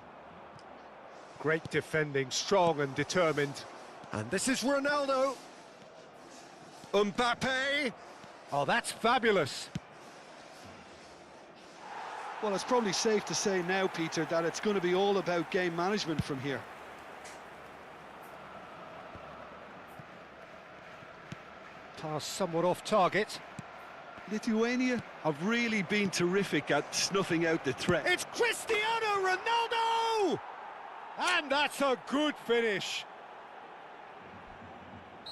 Great defending, strong and determined. And this is Ronaldo. Mbappe. Oh, that's fabulous. Well, it's probably safe to say now, Peter, that it's going to be all about game management from here. Pass somewhat off target. Lithuania have really been terrific at snuffing out the threat. It's Cristiano Ronaldo! And that's a good finish.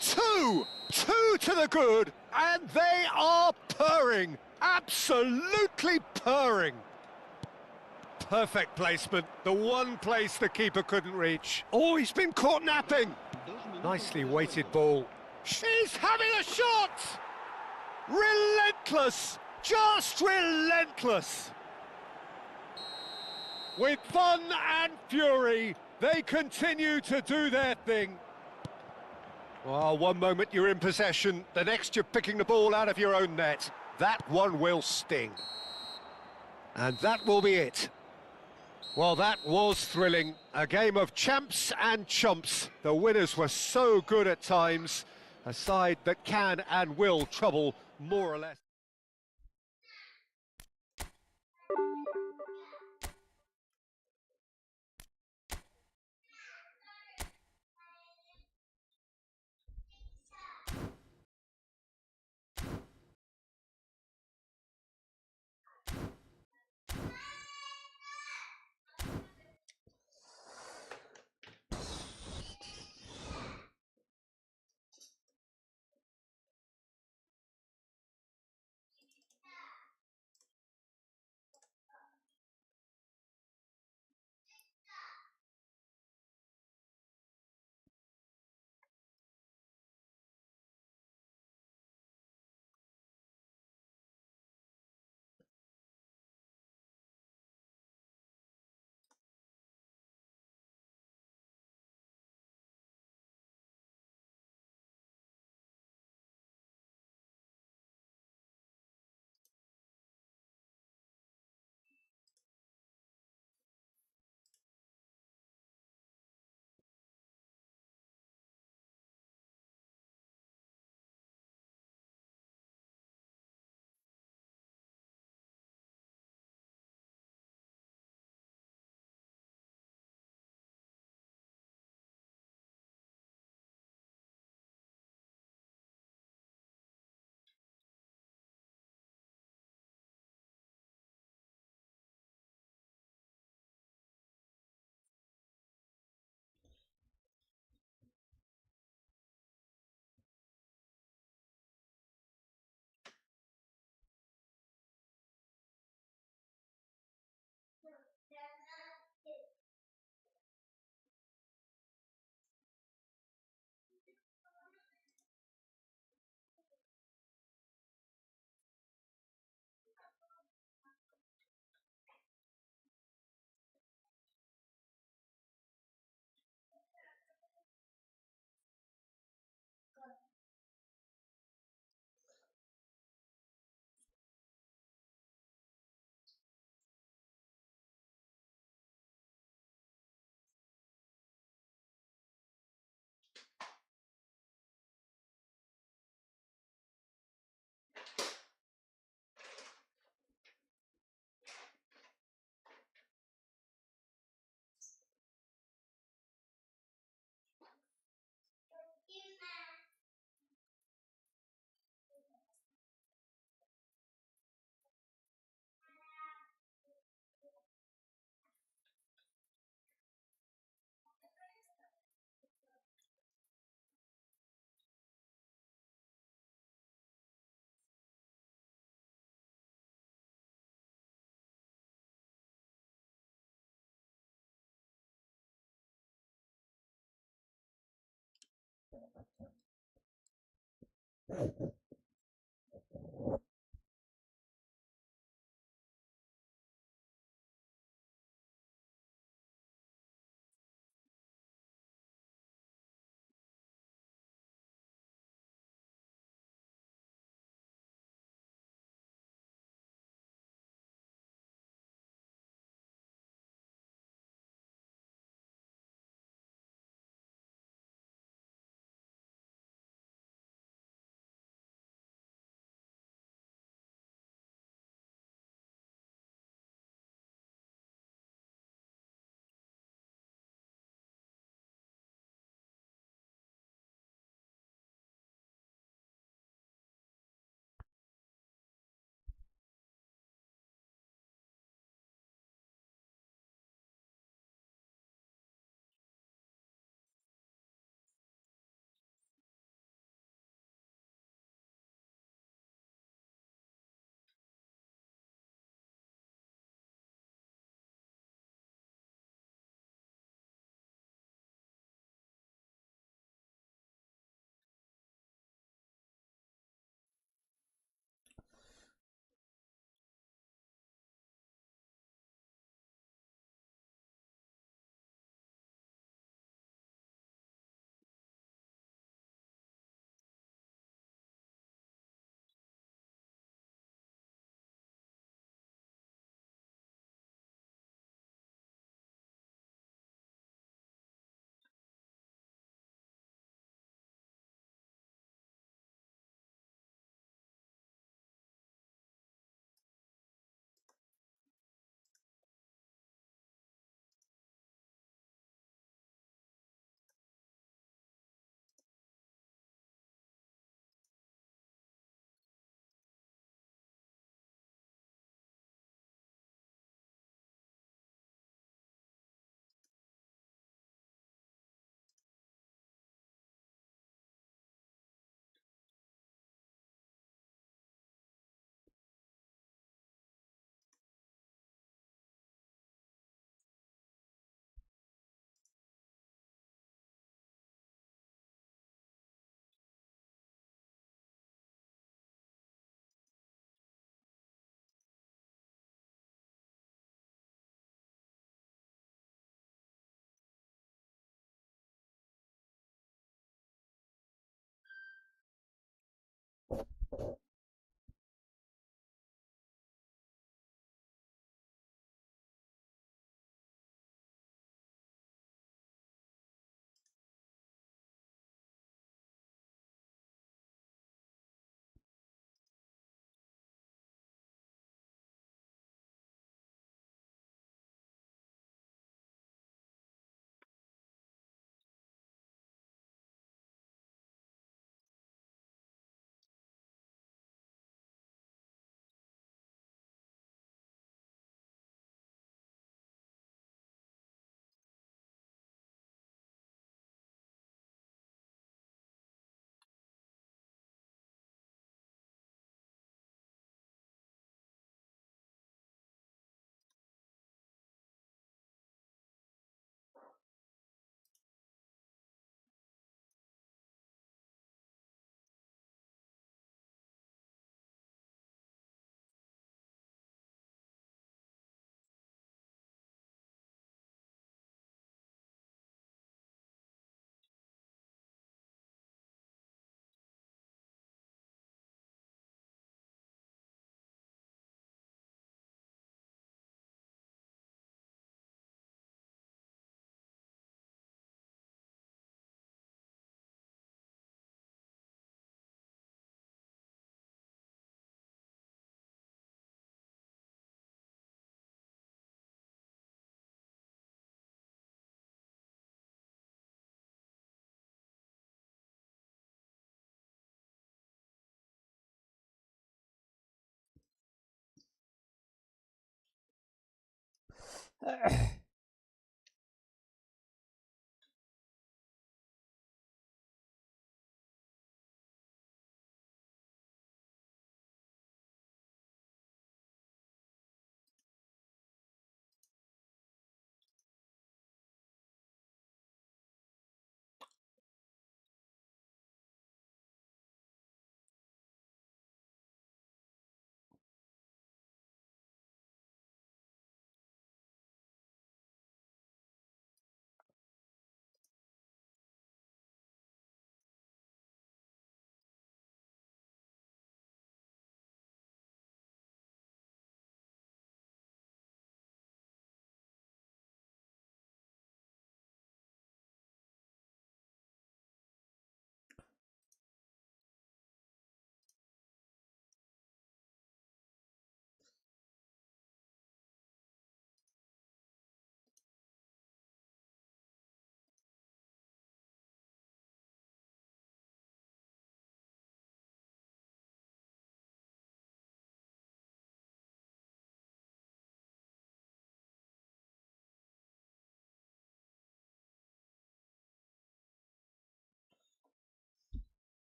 Two to the good, and they are purring. Absolutely purring. Perfect placement, the one place the keeper couldn't reach. Oh, he's been caught napping. Nicely weighted ball. She's having a shot! Relentless! Just relentless! With fun and fury, they continue to do their thing. Well, one moment you're in possession, the next you're picking the ball out of your own net. That one will sting. And that will be it. Well, that was thrilling. A game of champs and chumps. The winners were so good at times. A side that can and will trouble more or less.